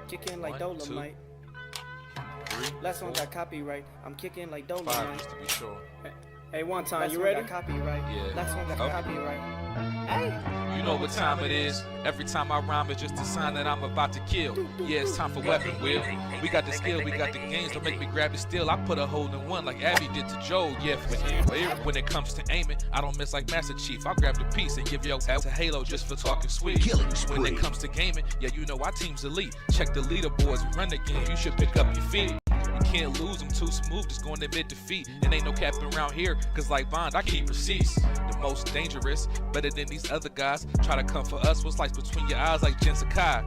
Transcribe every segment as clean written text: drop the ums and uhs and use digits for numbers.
Kicking like Dolomite. 3, Last one got copyright. I'm kicking like 5 Dolomite. just to be sure. Hey, one time, Last you one ready? got Copyright. Yeah. Last one got Okay. copyright. Hey. You know what time it is. Every time I rhyme, it's just a sign that I'm about to kill. Yeah, it's time for weapon wheel. We got the skill, we got the games. Don't make me grab the steel. I put a hole in one like Abby did to Joe. Yeah, when it comes to aiming, I don't miss like Master Chief. I'll grab the piece and give your ass a halo just for talking sweet. When it comes to gaming, yeah, you know our team's elite. Check the leaderboards, we run the game. You should pick up your feet. You can't lose, I'm too smooth, just going to admit defeat. And ain't no capping around here, cause like Bond, I keep receipts. The most dangerous, better than these other guys. Try to come for us, what's like between your eyes like Jen Sakai.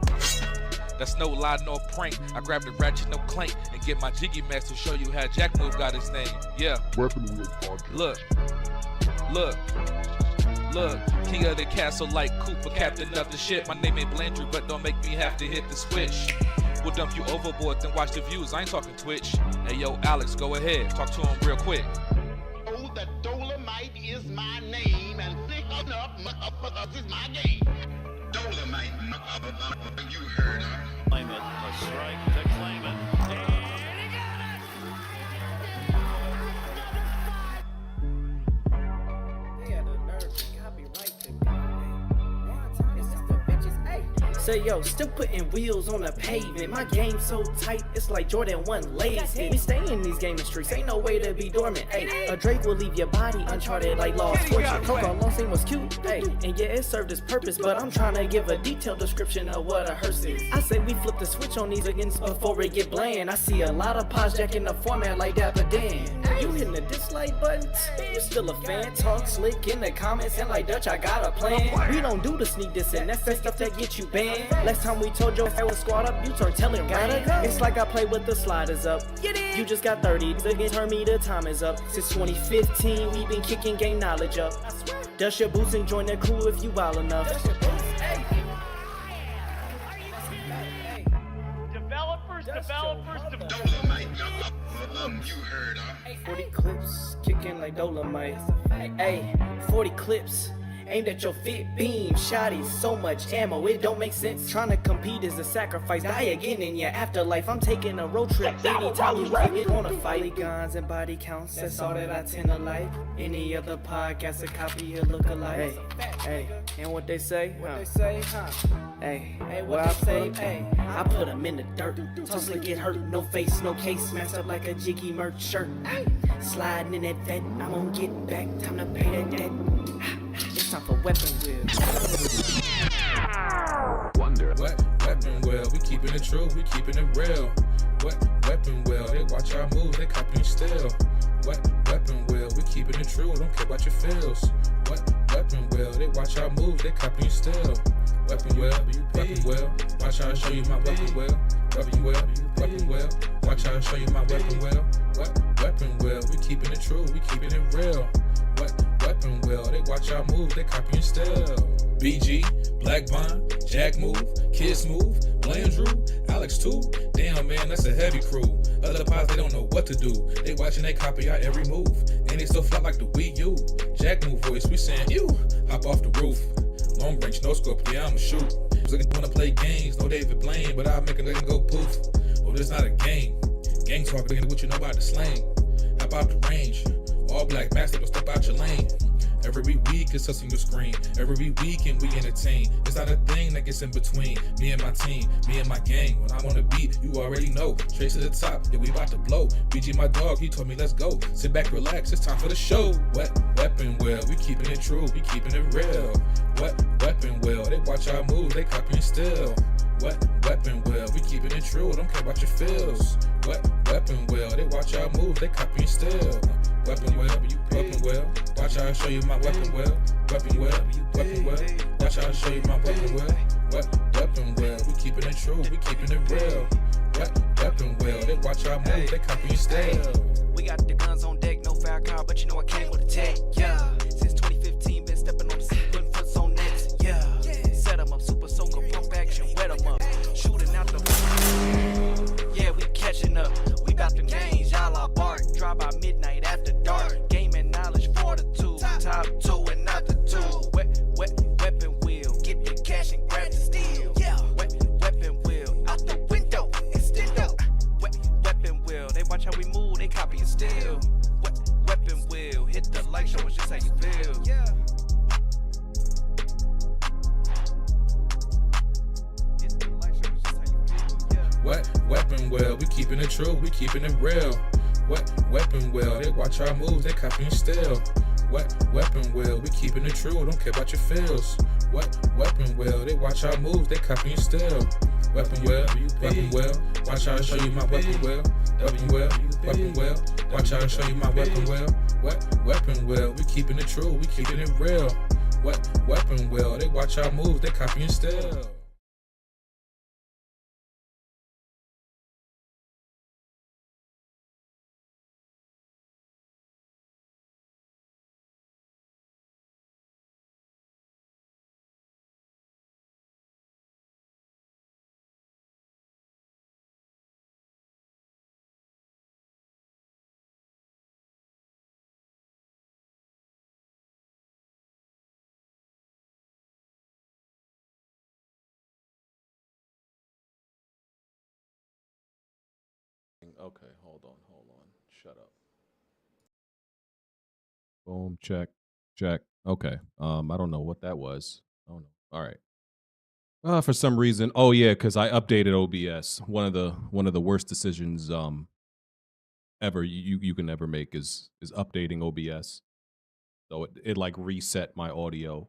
That's no lie, no prank. I grab the ratchet, no clank, and get my jiggy mask to show you how Jack Move got his name. Yeah. Weapon Wheel Podcast. Look. King of the castle like Cooper, captain of the ship. My name ain't Blandry, but don't make me have to hit the switch. We'll dump you overboard, then watch the views. I ain't talking Twitch. Hey yo, Alex, go ahead. Talk to him real quick. Oh, the Dolomite is my name, and thinking up is my game. Dolomite, you heard her. Claim it, a strike to claim it. They had the nerve to copyright the one time. It's just the bitches. Hey. Say yo, still putting wheels on the pavement. My game so tight, it's like Jordan 1 lays it. We stay in these gaming streets, ain't no way to be dormant. Hey, a Drake will leave your body uncharted like Lost Fortune. Coco Long Scene was cute, hey, and yeah, it served its purpose. But I'm trying to give a detailed description of what a hearse is. I say we flip the switch on these again before it get bland. I see a lot of pods jacking the format like Dapper Dan. You hitting the dislike button? You still a fan? Talk slick in the comments and like Dutch, I got a plan. We don't do the sneak diss and that's that stuff that get you banned. Last time we told you I was squad up, you turn telling ran. It's like I play with the sliders up. You just got 30, again turn me, the time is up. Since 2015, we been kicking game knowledge up. Dust your boots and join the crew if you wild enough. Developers. Dolomite, you heard her. 40 clips, kicking like Dolomite. Hey, 40 clips. Aimed at your fit beam, shotties, so much ammo, it don't make sense. Trying to compete is a sacrifice, die again in your afterlife. I'm taking a road trip, anytime you get on a fight. Guns and body counts, that's all that I tend to like. Any other podcast, a copy, a look-alike. Hey, and what they say? Hey, what I say? Hey, I put them in the dirt, toss like get hurt, no face, no case, smashed up like a jiggy merch shirt. Sliding in that vet, I'm gonna get back, time to pay that debt. It's time for weapon wheel. Wonder. What weapon wheel? We keeping it true, we keeping it real. What weapon wheel? They watch our moves, they copying still. What weapon wheel? We keeping it true, don't care about your feels. What weapon wheel? They watch our moves, they copying still. Weapon wheel, watch how I show you my weapon wheel. Weapon wheel, watch how I show you my weapon wheel. What weapon wheel? We keeping it true, we keeping it real. What weapon wheel? They watch our moves, they copying still. BG, Black Bond, Jack Move, Kiss Move, Blandrew, Alex too. Damn man, that's a heavy crew. Other pods, they don't know what to do. They watching, they copy our every move. And they still fly like the Wii U. Jack Move voice, we saying you. Hop off the roof. Long range, no scope, yeah I'ma shoot. Looking wanna play games, no David Blaine, but I'll make a nigga go poof. Oh, this not a game. Gang talk, nigga, what you know about the slang. Hop out the range. All black master, don't step out your lane. Every week it's us on your screen. Every weekend we entertain. It's not a thing that gets in between me and my team, me and my gang. When I'm on the beat, you already know. Trace to the top, yeah we about to blow. BG my dog, he told me let's go. Sit back, relax, it's time for the show. What weapon wheel? We keeping it true, we keeping it real. What weapon wheel? They watch our moves, they copying still. What weapon wheel? We keeping it true, don't care about your feels. What weapon wheel? They watch our moves, they copying still. Weapon wheel, watch how I show you my weapon wheel. Weapon wheel, watch how I show you my weapon wheel. What weapon wheel? We keeping it true, we keeping it real. What weapon wheel? They watch our moves, they copying still. We got the guns on deck, no foul car, but you know I came with a tech. Yeah, since 2015, been stepping on the scene, putting foots on nets. Yeah, set 'em up, super soaker, pump action, wet 'em up, shooting out the. Yeah, we catching up. We bout them games, y'all are bark. Drive by midnight after dark. Gaming knowledge fortitude. Top 2 and not the 2. Weapon wheel. Get the cash and grab the steel. Yeah. Weapon wheel. Out the window. well, we keeping it true, we keeping it real. What weapon well, they watch our moves, they copying still. What weapon well, we keeping it true, don't care about your feels. What weapon well, they watch our moves, they copying still. Weapon well, watch how I show you my weapon well. Weapon well, watch how I show you my weapon well. What weapon well, we keeping it true, we keeping it real. What weapon well, they watch our moves, they copying still. Okay, hold on. Shut up. Boom, check. Okay. I don't know what that was. I don't know. All right. For some reason, because I updated OBS. One of the worst decisions ever you can ever make is updating OBS. So it like reset my audio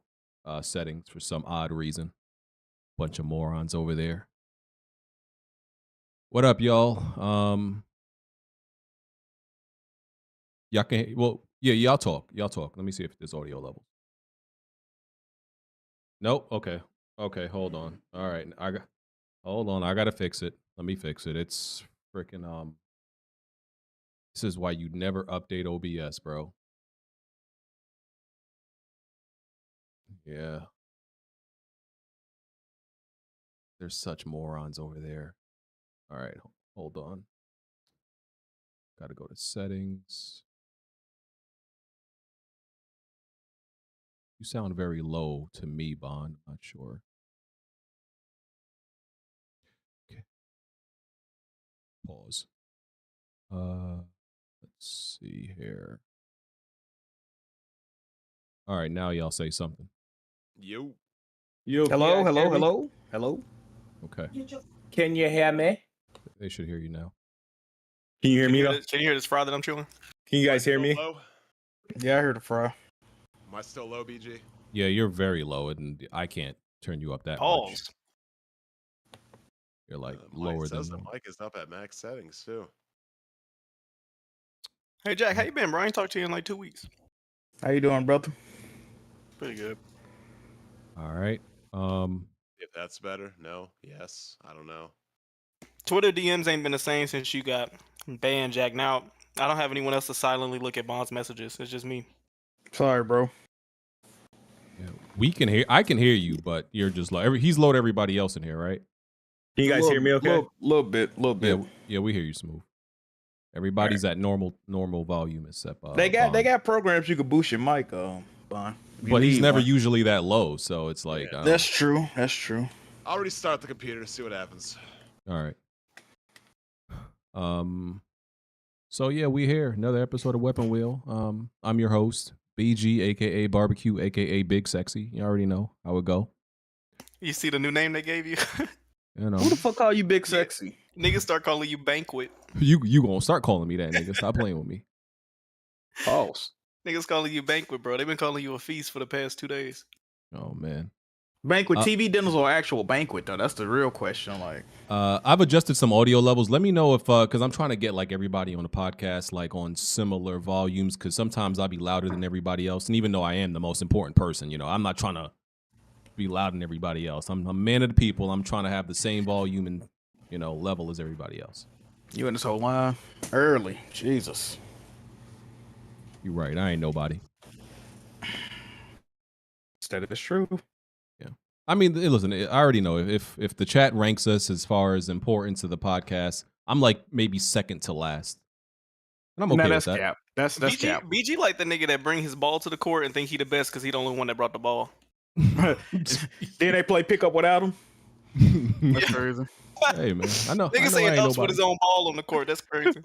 settings for some odd reason. Bunch of morons over there. What up, y'all? Y'all can y'all talk. Let me see if there's audio level. Nope. Okay, hold on. All right. Hold on, I gotta fix it. Let me fix it. It's freaking this is why you never update OBS, bro. Yeah. There's such morons over there. All right, hold on. Gotta go to settings. You sound very low to me, Bond. Not sure. Okay. Pause. Let's see here. All right, now y'all say something. Yo. Hello. Okay. Can you hear me? They should hear you now. Can you hear me? Can you hear this fry that I'm chewing? Can you guys hear me? Low? Yeah, I heard the fry. Am I still low, BG? Yeah, you're very low, and I can't turn you up that much. Pause. You're like Mike lower says than the mic is up at max settings too. Hey Jack, how you been, bro? I ain't talked to you in like 2 weeks. How you doing, brother? Pretty good. All right. If that's better, no, yes, I don't know. Twitter DMs ain't been the same since you got banned, Jack. Now I don't have anyone else to silently look at Bond's messages. It's just me. Sorry, bro. Yeah, I can hear you, but you're just low. He's low to everybody else in here, right? Can you guys hear me okay? Little bit. Yeah, we hear you smooth. Everybody's at normal volume except They Bond. got programs you can boost your mic, Bond. But he's never usually that low, so it's like That's true. I'll restart the computer to see what happens. All right. So yeah, we here. Another episode of Weapon Wheel. I'm your host, BG, aka Barbecue, aka Big Sexy. You already know how it go. You see the new name they gave you? You know. Who the fuck call you Big Sexy? Niggas start calling you Banquet. You gonna start calling me that, nigga. Stop playing with me. Pause. Niggas calling you Banquet, bro. They've been calling you a feast for the past 2 days. Oh man. Banquet TV dinners or actual banquet though? That's the real question. Like, I've adjusted some audio levels. Let me know if because I'm trying to get like everybody on the podcast like on similar volumes. Because sometimes I'll be louder than everybody else, and even though I am the most important person, you know, I'm not trying to be louder than everybody else. I'm a man of the people. I'm trying to have the same volume and level as everybody else. you in this whole line early? Jesus. You're right. I ain't nobody. That is true. Yeah. I mean, listen. I already know if the chat ranks us as far as importance of the podcast, I'm like maybe second to last. And I'm okay with that. Cap. That's BG, cap. BG like the nigga that bring his ball to the court and think he the best because he the only one that brought the ball. Then they play pickup without him. That's crazy. Hey man, I know. Nigga say adults with his own ball on the court. That's crazy.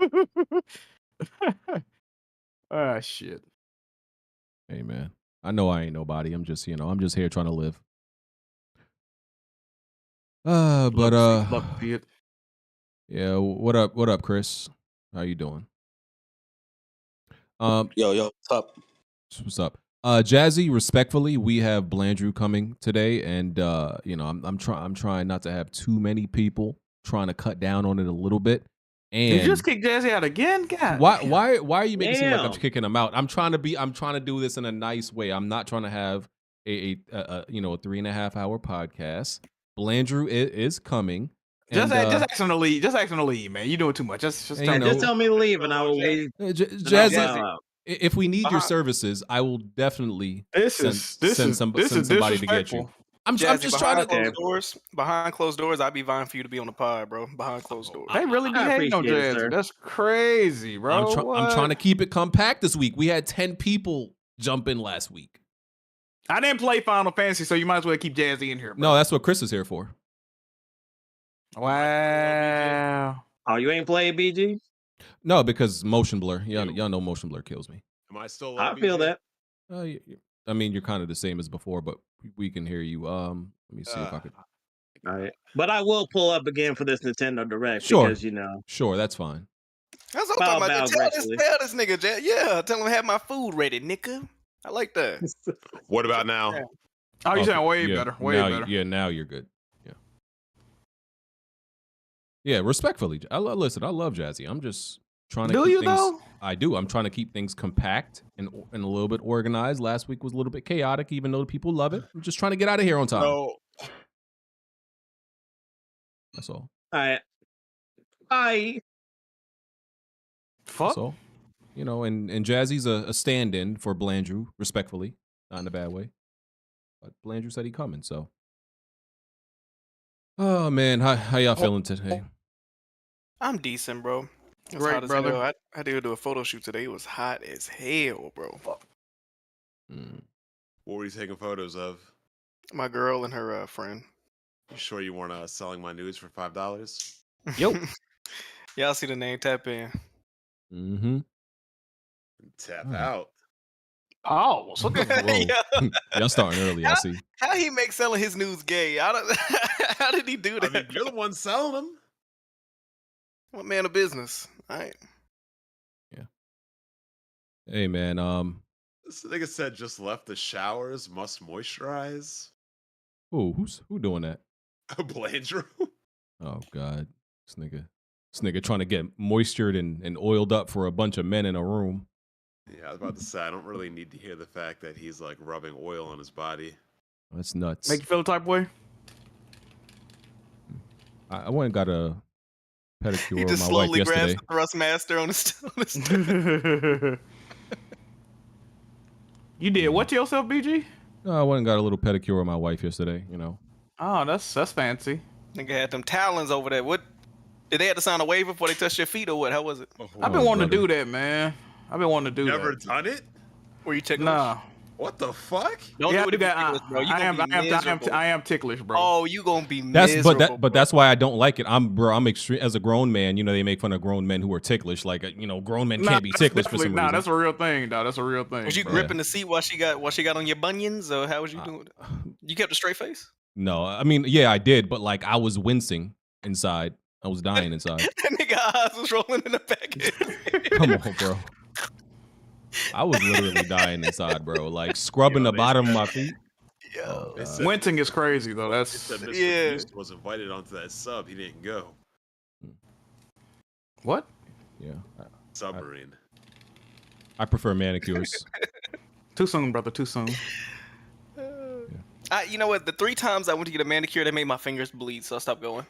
Ah, shit. Hey man, I know I ain't nobody. I'm just I'm just here trying to live. Love to see it. Yeah, what up? What up, Chris? How you doing? Yo, what's up? What's up? Jazzy, respectfully, we have Blandrew coming today, and I'm trying not to have too many people, trying to cut down on it a little bit. And you just kicked Jazzy out again? God. why are you making it seem like I'm Damn. kicking him out? I'm trying to do this in a nice way. I'm not trying to have a 3.5 hour podcast. Blandrew is coming. Just and, ask him to leave. Just ask him to leave, man. You're doing too much. Just And, tell you him. know- Just tell me to leave and I will leave. Jazzy, if we need your services, I will definitely send somebody to get you. I'm just trying to. Behind closed doors, I'd be vying for you to be on the pod, bro. Behind closed doors. They really be I hating on appreciate it, Jazzy. sir. That's crazy, bro. I'm trying to keep it compact this week. We had 10 people jump in last week. I didn't play Final Fantasy, so you might as well keep Jazzy in here. Bro. No, that's what Chris is here for. Wow. Oh, you ain't played BG? No, because motion blur. Y'all know motion blur kills me. Am I still? I feel that. I mean, you're kind of the same as before, but we can hear you. Let me see if I could. All right. But I will pull up again for this Nintendo Direct Sure. because, you know. Sure, that's fine. That's what I'm talking about. Tell actually. this nigga, Jazz. Yeah, tell him to have my food ready, nigga. I like that. What about now? Oh, you sound way yeah, better. Way now, better. Yeah, now you're good. Yeah. Yeah, respectfully. Listen, I love Jazzy. I'm just trying to Do keep you, things. though? I do. I'm trying to keep things compact and a little bit organized. Last week was a little bit chaotic, even though the people love it. I'm just trying to get out of here on time. No. That's all. All right. Bye. Fuck. That's all. You know, and Jazzy's a stand-in for Blandrew, respectfully, not in a bad way. But Blandrew said he coming, so. Oh man, how y'all feeling today? I'm decent, bro. It was Great, hot as brother. hell. I had to go do a photo shoot today. It was hot as hell, bro. What were you taking photos of? My girl and her friend. You sure you weren't selling my nudes for $5? Yo. Y'all see the name? Tap in. Mm-hmm. Tap out. Oh, so Yo, Y'all starting early, I see. how he make selling his news gay? I don't, how did he do that? I mean, you're the one selling them. What man of business? All right. Hey man, This nigga said just left the showers, must moisturize. who doing that? Blandrew. Oh God, this nigga trying to get moistured and oiled up for a bunch of men in a room. Yeah, I was about to say, I don't really need to hear the fact that he's like rubbing oil on his body. That's nuts. Make you feel the type of way? I went and got a He pedicure just on my wife slowly grabs yesterday. the Thrustmaster on his. You did what to yourself, BG? I went and got a little pedicure on my wife yesterday. You know. Oh, that's fancy. Nigga had them talons over there. What? Did they have to sign a waiver before they touched your feet or what? How was it? I've been wanting to do that, man. I've been wanting to do Never that. done it? Were you ticklish? Nah. What the fuck? Don't Yeah, do it if you're I ticklish, bro. You gonna be miserable. I am ticklish, bro. Oh, you gonna be That's miserable. but that's why I don't like it. I'm extreme as a grown man. You know, they make fun of grown men who are ticklish. Like grown men can't be that's ticklish for definitely- some Nah, reason. that's a real thing, dog. That's a real thing. Was you bro. gripping the seat while she got on your bunions, or how was you doing? You kept a straight face. No, I mean, yeah, I did, but like I was wincing inside. I was dying inside. That nigga eyes was rolling in the back. of his head. Come on, bro. I was literally dying inside, bro. Like scrubbing the bottom of my feet. Yo. They said- Wincing is crazy though. They That's said Mr. Yeah. Beast was invited onto that sub. He didn't go. what? Yeah, Submarine. I prefer manicures. Too soon, brother. Too soon. You know what? The 3 times I went to get a manicure, they made my fingers bleed, so I stopped going.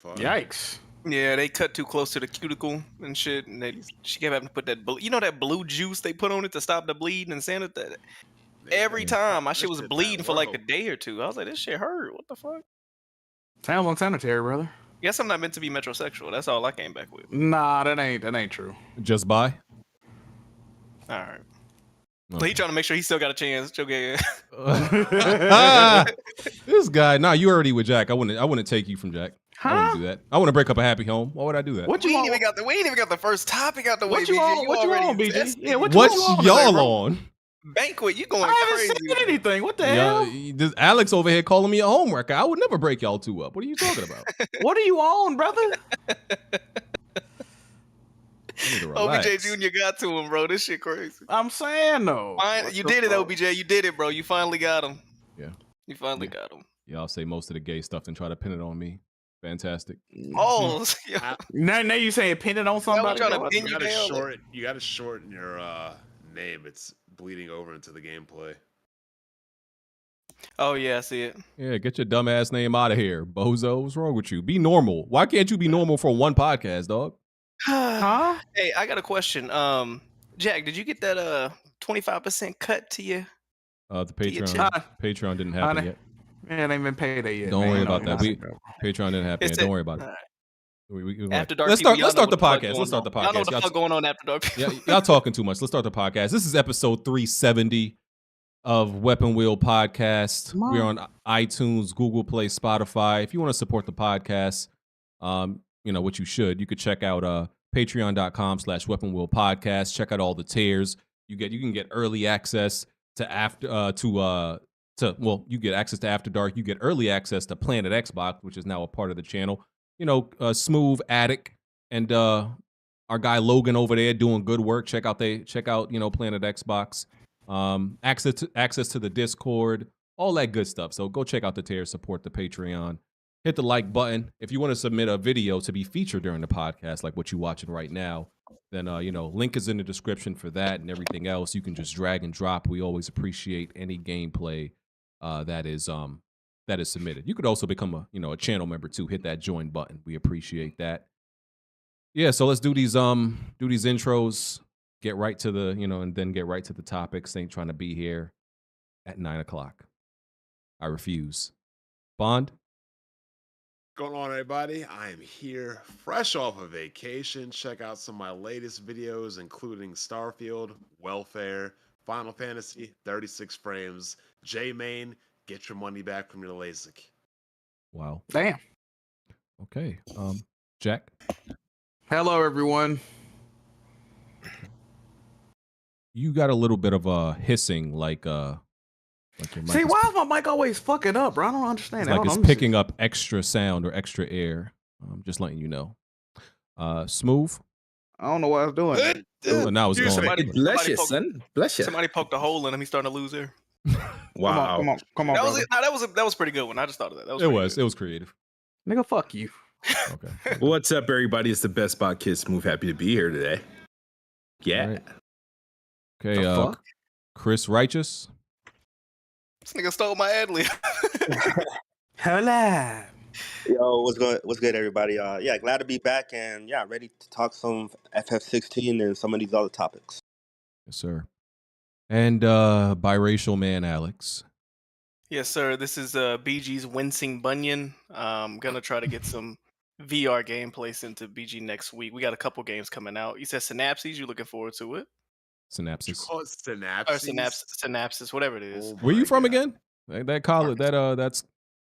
Fuck. Yikes. Yeah, they cut too close to the cuticle and shit, and she kept having to put that that blue juice they put on it to stop the bleeding and sand it. That every time my shit was bleeding for like a day or 2. I was like, this shit hurt. What the fuck? Sounds unsanitary, brother. Guess I'm not meant to be metrosexual. That's all I came back with. Nah, that ain't true. Just by. All right. Okay. He trying to make sure he still got a chance. Okay. This guy. Nah, you already with Jack. I wouldn't take you from Jack. I Huh? wouldn't do that. I want to break up a happy home. Why would I do that? What we you ain't want? even got the first topic out the way. What you BG. on? What you already on, BG? tested. Yeah, what What's you on, y'all bro? on? Banquet, you going I crazy. haven't said anything. What the Yeah, hell? this Alex over here calling me a homewrecker. I would never break y'all two up. What are you talking about? What are you on, brother? I need to relax. OBJ Jr. got to him, bro. This shit crazy. I'm saying though. You did it, OBJ. You did it, bro. You finally got him. Yeah. You finally got him. Y'all say most of the gay stuff and try to pin it on me. Fantastic. Oh, now you saying pin it on somebody? trying to What? pin You you gotta down. shorten. You gotta shorten your name. It's bleeding over into the gameplay. Oh yeah, I see it. Yeah, get your dumbass name out of here, bozo. What's wrong with you? Be normal. Why can't you be normal for one podcast, dog? Huh? Hey, I got a question. Jack, did you get that 25% cut to you? The your Patreon didn't happen yet. Man, ain't been paid that yet. Don't man. worry No, about that. Patreon didn't happen yet. Don't worry about it. After Dark Let's people, start. y'all Let's know start the what the fuck podcast. Let's start the going on. Y'all know what podcast. the fuck going on after Dark people. Y'all talking too much. Let's start the podcast. This is episode 370 of Weapon Wheel Podcast. We're on iTunes, Google Play, Spotify. If you want to support the podcast, you know what you should. You could check out patreon.com/Weapon Wheel Podcast. Check out all the tiers. You can get early access to you get access to After Dark. You get early access to Planet Xbox, which is now a part of the channel. You know, Smooth, Attic, and our guy Logan over there doing good work. Check out Planet Xbox. Access to the Discord, all that good stuff. So go check out the tier, support the Patreon. Hit the like button. If you want to submit a video to be featured during the podcast, like what you're watching right now, then link is in the description for that and everything else. You can just drag and drop. We always appreciate any gameplay that is submitted. You could also become a channel member too. Hit that join button. We appreciate that. Yeah, so let's do these intros. Get right to the and then get right to the topics. Ain't trying to be here at 9:00. I refuse. Bond. Going on, everybody? I am here, fresh off of vacation. Check out some of my latest videos, including Starfield, Welfare, Final Fantasy, 36 frames, J-Main. Get your money back from your LASIK. Wow. Damn. Okay. Jack. Hello, everyone. You got a little bit of a hissing, like your mic. See, why is my mic always fucking up, bro? I don't understand. It's like it's picking up extra sound or extra air. Just letting you know. Smooth. I don't know what I was doing. Now it's going. Bless you, son. Bless you. Somebody poked a hole in him. He's starting to lose air. Wow. Come on. That was pretty good one. I just thought of that. It was creative. Nigga, fuck you. Okay. What's up, everybody? It's the Best Spot Kid Smooth. Happy to be here today. Yeah. Right. Okay. Chris Righteous. This nigga stole my ad lib. Hola. Yo, what's good, everybody? Yeah, glad to be back and yeah, ready to talk some FF16 and some of these other topics. Yes, sir. And biracial man Alex. Yes, sir. This is BG's Wincing Bunyan. I'm gonna try to get some VR gameplay sent to BG next week. We got a couple games coming out. You said Synapses. You looking forward to it? Synapses. Oh, Synapses. Or Synapses, whatever it is. Where you from again? That college, that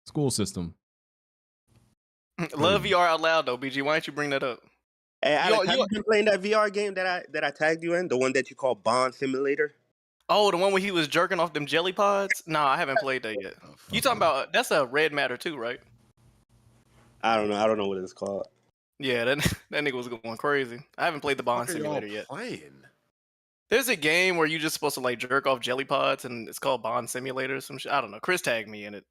school system. Love VR out loud though, BG. Why don't you bring that up? Hey, Alex, have you been playing that VR game that I tagged you in? The one that you call Bond Simulator? Oh, the one where he was jerking off them jelly pods? No, I haven't played that yet. You talking about that's a Red Matter too, right? I don't know what it's called. Yeah, that nigga was going crazy. I haven't played the Bond Simulator yet. There's a game where you're just supposed to like jerk off jelly pods, and it's called Bond Simulator or some shit. I don't know. Chris tagged me in it.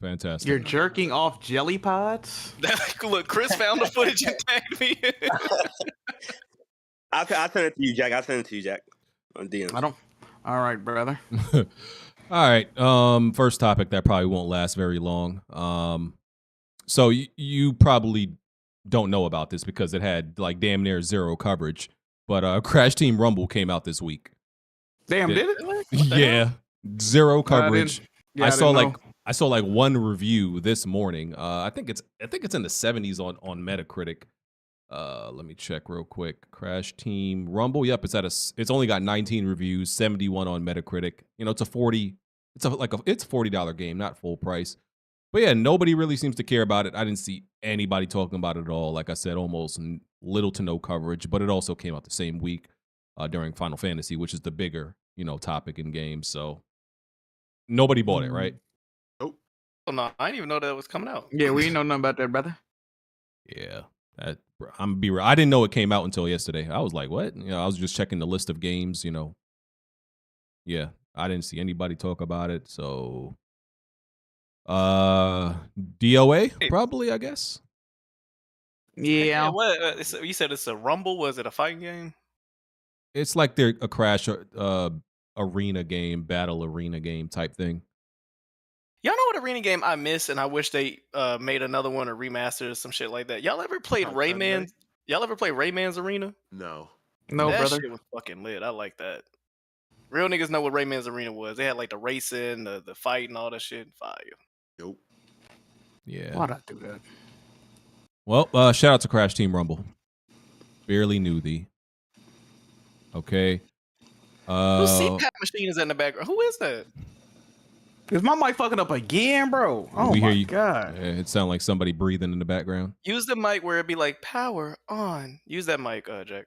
Fantastic. You're jerking off jelly pods? Look, Chris found the footage and tagged me in it. I'll send it to you, Jack. On DM. I don't. All right, brother. All right. First topic that probably won't last very long. So you probably don't know about this because it had like damn near zero coverage. But Crash Team Rumble came out this week. Damn, did it? Yeah, zero coverage. I saw know. like one review this morning. I think it's in the 70s on Metacritic. Let me check real quick. Crash Team Rumble. Yep, it's only got 19 reviews, 71 on Metacritic. You know, it's a $40 game, not full price. But yeah, nobody really seems to care about it. I didn't see anybody talking about it at all. Like I said, almost little to no coverage. But it also came out the same week during Final Fantasy, which is the bigger topic in games. So nobody bought it, right? Oh no, I didn't even know that was coming out. Yeah, we ain't know nothing about that, brother. Yeah. I'm be real. I didn't know it came out until yesterday. I was like, what? I was just checking the list of games, Yeah, I didn't see anybody talk about it. So DOA probably, I guess. Yeah. What you said it's a Rumble? Was it a fighting game? It's like they're a Crash arena game, battle arena game type thing. Y'all know what arena game I miss, and I wish they made another one or remastered or some shit like that. Y'all ever played Rayman? Y'all ever play Rayman's Arena? No. No, that brother. Shit was fucking lit. I like that. Real niggas know what Rayman's Arena was. They had like the racing, the fight, and all that shit. Fire. Nope. Yeah. Why'd I do that? Well, shout out to Crash Team Rumble. Barely knew thee. Okay. Whose CPAP machine is that in the background? Who is that? Is my mic fucking up again, bro? Oh we my hear you. god. Yeah, it sounded like somebody breathing in the background. Use the mic where it'd be like power on. Use that mic, Jack.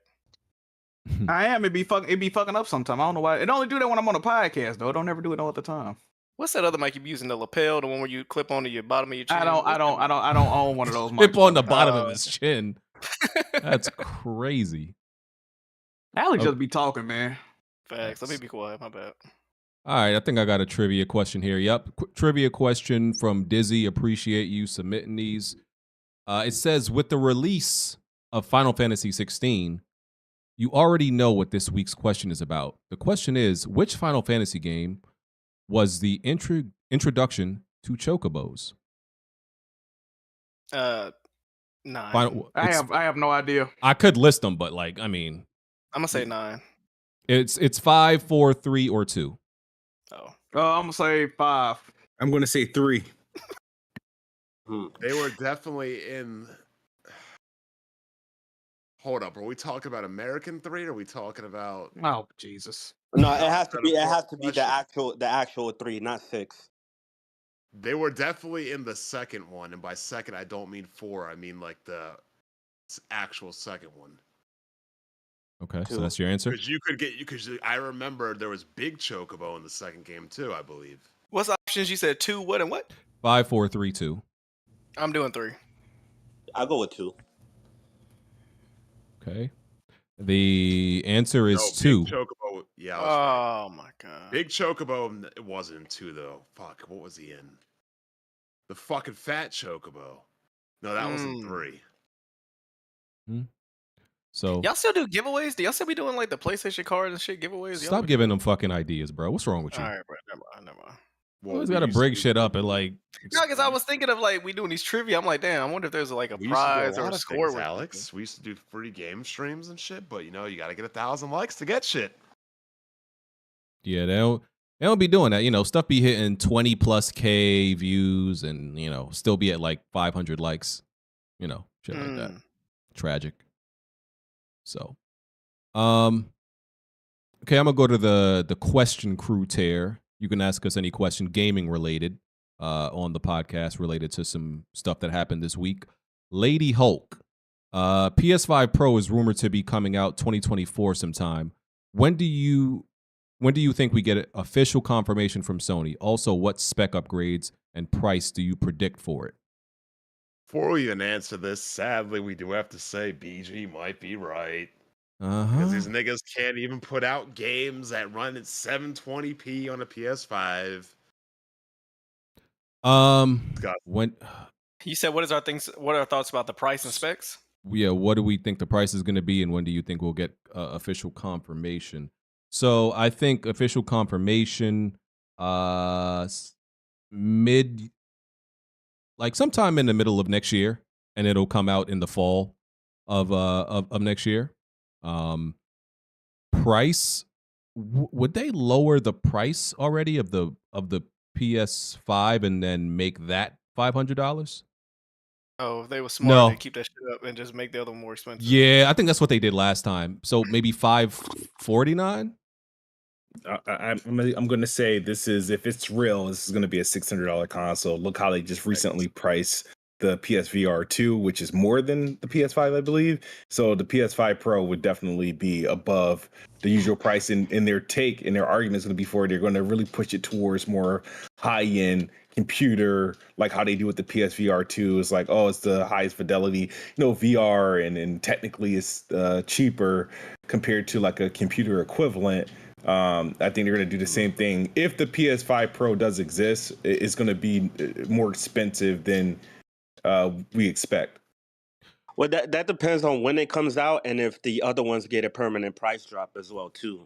I am. It be fucking up sometime. I don't know why. It only do that when I'm on a podcast though. It don't ever do it all the time. What's that other mic you be using? The lapel, the one where you clip onto your bottom of your chin. I don't own one of those mics. Clip on the bottom of his chin. That's crazy. Alex just be talking, man. Facts. Let me be quiet. My bad. All right, I think I got a trivia question here. Yep, trivia question from Dizzy. Appreciate you submitting these. It says, with the release of Final Fantasy 16, you already know what this week's question is about. The question is, which Final Fantasy game was the introduction to Chocobos? 9. I have no idea. I could list them, but I'm gonna say 9. It's 5, 4, 3, or 2. Oh. I'm gonna say 5. I'm gonna say 3. They were definitely in. Hold up, are we talking about American 3 or are we talking about? Oh Jesus! No, it has to be. It has to be the actual 3, not 6. They were definitely in the second one, and by second I don't mean 4. I mean like the actual second one. Okay, so that's your answer. Because you could get because I remember there was Big Chocobo in the second game too. I believe. What's the options? You said 2. What and what? 5, 4, 3, 2. I'm doing 3. I'll go with 2. Okay. The answer is 2. Big Chocobo. Yeah. Oh my god. Big Chocobo. It wasn't in 2 though. Fuck. What was he in? The fucking fat Chocobo. No, that was in 3. So y'all still do giveaways? Do y'all still be doing like the PlayStation cards and shit giveaways? Stop giving them fucking ideas, bro. What's wrong with you? All right, bro. Never mind. You always gotta break shit up and No, because I was thinking of like we doing these trivia. I'm like, damn, I wonder if there's like a prize or a score. Things, Alex, we used to do free game streams and shit, but you gotta get 1,000 likes to get shit. Yeah, they don't be doing that. Stuff be hitting 20+K views and still be at like 500 likes. Shit like that. Tragic. So, okay, I'm gonna go to the question crew tier. You can ask us any question gaming related on the podcast related to some stuff that happened this week. Lady Hulk, PS5 Pro is rumored to be coming out 2024 sometime. When do you think we get official confirmation from Sony? Also, what spec upgrades and price do you predict for it? Before we even answer this, sadly, we do have to say BG might be right. Uh-huh. Because these niggas can't even put out games that run at 720p on a PS5. When you said what are our thoughts about the price and specs? Yeah, what do we think the price is going to be, and when do you think we'll get official confirmation? So I think official confirmation sometime in the middle of next year, and it'll come out in the fall of next year. Price, would they lower the price already of the PS5 and then make that $500? Oh, if they were smart, they'd keep that shit up and just make the other one more expensive. Yeah, I think that's what they did last time. So maybe $549. I'm going to say this is, if it's real, this is going to be a $600 console. Look how they just recently priced the PSVR 2, which is more than the PS5, I believe. So the PS5 Pro would definitely be above the usual price. And their take and their argument is going to be for it. They're going to really push it towards more high-end computer, like how they do with the PSVR 2. It's like, oh, it's the highest fidelity, VR, and technically it's cheaper compared to like a computer equivalent. I think they're going to do the same thing. If the PS5 Pro does exist, it's going to be more expensive than we expect. Well, that depends on when it comes out and if the other ones get a permanent price drop as well too,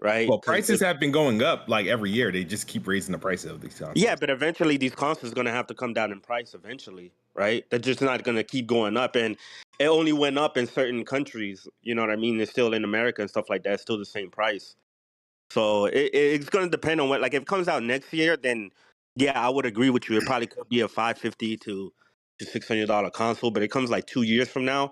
right? Well, prices have been going up like every year. They just keep raising the price of these consoles. Yeah, but eventually these consoles are going to have to come down in price eventually, right? They're just not going to keep going up. And it only went up in certain countries. You know what I mean? It's still in America and stuff like that. It's still the same price. So it's going to depend on what, like if it comes out next year, then yeah, I would agree with you. It probably could be a $550 to $600 console, but it comes like 2 years from now.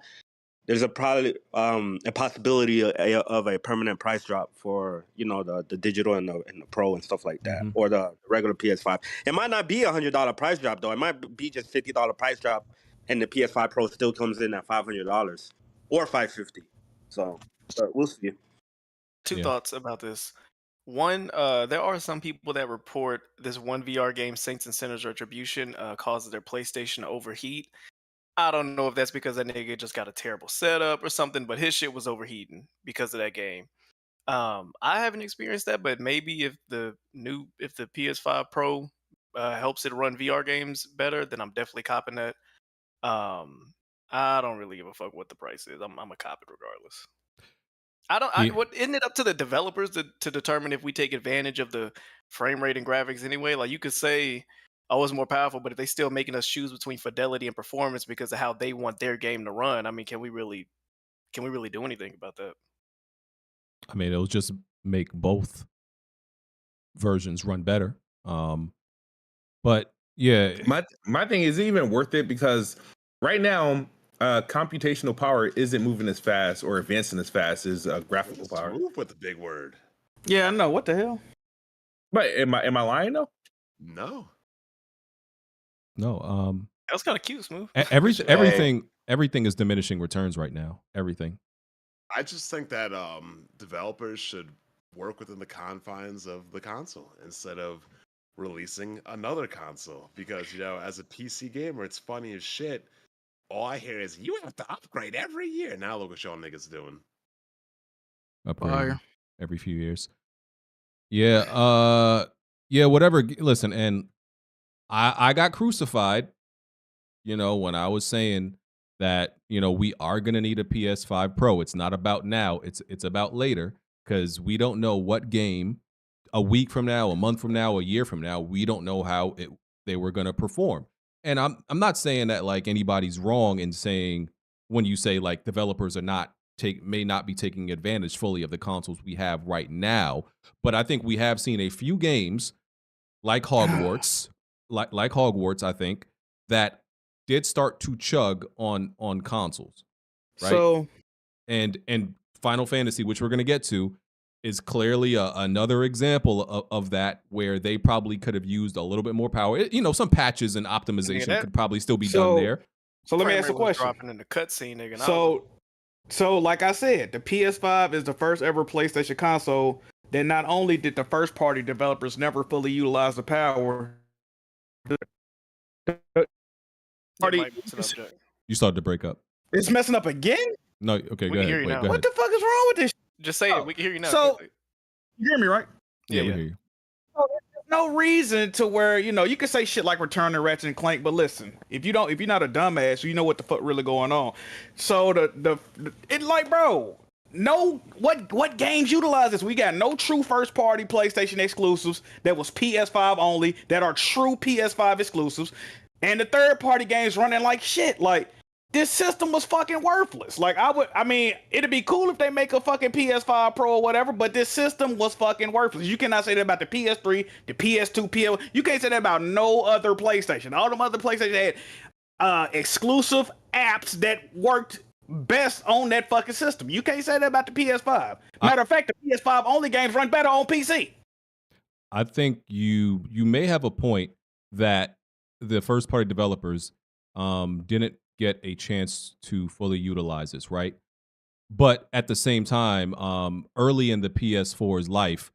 There's a possibility of a permanent price drop for the digital and the Pro and stuff like that, or the regular PS5. It might not be $100 price drop though. It might be just $50 price drop, and the PS5 Pro still comes in at $500 or $550. So we'll see. Two thoughts about this. One, there are some people that report this one VR game, Saints and Sinners Retribution, causes their PlayStation to overheat. I don't know if that's because that nigga just got a terrible setup or something, but his shit was overheating because of that game. I haven't experienced that, but maybe if the PS5 Pro helps it run VR games better, then I'm definitely copping that. I don't really give a fuck what the price is. I'm a cop it regardless. Isn't it up to the developers to determine if we take advantage of the frame rate and graphics anyway? Like you could say, oh, it's more powerful, but if they still making us choose between fidelity and performance because of how they want their game to run, I mean, can we really do anything about that? I mean, it'll just make both versions run better. But yeah, my thing is, it even worth it? Because right now, computational power isn't moving as fast or advancing as fast as graphical power. Move with the big word. Yeah, I know. What the hell? But am I lying though? No. No. That was kind of cute, Smooth. Everything is diminishing returns right now. Everything. I just think that developers should work within the confines of the console instead of releasing another console. Because as a PC gamer, it's funny as shit. All I hear is you have to upgrade every year. Now look what y'all niggas doing. Upgrade every few years. Yeah. Yeah. Whatever. Listen, and I got crucified, when I was saying that, we are going to need a PS5 Pro. It's not about now. It's about later, because we don't know what game a week from now, a month from now, a year from now, we don't know how they were going to perform. And I'm not saying that like anybody's wrong in saying when you say like developers may not be taking advantage fully of the consoles we have right now. But I think we have seen a few games like Hogwarts, like Hogwarts, I think, that did start to chug on consoles. Right. So and Final Fantasy, which we're going to get to, is clearly another example of that, where they probably could have used a little bit more power. Some patches and optimization could probably still be done there. So let me ask a question. Dropping in the cutscene, nigga. So like I said, the PS5 is the first ever PlayStation console that not only did the first party developers never fully utilize the power. You started to break up. It's messing up again? No, okay, go ahead. Wait, go what the fuck is wrong with this? Just say it. We can hear you now. So, you hear me, right? Yeah, we hear you. There's no reason to where, you can say shit like Return to Ratchet and Clank, but listen, if you're not a dumbass, you know what the fuck really going on. So what games utilize this? We got no true first party PlayStation exclusives that was PS5 only, that are true PS5 exclusives, and the third party games running like shit. Like, this system was fucking worthless. Like, it'd be cool if they make a fucking PS5 Pro or whatever, but this system was fucking worthless. You cannot say that about the PS3, the PS2, PS1. You can't say that about no other PlayStation. All them other PlayStation had exclusive apps that worked best on that fucking system. You can't say that about the PS5. Matter of fact, the PS5 only games run better on PC. I think you may have a point that the first party developers didn't get a chance to fully utilize this, right? But at the same time, early in the PS4's life,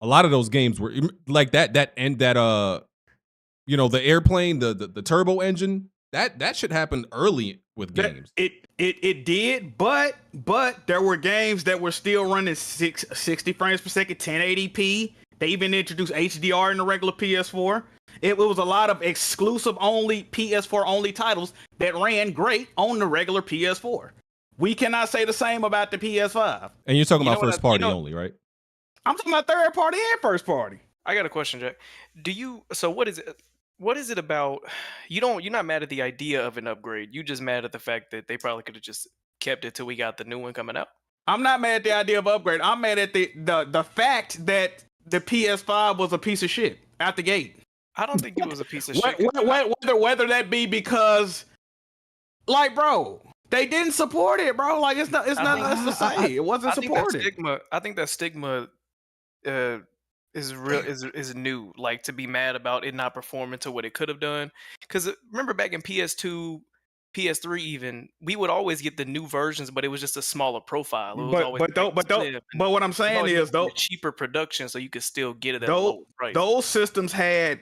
a lot of those games were like that you know, the airplane, the turbo engine, that should happen early with games. It did, but there were games that were still running 60 frames per second, 1080p. They even introduced HDR in the regular PS4. It was a lot of exclusive only PS4 only titles that ran great on the regular PS4. We cannot say the same about the PS5. And you're talking about first party only, right? I'm talking about third party and first party. I got a question, Jack. What is it about you're not mad at the idea of an upgrade. You just mad at the fact that they probably could have just kept it till we got the new one coming out? I'm not mad at the idea of upgrade. I'm mad at the fact that the PS5 was a piece of shit out the gate. I don't think it was a piece of shit. Whether that be because, like, bro, they didn't support it, bro. Like, it's not else to say. It wasn't supported. I think that stigma is real is new. Like, to be mad about it not performing to what it could have done. Because remember back in PS2, PS3, even we would always get the new versions, but it was just a smaller profile. It was but what I'm saying is though cheaper production, so you could still get it at a lower price. Those systems had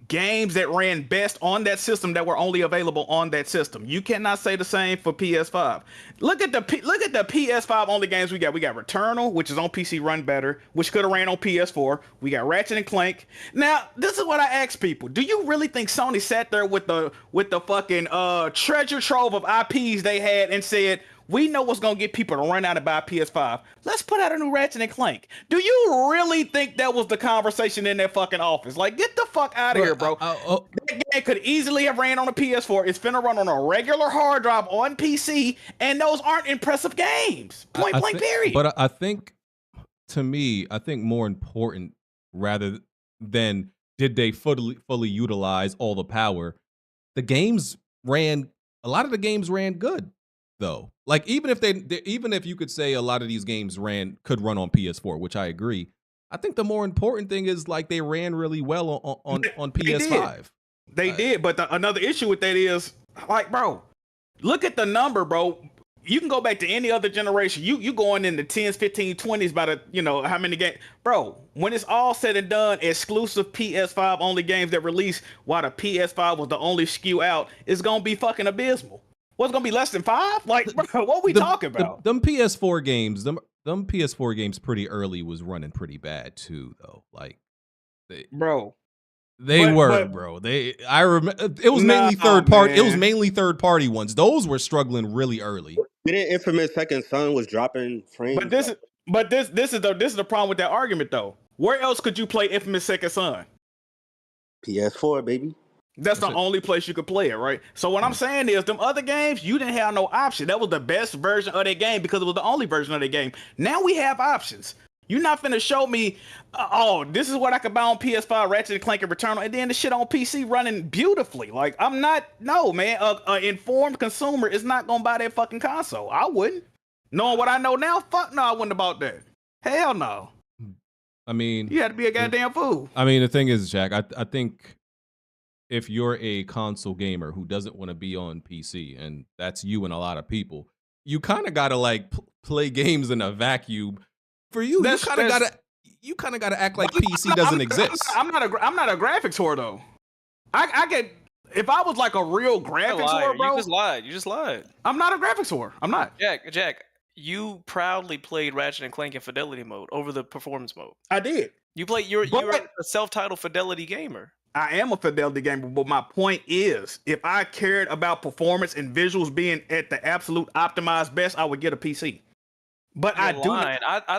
games that ran best on that system that were only available on that system. You cannot say the same for PS5. Look at the PS5 only games we got. We got Returnal, which is on PC, run better, which could have ran on PS4. We got Ratchet and Clank. Now, this is what I ask people: do you really think Sony sat there with the fucking treasure trove of IPs they had and said, we know what's gonna get people to run out and buy a PS5. Let's put out a new Ratchet and Clank. Do you really think that was the conversation in that fucking office? Like, get the fuck out of here, bro. That game could easily have ran on a PS4. It's finna run on a regular hard drive on PC, and those aren't impressive games. Point blank, period. But I think, to me, more important rather than did they fully utilize all the power, a lot of the games ran good. Though, like, even if you could say a lot of these games could run on PS4, which I agree, I think the more important thing is, like, they ran really well on PS5. They did, but another issue with that is, like, bro, look at the number, bro. You can go back to any other generation. You going in the 10s, 15s, 20s by the, how many games, bro. When it's all said and done, exclusive PS5 only games that release while the PS5 was the only SKU out is gonna be fucking abysmal. What's gonna be less than 5? Like, bro, what we talking about? Them PS4 games, them PS4 games pretty early was running pretty bad too, though. Like, they were. I remember it was mainly third party. Man. It was mainly third party ones. Those were struggling really early. Didn't Infamous Second Son was dropping frames? But this is the problem with that argument though. Where else could you play Infamous Second Son? PS4, baby. That's the only place you could play it, right? So what I'm saying is, them other games, you didn't have no option. That was the best version of that game because it was the only version of that game. Now we have options. You're not finna show me, this is what I could buy on PS5, Ratchet and Clank and Returnal, and then the shit on PC running beautifully. Like, no, man. An informed consumer is not gonna buy that fucking console. I wouldn't. Knowing what I know now, fuck no, I wouldn't have bought that. Hell no. I mean, you had to be a goddamn fool. I mean, the thing is, Jack, I think if you're a console gamer who doesn't want to be on PC, and that's you and a lot of people, you kind of gotta like play games in a vacuum. For you, you kind of gotta act like PC doesn't exist. I'm not a graphics whore though. I get, if I was like a real graphics whore, bro. You just lied. I'm not a graphics whore. I'm not. Jack, you proudly played Ratchet and Clank in fidelity mode over the performance mode. I did. You're a self-titled fidelity gamer. I am a fidelity gamer, but my point is, if I cared about performance and visuals being at the absolute optimized best, I would get a PC. But I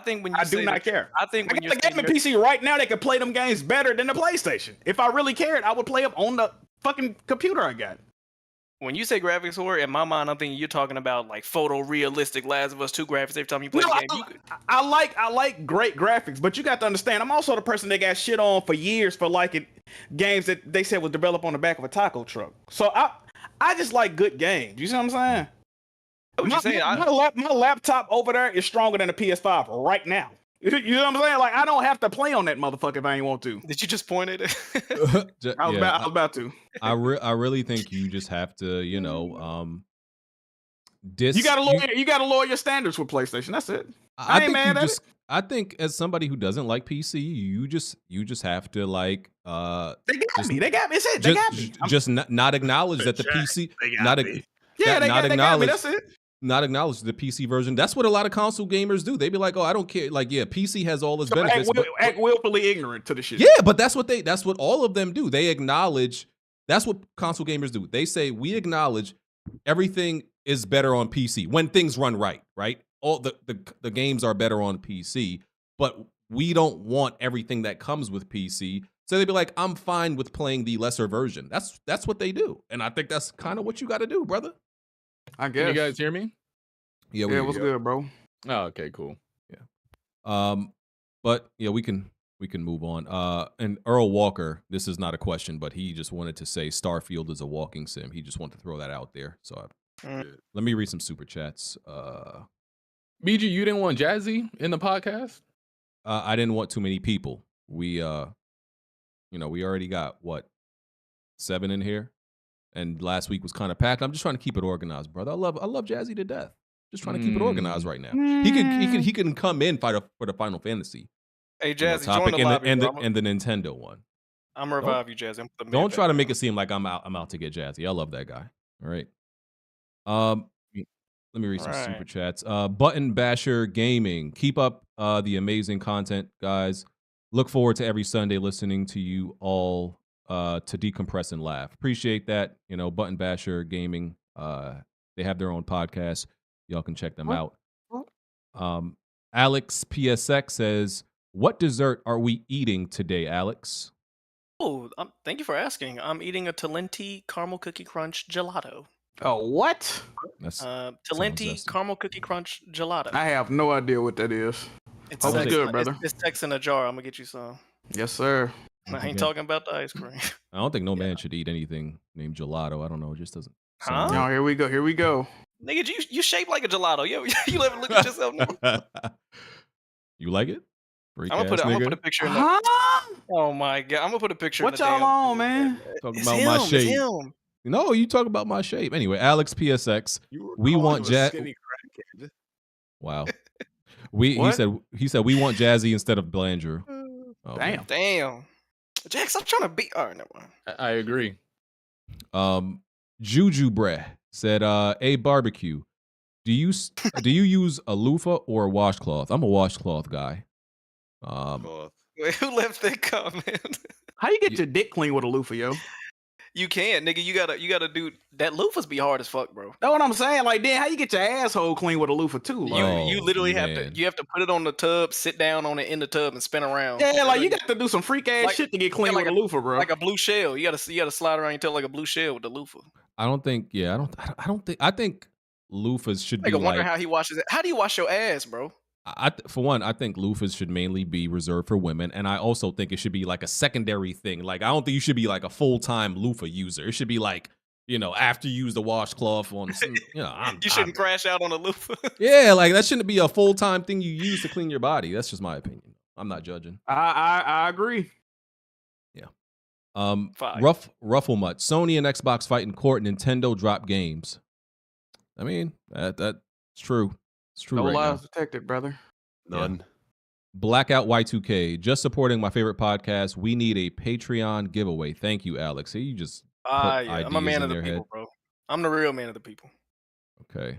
think when you do not care. I think when you're the gaming PC right now, they can play them games better than the PlayStation. If I really cared, I would play them on the fucking computer I got. When you say graphics whore, in my mind, I'm thinking you're talking about like photorealistic Last of Us 2 graphics every time you play the game. I like great graphics, but you got to understand, I'm also the person that got shit on for years for liking games that they said was developed on the back of a taco truck. So I just like good games. You see what I'm saying? My laptop over there is stronger than a PS5 right now. You know what I'm saying? Like, I don't have to play on that motherfucker if I ain't want to. Did you just point at it? I was about to. I really think you just have to, you know, You gotta lower your standards with PlayStation. That's it. I ain't mad at it. I think as somebody who doesn't like PC, you just have to like they got me. They got me. They got me. Just not acknowledge that the PC not me. Yeah, they got me. That's it. Not acknowledge the PC version. That's what a lot of console gamers do. They be like, "Oh, I don't care." Like, yeah, PC has all its benefits. Act willfully ignorant to the shit. Yeah, but that's what all of them do. They acknowledge. That's what console gamers do. They say we acknowledge everything is better on PC when things run right. All the games are better on PC, but we don't want everything that comes with PC. So they'd be like, I'm fine with playing the lesser version. That's what they do. And I think that's kind of what you got to do, brother. I guess. Can you guys hear me? Yeah, what's good, bro? Oh, okay, cool. Yeah. But yeah, we can move on. And Earl Walker, this is not a question, but he just wanted to say Starfield is a walking sim. He just wanted to throw that out there. So let me read some super chats. BG, you didn't want Jazzy in the podcast? I didn't want too many people. We we already got 7 in here, and last week was kind of packed. I'm just trying to keep it organized, brother. I love Jazzy to death. Just trying to keep it organized right now. He can come in for the Final Fantasy. Hey Jazzy, topic join the lobby, and the Nintendo one. I'm gonna revive you, Jazzy. Don't try to make it seem like I'm out to get Jazzy. I love that guy. All right. Let me read some super chats. Button Basher Gaming. Keep up the amazing content, guys. Look forward to every Sunday listening to you all to decompress and laugh. Appreciate that. You know, Button Basher Gaming. They have their own podcast. Y'all can check them out. Alex PSX says, "What dessert are we eating today, Alex?" Oh, thank you for asking. I'm eating a Talenti caramel cookie crunch gelato. Oh, what? Talenti caramel cookie crunch gelato. I have no idea what that is. It's good, brother. It's text in a jar. I'm gonna get you some. Yes, sir. I ain't talking about the ice cream. I don't think no man should eat anything named gelato. I don't know. It just doesn't. Huh? Oh, here we go. Nigga, you shaped like a gelato. Yo, you ever look at yourself? You like it? I'm gonna put a picture in the. Oh my god! I'm gonna put a picture. What y'all on, man? Talking about my shape. No, you talk about my shape. Anyway, Alex PSX. We want Wow. He said we want Jazzy instead of Blandrew. Oh, Damn. Jax, I'm trying to beat. All right, never mind. I agree. Juju Breh said, "A barbecue. Do you use a loofah or a washcloth? I'm a washcloth guy." Wait, who left that comment? How you get your dick clean with a loofah, yo? You can't, nigga. You gotta do that. Loofahs be hard as fuck, bro. That's what I'm saying. Like, then how you get your asshole clean with a loofah too? Like, you literally have to put it on the tub, sit down on it in the tub, and spin around. Yeah, like you got to do some freak ass shit to get clean with a loofah, bro. Like a blue shell. You gotta slide around your tail like a blue shell with the loofah. I think loofahs should be I wonder how he washes it. How do you wash your ass, bro? For one, I think loofahs should mainly be reserved for women, and I also think it should be like a secondary thing. Like, I don't think you should be like a full-time loofah user. It should be like, after you use the washcloth on, you shouldn't crash out on a loofah. Yeah, like that shouldn't be a full-time thing you use to clean your body. That's just my opinion. I'm not judging. I agree. Yeah. Rufflemut. Sony and Xbox fight in court. Nintendo drop games. I mean, that's true. It's true. No right lies now. detected, brother. None. Blackout Y2K. Just supporting my favorite podcast. We need a Patreon giveaway. Thank you, Alex. See, you just I'm a man of the people, bro. I'm the real man of the people. Okay.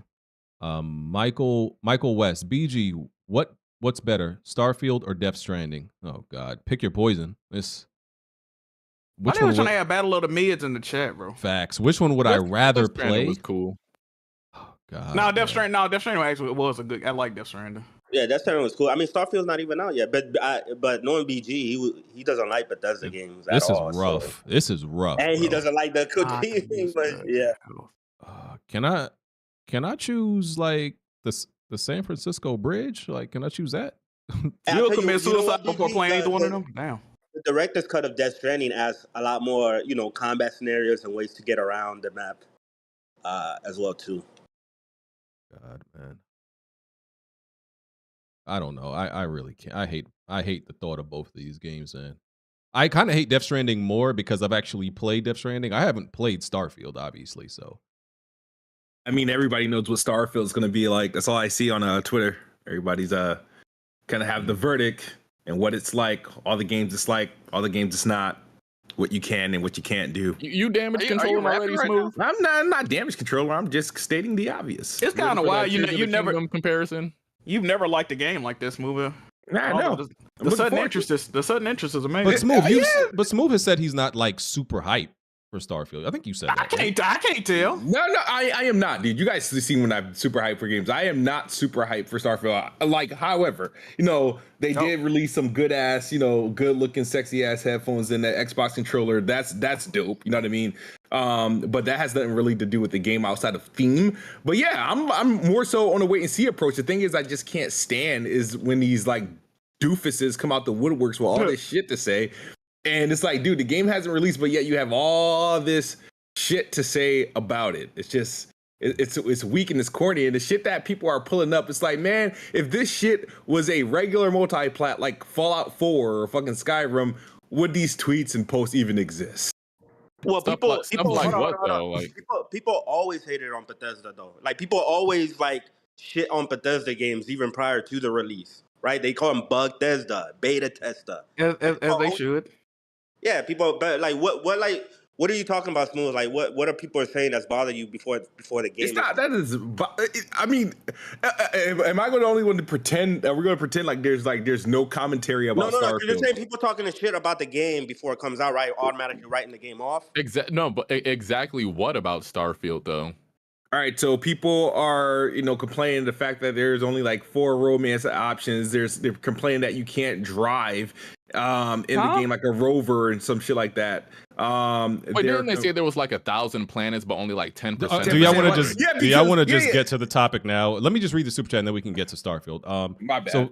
Michael West. BG, what's better, Starfield or Death Stranding? Oh God, pick your poison. Which one? Trying to have Battle of the Mids in the chat, bro. Facts. Which one would I rather play? Was cool. God, no, Death Stranding. No, Death Stranding actually was a good. I like Death Stranding. Yeah, Death Stranding was cool. I mean, Starfield's not even out yet, but knowing BG, he doesn't like Bethesda games at all. This is rough. So. This is rough. And he doesn't like the cooking, but yeah. Can I choose like the San Francisco Bridge? Like, can I choose that? You'll commit suicide before playing either one of them. Damn. The director's cut of Death Stranding has a lot more, combat scenarios and ways to get around the map, as well too. God, man. I don't know. I really can't. I hate the thought of both of these games, man. I kind of hate Death Stranding more because I've actually played Death Stranding. I haven't played Starfield, obviously. So, I mean, everybody knows what Starfield is going to be like. That's all I see on Twitter. Everybody's kind of have the verdict and what it's like. All the games it's like. All the games it's not. What you can and what you can't do. You damage controlling already, Smooth? I'm not damage controller. I'm just stating the obvious. It's kind of wild. You never comparison. You've never liked a game like this, Smooth. Nah, no. The sudden interest is amazing. but Smooth has said he's not like super hype for Starfield. I think you said that. I can't tell. No, I am not, dude. You guys see when I'm super hyped for games. I am not super hyped for Starfield. Like, however, they did release some good ass, good looking, sexy ass headphones in the Xbox controller. That's dope. You know what I mean? But that has nothing really to do with the game outside of theme. But yeah, I'm more so on a wait and see approach. The thing is, I just can't stand is when these like doofuses come out the woodworks with all this shit to say. And it's like, dude, the game hasn't released, but yet you have all this shit to say about it. It's just, it's weak and it's corny. And the shit that people are pulling up, it's like, man, if this shit was a regular multi-plat like Fallout 4 or fucking Skyrim, would these tweets and posts even exist? Well, people always hated on Bethesda though. Like people always like shit on Bethesda games even prior to the release, right? They call them Bug-thesda, beta tester, as they should. Yeah, people, but like, what are you talking about, Smooth? Like, what are people saying that's bothering you before the game? It's not that is. I mean, am I going to only want to pretend? Are we going to pretend like there's no commentary about Starfield? No. You're saying people talking the shit about the game before it comes out, right? Automatically writing the game off. But exactly what about Starfield though? All right, so people are, complaining the fact that there's only like 4 romance options. They're complaining that you can't drive in the game like a rover and some shit like that. Wait, didn't they say there was like 1,000 planets, but only like 10%? Do y'all want to just get to the topic now? Let me just read the super chat and then we can get to Starfield. My bad. So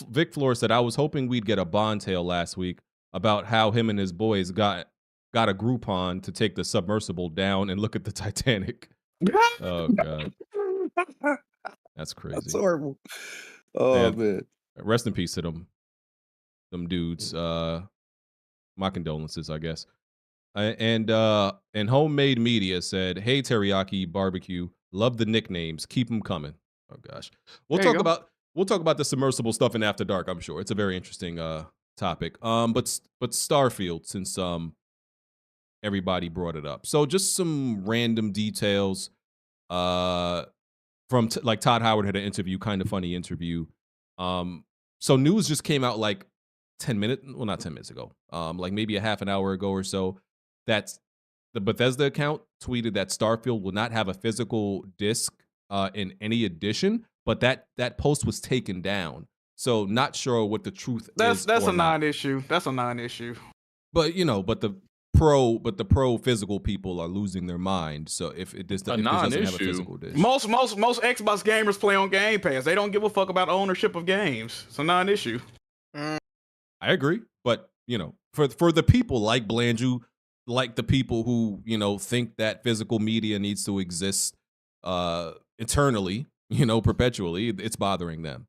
Vic Flores said, I was hoping we'd get a Bond tale last week about how him and his boys got a Groupon to take the submersible down and look at the Titanic. Oh god, that's crazy. That's horrible. Oh man, rest in peace to them dudes. My condolences, I guess. And Homemade Media said, "Hey Teriyaki Barbecue, love the nicknames. Keep them coming." Oh gosh, we'll talk about the submersible stuff in After Dark. I'm sure it's a very interesting topic. But Starfield, since everybody brought it up. So just some random details from like Todd Howard had an interview, kind of funny interview. So news just came out like 10 minutes, well, not 10 minutes ago, like maybe a half an hour ago or so. That's the Bethesda account tweeted that Starfield will not have a physical disc in any edition, but that post was taken down. So not sure what the truth is. That's a non-issue. That's a non-issue. But the pro physical people are losing their mind. So if this doesn't have a physical disc, most Xbox gamers play on Game Pass. They don't give a fuck about ownership of games. It's a non-issue. I agree, but for the people like Blanju, like the people who think that physical media needs to exist eternally, perpetually, it's bothering them.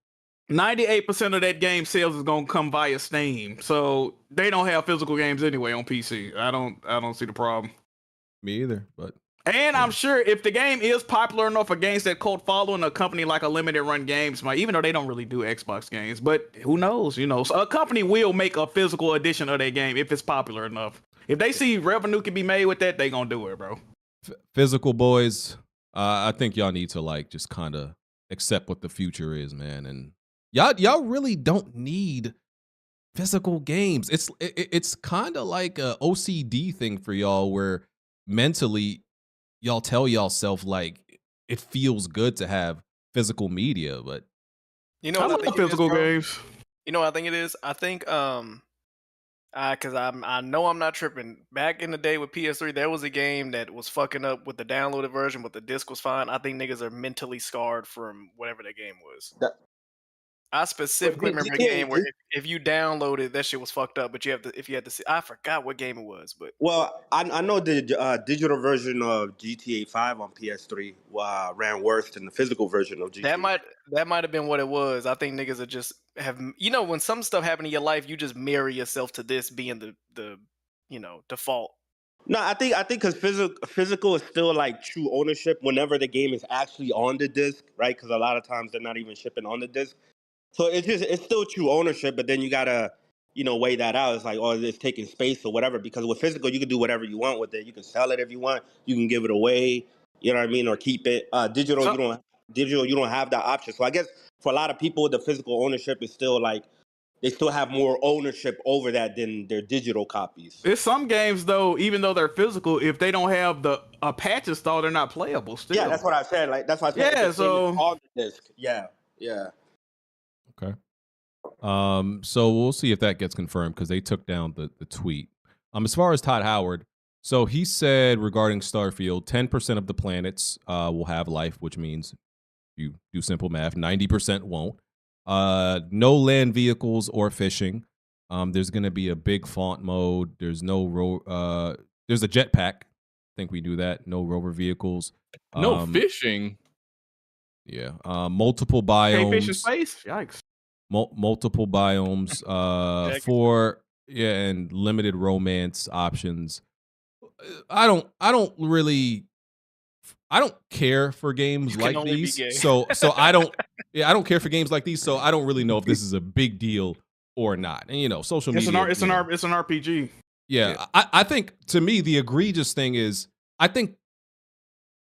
98% of that game sales is gonna come via Steam, so they don't have physical games anyway on PC. I don't see the problem. Me either, but I'm sure if the game is popular enough against that cult following, a company like a limited run games might, even though they don't really do Xbox games, but who knows? So a company will make a physical edition of their game if it's popular enough. If they see revenue can be made with that, they gonna do it, bro. Physical boys, I think y'all need to just kind of accept what the future is, man, and y'all really don't need physical games. It's kind of like a OCD thing for y'all, where mentally y'all tell y'allself like it feels good to have physical media, but I love physical games. You know what I think it is? I think because I know I'm not tripping. Back in the day with PS3, there was a game that was fucking up with the downloaded version, but the disc was fine. I think niggas are mentally scarred from whatever that game was. I specifically remember a game where if you downloaded, that shit was fucked up. But if you had to see, I forgot what game it was. But Well, I know the digital version of GTA 5 on PS3 ran worse than the physical version of GTA. that might have been what it was. I think niggas are just when some stuff happen in your life, you just marry yourself to this being the default. No, I think because physical is still like true ownership whenever the game is actually on the disc, right? Because a lot of times they're not even shipping on the disc. So it's still true ownership, but then you gotta, weigh that out. It's like, oh, it's taking space or whatever. Because with physical, you can do whatever you want with it. You can sell it if you want. You can give it away. You know what I mean, or keep it. Digital, you don't have that option. So I guess for a lot of people, the physical ownership is still like they still have more ownership over that than their digital copies. There's some games though, even though they're physical, if they don't have a patch installed, they're not playable. Still. Yeah, that's what I said. Like that's why I said. Yeah, so on the disc. Yeah. Okay. So we'll see if that gets confirmed because they took down the tweet. As far as Todd Howard, so he said regarding Starfield, 10% of the planets will have life, which means you do simple math, 90% won't. No land vehicles or fishing. There's gonna be a big font mode. There's no there's a jetpack. I think we do that. No rover vehicles. No fishing. Yeah. Multiple biomes. Can't fish in space? Yikes. Multiple biomes. And limited romance options. I don't care for games like these. So I don't care for games like these. So I don't really know if this is a big deal or not. And social media. It's an RPG. Yeah. I think to me the egregious thing is I think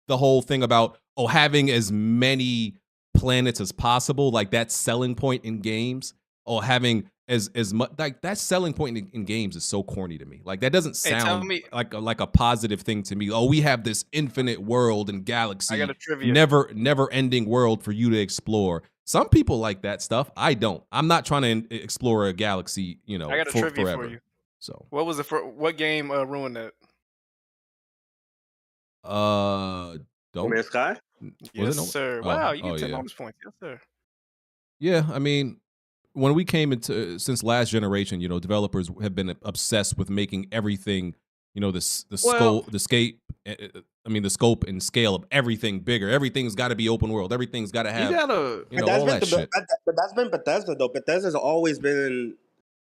the whole thing about having as many planets as possible, like that selling point in games, or having as much like that selling point in games is so corny to me. Like that doesn't sound like a positive thing to me. Oh, we have this infinite world and galaxy, I got a trivia. never ending world for you to explore. Some people like that stuff. I don't. I'm not trying to explore a galaxy, I got a trivia forever. for you. So what was what game ruined that? No Man's Sky? Yes, sir. Wow, you get 10 bonus points. Yes, sir. Yeah, I mean, when we came into since last generation, developers have been obsessed with making everything, the scope and scale of everything bigger. Everything's got to be open world. Everything's got to have all that shit. But that's been Bethesda though. Bethesda's always been.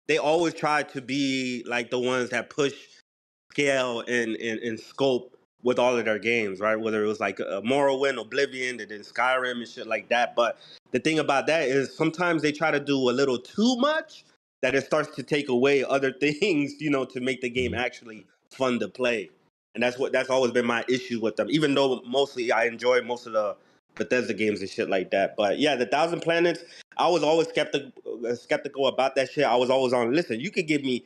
They always try to be like the ones that push scale and scope with all of their games, right? Whether it was like Morrowind, Oblivion, and then Skyrim and shit like that. But the thing about that is sometimes they try to do a little too much that it starts to take away other things, to make the game actually fun to play. And that's always been my issue with them. Even though mostly I enjoy most of the Bethesda games and shit like that. But yeah, the 1,000 Planets, I was always skeptical about that shit. I was always on, listen, you could give me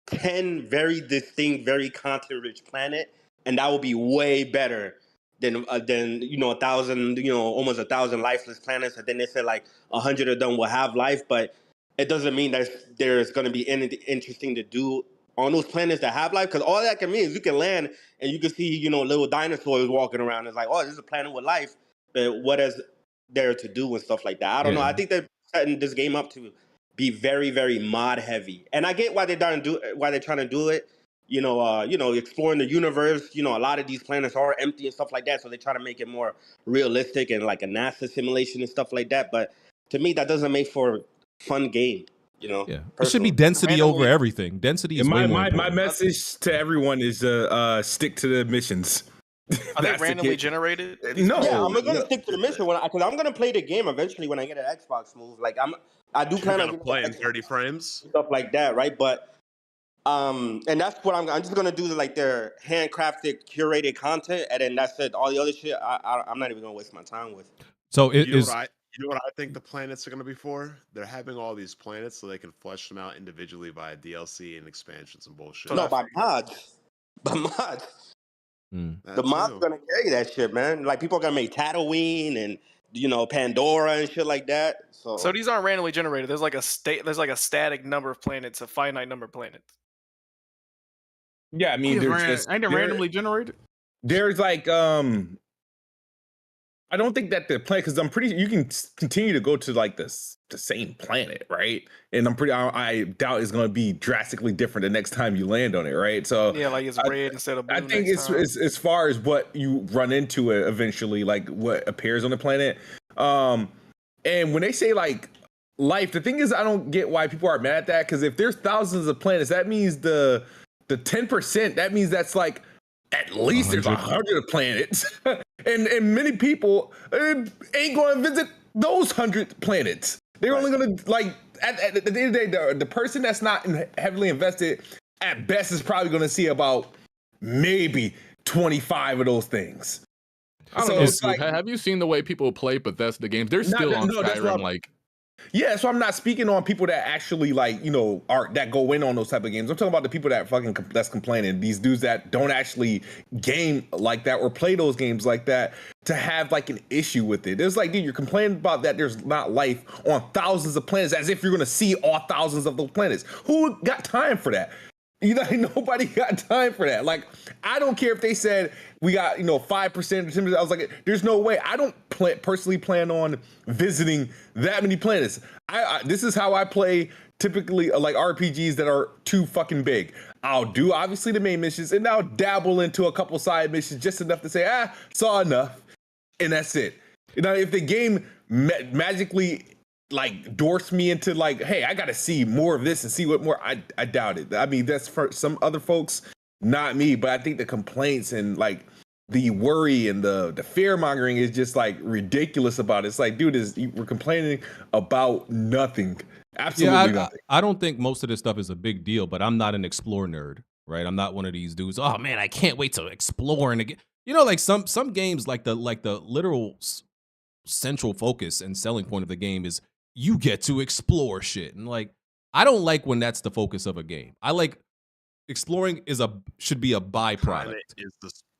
10 very distinct, very content-rich planet, and that would be way better than 1,000, almost 1,000 lifeless planets. And then they said like 100 of them will have life, but it doesn't mean that there's going to be anything interesting to do on those planets that have life. Because all that can mean is you can land and you can see, little dinosaurs walking around. It's like, oh, this is a planet with life, but what is there to do and stuff like that? I don't know. I think they're setting this game up to be very, very mod heavy, and I get why they're trying to do it. Exploring the universe. A lot of these planets are empty and stuff like that, so they try to make it more realistic and like a NASA simulation and stuff like that. But to me, that doesn't make for a fun game. Yeah, it should be density over everything. Density is way more important. My message to everyone is stick to the missions. Are they randomly generated? No. Yeah, I'm gonna stick to the mission because I'm gonna play the game eventually when I get an Xbox move. Like I do plan on play in 30 frames, stuff like that, right? But and that's what I'm just gonna do like their handcrafted, curated content, and then that's it. All the other shit, I'm not even gonna waste my time with. So you know what I think the planets are gonna be for? They're having all these planets so they can flesh them out individually via DLC and expansions and bullshit. No, by mods. The mods are gonna carry that shit, man. Like people are gonna make Tatooine and Pandora and shit like that. So these aren't randomly generated. There's like a static number of planets, a finite number of planets. Yeah, I mean, ain't it randomly generated? There's like I don't think that the planet, because I'm pretty, you can continue to go to like the same planet, right? And I doubt it's going to be drastically different the next time you land on it, right? So Yeah, like it's red instead of blue. I think next time. it's as far as what you run into it eventually, like what appears on the planet. And when they say like life, the thing is, I don't get why people are mad at that, because if there's thousands of planets, that means the 10%, that means that's like at least 100. There's 100 planets. and many people ain't going to visit those 100 planets. They're only going to, like, at the end of the day, the person that's not heavily invested at best is probably going to see about maybe 25 of those things. I don't know. Like, have you seen the way people play Bethesda games? They're still on Skyrim, like. Yeah, so I'm not speaking on people that actually like, you know, that go in on those type of games. I'm talking about the people that that's complaining. These dudes that don't actually game like that or play those games like that to have like an issue with it. It's like, dude, you're complaining about that there's not life on thousands of planets as if you're going to see all thousands of those planets. Who got time for that? You know, nobody got time for that. Like, I don't care if they said we got, 5% or 10%. I was like, there's no way. I don't personally plan on visiting that many planets. This is how I play typically, like RPGs that are too fucking big. I'll do obviously the main missions and I'll dabble into a couple side missions just enough to say, saw enough, and that's it. If the game magically like dorks me into like, hey, I gotta see more of this and see what more. I doubt it. I mean, that's for some other folks, not me. But I think the complaints and like the worry and the fear mongering is just like ridiculous about it. It's like, dude, we're complaining about nothing. Absolutely nothing. I don't think most of this stuff is a big deal, but I'm not an explore nerd, right? I'm not one of these dudes. Oh man, I can't wait to explore and again. Like some games, like the literal central focus and selling point of the game is you get to explore shit. And like, I don't like when that's the focus of a game. I like exploring should be a byproduct.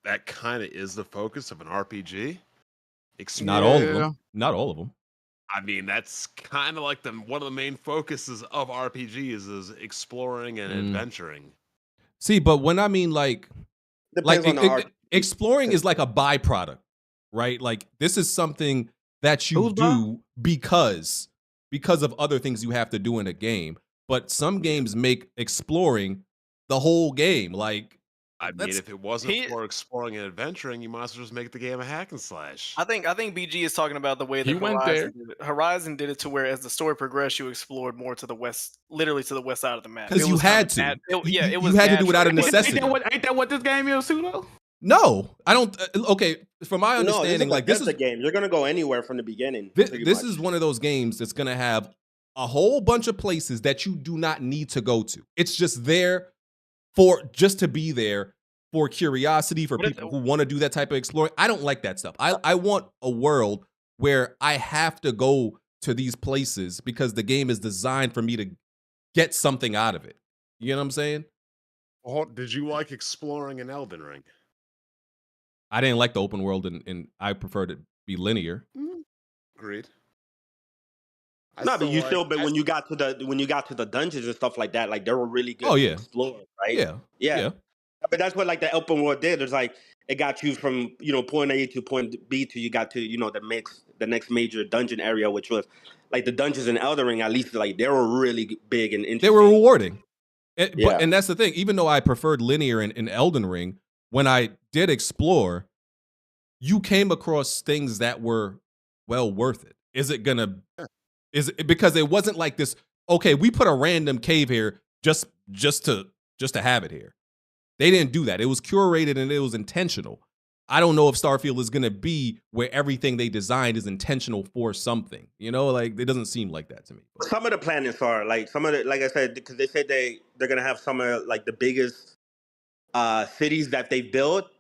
That kind of is the focus of an RPG. Not all of them. Not all of them. I mean, that's kind of like one of the main focuses of RPGs is exploring and adventuring. See, but when I mean like exploring is like a byproduct, right? Like this is something that you do because of other things you have to do in a game. But some games make exploring the whole game. Like, I mean, if it wasn't for exploring and adventuring, you might as well just make the game a hack and slash. I think BG is talking about the way that Horizon did it to where as the story progressed, you explored more to the west, literally to the west side of the map. Because you had to. It was had to do it out of necessity. Ain't that what this game is, too, though? No, I don't. Okay, from my understanding, this is a game. You're gonna go anywhere from the beginning. This is one of those games that's gonna have a whole bunch of places that you do not need to go to. It's just there just to be there for curiosity, for people who want to do that type of exploring. I don't like that stuff. I want a world where I have to go to these places because the game is designed for me to get something out of it. You know what I'm saying? Did you like exploring in Elden Ring? I didn't like the open world, and I preferred it to be linear. Agreed. But when you got to the dungeons and stuff like that, like they were really good. Oh yeah, to explore, right? Yeah. But that's what like the open world did. It's like it got you from point A to point B to you got to the next major dungeon area, which was like the dungeons in Elden Ring. At least like they were really big and interesting. They were rewarding. And that's the thing. Even though I preferred linear in Elden Ring, when I did explore, you came across things that were well worth it. Is it because it wasn't like this, okay, we put a random cave here just to have it here. They didn't do that. It was curated and it was intentional. I don't know if Starfield is going to be where everything they designed is intentional for something. Like it doesn't seem like that to me. Some of the planets are like like I said, because they said they're going to have some of like the biggest cities that they built,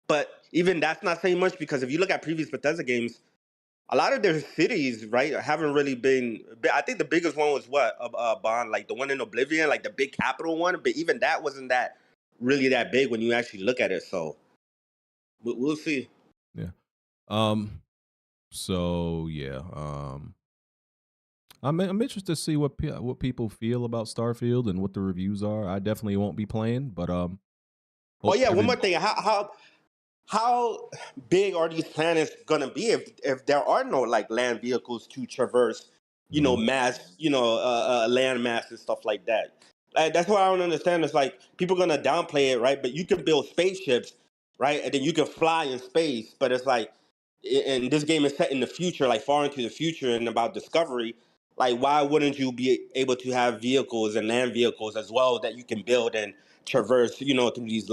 but even that's not saying much because if you look at previous Bethesda games, a lot of their cities, right, haven't really been. I think the biggest one was Bond, like the one in Oblivion, like the big capital one, but even that wasn't really that big when you actually look at it. So we'll see. Yeah. So yeah. I'm interested to see what people feel about Starfield and what the reviews are. I definitely won't be playing, but one more thing. how big are these planets gonna be if there are no like land vehicles to traverse, mass, land mass and stuff like that? Like, that's what I don't understand. It's like people gonna downplay it, right? But you can build spaceships, right? And then you can fly in space. But it's like, and this game is set in the future, like far into the future, and about discovery. Like, why wouldn't you be able to have vehicles and land vehicles as well that you can build and traverse, through these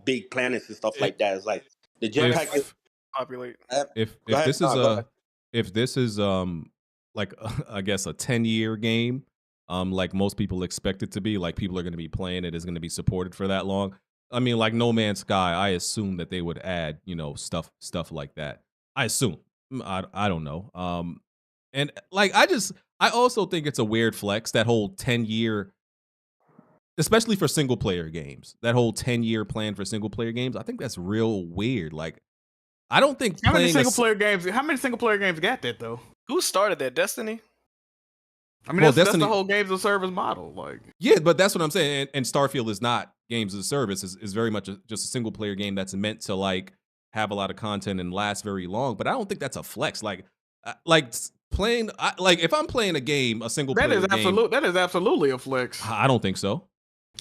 big planets and stuff like that? It's like the jetpack is populate. If Go ahead, this is go ahead. if this is like I guess a 10-year game, like most people expect it to be, like people are going to be playing it, is going to be supported for that long. I mean, like No Man's Sky, I assume that they would add, stuff like that. I assume. I don't know. And like I also think it's a weird flex, that whole 10-year, especially for single player games. That whole 10-year plan for single player games, I think that's real weird. Like, I don't think How many playing single player games got that though? Who started that? Destiny? I mean, that's the whole games of service model. Like, yeah, but that's what I'm saying. And Starfield is not games as a service. Is very much just a single player game that's meant to like have a lot of content and last very long. But I don't think that's a flex. Like playing, like if I'm playing a game, a single player game, that is absolutely a flex. I don't think so.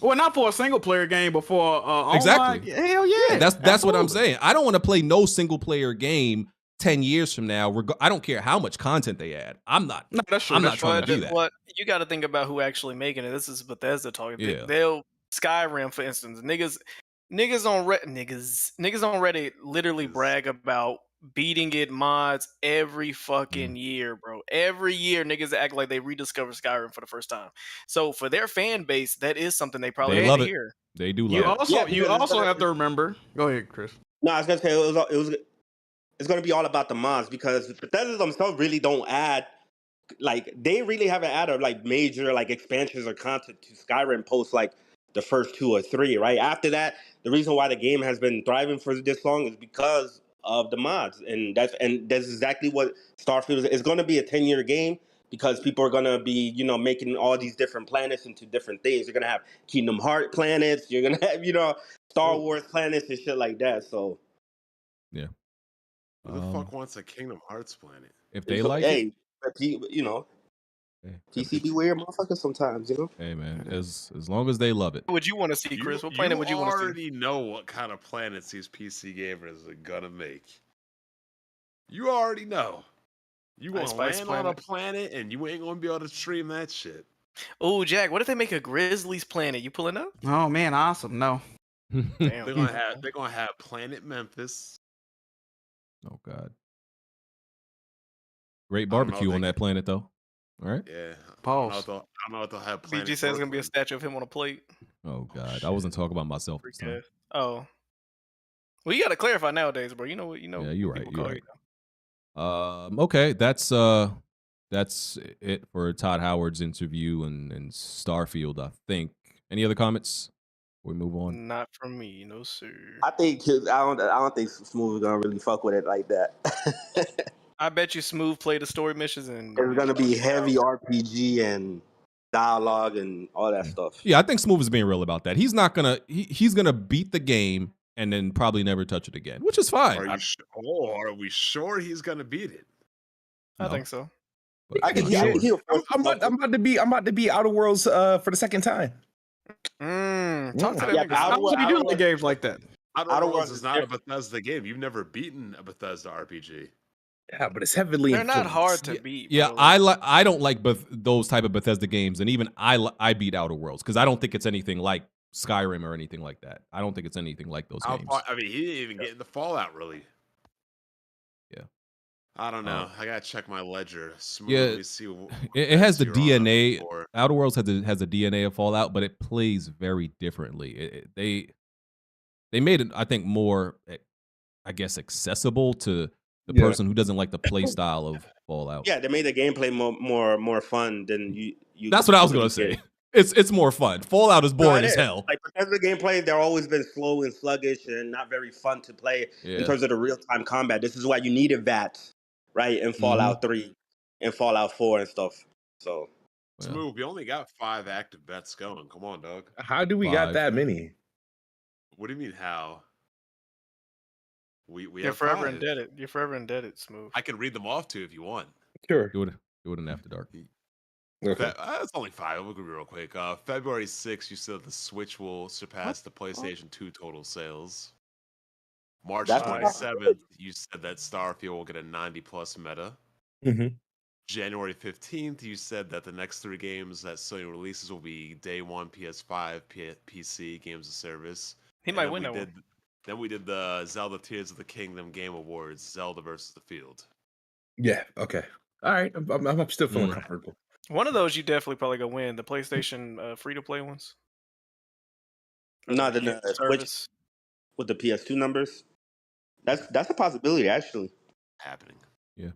Well, not for a single player game, but for Exactly. online. Hell yeah. That's what I'm saying. I don't want to play no single player game 10 years from now. I don't care how much content they add. I'm not. No, that's true. I'm not trying to do that. What you got to think about who actually making it. This is Bethesda talking. Yeah. They'll Skyrim, for instance. Niggas on Reddit literally brag about beating it mods every fucking year, bro. Every year, niggas act like they rediscover Skyrim for the first time. So for their fan base, that is something they probably love had to it. hear. They do love it. You also have to remember. Go ahead, Chris. No, I was gonna say it's gonna be all about the mods, because Bethesda themselves really don't add, like they really haven't added like major like expansions or content to Skyrim post like the first 2 or 3, right? After that, the reason why the game has been thriving for this long is because of the mods, and that's exactly what Starfield is. It's gonna be a 10-year game because people are gonna be making all these different planets into different things. You're gonna have Kingdom Hearts planets. You're gonna have Star Wars planets and shit like that. So yeah. Who the fuck wants a Kingdom Hearts planet? If they like it, PC be weird motherfuckers sometimes, Hey man, as long as they love it. What would you want to see, Chris? What planet would you want to see? You already know what kind of planets these PC gamers are gonna make. You already know. You gonna land on a planet and you ain't gonna be able to stream that shit. Oh, Jack, what if they make a Grizzlies planet? You pulling up? Oh man, awesome. No. Damn. They're gonna have Planet Memphis. Oh god. Great barbecue on that planet though. All right. Yeah. Pause. I don't know if they'll have Planet BG says it's gonna be a statue of him on a plate. Oh god, I wasn't talking about myself. Oh. Well, you gotta clarify nowadays, bro. You know. Yeah, you're right. You're right. You Okay, that's it for Todd Howard's interview and Starfield, I think. Any other comments before we move on? Not from me, no sir. I don't think Smooth is gonna really fuck with it like that. I bet you Smooth played the story missions and it's gonna be heavy RPG and dialogue and all that stuff. Yeah, I think Smooth is being real about that. He's not gonna he's gonna beat the game and then probably never touch it again, which is fine. Are we sure he's gonna beat it? I think so. I'm about to be Outer Worlds for the second time. Talk to that. How do you do like games like that? Outer Worlds is not a Bethesda game. You've never beaten a Bethesda RPG. Yeah, but it's heavily. They're not hard to beat. Yeah, I don't like those type of Bethesda games, and even I beat Outer Worlds because I don't think it's anything like Skyrim or anything like that. I don't think it's anything like those games. I mean, he didn't even get into Fallout, really. Yeah. I don't know. I gotta check my ledger. Yeah, see it has the DNA. Outer Worlds has the DNA of Fallout, but it plays very differently. They made it, I think, more, I guess, accessible to the person who doesn't like the play style of Fallout. Yeah, they made the gameplay more fun than you. That's what I was gonna say. It's more fun. Fallout is boring as hell. Like Bethesda gameplay, they're always been slow and sluggish and not very fun to play in terms of the real time combat. This is why you needed VATS, right? In Fallout 3 and Fallout 4 and stuff. So Smooth, we only got 5 active bets going. Come on, dog. How do we got that many? What do you mean how? We You're have forever 5. indebted. You're forever indebted, Smooth. I can read them off too if you want. Sure. Do it in After Dark. Okay. It's only 5. We'll go real quick. February 6th, you said the Switch will surpass the PlayStation 2 total sales. March That's 27th, you said that Starfield will get a 90+ meta. Mhm. January 15th, you said that the next 3 games that Sony releases will be day one PS5, PC, Games of Service. He might win that one. Then we did the Zelda Tears of the Kingdom Game Awards, Zelda versus the Field. Yeah. Okay. All right. I'm still feeling comfortable. One of those you definitely probably gonna win. The PlayStation free-to-play ones. Not in the Switch with the PS2 numbers. That's a possibility, actually. Happening. Yeah.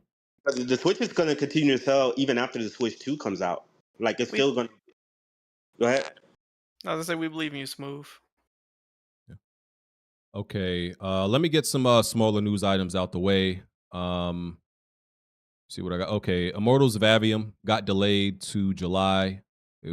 But the Switch is going to continue to sell even after the Switch 2 comes out. Like, it's still going to... Go ahead. I was gonna say we believe in you, Smooth. Okay, let me get some smaller news items out the way. See what I got. Okay, Immortals of Aveum got delayed to July. It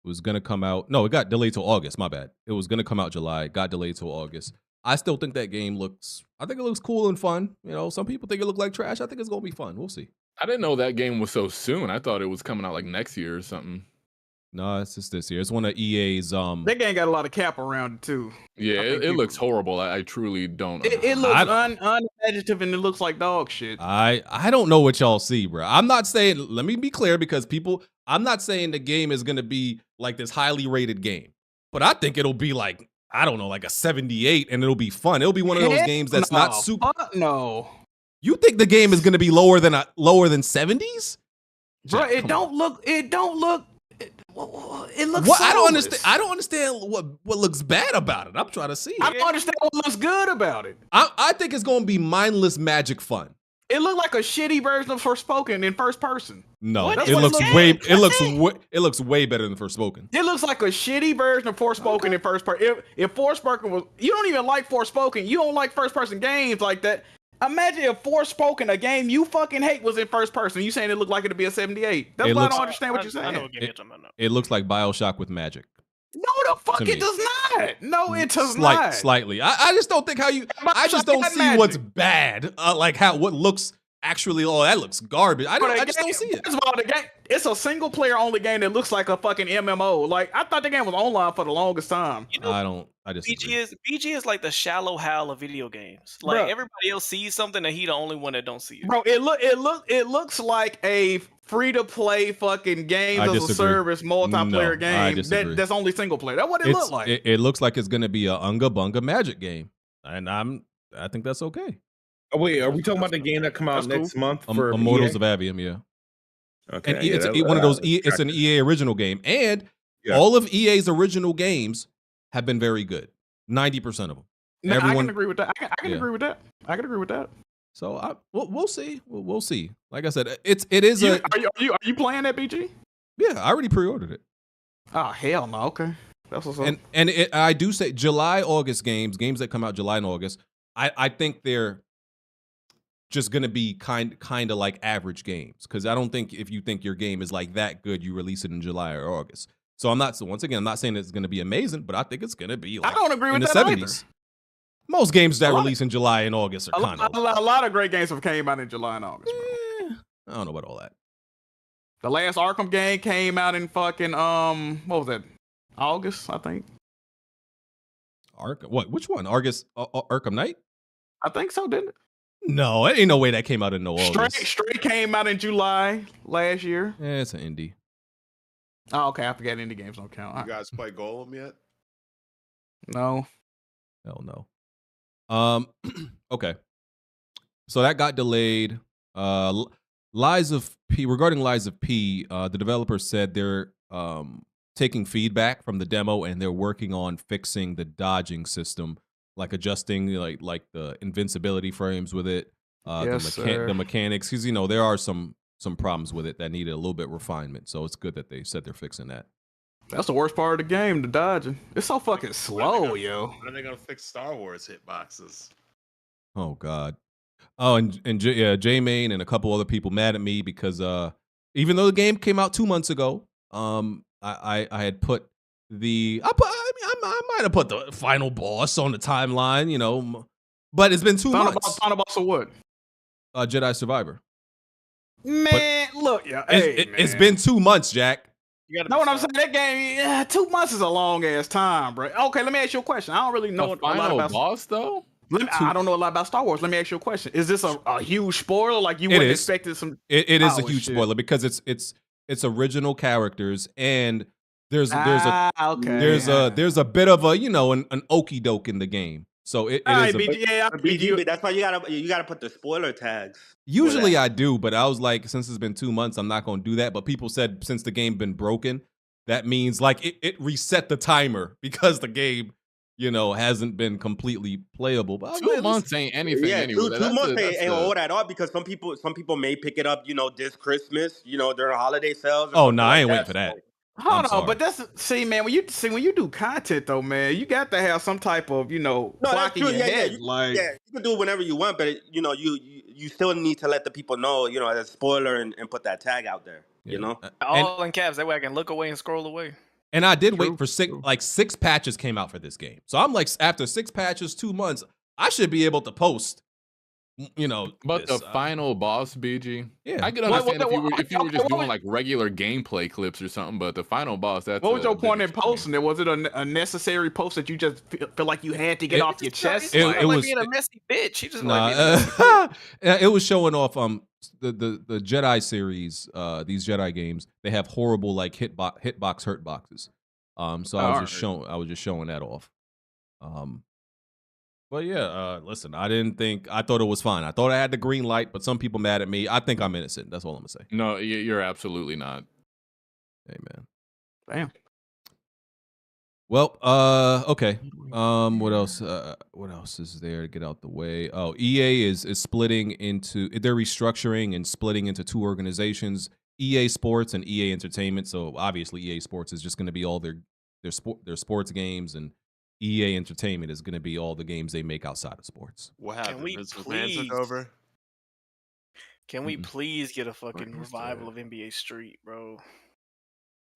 was gonna come out. No, it got delayed till August. My bad. It was gonna come out July. Got delayed till August. I still think that game looks. I think it looks cool and fun. You know, some people think it looked like trash. I think it's gonna be fun. We'll see. I didn't know that game was so soon. I thought it was coming out like next year or something. No, it's just this year. It's one of EA's. That game got a lot of cap around it too. Yeah, it looks horrible. I truly don't. It looks unimaginative and it looks like dog shit. I don't know what y'all see, bro. I'm not saying. Let me be clear, because people. I'm not saying the game is gonna be like this highly rated game, but I think it'll be like, I don't know, like a 78, and it'll be fun. It'll be one of those games that's not super. No. You think the game is gonna be lower than 70s? Bro, it don't look. It looks. What? I don't understand. I don't understand what looks bad about it. I'm trying to see it. I don't understand what looks good about it. I think it's gonna be mindless magic fun. It looked like a shitty version of Forspoken in first person. No, it looks way. It looks way better than Forspoken. It looks like a shitty version of Forspoken in first person. If Forspoken was, you don't even like Forspoken. You don't like first person games like that. Imagine if Forspoken, a game you fucking hate, was in first person. You saying it looked like it'd be a 78? That's why I don't understand what you're saying. I know what game you're talking about. It looks like BioShock with magic. No, the fuck it does not. No, it does not. Slightly. I just don't think how you. I just don't see what's bad. Like what looks actually. Oh, that looks garbage. I just don't see it. First of all, the game. It's a single player only game that looks like a fucking MMO. Like, I thought the game was online for the longest time. You know, I just BG is like the shallow Hal of video games. Like, Bruh. everybody else sees something and he the only one that don't see it. Bro, it looks like a free to play fucking games as a service multiplayer game that's only single player. That's what it looks like. It looks like it's gonna be a Unga Bunga magic game, and I think that's okay. Oh wait, are we talking about the game that come out next month for Immortals EA? of Aveum? Yeah. Okay, and it's one of those. It's an EA original game, and all of EA's original games have been very good. 90% of them. No, I can agree with that. I can agree with that. I can agree with that. So we'll see. We'll see. Like I said, it is a. Are you playing that, BG? Yeah, I already pre-ordered it. Oh hell no. Okay, that's what's up. And I do say July, August games that come out July and August. I think they're just gonna be kind of like average games, because I don't think if you think your game is like that good, you release it in July or August. So once again, I'm not saying it's gonna be amazing, but I think it's gonna be like I don't agree in with the that 70s. either. Most games that release in July and August are kind of. A lot of great games have came out in July and August. I don't know about all that. The last Arkham game came out in fucking what was that? August, I think. Arkham? What? Which one? Arkham Knight? I think so, didn't it? No, there ain't no way that came out in no August. Stray came out in July last year. Yeah, it's an indie. Oh, okay. I forgot indie games don't count. You guys play Golem yet? No. Hell no. Okay. So that got delayed. Lies of P. Regarding Lies of P, the developer said they're taking feedback from the demo and they're working on fixing the dodging system, like adjusting like the invincibility frames with it, the mechanics, because there are some problems with it that needed a little bit refinement. So it's good that they said they're fixing that. That's the worst part of the game, the dodging. It's so fucking slow, yo. When are they gonna fix Star Wars hitboxes? Oh God. Oh, and J-Main and a couple other people mad at me because even though the game came out 2 months ago, I had put I might have put the final boss on the timeline, But it's been 2 Final months. boss, final boss or what? Jedi Survivor. Man, look, yeah, It's been 2 months, Jack. You gotta know be what I'm smart. saying? That game, 2 months is a long ass time, bro. Okay, let me ask you a question. I don't really know The a lot final about boss though. I don't know a lot about Star Wars. Let me ask you a question. Is this a huge spoiler? Like you It wouldn't is. expect some? It is a Oh, huge shit. spoiler because it's original characters and there's a okay. there's a bit of a an okey doke in the game. So it is. BG, that's why you gotta put the spoiler tags. Usually I do, but I was like, since it's been 2 months, I'm not going to do that. But people said since the game been broken, that means like it reset the timer because the game, hasn't been completely playable. But 2 months ain't anything Yeah, anyway. two months ain't all that all because some people may pick it up, this Christmas, during holiday sales. Oh no, I ain't waiting for that. Hold on, but man, when you do content though, man, you got to have some type of No, clock that's in true. your head. You can do it whenever you want, but you still need to let the people know, as a spoiler and put that tag out there. All in caps. That way I can look away and scroll away. And I did wait for six patches came out for this game. So I'm like, after 6 patches, 2 months, I should be able to post, But this, the final boss, BG, yeah. I could understand if you were just doing like regular gameplay clips or something, but the final boss, that's What was your point in posting it? Was it a necessary post that you just feel like you had to get off your chest? It was being a messy bitch. She just it was showing off the Jedi series, these Jedi games. They have horrible like hitbox hurt boxes. So I was just showing that off. But yeah, listen, I thought it was fine. I thought I had the green light, but some people mad at me. I think I'm innocent. That's all I'm gonna say. No, you're absolutely not. Hey man. Damn. Well, okay. What else? What else is there to get out the way? Oh, EA is splitting into. They're restructuring and splitting into 2 organizations: EA Sports and EA Entertainment. So obviously, EA Sports is just going to be all their sports games, and EA Entertainment is going to be all the games they make outside of sports. What happened? Can we Vince McMahon took please? over. Can we please get a fucking revival of NBA Street, bro?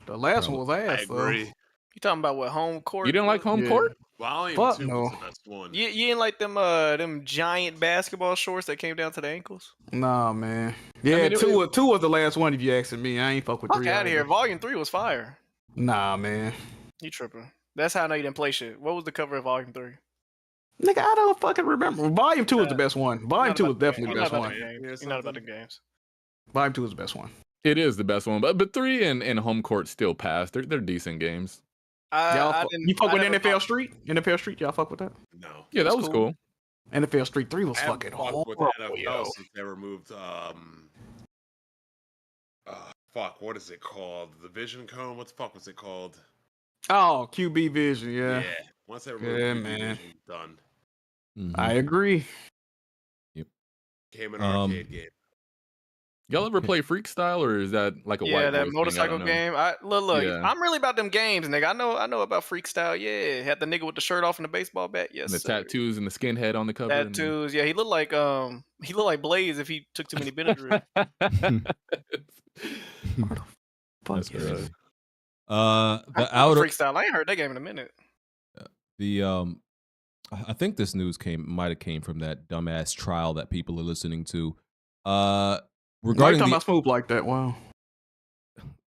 The last one was ass. I agree. You talking about what, home court? You didn't like home court? Well, I Fuck don't even no. was the best one. You didn't like them giant basketball shorts that came down to the ankles? Nah, man. Yeah, two was the last one. If you asking me, I ain't fuck with 3. Fuck out of here. Volume 3 was fire. Nah, man. You tripping? That's how I know you didn't play shit. What was the cover of Volume 3? Nigga, I don't fucking remember. Volume 2 was the best one. Volume 2 was definitely the best one. You're not about the games. Volume 2 was the best one. It is the best one, but 3 and home court still pass. They're decent games. You fuck with NFL Street? NFL Street, y'all fuck with that? No. Yeah, that was cool. NFL Street 3 was I haven't fucking fucked with horrible, NFL since they removed fuck, what is it called? The Vision Cone? What the fuck was it called? Oh, QB Vision, yeah. Yeah. Once they removed Yeah, QB man. Vision, done. I agree. Came an arcade game. Y'all ever play Freakstyle, or is that like a white that boys thing? motorcycle game. Look. Yeah. I'm really about them games, nigga. I know about Freakstyle. Yeah, had the nigga with the shirt off and the baseball bat. Yes, And the sir. tattoos and the skinhead on the cover. Tattoos. Yeah, he looked like Blaze if he took too many Benadryl. That's crazy. The outer outer Freakstyle. I ain't heard that game in a minute. I think this news might have came from that dumbass trial that people are listening to. Regarding talking about Smooth like that. Wow.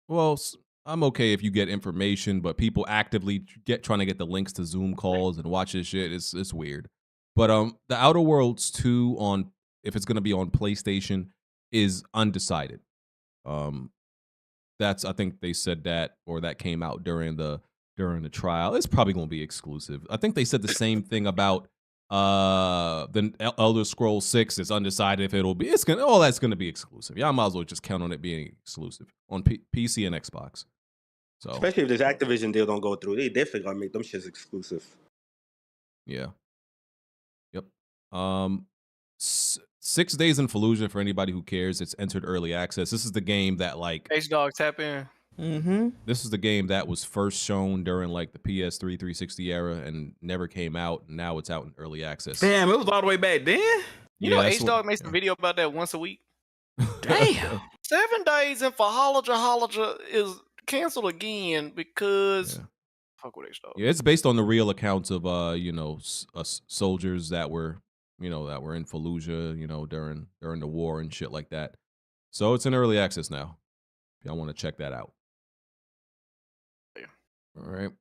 Well, I'm okay if you get information, but people actively trying to get the links to Zoom calls and watch this shit. It's weird. But the Outer Worlds 2 on, if it's gonna be on PlayStation, is undecided. I think they said that, or that came out during the trial. It's probably gonna be exclusive. I think they said the same thing about the Elder Scrolls 6 is undecided if it'll be. All that's gonna be exclusive. Y'all might as well just count on it being exclusive on PC and Xbox. So especially if this Activision deal don't go through, they definitely gonna make them shits exclusive. Yeah. Yep. 6 days in Fallujah, for anybody who cares. It's entered early access. This is the game that H-Dog tap in. This is the game that was first shown during like the PS3 360 era and never came out. And now it's out in early access. Damn, it was all the way back then. You know, H-Dog makes a video about that once a week. Damn. 7 days in Fallujah is canceled again because fuck with H-Dog. Yeah, it's based on the real accounts of soldiers that were that were in Fallujah, during the war and shit like that. So it's in early access now. If y'all want to check that out. Yeah. All right.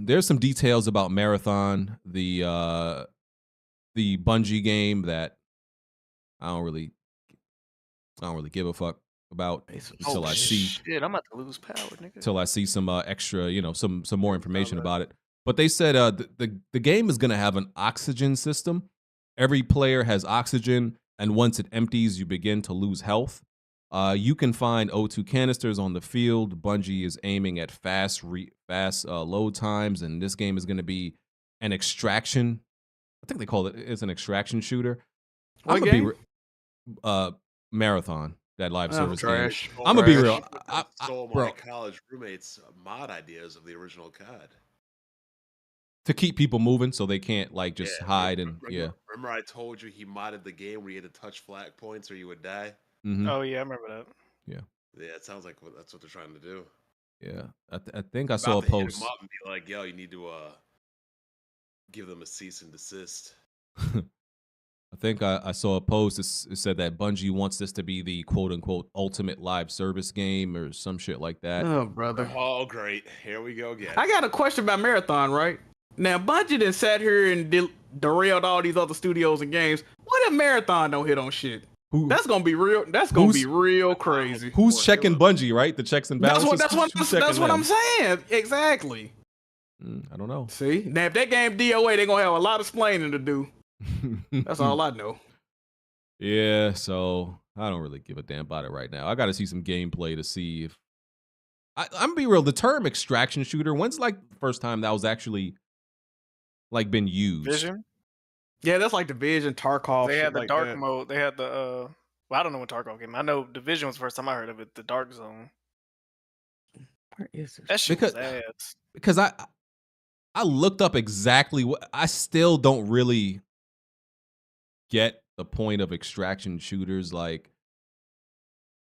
There's some details about Marathon, the Bungie game that I don't really give a fuck about until I see. Shit, I'm about to lose power, nigga. Until I see some extra, some more information about it. But they said the game is gonna have an oxygen system. Every player has oxygen, and once it empties, you begin to lose health. You can find O2 canisters on the field. Bungie is aiming at fast load times, and this game is going to be an extraction. I think they call it's an extraction shooter. What game? Marathon, that live service trash. game. I'm gonna be real. I stole my bro, college roommates' mod ideas of the original COD. to keep people moving so they can't just hide and Remember I told you he modded the game where you had to touch flag points or you would die? Mm-hmm. Oh yeah, I remember that. Yeah. Yeah, it sounds like that's what they're trying to do. Yeah, I think I saw a post. Hit him up and be like, yo, you need to give them a cease and desist. I think I saw a post that said that Bungie wants this to be the quote unquote ultimate live service game or some shit like that. Oh, brother. Oh, great. Here we go again. I got a question about Marathon, right? Now, Bungie done sat here and derailed all these other studios and games. What if Marathon don't hit on shit? That's gonna be real. That's gonna be real crazy. Who's checking Bungie, right? The checks and balances. That's what I'm saying. Exactly. I don't know. See, now if that game DOA, they're gonna have a lot of explaining to do. That's all I know. Yeah, so I don't really give a damn about it right now. I got to see some gameplay to see if I'm gonna be real. The term extraction shooter. When's the first time that was actually been used? Vision. Yeah, that's like Division, Tarkov. They had the like dark that. mode. They had the well, I don't know when Tarkov came. I know Division was the first time I heard of it. The Dark Zone. Where is this? That shit was ass. Because I looked up exactly what I still don't really get the point of extraction shooters. Like,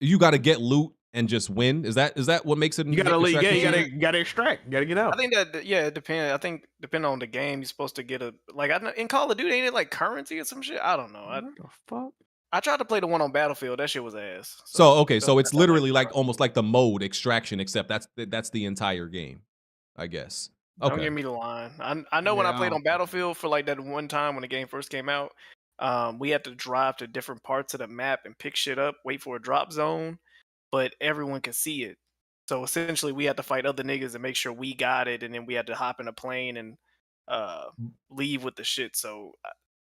you got to get loot and just win. Is that what makes it? You gotta leave. Yeah, you gotta extract. You gotta get out. I think that it depends. I think depending on the game, you're supposed to get in Call of Duty, ain't it like currency or some shit? I don't know. What the fuck? I tried to play the one on Battlefield. That shit was ass. So it's literally almost like the mode extraction, except that's the entire game, I guess. Okay. Don't give me the line. I know when I played on Battlefield for that one time when the game first came out, we had to drive to different parts of the map and pick shit up, wait for a drop zone, but everyone could see it. So essentially, we had to fight other niggas and make sure we got it, and then we had to hop in a plane and leave with the shit. So.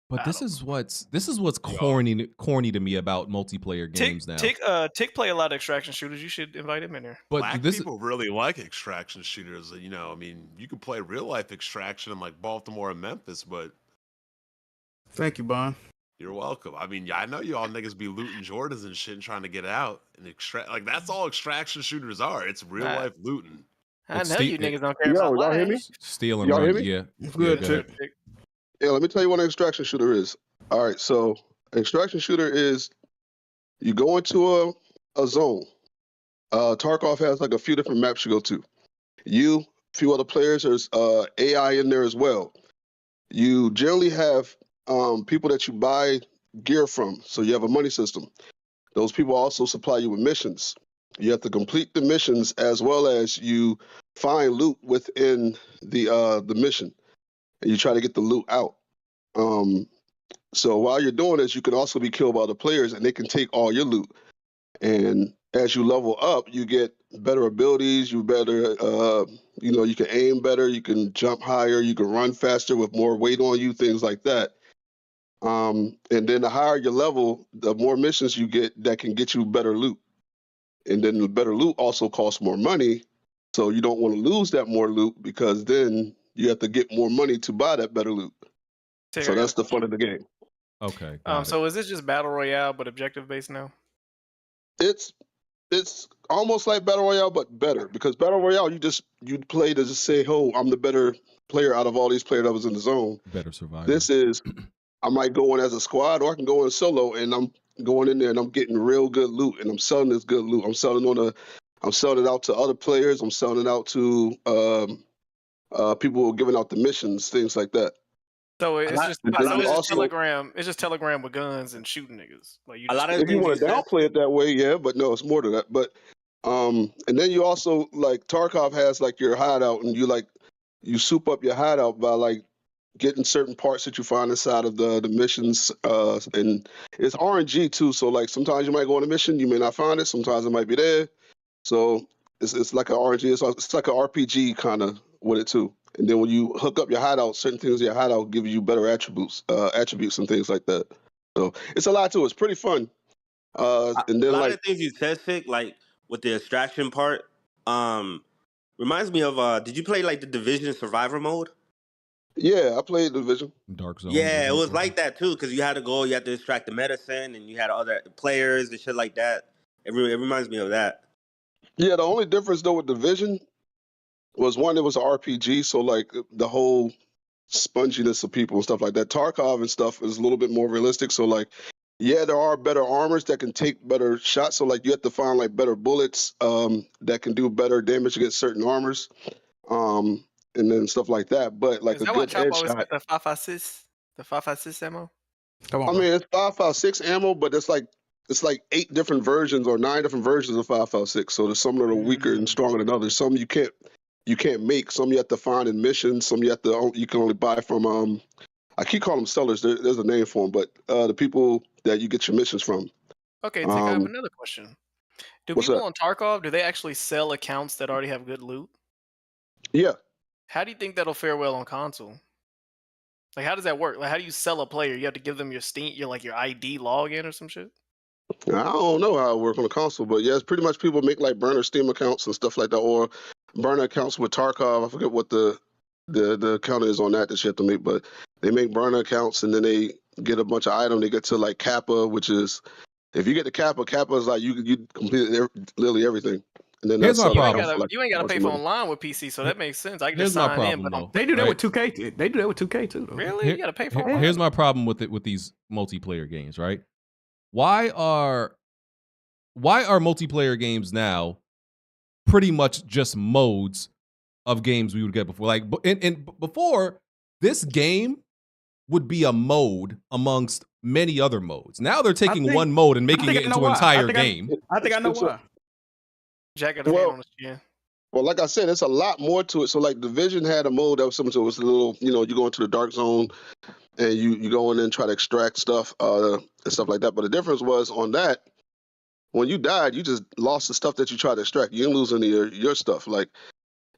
But this is what's corny to me about multiplayer games now. Tick play a lot of extraction shooters. You should invite him in here. But Black people really like extraction shooters. I mean, you can play real life extraction in Baltimore and Memphis, but thank you, Bon. You're welcome. I mean, I know you all niggas be looting Jordans and shit and trying to get out and extract. That's all extraction shooters are. It's real life looting. I know you niggas don't care about y'all hear me? Stealing. Y'all hear me? Yeah. Good. Good. Yeah, let me tell you what an extraction shooter is. All right, so an extraction shooter is you go into a zone. Tarkov has a few different maps you go to. A few other players, there's AI in there as well. You generally have people that you buy gear from, so you have a money system. Those people also supply you with missions. You have to complete the missions as well as you find loot within the mission. And you try to get the loot out. So while you're doing this, you can also be killed by the players and they can take all your loot. And as you level up, you get better abilities, you can aim better, you can jump higher, you can run faster with more weight on you, things like that. And then the higher your level, the more missions you get that can get you better loot. And then the better loot also costs more money. So you don't want to lose that more loot because then you have to get more money to buy that better loot. So that's the fun of the game. Okay. So is this just Battle Royale but objective based now? It's almost like Battle Royale but better because Battle Royale you play to just say, "Oh, I'm the better player out of all these players that was in the zone." Better survivor. This is I might go in as a squad or I can go in solo and I'm going in there and I'm getting real good loot and I'm selling this good loot. I'm selling it out to other players. I'm selling it out to people who are giving out the missions, things like that. So it's just And then you also, Telegram. It's just Telegram with guns and shooting niggas. Like you. A Just, lot of the if you things you want to said. downplay it that way, yeah, but no, it's more than that. But and then you also like Tarkov has like your hideout, and you soup up your hideout by like getting certain parts that you find inside of the missions, and it's RNG too. So like sometimes you might go on a mission, you may not find it. Sometimes it might be there. So it's like an RNG. It's like an RPG kind of with it too. And then when you hook up your hideout, certain things in your hideout give you better attributes and things like that. So it's a lot to it. It's pretty fun. And A then lot of like the things you said, Sick, like with the extraction part, reminds me of did you play like the Division Survivor mode? yeah, I played Division. Dark Zone. Yeah, it was like that too, because you had to extract the medicine, and you had other players and shit like that. It reminds me of that. Yeah, the only difference though with Division was one, it was an RPG, so like the whole sponginess of people and stuff like that. Tarkov and stuff is a little bit more realistic. So like, yeah, there are better armors that can take better shots. So like, you have to find like better bullets that can do better damage against certain armors, and then stuff like that. But like is a that what good Chop always headshot. spent the 5.56? The 5.56 ammo? Come I on, bro. mean, it's 5.56 ammo, but it's like 8 different versions or 9 different versions of 5.56. So there's some that are weaker and stronger than others. Some you can't make. Some you have to find in missions. Some you can only buy from I keep calling them sellers. There's a name for them, but the people that you get your missions from. Okay, Tick, I have another question. Do What's people that? on Tarkov, do they actually sell accounts that already have good loot? Yeah. How do you think that'll fare well on console? Like, how does that work? Like, how do you sell a player? You have to give them your Steam, your ID login or some shit? I don't know how it works on the console, but yeah, it's pretty much people make like burner Steam accounts and stuff like that, or burner accounts with Tarkov. I forget what the account is on that you have to make, but they make burner accounts and then they get a bunch of items. They get to like Kappa, which is if you get the Kappa is like you complete literally everything. And then Here's my You problem. ain't gotta pay for online with PC, so that makes sense. I can Here's just my sign problem, in. But though. They do that Right. with 2K. They do that with 2K too. Though. Really? You gotta pay for online? Here's my problem with these multiplayer games, right? Why are multiplayer games now pretty much just modes of games we would get before? Like, before, this game would be a mode amongst many other modes. Now they're taking one mode and making it into an entire game. I think I know why. Jack got his hand on his chin. Well, like I said, there's a lot more to it. So like Division had a mode that was similar to it. It was a little, you go into the dark zone and you go in there and try to extract stuff and stuff like that. But the difference was on that, when you died, you just lost the stuff that you tried to extract. You didn't lose any of your stuff. Like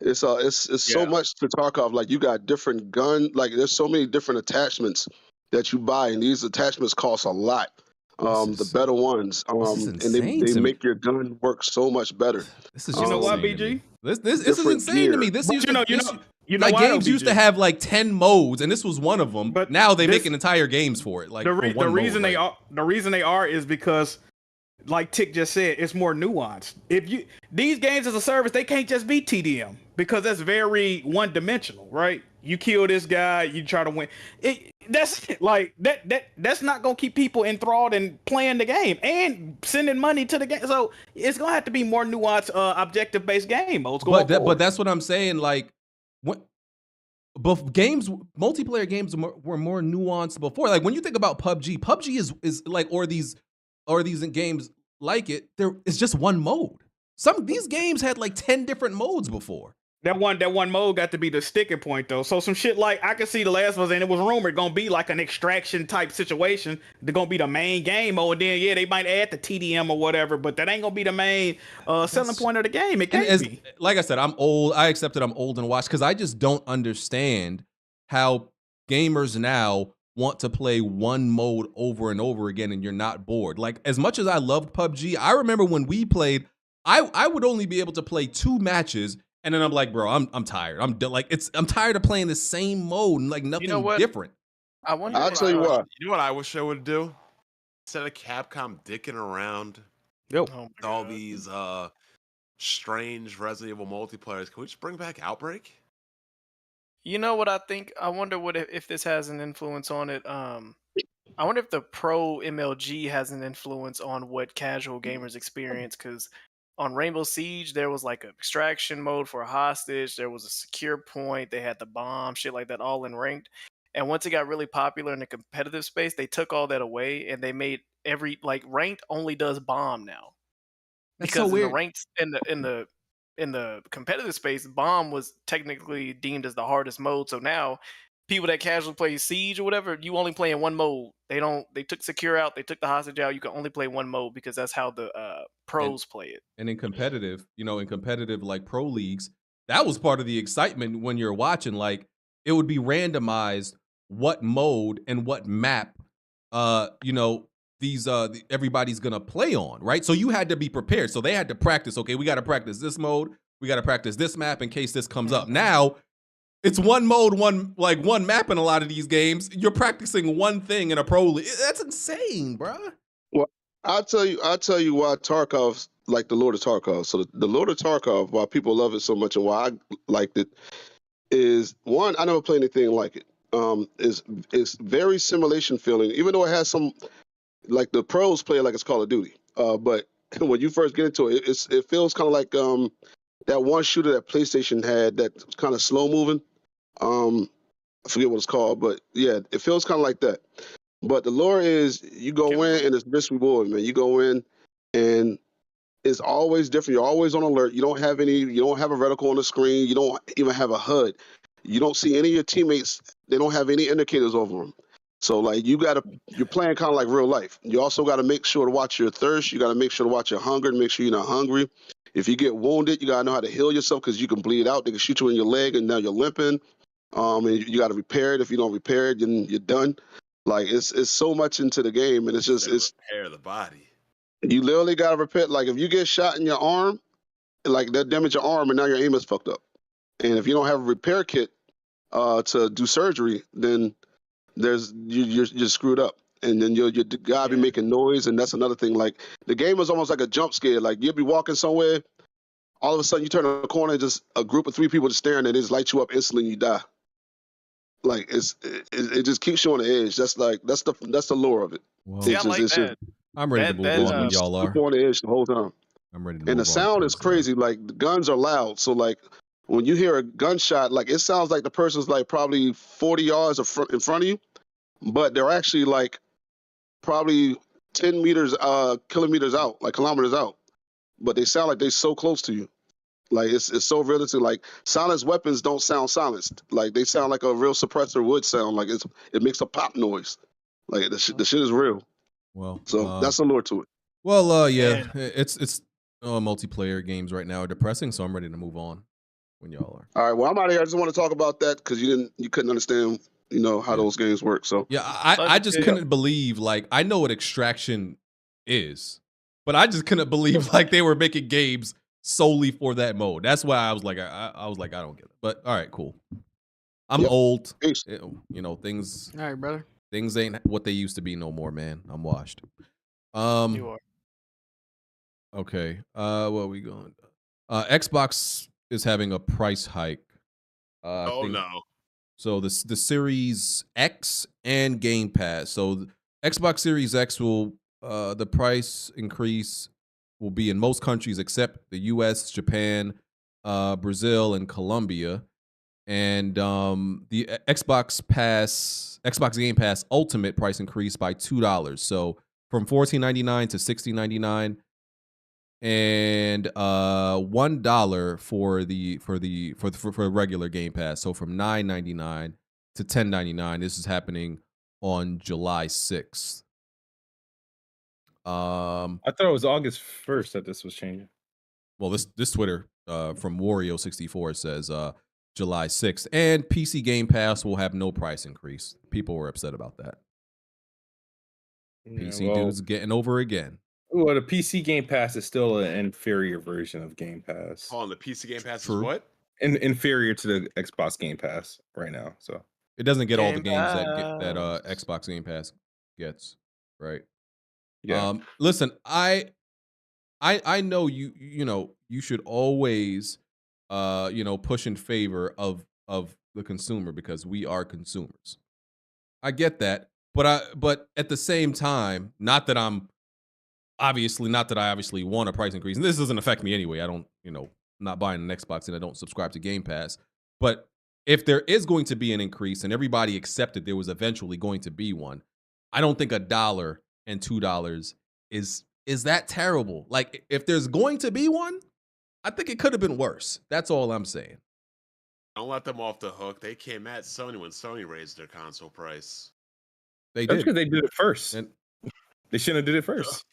it's so much to Tarkov. Like you got different like there's so many different attachments that you buy, and these attachments cost a lot. The better ones, and they make your gun work so much better. This is You know what, BG? This is insane to me. This used to, like why, games though, used to BG? have like 10 modes, and this was one of them. But now they make entire games for it. Like the for one reason mode, the reason they are is because, like Tick just said, it's more nuanced. These games as a service, they can't just be TDM because that's very one dimensional, right? You kill this guy, you try to win. That's not gonna keep people enthralled and playing the game and sending money to the game. So it's gonna have to be more nuanced, objective based game modes. but that's what I'm saying. Like, multiplayer games were more nuanced before. Like when you think about PUBG is like or these games like it. It's just one mode. These games had like 10 different modes before. That one mode got to be the sticking point though. So some shit like I could see The Last of Us, and it was rumored gonna be like an extraction type situation. They're gonna be the main game mode. Then yeah, they might add the TDM or whatever, but that ain't gonna be the main selling point of the game. It can't be. Like I said, I'm old. I accepted I'm old and washed because I just don't understand how gamers now want to play one mode over and over again and you're not bored. Like as much as I loved PUBG, I remember when we played, I would only be able to play 2 matches. And then I'm like, bro, I'm tired. I'm tired of playing the same mode and like nothing different. I wonder. I'll tell you what. You know what I wish I would do? Instead of Capcom dicking around with all these strange Resident Evil multiplayers, can we just bring back Outbreak? You know what I think? I wonder if this has an influence on it. I wonder if the pro MLG has an influence on what casual gamers experience, because on Rainbow Siege, there was like an extraction mode for a hostage. There was a secure point. They had the bomb, shit like that, all in ranked. And once it got really popular in the competitive space, they took all that away and they made every like ranked only does bomb now. That's Because so in the weird. ranked in the competitive space, bomb was technically deemed as the hardest mode. So now people that casually play Siege or whatever, you only play in one mode. They took secure out, they took the hostage out. You can only play one mode because that's how the pros play it. And in competitive, in competitive like pro leagues, that was part of the excitement when you're watching. Like it would be randomized what mode and what map, everybody's gonna play on, right? So you had to be prepared. So they had to practice. Okay, we got to practice this mode. We got to practice this map in case this comes up. Now it's one mode, one map in a lot of these games. You're practicing one thing in a pro league. That's insane, bruh. Well, I'll tell you why Tarkov's like the Lord of Tarkov. So the Lord of Tarkov, why people love it so much and why I liked it, is one, I never played anything like it. It's very simulation feeling, even though it has some, like the pros play it like it's Call of Duty. But when you first get into it, it feels kind of like that one shooter that PlayStation had that's kind of slow moving. I forget what it's called, but yeah, it feels kind of like that. But the lore is you go in and it's risk reward, man. You go in and it's always different. You're always on alert. You don't have a reticle on the screen. You don't even have a HUD. You don't see any of your teammates. They don't have any indicators over them. So like you're playing kind of like real life. You also got to make sure to watch your thirst. You got to make sure to watch your hunger and make sure you're not hungry. If you get wounded, you got to know how to heal yourself because you can bleed out. They can shoot you in your leg and now you're limping. And you got to repair it. If you don't repair it, then you're done. Like it's so much into the game, and it's repair the body. You literally got to repair. Like if you get shot in your arm, like that damage your arm, and now your aim is fucked up. And if you don't have a repair kit to do surgery, then you're screwed up. And then you gotta be making noise, and that's another thing. Like the game is almost like a jump scare. Like you'll be walking somewhere, all of a sudden you turn a corner, and just a group of 3 people just staring, and they just light you up instantly, and you die. Like it just keeps you on the edge. That's the lore of it. Well, See, I like that. I'm ready to move on when y'all are. On the edge the whole time. I'm ready to move And the sound is crazy. Like the guns are loud. So like when you hear a gunshot, like it sounds like the person's like probably 40 yards in front of you, but they're actually like probably 10 meters, kilometers out, like kilometers out. But they sound like they're so close to you. Like it's so realistic. Like silenced weapons don't sound silenced. Like they sound like a real suppressor would sound. Like it makes a pop noise. Like the shit is real. Well, so that's the lore to it. Well, yeah, it's multiplayer games right now are depressing, so I'm ready to move on when y'all are. All right, well I'm out of here. I just want to talk about that because you couldn't understand, how those games work. So yeah, I just couldn't believe, like, I know what Extraction is, but I just couldn't believe like they were making games solely for that mode. That's why I was like, I don't get it. But all right, cool. I'm old. Things. All right, brother. Things ain't what they used to be no more, man. I'm washed. You are. Okay. What are we going? Xbox is having a price hike. No. So the Series X and Game Pass. So the Xbox Series X will the price increase will be in most countries except the US, Japan, Brazil, and Colombia. And the Xbox Game Pass Ultimate price increased by $2. So from $14.99 to $16.99, and $1 for regular Game Pass. So from $9.99 to $10.99. This is happening on July 6th. I thought it was August 1st that this was changing. Well, this Twitter from Wario64 says July 6th, and PC Game Pass will have no price increase. People were upset about that. PC dudes getting over again. Well, the PC Game Pass is still an inferior version of Game Pass. Oh, the PC Game Pass is what? Inferior to the Xbox Game Pass right now. So it doesn't get all the games that Xbox Game Pass gets, right? Yeah. Listen, I know you should always push in favor of the consumer because we are consumers. I get that, but at the same time, not that I obviously want a price increase, and this doesn't affect me anyway. I don't, I'm not buying an Xbox and I don't subscribe to Game Pass. But if there is going to be an increase and everybody accepted there was eventually going to be one, I don't think $1 and $2 is that terrible. Like, if there's going to be one, I think it could have been worse. That's all I'm saying. Don't let them off the hook. They came at Sony when Sony raised their console price. They That's did. because they did it first. And they shouldn't have did it first.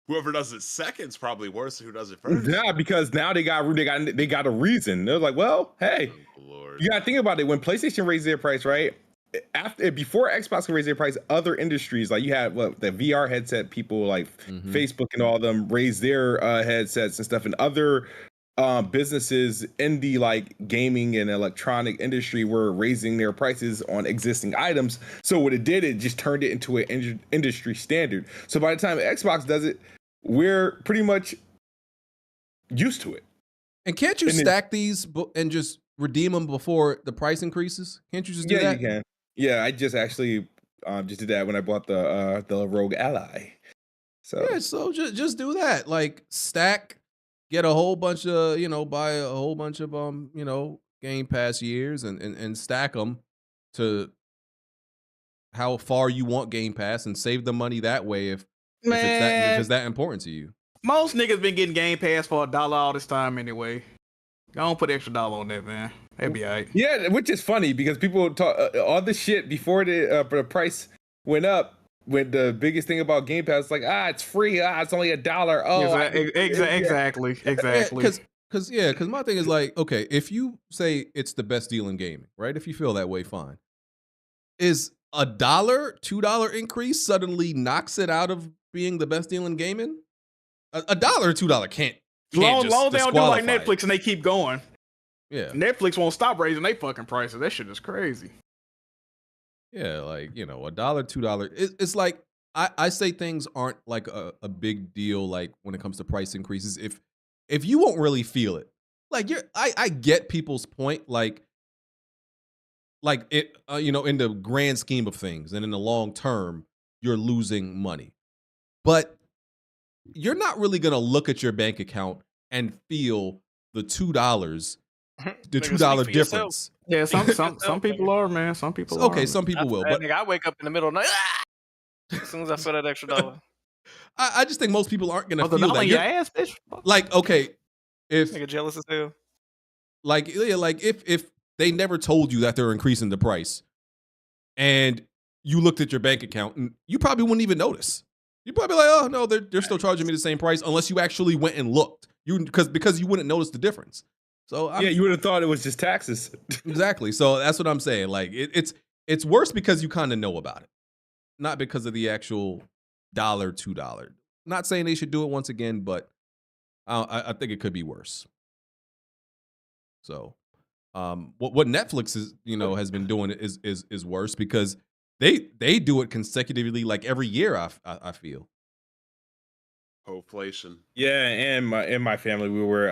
Whoever does it second is probably worse than who does it first. Yeah, because now they got a reason. They're like, well, hey, you gotta think about it. When PlayStation raised their price, right? Before Xbox can raise their price, other industries like you had the VR headset people like Facebook and all of them raise their headsets and stuff, and other businesses in the like gaming and electronic industry were raising their prices on existing items. So what it did, it just turned it into an industry standard. So by the time Xbox does it, we're pretty much used to it. And can't you stack these and just redeem them before the price increases? Can't you just do that? Yeah, you can. Yeah, I just actually just did that when I bought the Rogue Ally. So yeah, so just do that. Like stack, get a whole bunch of, buy a whole bunch of Game Pass years and stack them to how far you want Game Pass and save the money that way if it's that important to you. Most niggas been getting Game Pass for $1 all this time anyway. Don't put extra $1 on that, man. That'd be all right. Yeah, which is funny because people talk all the shit before the price went up. When the biggest thing about Game Pass is like, it's free. It's only $1. Oh, exactly. Because my thing is like, okay, if you say it's the best deal in gaming, right? If you feel that way, fine. Is $1, $2 increase suddenly knocks it out of being the best deal in gaming? $1 or $2 can't. Long just they don't do like disqualify Netflix and they keep going. Yeah. Netflix won't stop raising their fucking prices. That shit is crazy. Yeah, like, $1, $2. It's like, I say things aren't like a big deal, like when it comes to price increases. If you won't really feel it, like I get people's point, like it, in the grand scheme of things and in the long term, you're losing money. But you're not really going to look at your bank account and feel the $2, the $2 difference. Yeah, some people are, man. Some people are. Okay, some people will. But I wake up in the middle of the night as soon as I feel that extra $1. I just think most people aren't going to feel $1 that. in your ass, bitch. Like, okay, if nigga jealous as hell. Like, yeah, like if they never told you that they're increasing the price, and you looked at your bank account, and you probably wouldn't even notice. You'd probably be like, oh no, they're still charging me the same price, unless you actually went and looked. Because you wouldn't notice the difference. So you would have thought it was just taxes. Exactly. So that's what I'm saying. Like it's worse because you kind of know about it, not because of the actual $1, $2. Not saying they should do it once again, but I think it could be worse. So what Netflix is has been doing is worse because they do it consecutively, like every year. I feel. Inflation. Yeah, and my family, we were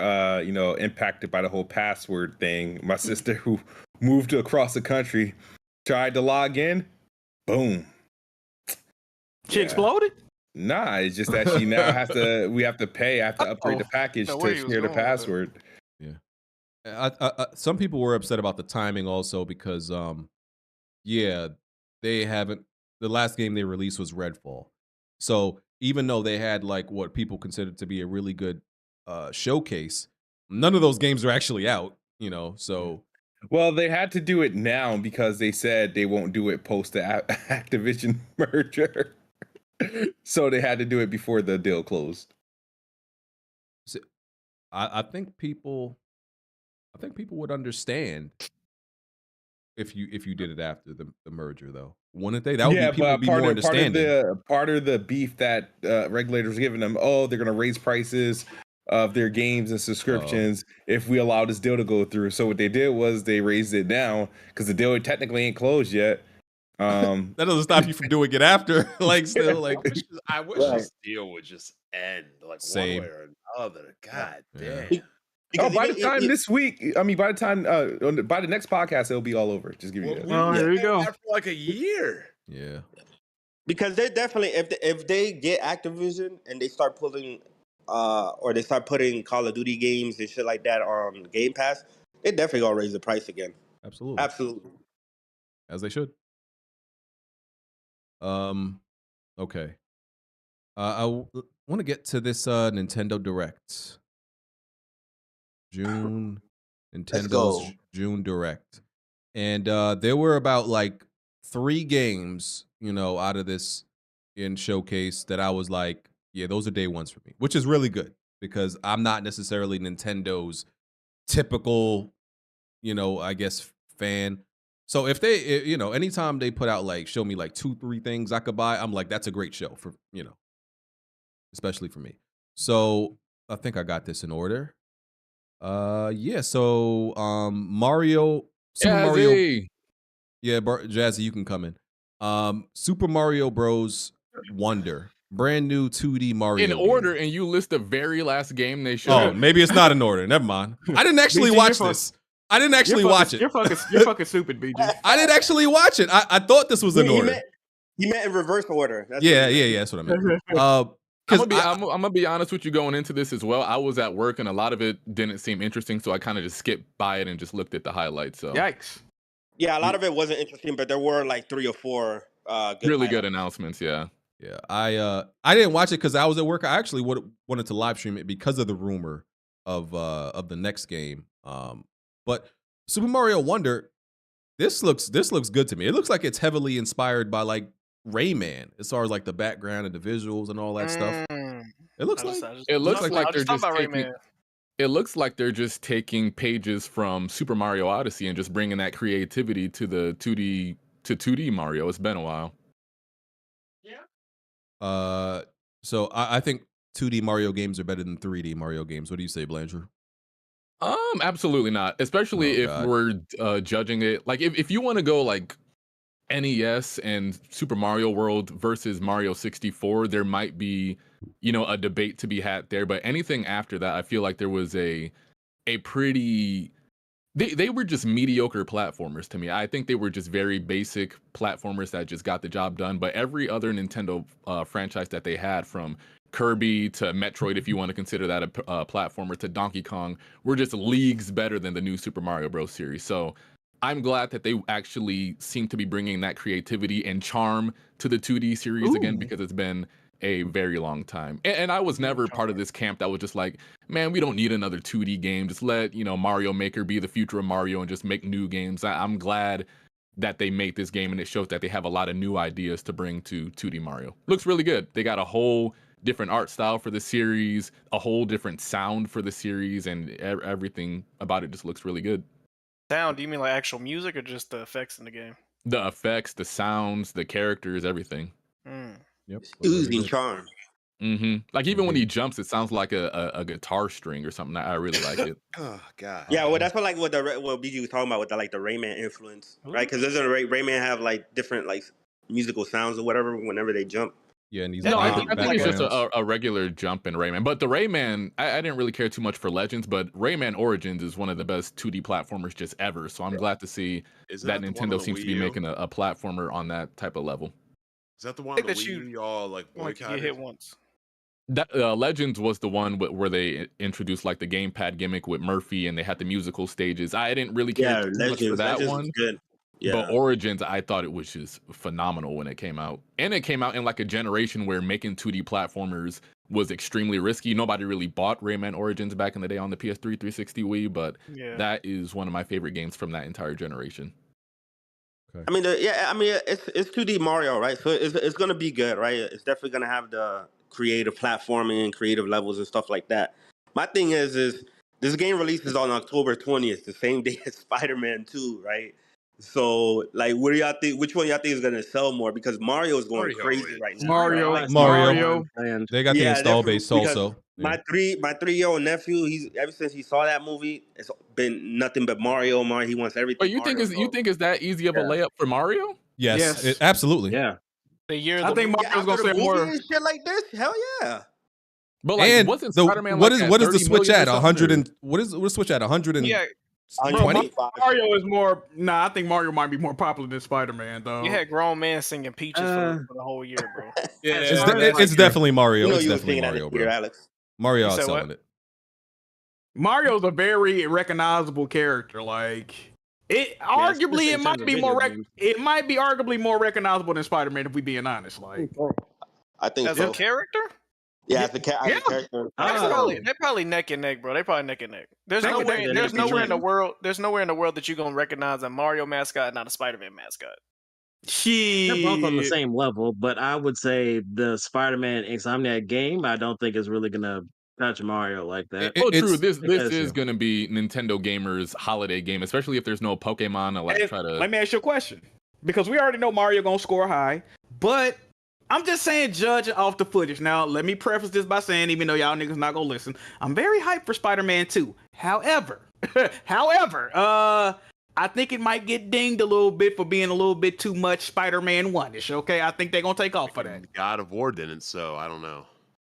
impacted by the whole password thing. My sister, who moved across the country, tried to log in, boom. She exploded? Nah, it's just that she now we have to pay. I have to upgrade the package to share the password. Yeah. Some people were upset about the timing also because they haven't, the last game they released was Redfall. So even though they had like what people considered to be a really good showcase, none of those games are actually out, so. Well, they had to do it now because they said they won't do it post the Activision merger. So they had to do it before the deal closed. So, I think people would understand if you did it after the merger, though, wouldn't they? That would be people would be more understanding. Part of the beef that regulators were giving them, they're going to raise prices of their games and subscriptions if we allow this deal to go through. So what they did was they raised it now because the deal technically ain't closed yet. That doesn't stop you from doing it after. Like still, like I wish this deal would just end, like Same. one way or another. God damn. By the time this week, by the time by the next podcast, it'll be all over. Just give you that. There you go. For like a year. Yeah. Because they definitely, if they get Activision and they start pulling, or they start putting Call of Duty games and shit like that on Game Pass, they definitely gonna raise the price again. Absolutely. Absolutely. As they should. Okay. I want to get to this Nintendo Direct. Nintendo's go. June Direct. And there were about like 3 games, out of this in showcase that I was like, yeah, those are day ones for me, which is really good because I'm not necessarily Nintendo's typical, I guess fan. So if they, anytime they put out like, show me like 2-3 things I could buy, I'm like, that's a great show for, especially for me. So I think I got this in order. Yeah. So Mario, Super Mario. Yeah, Jazzy, you can come in. Super Mario Bros. Wonder, brand new 2D Mario. In order, game. and you list the very last game they showed. Oh, maybe it's not in order. Never mind. I didn't actually watch this. I didn't actually watch it. You're fucking stupid, BG. I didn't actually watch it. I thought this was in order. He meant in reverse order. Yeah. That's what I meant. I'm gonna be honest with you going into this as well. I was at work and a lot of it didn't seem interesting, so I kind of just skipped by it and just looked at the highlights. So yikes. Yeah, a lot of it wasn't interesting, but there were like 3 or 4 good announcements. Yeah. Yeah, I didn't watch it because I was at work. I actually wanted to live stream it because of the rumor of the next game. But Super Mario Wonder, this looks good to me. It looks like it's heavily inspired by like Rayman as far as like the background and the visuals and all that stuff. It looks like they're just taking pages from Super Mario Odyssey and just bringing that creativity to the 2D Mario. It's been a while. So I think 2D Mario games are better than 3D Mario games. What do you say, Blanchard? Absolutely not. Especially if we're judging it. Like if you want to go like NES and Super Mario World versus Mario 64, there might be, a debate to be had there. But anything after that, I feel like there was a pretty. They were just mediocre platformers to me. I think they were just very basic platformers that just got the job done. But every other Nintendo franchise that they had, from Kirby to Metroid, if you want to consider that a platformer, to Donkey Kong, were just leagues better than the new Super Mario Bros. Series. So I'm glad that they actually seem to be bringing that creativity and charm to the 2D series again, because it's been a very long time. And I was never part of this camp that was just like, man, we don't need another 2D game. Just let, Mario Maker be the future of Mario and just make new games. I'm glad that they make this game, and it shows that they have a lot of new ideas to bring to 2D Mario. Looks really good. They got a whole different art style for the series, a whole different sound for the series, and everything about it just looks really good. Sound? Do you mean like actual music or just the effects in the game? The effects, the sounds, the characters, everything. Yep. Oozing charm. Like even when he jumps, it sounds like a guitar string or something. I really like it. Oh God. Yeah, well, that's what BG was talking about with the Rayman influence, right? Because doesn't Rayman have like different like musical sounds or whatever whenever they jump? Yeah, and he's I think it's just a regular jump in Rayman. But the Rayman, I didn't really care too much for Legends, but Rayman Origins is one of the best 2D platformers just ever. So I'm glad to see that Nintendo seems to be making a platformer on that type of level. Is that the one that you all like boycotted? You hit once. That Legends was the one where they introduced like the gamepad gimmick with Murphy, and they had the musical stages. I didn't really care too much for that one. Good. Yeah. But Origins, I thought it was just phenomenal when it came out. And it came out in like a generation where making 2D platformers was extremely risky. Nobody really bought Rayman Origins back in the day on the PS3, 360 Wii, but that is one of my favorite games from that entire generation. Okay. I mean, it's 2D Mario, right? So it's gonna be good, right? It's definitely gonna have the creative platforming and creative levels and stuff like that. My thing is this game releases on October 20th, the same day as Spider-Man 2, right? So, like, what do y'all think? Which one y'all think is gonna sell more? Because Mario is going crazy right now. Mario. They got the install base also. My 3-year-old nephew, he's ever since he saw that movie, it's been nothing but Mario. He wants everything. But you think it's that easy of a layup for Mario? Yes. Absolutely. Yeah. I think Mario's gonna say more and shit like this. Hell yeah. But like, and wasn't Spider-Man what like is the Switch at? 100 and what is the Switch at? 100 and 20? Mario is more. Nah, I think Mario might be more popular than Spider-Man, though. You had grown men singing Peaches for the whole year, bro. It's definitely Mario. You know It's you definitely Mario, Mario, bro. Alex. Mario You said outselling what? it. Mario's a very recognizable character. Like It especially arguably in it might terms of be video more games. it might be arguably more recognizable than Spider-Man if we being honest. Like I think As so. a character? Yeah, as a character. They're probably neck and neck, bro. They probably neck and neck. There's Neck and nowhere, neck, there's neck and nowhere in the neck. world, there's nowhere in the world that you're gonna recognize a Mario mascot and not a Spider-Man mascot. They're both on the Shit. same level, but I would say the Spider-Man Insomniac game, I don't think is really gonna touch Mario like that. True. This Because- is going to be Nintendo gamers' holiday game, especially if there's no Pokemon to like And try to. let me ask you a question. Because we already know Mario gonna score high, but I'm just saying judging off the footage. Now, let me preface this by saying, even though y'all niggas not gonna listen, I'm very hyped for Spider-Man 2. However, I think it might get dinged a little bit for being a little bit too much Spider-Man 1-ish, okay? I think they're gonna take off for that. God of War didn't, so I don't know.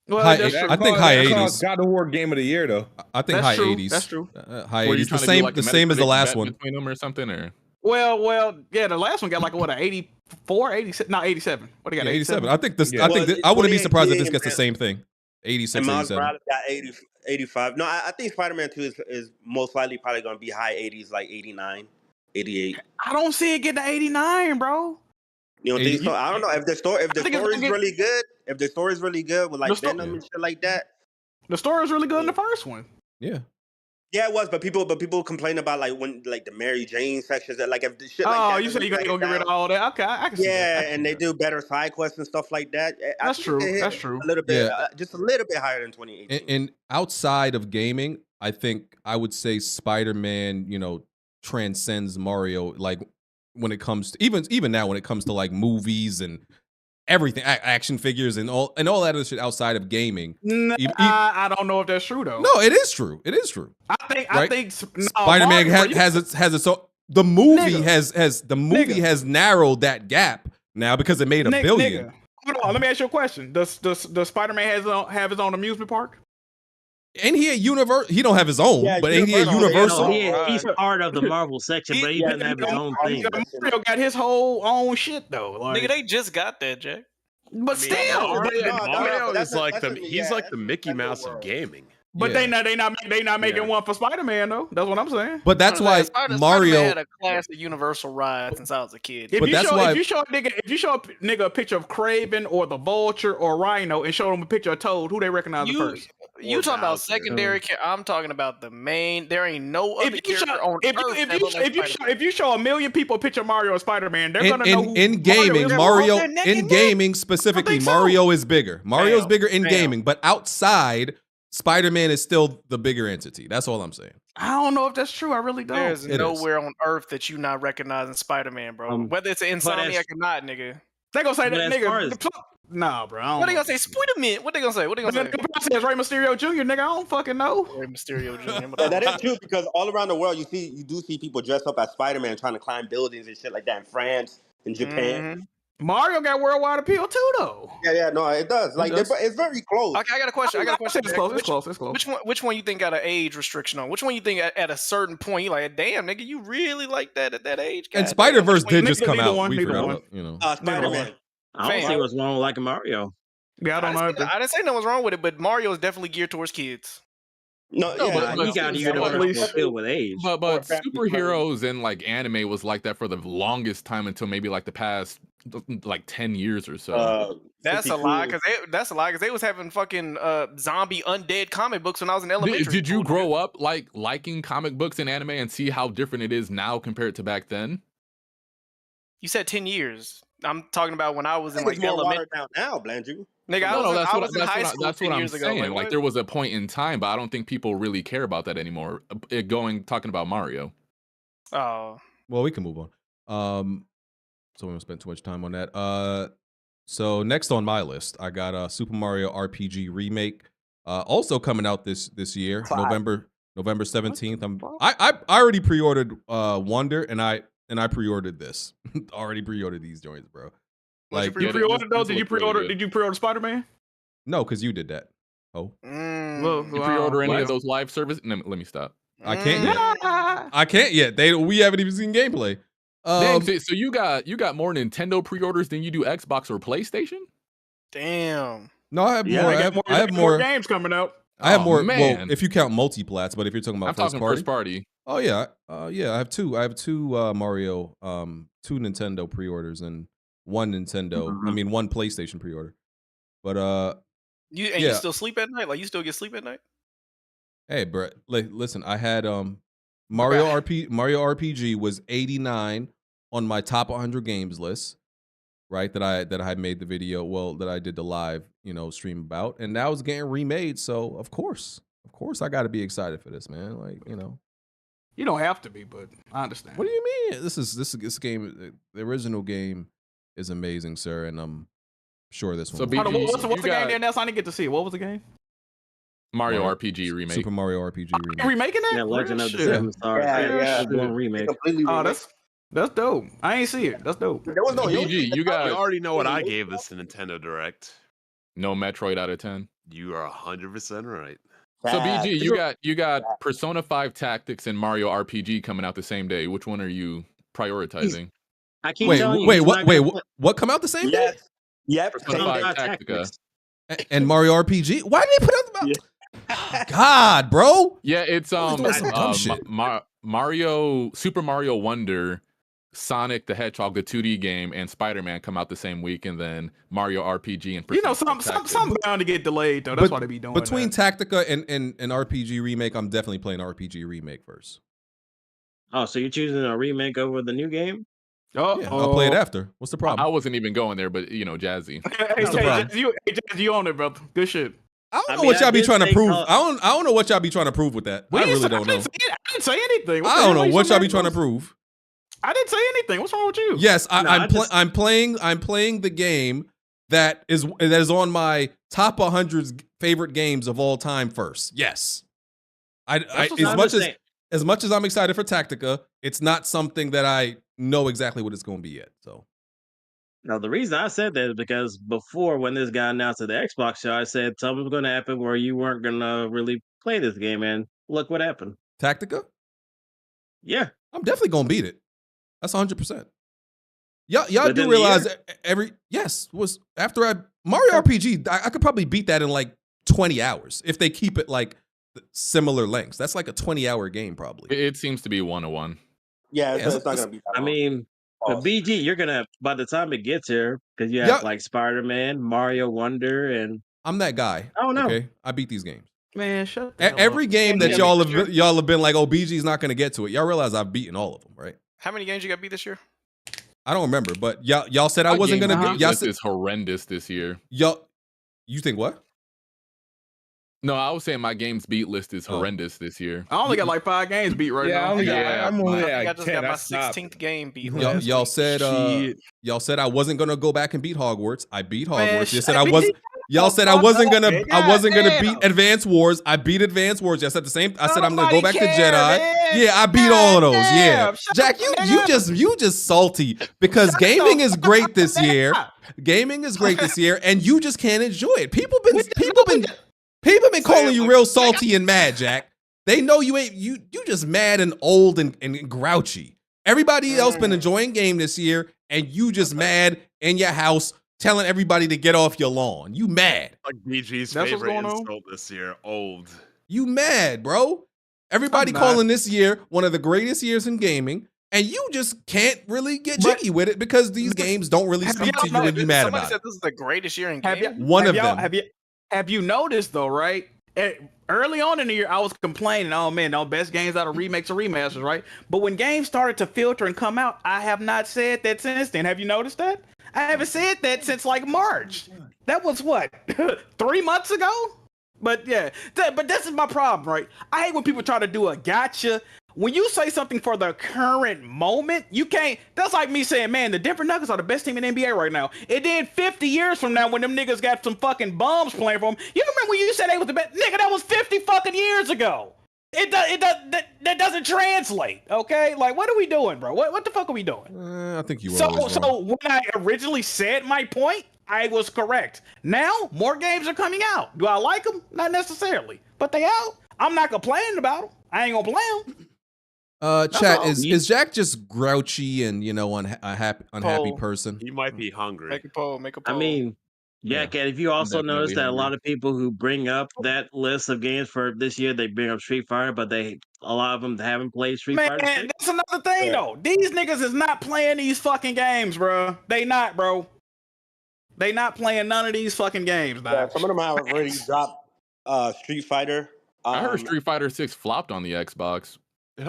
Well, High, that's true. I think high 80s. God of War game of the year though. I think That's high true. 80s. That's true. High Were you 80s. trying The to do, same, like, the a same as the Metacritic last bet one. between them or something, or Well, yeah, the last one got like what, a 84, 87? No, 87. What do you got? Yeah, 87. 87. I think this. Yeah. I think Well, I wouldn't be 28 surprised if this and gets the same thing. 86, And Miles 87. Morales got 80, 85. No, I think Spider-Man 2 is most likely probably going to be high 80s, like 89, 88. I don't see it getting to 89, bro. You don't think so? I don't know. If the story I think it's is gonna get- really good, if the story is really good with like The sto- Venom and shit like that. The story was really good in the first one. Yeah. Yeah, it was, but people complain about like when like the Mary Jane sections that like if the shit like Oh, that. you said doesn't you're gonna drag go get rid of down- all that? Okay, I can see that. Yeah, I can and see they do better side quests and stuff like that. I That's think true. they hit That's true. A little bit, Yeah. just a little bit higher than 2018. And outside of gaming, I think I would say Spider-Man, transcends Mario. Like when it comes to even now, when it comes to like movies and everything, action figures and all that other shit outside of gaming. I don't know if that's true though. No, it is true. It is true. I think no, Spider-Man Mario, bro, has its own. The movie Nigga. has narrowed that gap now because it made a billion. Nigga. Hold on, let me ask you a question. Does Spider-Man have his own amusement park? Ain't he a universe? He don't have his own, but ain't he a Universal? He's part of the Marvel section, but he doesn't have his own thing. Mario got his whole own shit though. Like, Nigga, they just got that, Jack. but still, Mario that's is like a- he's yeah, like the Mickey Mouse of gaming. but Yeah. they not making one for Spider-Man though. That's what I'm saying. But that's why Spider-Man Mario. had a classic Universal ride since I was a kid. But that's why- if you show a nigga a picture of Kraven or the Vulture or Rhino and show them a picture of Toad, who they recognize first? You talking about secondary character? I'm talking about the main. There ain't no other character on Earth that looks like Spider-Man. If you show a million people a picture of Mario or Spider-Man, they're gonna know who In gaming, Mario is. Mario in gaming specifically, Mario is bigger. Mario's bigger in gaming, but outside, Spider-Man is still the bigger entity. That's all I'm saying. I don't know if that's true. I really don't. There's It is. nowhere on Earth that you not recognizing Spider-Man, bro. Whether it's an but as- Insomniac or not, nigga. They gonna say But that as far as- nigga. Nah, bro. I don't What they know. gonna say? Spider-Man. What they gonna say? What they gonna say? Says Rey Mysterio Jr. Nigga, I don't fucking know. Rey Mysterio Jr. Yeah, that is true because all around the world you do see people dressed up as Spider-Man trying to climb buildings and shit like that in France, in Japan. Mario got worldwide appeal too, though. Yeah, no, it does. Like does. It's very close. Okay, I got a question. It's close. It's close. It's close. Which one you think got an age restriction on? Which one you think at a certain point you like, damn, nigga, you really like that at that age? And God Spider-Verse damn, did just come neither out. one, We neither forgot one. about, Spider-Man. I don't see what's wrong with liking Mario. Yeah, I don't know. I didn't say no was wrong with it, but Mario is definitely geared towards kids. No, No, yeah, but He got a still, universal feel with age. But Or family superheroes and like anime was like that for the longest time until maybe like the past like 10 years or so. That's a lie, because they was having fucking zombie undead comic books when I was in elementary. Did you school, grow nigga. up like liking comic books and anime and see how different it is now compared to back then? You said 10 years. I'm talking about when I was I in think like it's more elementary. watered down now, Blandrew. Nigga, I was in high school that's 10 what I'm years ago. saying. Like, Like what? there was a point in time, but I don't think people really care about that anymore. Talking about Mario. Oh, well, we can move on. So we won't spend too much time on that. So next on my list, I got Super Mario RPG Remake, also coming out this year, November 17th. I already pre-ordered Wonder, and I pre-ordered this. Already pre-ordered these joints, bro. Like you pre-ordered though? Did you pre-order? Did you pre-order Spider-Man? No, because you did that. Oh, You pre-order any of those live services? No, let me stop. I can't yet. I can't yet. We haven't even seen gameplay. Dang, so you got more Nintendo pre-orders than you do Xbox or PlayStation? damn. No, I have more. I have more games coming out. I have Oh, more. man. Well, if you count multiplats, but if you're talking about I'm first talking party, first party. Oh yeah, yeah. I have two. I have two Mario, two Nintendo pre-orders and one Nintendo. I mean, one PlayStation pre-order. But You yeah. still sleep at night? Like you still get sleep at night? Hey, bro. Listen, I had Mario RPG was 89 on my top 100 games list, right? That I had made the video. Well, that I did the live, stream about, and that was getting remade. So of course, I got to be excited for this, man. Like, You don't have to be, but I understand. What do you mean? This game, the original game, is amazing, sir, and I'm sure this one. So will be what's the game there, Nelson? I didn't get to see it. What was the game? Mario RPG remake. Super Mario RPG remake. Remaking that? Yeah, Legend of the Shit. Seven Stars. Yeah. One remake. Oh, that's dope. I ain't see it. That's dope. There was no BG, you got. You already know what I gave this Nintendo Direct. No Metroid out of 10. You are 100% right. So BG, you got Persona 5 Tactics and Mario RPG coming out the same day. Which one are you prioritizing? I keep Wait, what come out the same day? Yep. Persona 5 Tactica. And Mario RPG. Why did they put out the God, bro? Yeah, it's doing some dumb shit. Mario, Super Mario Wonder, Sonic the Hedgehog, the 2D game, and Spider-Man come out the same week, and then Mario RPG and Persona something bound to get delayed though. That's why they be doing between that. Tactica and RPG remake. I'm definitely playing RPG remake first. Oh, so you're choosing a remake over the new game? Oh, yeah, I'll play it after. What's the problem? I wasn't even going there, but Jazzy. You own it, brother. Good shit. I don't know what y'all be trying to prove. I don't know what y'all be trying to prove with that. I really don't know. I didn't say anything. I don't know what y'all be trying to prove. I didn't say anything. What's wrong with you? Yes, I'm playing the game that is on my top 100 favorite games of all time first. Yes. As much as I'm excited for Tactica, it's not something that I know exactly what it's going to be yet. So now the reason I said that is because before, when this got announced at the Xbox show, I said something was going to happen where you weren't going to really play this game, and look what happened. Tactica? Yeah, I'm definitely going to beat it. That's 100%. Y'all do realize was after Mario RPG, I could probably beat that in like 20 hours if they keep it like similar lengths. That's like a 20-hour game probably. It seems to be 1-1. Yeah, it's not going to be that I long. mean, the BG, you're going to, by the time it gets here, because you have like Spider-Man, Mario Wonder, and... I'm that guy. I don't know. Okay? I beat these games. Man, shut the Every game that y'all have been like, oh, BG's not going to get to it. Y'all realize I've beaten all of them, right? How many games you got beat this year? I don't remember, but y'all said I wasn't going to get... Y'all said is horrendous this year. You think what? No, I was saying my games beat list is horrendous this year. I only got like 5 games beat right now. I'm only I at just 10. got my I stopped. 16th game beat. Y'all said I wasn't gonna go back and beat Hogwarts. I beat Hogwarts. Y'all said I wasn't gonna beat Advance Wars. I beat Advance Wars. I said the same. I said I'm gonna go back to Jedi. Man. Yeah, I beat all of those. Yeah, Jack, you just salty because gaming is great this year. Gaming is great this year, and you just can't enjoy it. People been calling you real salty and mad, Jack. They know you ain't you just mad and old and grouchy. Everybody else been enjoying game this year, and you just mad in your house telling everybody to get off your lawn. You mad. Like BG's favorite insult this year, old. You mad, bro. Everybody calling this year one of the greatest years in gaming, and you just can't really get jiggy with it because these games don't really speak to you when you mad about Somebody said this is the greatest year in gaming. One of them. Have you noticed though, right? Early on in the year, I was complaining, oh man, no best games out of remakes or remasters, right? But when games started to filter and come out, I have not said that since then. Have you noticed that? I haven't said that since like March. That was what, 3 months ago? But yeah, but this is my problem, right? I hate when people try to do a gotcha. When you say something for the current moment, you can't. That's like me saying, man, the Denver Nuggets are the best team in the NBA right now. It then 50 years from now when them niggas got some fucking bums playing for them. You remember when you said they was the best? Nigga, that was 50 fucking years ago. That doesn't translate, okay? Like, what are we doing, bro? What the fuck are we doing? I think you were So when I originally said my point, I was correct. Now, more games are coming out. Do I like them? Not necessarily. But they out. I'm not complaining about them. I ain't gonna play them. Chat, is Jack just grouchy and unhappy person? He might be hungry. Make a poll. I mean, Yeah, Kat, if you also notice that a lot of people who bring up that list of games for this year, they bring up Street Fighter, but a lot of them haven't played Street Man, Fighter 6. that's another thing though. These niggas is not playing these fucking games, bro. They not, bro. They not playing none of these fucking games. Yeah, some of them have already dropped Street Fighter. I heard Street Fighter 6 flopped on the Xbox.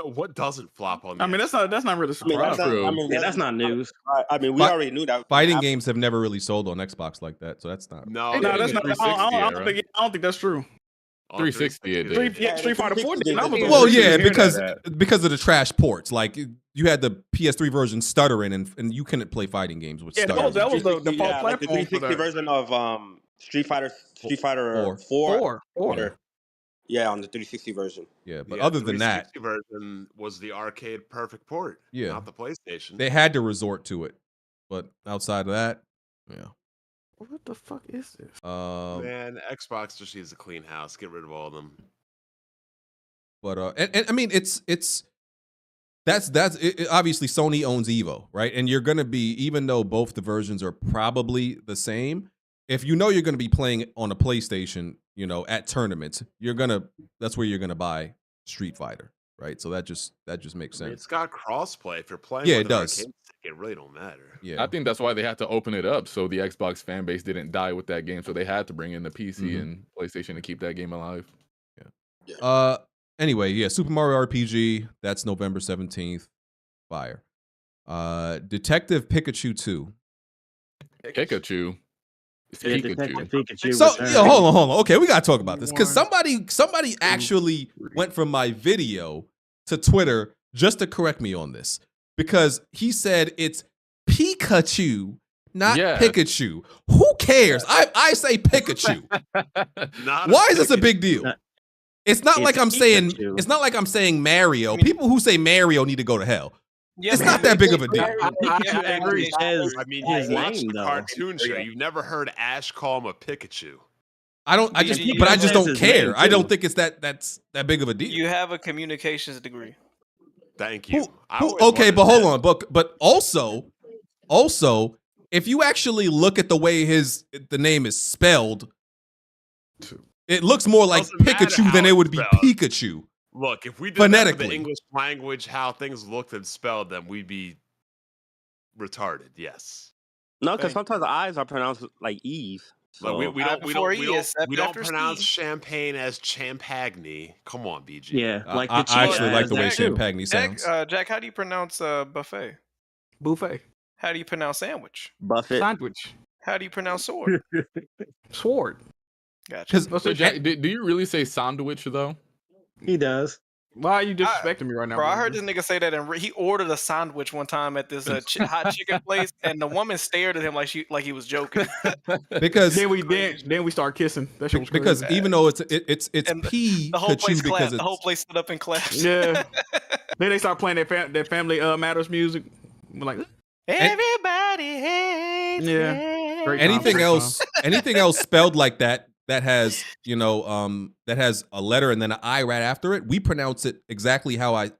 What doesn't flop on? I mean, that's not really surprising. That's not news. I mean, we already knew that. Fighting games have never really sold on Xbox like that, so that's not. No, that's not. I don't think that's true. 360 it did. Street Fighter 4 did. Well, yeah, because of the trash ports. Like you had the PS3 version stuttering, and you couldn't play fighting games with stuttering. that was the default platform. Like the 360 version of Street Fighter 4. Yeah, on the 360 version. Yeah, but other than that, the 360 version was the arcade perfect port. Yeah, not the PlayStation. They had to resort to it, but outside of that, yeah. What the fuck is this? Man, Xbox just needs a clean house. Get rid of all of them. But and I mean, it's obviously Sony owns Evo, right? And you're gonna be, even though both the versions are probably the same, if you know you're gonna be playing on a PlayStation, at tournaments, that's where you're gonna buy Street Fighter, right? So that just makes sense. It's got crossplay. If you're playing, Yeah, with it does. Arcade stick, it really don't matter. Yeah, I think that's why they had to open it up so the Xbox fan base didn't die with that game. So they had to bring in the PC and PlayStation to keep that game alive. Yeah. Anyway, yeah, Super Mario RPG, that's November 17th. Fire. Detective Pikachu 2. Pikachu. It's Yeah, Pikachu. Detective Pikachu So, returns. hold on. Okay, we gotta talk about this because somebody actually went from my video to Twitter just to correct me on this because he said it's Pikachu, not Pikachu. Who cares? I say Pikachu. Why is this a big deal? It's not like I'm saying. It's not like I'm saying Mario. People who say Mario need to go to hell. It's not that big of a deal. I mean, his you watched name, the though. cartoon show. You've never heard Ash call him a Pikachu. I just don't care. I don't think it's that's that big of a deal. You have a communications degree. Thank you. Okay, but hold on. But also, if you actually look at the way the name is spelled, it looks more like Pikachu than it would be Pikachu. Look, if we did that for phonetically. the English language, how things looked and spelled, then we'd be retarded. Yes. No, because sometimes the I's are pronounced like E's. So Like, we don't pronounce champagne as champagne. Come on, BG. Yeah, like I the actually like the way Jack- champagne sounds. Jack, how do you pronounce buffet? Buffet. How do you pronounce sandwich? Buffett. Sandwich. How do you pronounce sword? Sword. Gotcha. So Jack, do you really say sandwich though? He does. Why are you disrespecting me right now? Bro, I heard this nigga say that, and he ordered a sandwich one time at this hot chicken place, and the woman stared at him like he was joking. Because then we start kissing. That shit was crazy. because even though it's P The whole place because clapped. The it's whole place stood up and clapped. Yeah. Then they start playing their family matters music. We're like, everybody hates. Yeah. Great anything time. else spelled like that has that has a letter and then an I right after it, we pronounce it exactly how I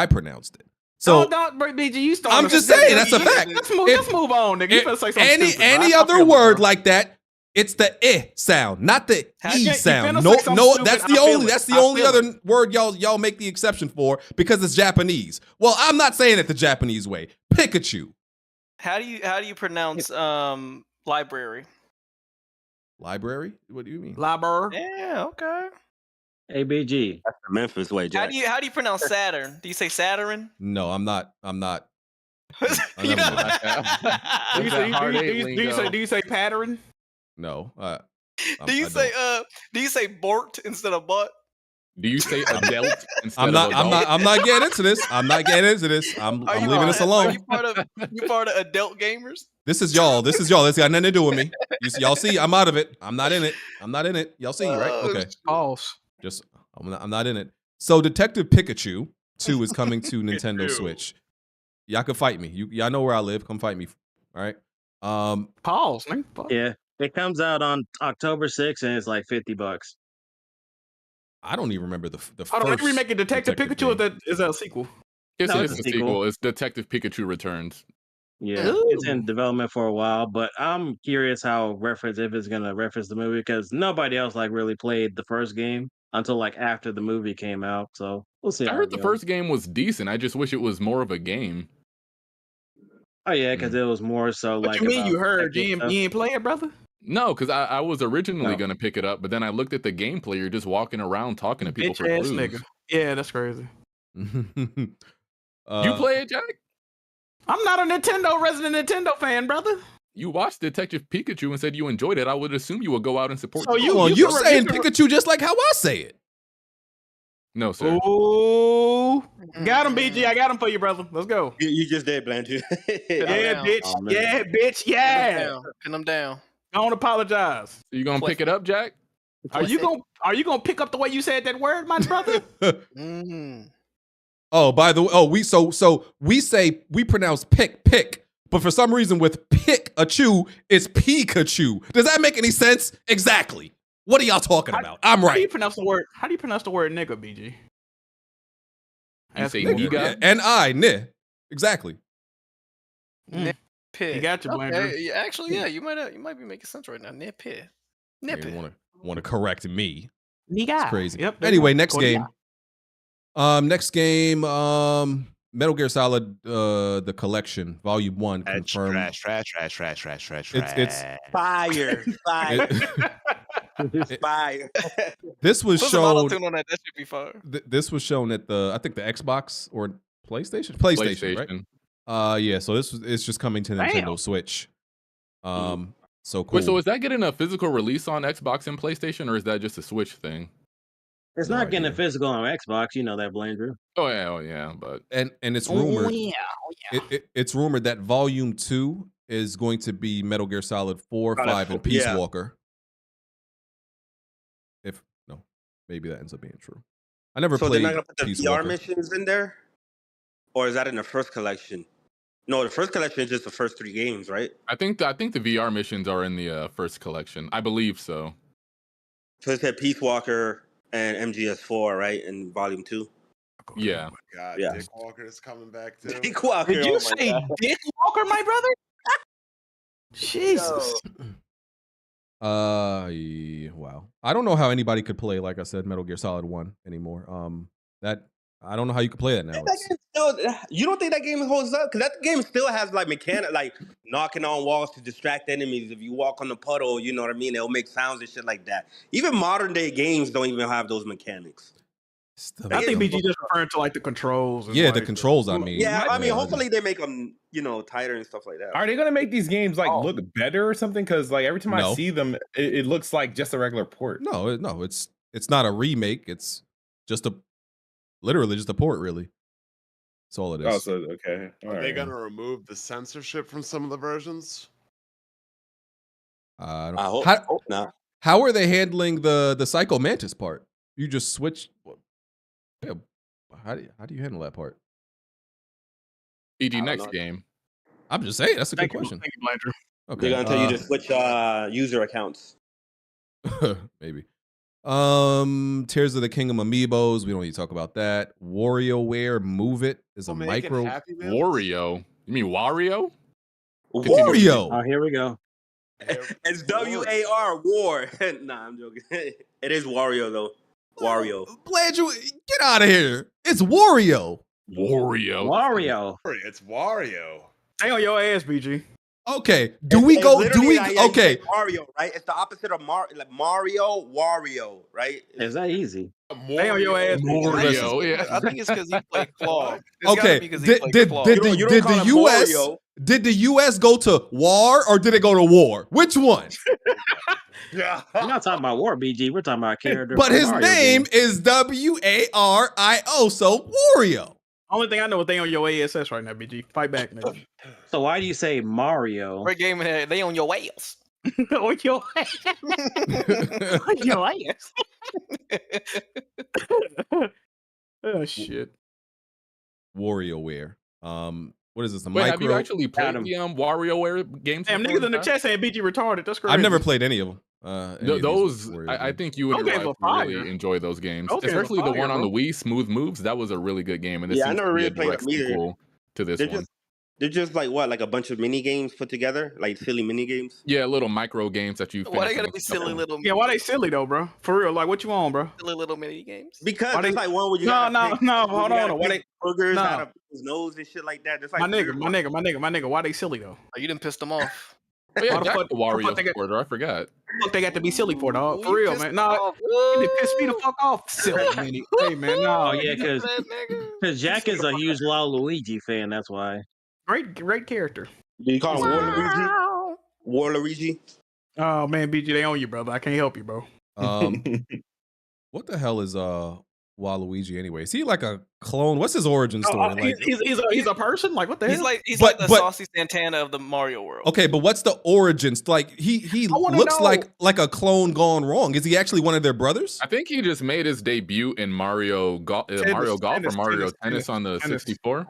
pronounced it. So BG, you I'm just saying that's a fact. Let's move on, nigga. You better say something stupid, any bro. other word like that, it's the eh sound, not the e sound. No, that's the only other word y'all make the exception for because it's Japanese. Well, I'm not saying it the Japanese way. Pikachu. How do you pronounce library? Library? What do you mean? Library. Yeah, okay. ABG. That's the Memphis way, Jack. How do you pronounce Saturn? Do you say Saturn? No, I'm not. You know? Do you say pattern? No. Do you say Bort instead of butt? Do you say adult instead I'm not. of adult? I'm not getting into this. I'm leaving this alone. Are you part of adult gamers? This is y'all. This got nothing to do with me. Y'all see, I'm out of it. I'm not in it. Y'all see, right? Okay. False. I'm not in it. So Detective Pikachu 2 is coming to Nintendo Switch. Y'all can fight me. Y'all know where I live. Come fight me. All right. Pause. Man. Yeah, it comes out on October 6th and it's like $50. I don't even remember the Hold first. on, remaking Detective Pikachu. Is that a sequel? It's a sequel. It's Detective Pikachu Returns. Yeah, it's in development for a while, but I'm curious if it's gonna reference the movie because nobody else like really played the first game until like after the movie came out. So we'll see. I how heard it the goes. first game was decent. I just wish it was more of a game. Oh yeah, because it was more so What like. you mean about you heard? technical You stuff. ain't play it, brother? No, because I was originally No. going to pick it up, but then I looked at the gameplay. You're just walking around talking to people Bitch for ass clues. nigga. Yeah, that's crazy. You play it, Jack? I'm not a resident Nintendo fan, brother. You watched Detective Pikachu and said you enjoyed it. I would assume you would go out and support. So the you- Well, you you can- saying you can- Pikachu just like how I say it. No, sir. Oh, got him, BG. I got him for you, brother. Let's go. You just did, Blanchard. Yeah, bitch. Oh, man. Yeah, bitch. Yeah. Pin them down. Don't apologize. You gonna pick it up, Jack? Are you gonna pick up the way you said that word, my brother? Oh, by the way, we pronounce pick, but for some reason with Pikachu, it's Pikachu. Does that make any sense? Exactly. What are y'all talking about? I'm How do you right. pronounce the word? How do you pronounce the word nigga, BG? You say Nigga. nigga? Yeah, N-I, exactly. Nip pit. He got you, Blanchard. Okay, yeah, actually, yeah, you might be making sense right now. Nip pit. Nip You it. want to correct me? Nigga. It's crazy. Yep, there Anyway, you go. next game. Next game. Metal Gear Solid, the collection, Volume 1, confirmed. Trash. It's Fire. Fire. this was Put some auto-tune shown. on that. That should be fire. This was shown at I think the Xbox or PlayStation, right? Yeah. So it's just coming to Nintendo Damn. Switch. So cool. Wait, so is that getting a physical release on Xbox and PlayStation, or is that just a Switch thing? It's not getting a physical on Xbox. You know that, Blandrew. Oh yeah, but and it's rumored. Oh, It's rumored that Volume 2 is going to be Metal Gear Solid 4, 5, and Peace Yeah. Walker. If no, maybe that ends up being true. I never So played they're not gonna put the Peace VR Walker. missions in there, or is that in the first collection? No, the first collection is just the first 3 games, right? I think the VR missions are in the first collection. I believe so. So it said Peace Walker and MGS4, right, in Volume 2. Yeah. God, Yeah. Dick Walker is coming back too. Dick Walker. Did oh you my say God. Dick Walker, my brother? Jesus. Wow. I don't know how anybody could play, like I said, Metal Gear Solid 1 anymore. That I don't know how you could play that now. That game still, you don't think that game holds up? Because that game still has like mechanic, like knocking on walls to distract enemies. If you walk on the puddle, you know what I mean? It'll make sounds and shit like that. Even modern day games don't even have those mechanics. I think BG just referring to like the controls. And Yeah, the like, controls. I mean, Yeah, I mean, yeah, hopefully they make them, tighter and stuff like that. Are they gonna make these games like look better or something? Because like every time I No. see them, it looks like just a regular port. No, it's not a remake. It's just literally just a port, really. That's all it is. Oh, so okay. Are they gonna remove the censorship from some of the versions? I I hope not. How are they handling the Psycho Mantis part? You just switch. Yeah, how do you handle that part? EG next game. I'm just saying that's a good question. Thank you, Blanchard. Okay, They're gonna tell you to switch user accounts. maybe. Tears of the Kingdom amiibos. We don't need to talk about that. WarioWare Move It is a micro. Wario. You mean Wario? Wario. Oh, here we go. It's WAR War. Nah, I'm joking. It is Wario though. Wario. Blanchard, get out of here. It's Wario. Wario. It's Wario. Stay on your ass, BG. Okay. Do we go? Do we? Yeah, Okay. Mario, right? It's the opposite of like Mario, Wario, right? Is that easy? Stay on your ass, Wario. Yeah. I think it's because he played Claw. Okay. Did the U.S. Did the U.S. go to war or did it go to war? Which one? We're not talking about War, BG. We're talking about character. But from his Mario name games. is Wario, so Wario. Only thing I know is they on your ASS right now, BG. Fight back, nigga. So why do you say Mario? Great game in there. They on your ass. on your ass. On your ass. Oh shit. WarioWare. What is this? The Wait, micro? have you actually played the WarioWare games? Damn, before niggas in the chat saying BG retarded. That's crazy. I've never played any of them. Those, I think you would Those games were fire. really enjoy those games, Those games were especially the fire, one on bro. the Wii, Smooth Moves. That was a really good game, and this Yeah, I seems never to be really a played direct them either. sequel to this They're one. just They're just like what, like a bunch of mini games put together, like silly mini games. Yeah, little micro games that you. Why they gotta be silly little? Yeah, why they silly though, bro? For real, like what you on, bro? Silly little mini games. Because Why it's they- like one where you No, gotta pick, hold on. Why they? boogers No. out of his nose and shit like that. Just like My nigga. Why they silly though? Oh, you didn't piss them off. Oh, yeah, Why the Jack fuck- the why the Wario fuck they got- supporter. I forgot. Fuck, they got to be silly for dog. For You real, pissed man. them Nah, off. they pissed me the fuck off. Silly mini. Hey man, no. Oh yeah, because Jack is a huge Waluigi fan. That's why. Great character. Do you call him Waluigi? Waluigi? Oh man, BG, they own you, brother. I can't help you, bro. What the hell is Waluigi anyway? Is he like a clone? What's his origin story? Like, he's a person. Like what the hell? He's like the Saucy Santana of the Mario world. okay, but what's the origins? Like he wanna looks know. like a clone gone wrong. Is he actually one of their brothers? I think he just made his debut in Mario Golf or Mario Tennis on the 64.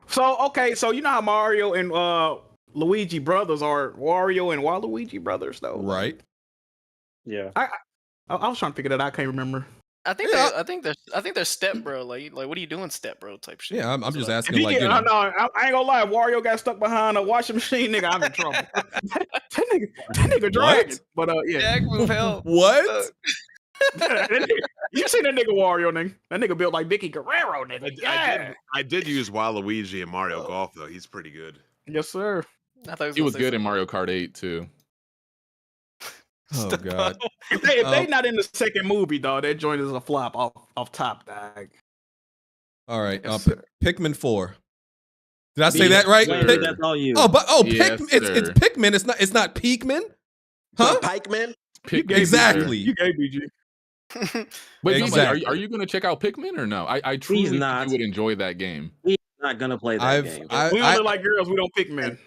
So okay, so you know how Mario and Luigi brothers are Wario and Waluigi brothers though. Right. Yeah. I was trying to figure that out. I can't remember. I think they're step bro. Like what are you doing, step bro type shit. Yeah, I'm just If asking. he Like, get, no, I ain't gonna lie. If Wario got stuck behind a washing machine, nigga, I'm in trouble. that nigga dragging. But yeah. Jack move help. What? You seen that nigga Wario, nigga? That nigga built like Vicky Guerrero, nigga. Yeah. I did use Waluigi in Mario Golf though. He's pretty good. Yes, sir. I thought He was good in Mario Kart 8 too. Oh god. If they not in the second movie, dog, that joint is a flop off top, dog. All right. Yes, Pikmin 4. Did I say that right? Wait, that's all you. Yes, Pikmin. It's Pikmin. It's not Peakman. Huh? Pikeman? Exactly. You gave BG. But Exactly. are you going to check out Pikmin or no? I truly think not. you would enjoy that game. He's not gonna play that game. We only like girls. We don't pick men.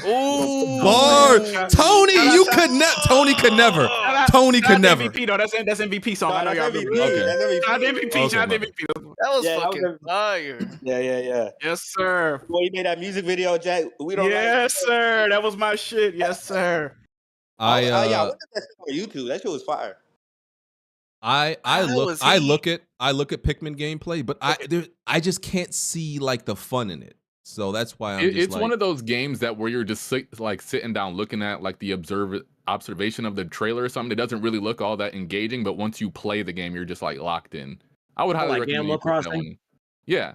Ooh, Bar Tony, you could never. Tony could never. Tony could never. MVP though. That's MVP song. I know y'all MVP. remember. Okay. Shout out to MVP. Okay, Shout out to my MVP. that was Yeah, that fucking was fire. Yeah. Yes, sir. Well, he made that music video, Jack. We don't. Yes, sir. That was my shit. Yes, sir. Yeah, I looked at that shit on YouTube. That shit was fire. I look at Pikmin gameplay, but I just can't see like the fun in it. So that's why It's one of those games that where you're just like sitting down looking at like the observation of the trailer or something. It doesn't really look all that engaging, but once you play the game, you're just like locked in. I would highly Like recommend Animal you pick that Crossing? one. Yeah.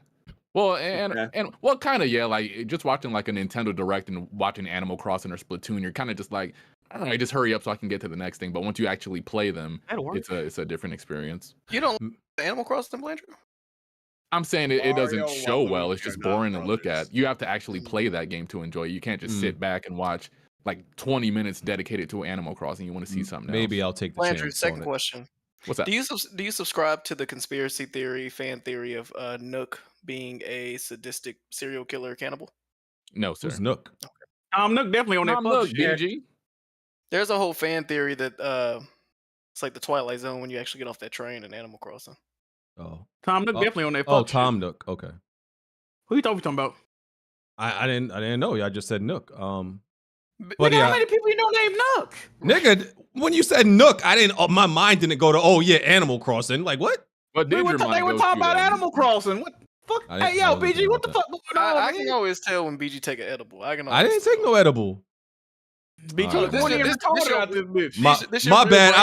Well, and well, kind of, yeah. Like just watching like a Nintendo Direct and watching Animal Crossing or Splatoon, you're kind of just like, I don't know, just hurry up so I can get to the next thing. But once you actually play them, it's a different experience. You don't like Animal Crossing, Blandrew? I'm saying it doesn't Mario, show Waluigi well. It's just are not boring to look brothers. at. You have to actually play that game to enjoy it. You can't just sit back and watch like 20 minutes dedicated to Animal Crossing. You want to see something Maybe else. I'll take the Blandrew, chance. second on it. question. What's that? Do you subscribe to the conspiracy theory, fan theory of Nook being a sadistic serial killer cannibal? No, sir. Who's Nook? Nook definitely on that Look, fuck shit. BG. There's a whole fan theory that it's like the Twilight Zone when you actually get off that train in Animal Crossing. Oh, Tom Nook definitely on that fuck oh, shit. Tom Nook. Okay. Who you talking about? I didn't know. I just said Nook. But But how yeah, many people you know named Nook? nigga, when you said Nook, I didn't. My mind didn't go to Animal Crossing. Like what? What They did were your mind talking go about to, Animal Crossing. What the fuck? I didn't- Hey, I yo, wasn't thinking BG, what the about fuck going on, I man? can always tell when BG take an edible. I I didn't take no edible. BG, Alright. what This retarded out this bitch? My bad.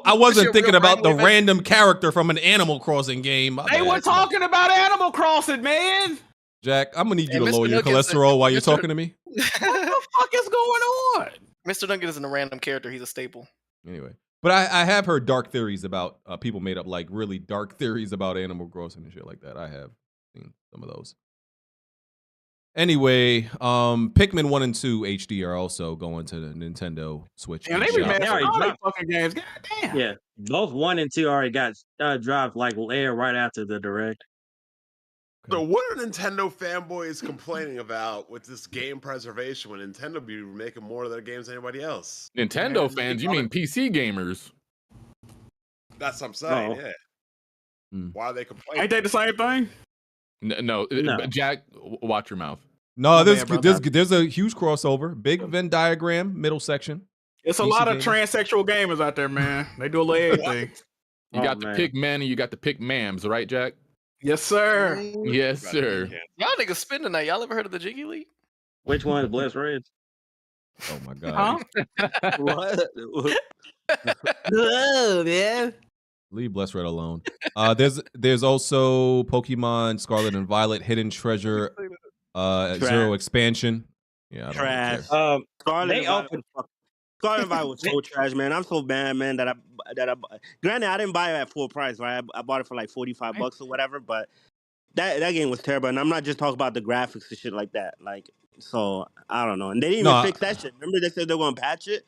I wasn't your thinking real about the brainwave random character from an Animal Crossing game. My They bad. were talking about Animal Crossing, man. Jack, I'm gonna need you Hey, to Mr. lower your Nook is cholesterol while you're Mr. talking to me. What the fuck is going on? Mr. Duncan isn't a random character. He's a staple. Anyway, but I have heard dark theories about people made up like really dark theories about Animal Crossing and shit like that. I have seen some of those. Anyway, Pikmin 1 and 2 HD are also going to the Nintendo Switch. Yeah, they eShop. remastered all these fucking games. God damn. Yeah, both 1 and 2 already got dropped like air right after the direct. So what are Nintendo fanboys complaining about with this game preservation when Nintendo be making more of their games than anybody else? Nintendo fans, you mean PC gamers? That's what I'm saying, Oh. yeah. Why are they complaining? Ain't they the same thing? No. Jack, watch your mouth. No, there's man, bro. there's a huge crossover. Big Venn diagram, middle section. It's a PC lot of gamers. transsexual gamers out there, man. They do a little everything. You got the man. pick men and you got the pick mams, right, Jack? Yes, sir. Yes, sir. Y'all niggas spin tonight. Y'all ever heard of the Jiggy League? Which one is Bless Red? Oh my god. What? Oh man. Leave Bless Red alone. There's also Pokemon Scarlet and Violet Hidden Treasure Zero expansion. Yeah, I don't really care. Trash. Scarlet They and Violet opened. Scarlet and Violet was so trash, man. I'm so mad, man, that I granted I didn't buy it at full price, right? I bought it for like $45 or whatever, but that game was terrible. And I'm not just talking about the graphics and shit like that. Like, so I don't know. And they didn't even fix that shit. Remember they said they were gonna patch it?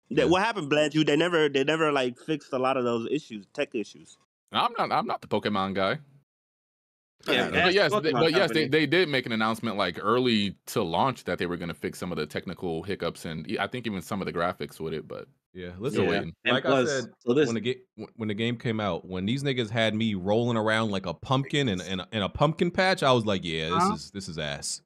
What happened, Blanche? They never like fixed a lot of those issues, tech issues. I'm not the Pokemon guy. Yeah, but yes, they did make an announcement like early to launch that they were going to fix some of the technical hiccups and I think even some of the graphics with it. But yeah, listen, like I said, when the game came out, when these niggas had me rolling around like a pumpkin in a pumpkin patch, I was like, yeah, this is ass.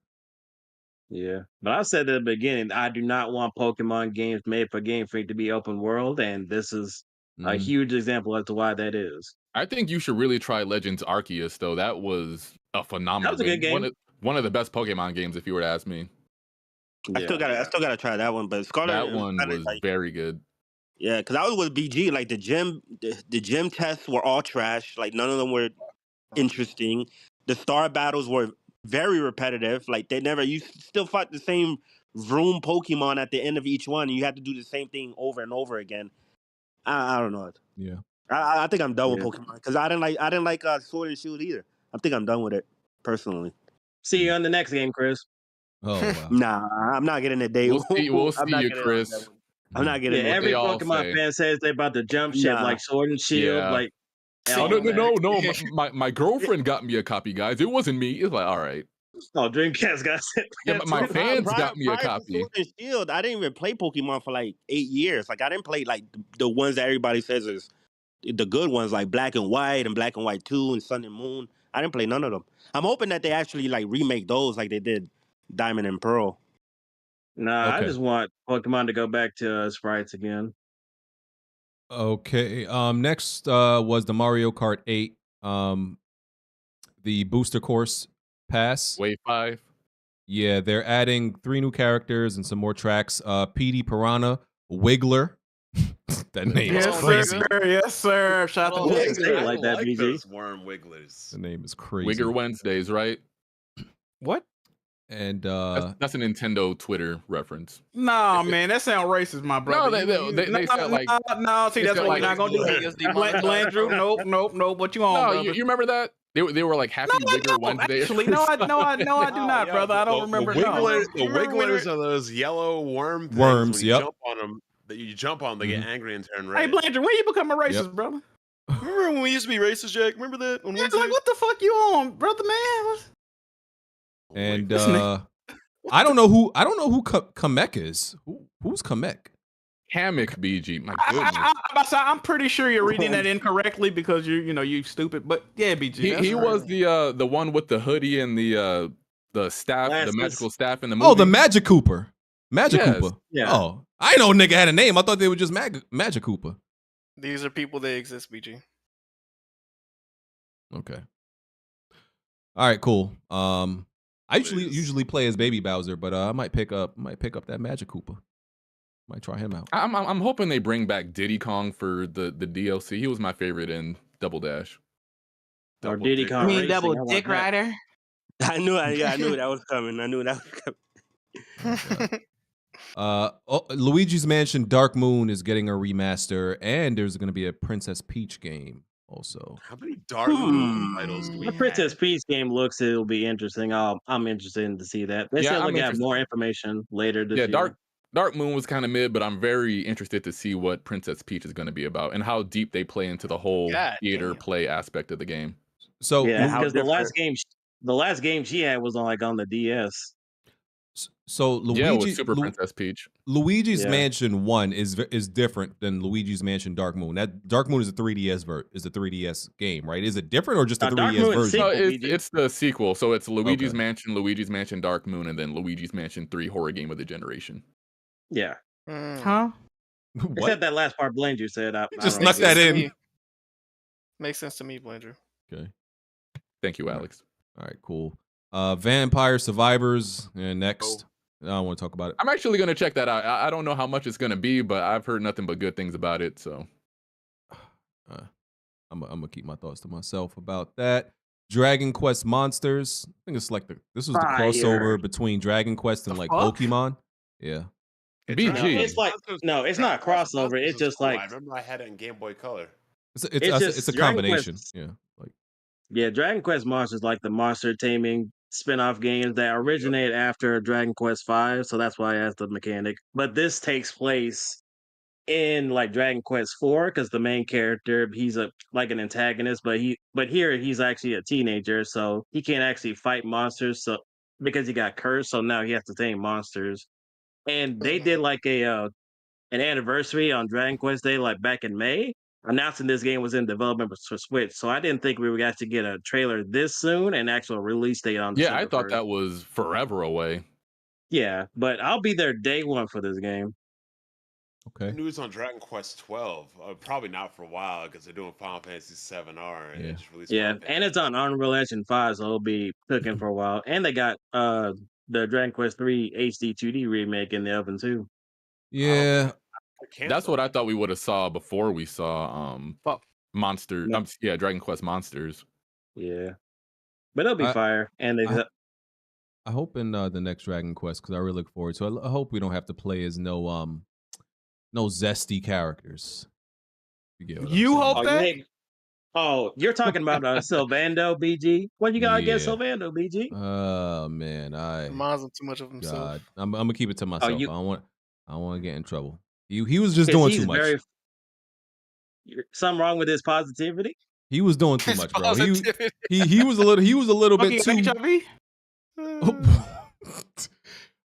Yeah, but I said at the beginning, I do not want Pokemon games made for Game Freak to be open world, and this is a huge example as to why that is. I think you should really try Legends Arceus, though. That was a phenomenal That was a good game. One of the best Pokemon games, if you were to ask me. I still gotta try that one, but Scarlet that one was like, very good. Yeah, because I was with BG. Like the gym tests were all trash. Like none of them were interesting. The star battles were very repetitive. Like you still fought the same room Pokemon at the end of each one, and you had to do the same thing over and over again. I don't know. Yeah. I think I'm done with Pokemon because I didn't like Sword and Shield either. I think I'm done with it personally. See you on the next game, Chris. Oh wow. Nah, I'm not getting it day. We'll see you, Chris. I'm not getting it. Every Pokemon fan says they about to jump ship like Sword and Shield. Yeah. Like, no. My girlfriend got me a copy, guys. It wasn't me. It's like, all right. Oh, Dreamcast got it. Yeah, but my fans got me a copy. Sword and Shield, I didn't even play Pokemon for like 8 years. Like I didn't play like the ones that everybody says is the good ones, like Black and White and Black and White 2 and Sun and Moon. I didn't play none of them. I'm hoping that they actually like remake those like they did Diamond and Pearl. Nah, I just want Pokemon to go back to sprites again. Okay. Next was the Mario Kart 8, the booster course pass. Wave 5. Yeah, they're adding 3 new characters and some more tracks. PD Piranha, Wiggler. That name is crazy. Yes, sir. Shout out to Wiggler. Like that, BG. Those worm wigglers. The name is crazy. Wigger Wednesdays, right? What? And that's a Nintendo Twitter reference. Nah, man, that sounds racist, my brother. No, they sound like no. See, that's what we're not gonna do. Blandrew, nope. What you on? No, brother? you remember that? They were like Happy Wigger Wednesday. Actually, no, I do not, brother. I don't remember. The wigglers are those yellow worm things. Worms, when you jump on them, that you jump on, they get angry and turn red. Hey, Blandrew, when you become a racist, brother? Remember when we used to be racist, Jack? Remember that? On Like, what the fuck you on, brother, man? And I don't know who Kamek is. Who's Kamek? Kamek, BG. My goodness. I'm pretty sure you're reading that incorrectly because you stupid. But yeah, BG. He was the one with the hoodie and the staff, the magical staff in the movie. Oh, the Magic Cooper. Magic Yes. Cooper. Yeah. Oh, I know nigga had a name. I thought they were just Magic Cooper. These are people that exist, BG. Okay. All right, cool. I usually play as Baby Bowser, but I might pick up that Magic Cooper. Might try him out. I'm hoping they bring back Diddy Kong for the DLC. He was my favorite in Double Dash. Or Diddy Kong. You mean Double Dick Rider? I knew that was coming. Luigi's Mansion Dark Moon is getting a remaster, and there's going to be a Princess Peach game also. How many Dark Moon titles do we The Princess Peach game it'll be interesting. I'm interested in to see that. They said we got more information later this year. Dark Moon was kind of mid, but I'm very interested to see what Princess Peach is going to be about and how deep they play into the whole theater play aspect of the game. So yeah, because the last game she had was on the DS. So with Super Princess Peach. Luigi's Mansion 1 is different than Luigi's Mansion Dark Moon. That Dark Moon is a 3DS game, right? Is it different or just a 3DS version? No, it's the sequel. So it's Luigi's Mansion Dark Moon, and then Luigi's Mansion 3 Horror Game of the Generation. Yeah. Huh? Except that last part Blandrew said. I just snuck that in. Makes sense to me, Blandrew. Okay. Thank you, Alex. All right, cool. Vampire Survivors next. I don't want to talk about it. I'm actually gonna check that out. I don't know how much it's gonna be, but I've heard nothing but good things about it. So I'm gonna keep my thoughts to myself about that. Dragon Quest Monsters. I think it's like this was the crossover between Dragon Quest and like Pokemon. Yeah. BG. No, it's like it's not crossover. It's just like I remember I had it in Game Boy Color. It's a combination. Yeah. Yeah, Dragon Quest Monsters like the monster taming spin-off games that originate after Dragon Quest V, so that's why I asked the mechanic. But this takes place in like Dragon Quest IV because the main character he's like an antagonist, but here he's actually a teenager, so he can't actually fight monsters, so because he got cursed, so now he has to tame monsters. And they did like an anniversary on Dragon Quest Day, like back in May, announcing this game was in development for Switch. So I didn't think we would actually get a trailer this soon and actual release date on. Yeah, I December thought 1st. that was forever away. Yeah, but I'll be there day one for this game. Okay. News on Dragon Quest 12. Probably not for a while because they're doing Final Fantasy 7R and they just released. Yeah, and it's on Unreal Engine 5, so it'll be cooking for a while. And they got the Dragon Quest 3 HD 2D remake in the oven too. Yeah. That's what I thought we would have saw before we saw Monster. Dragon Quest Monsters. Yeah. But it'll be fire. And they I hope in the next Dragon Quest, because I really look forward to it. I hope we don't have to play as no zesty characters. You hope that? You're talking about Sylvando, BG? What you got against Sylvando, BG? Oh man, Reminds him too much of himself. God, I'm gonna keep it to myself. you- I don't want to get in trouble. He was just doing too much. Something wrong with his positivity? He was doing too much, bro. He was a little bit too.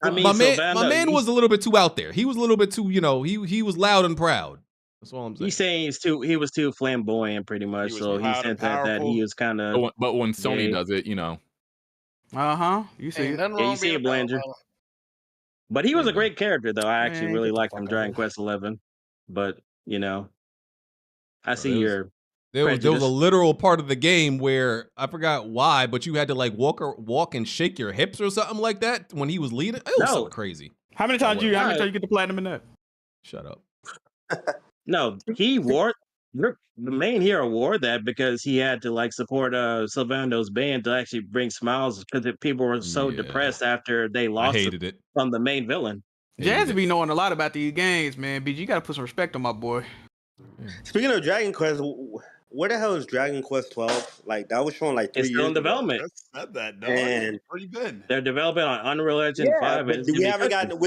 I mean, my Sylvando, man was a little bit too out there. He was a little bit too, he was loud and proud. That's all I'm saying. He's saying he was too flamboyant, pretty much. So he said that he was kind of. But when Sony does it, You see it. You see it, Blanger. But he was a great character, though. I actually really liked him, Dragon Quest 11. But I see your. There was a literal part of the game where I forgot why, but you had to like walk and shake your hips or something like that when he was leading. It was so crazy. How many times you get the platinum in that? Shut up. No, he wore the main hero wore that because he had to like support Sylvando's band to actually bring smiles because people were so depressed after they lost it from the main villain. Jazz be knowing a lot about these games, man. BG, you gotta put some respect on my boy. Speaking of Dragon Quest, where the hell is Dragon Quest 12? Like that was shown like 3 It's years still in ago. development. Said that, no, And pretty good. They're developing on Unreal Engine 5. But And we haven't gotten.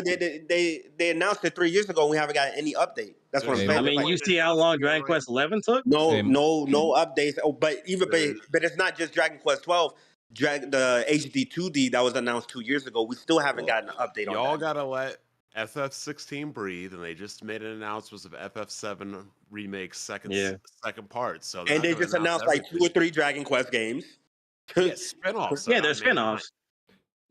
They announced it 3 years ago. And we haven't gotten any update. That's what I'm saying. I mean, you see how long Dragon Quest 11 took? No updates. Oh, but it's not just Dragon Quest 12. The HD 2D that was announced 2 years ago. We still haven't gotten an update on that. Y'all gotta let FF16 breathe, and they just made an announcement of FF7 remake second part. So and they just announced like 2 or 3 Dragon Quest games. Spinoffs. Yeah, they're spinoffs.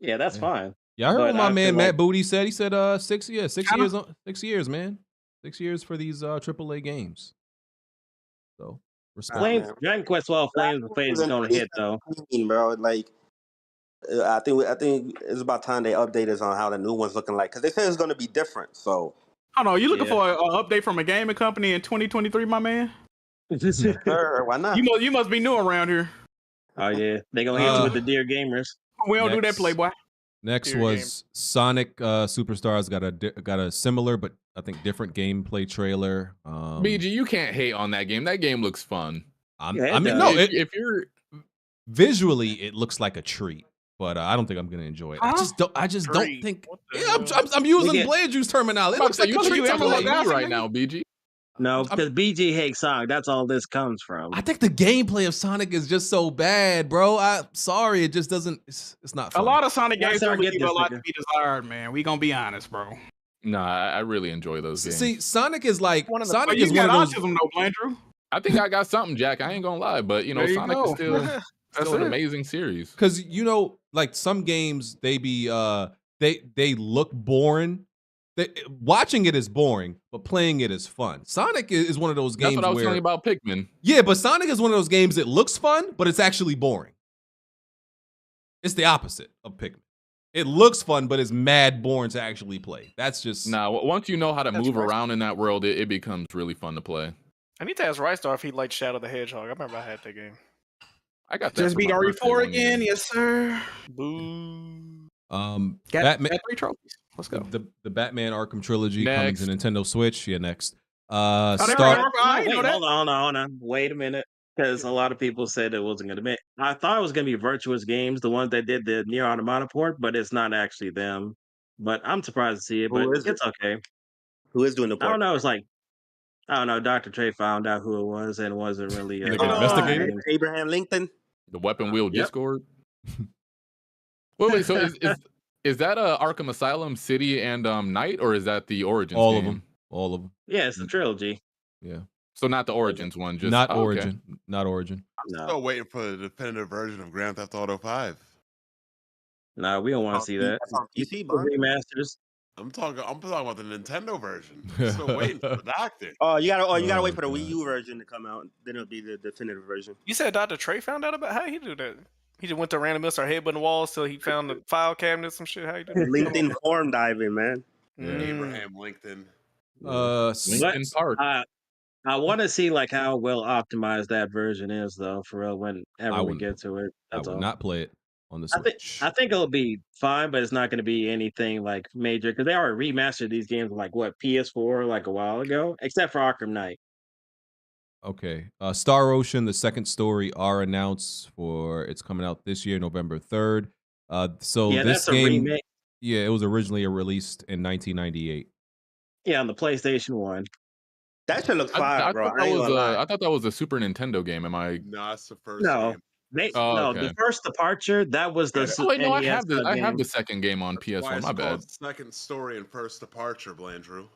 Yeah, that's fine. Yeah, I heard But what my I man feel Matt like- Booty said. He said 6 years. 6 years, man. 6 years for these AAA games. So respect. Dragon Quest 12 Flames of Fate is gonna hit though. Bro, like I think it's about time they update us on how the new one's looking like because they said it's going to be different. So I don't know. You looking for an update from a gaming company in 2023, my man? sure, why not? You must be new around here. Oh yeah, they gonna hit you with the Dear Gamers. We don't do that, Playboy. Next was Sonic Superstars got a similar but I think different gameplay trailer. BG, you can't hate on that game. That game looks fun. If you're visually, it looks like a treat, but I don't think I'm gonna enjoy it. I just don't think. Yeah, I'm using Blade Juice terminology. It looks like a treat to like play. me right now, BG. No, because BG hates Sonic. That's all this comes from. I think the gameplay of Sonic is just so bad, bro. I'm sorry, it just doesn't. It's not fun. A lot of Sonic games Yes, I leave get a this, lot nigga. to be desired, man. We gonna be honest, bro. Nah, I really enjoy those games. See, Sonic is like Sonic you is one got of those. autism, though, Blandrew. I think I got something, Jack. I ain't gonna lie, but There you Sonic go. is still That's an it. amazing series. Because like some games, they look boring. Watching it is boring, but playing it is fun. Sonic is one of those games. That's what I was where, telling you about Pikmin. Yeah, but Sonic is one of those games that looks fun, but it's actually boring. It's the opposite of Pikmin. It looks fun, but it's mad boring to actually play. That's just once you know how to That's move right. around in that world, it becomes really fun to play. I need to ask Rystar if he liked Shadow the Hedgehog. I remember I had that game. I got that Just for beat my birthday RE4 one again, year. yes sir. Boo. Got 3 trophies. Let's go. The Batman Arkham trilogy Next. coming to Nintendo Switch. Yeah, next. they Star. were- I didn't know that. Hold on. Wait a minute. Because a lot of people said it wasn't going to be. I thought it was going to be Virtuous Games, the ones that did the Nier Automata port, but it's not actually them. But I'm surprised to see it, but Who is it's it? okay. Who is doing the I don't port? know. It's like, I don't know. Dr. Trey found out who it was and it wasn't really. Like an investigator? Abraham Lincoln. The Weapon Wheel Yep. Discord. Wait. So is that Arkham Asylum, City, and Night, or is that the Origins? All game? of them. All of them. Yeah, it's the trilogy. Yeah. So not the Origins one, just Not okay. Origin. Not Origin. I'm still waiting for the definitive version of Grand Theft Auto 5. Nah, we don't want to see that. That's on PC, The man. remasters. I'm talking about the Nintendo version. I'm still waiting for the doctor. Oh, you gotta Oh, wait for the God. Wii U version to come out. Then it'll be the definitive version. You said Dr. Trey found out about how he do that? He just went to random start headbutting walls till he found the file cabinet, some shit. How you do that? LinkedIn form diving, man. Abraham Lincoln. Lincoln Park. I want to see like how well optimized that version is, though. For real, whenever we get to it, I that's would all. not play it on the I think Switch. I think it'll be fine, but it's not going to be anything like major because they already remastered these games like what PS4 like a while ago, except for Arkham Knight. Okay. Star Ocean, the second story, are announced for it's coming out this year, November 3rd. So Yeah, this that's a game, remake. yeah, it was originally released in 1998. Yeah, on the PlayStation 1. That shit looks fire, I bro. thought I that ain't was gonna lie. I thought that was a Super Nintendo game. Am I? No, it's the first No, game. no, okay. the first departure that was the Oh wait, no, I NES have the game. second game on Why PS1. it's My bad. called Second Story and First Departure, Blandrew.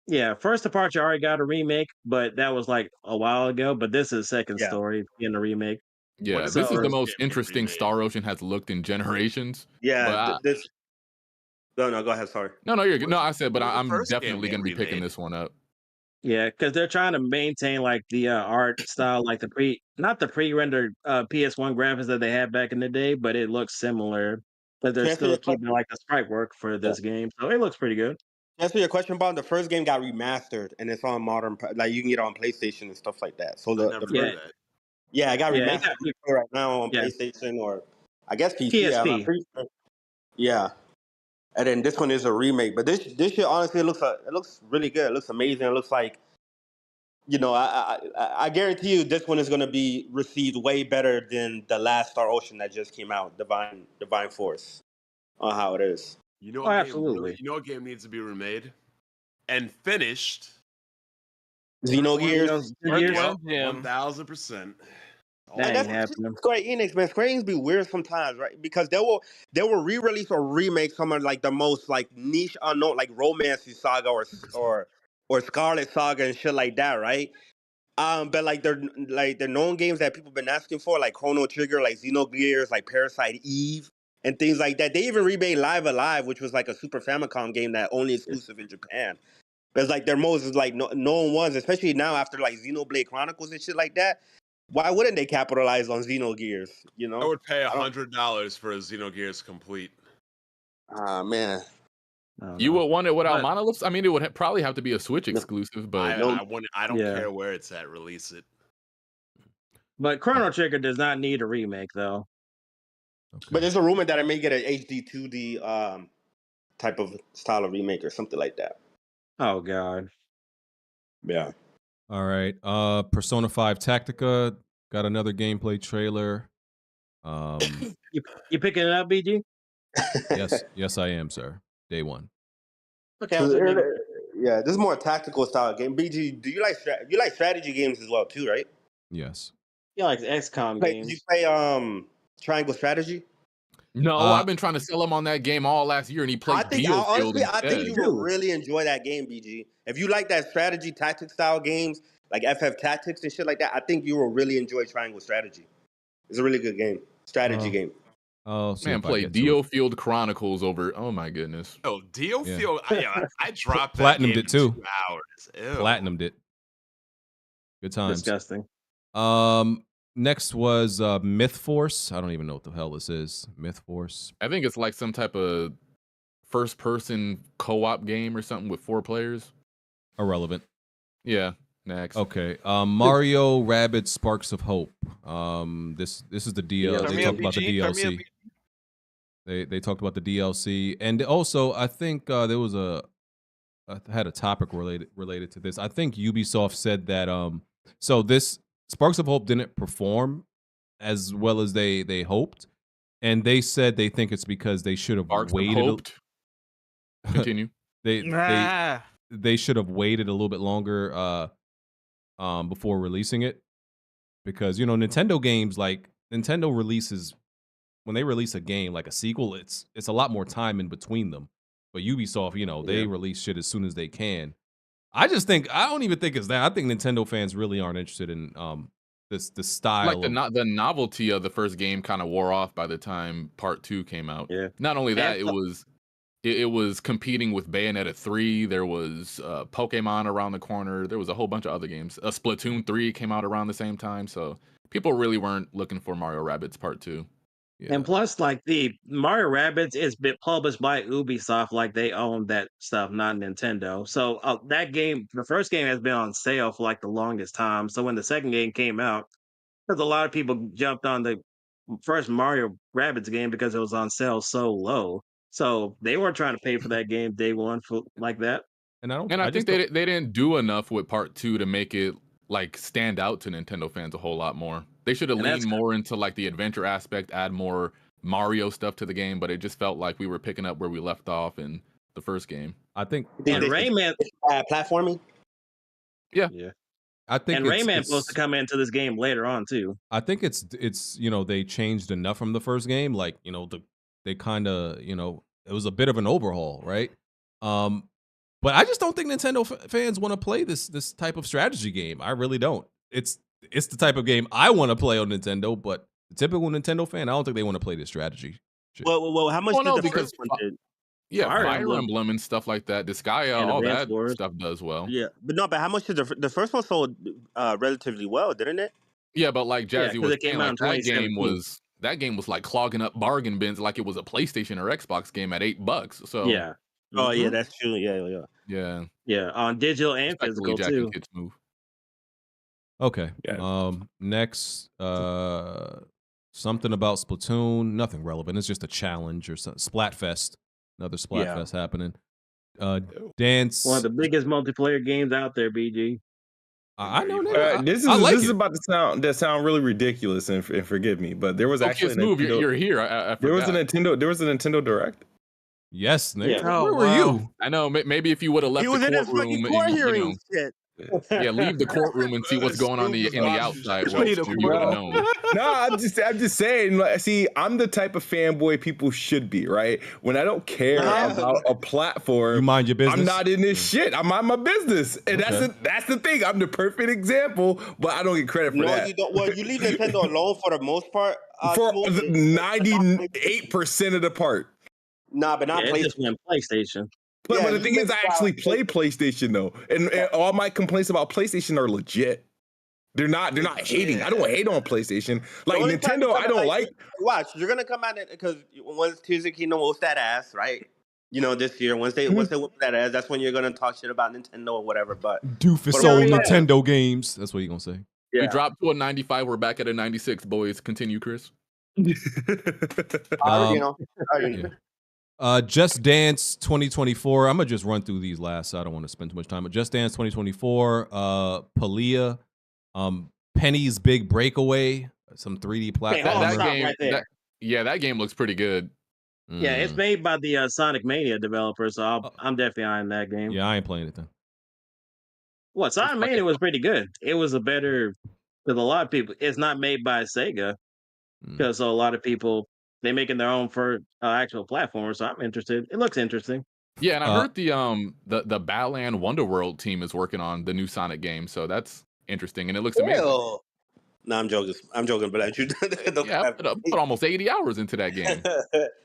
Yeah, first departure already got a remake, but that was like a while ago. But this is second Yeah. story in the remake. Yeah, does this the is the first most game get interesting remade? Star Ocean has looked in generations. Yeah, But this. No, go ahead. Sorry. no, you're good. No, I said, but When did the I'm first game definitely get gonna be picking remade? this one up. Yeah, because they're trying to maintain like the art style, like not the pre-rendered PS1 graphics that they had back in the day, but it looks similar. But they're To answer still your keeping question, like the sprite work for this game, so it looks pretty good. to answer your question, Bob, the first game got remastered and it's on like you can get it on PlayStation and stuff like that. So I the never first, knew Yeah, that. yeah, it got yeah, it remastered. got You can play right now on yeah PlayStation or I guess PC. I'm PSP. pretty sure. Yeah, and then this one is a remake. But this shit honestly it looks really good. It looks amazing. It looks like I guarantee you this one is gonna be received way better than the last Star Ocean that just came out, Divine Force, on how it is. You know Oh, what game absolutely. you know what game needs to be remade and finished? Xenogears. Xenogears? Yeah. 1000%. That And ain't that's happening. Square Enix, man. Square Enix be weird sometimes, right? Because they will re-release or remake some of like the most like niche unknown like Romance Saga or Scarlet Saga and shit like that, right? But like they're known games that people been asking for, like Chrono Trigger, like Xenogears, like Parasite Eve, and things like that. They even remade Live Alive, which was like a Super Famicom game that only exclusive in Japan. But it's like their most like known ones, especially now after like Xenoblade Chronicles and shit like that. Why wouldn't they capitalize on Xenogears? You know, I would pay I don't- $100 for a Xenogears Complete. Ah man, You would want it without But- monoliths? I mean, it would probably have to be a Switch exclusive, but I don't Yeah. care where it's at. Release it. But Chrono Trigger does not need a remake, though. but there's a rumor that I may get an HD 2D type of style of remake or something like that. Oh God. Yeah. All right. Persona 5 Tactica got another gameplay trailer. You picking it up, BG? yes, I am, sir. Day one. Okay. Yeah, this is more a tactical style game. BG, do you like strategy games as well too, right? Yes. You like XCOM Did games? you play Triangle Strategy? no, I've been trying to sell him on that game all last year, and he played I think Dealfield you instead. will really enjoy that game, BG. If you like that strategy tactic style games, like FF Tactics and shit like that, I think you will really enjoy Triangle Strategy. It's a really good game, strategy game. Oh, Man, play Dealfield Chronicles over. Oh my goodness. Oh, Dealfield. I dropped that Platinumed game it too. in 2 hours. Ew. Platinumed it. Good times. Disgusting. Next was Myth Force. I don't even know what the hell this is. Myth Force. I think it's like some type of first-person co-op game or something with 4 players. Irrelevant. Yeah. Next. Okay. Mario Rabbids Sparks of Hope. This is the DLC. They talked about the DLC. They talked about the DLC, and also I think there was I had a topic related to this. I think Ubisoft said that so this Sparks of Hope didn't perform as well as they hoped, and they said they think it's because they should have waited. Continue. They should have waited a little bit longer before releasing it, because Nintendo games, like Nintendo releases, when they release a game like a sequel, it's a lot more time in between them. But Ubisoft, they release shit as soon as they can. I don't even think it's that. I think Nintendo fans really aren't interested in this style. Like the novelty of the first game kind of wore off by the time Part 2 came out. Yeah. Not only that, it was competing with Bayonetta 3. There was Pokemon around the corner. There was a whole bunch of other games. Splatoon 3 came out around the same time. So people really weren't looking for Mario Rabbids Part 2. Yeah. And plus, like, the Mario Rabbids is been published by Ubisoft, like they own that stuff, not Nintendo. So that game, the first game, has been on sale for like the longest time. So when the second game came out, because a lot of people jumped on the first Mario Rabbids game because it was on sale so low. So they weren't trying to pay for that game day one for like that. And I think they didn't do enough with Part 2 to make it like stand out to Nintendo fans a whole lot more. They should have leaned more into like the adventure aspect, add more Mario stuff to the game, but it just felt like we were picking up where we left off in the first game. I think And Rayman platforming. Yeah. I think Rayman's supposed to come into this game later on too. I think it's they changed enough from the first game, like they kind of it was a bit of an overhaul, right? But I just don't think Nintendo fans want to play this type of strategy game. I really don't. It's the type of game I want to play on Nintendo, but the typical Nintendo fan, I don't think they want to play this strategy. Well, how much did the first one do? Yeah, Fire Emblem and stuff like that. Disgaea, all that stuff does well. Yeah, but how much did the first one sold relatively well, didn't it? Yeah, but like Jazzy was saying, like, that game was like clogging up bargain bins like it was a PlayStation or Xbox game at $8. So yeah. Oh yeah, that's true. Yeah. On digital and physical too. Okay. Next, something about Splatoon. Nothing relevant. It's just a challenge or something. Splatfest. Another Splatfest happening. Dance. One of the biggest multiplayer games out there, BG. I know that. This is about to sound really ridiculous, and forgive me, but there was actually Smooth, you're here. I there was a Nintendo Direct. Yes, Nick. Yeah. Where were you? I know. Maybe if you would have left the courtroom, court hearing shit. Yeah, leave the courtroom and see what's going on in the outside. You would have known. No, I'm just saying. Like, see, I'm the type of fanboy people should be, right? When I don't care about a platform, you mind your business. I'm not in this shit. I mind my business, and that's the thing. I'm the perfect example, but I don't get credit for that. You don't. Well, you leave Nintendo alone for the most part. For 98% of the part. Nah, but not PlayStation. But the thing is, I actually play PlayStation though, and all my complaints about PlayStation are legit. They're not hating. I don't hate on PlayStation. Like Nintendo, I don't like. Watch, you're gonna come at it because once Tears of the Kingdom whoops that ass, right? This year, once they whoop that ass, that's when you're gonna talk shit about Nintendo or whatever. But doofus old Nintendo games. That's what you're gonna say. Yeah. We dropped to a 95. We're back at a 96, boys. Continue, Chris. Just Dance 2024. I'm gonna just run through these last. So I don't want to spend too much time. But Just Dance 2024. Palia. Penny's Big Breakaway. Some 3D platform. That game looks pretty good. Yeah, it's made by the Sonic Mania developers, so I'm definitely eyeing that game. Yeah, I ain't playing it then. Well, Sonic Mania was pretty good. It was a better, with a lot of people. It's not made by Sega, because a lot of people they're making their own for actual platforms. So I'm interested. It looks interesting. Yeah, and I heard the Battleland Wonderworld team is working on the new Sonic game, so that's interesting, and it looks amazing. No, I'm joking, but I put almost 80 hours into that game.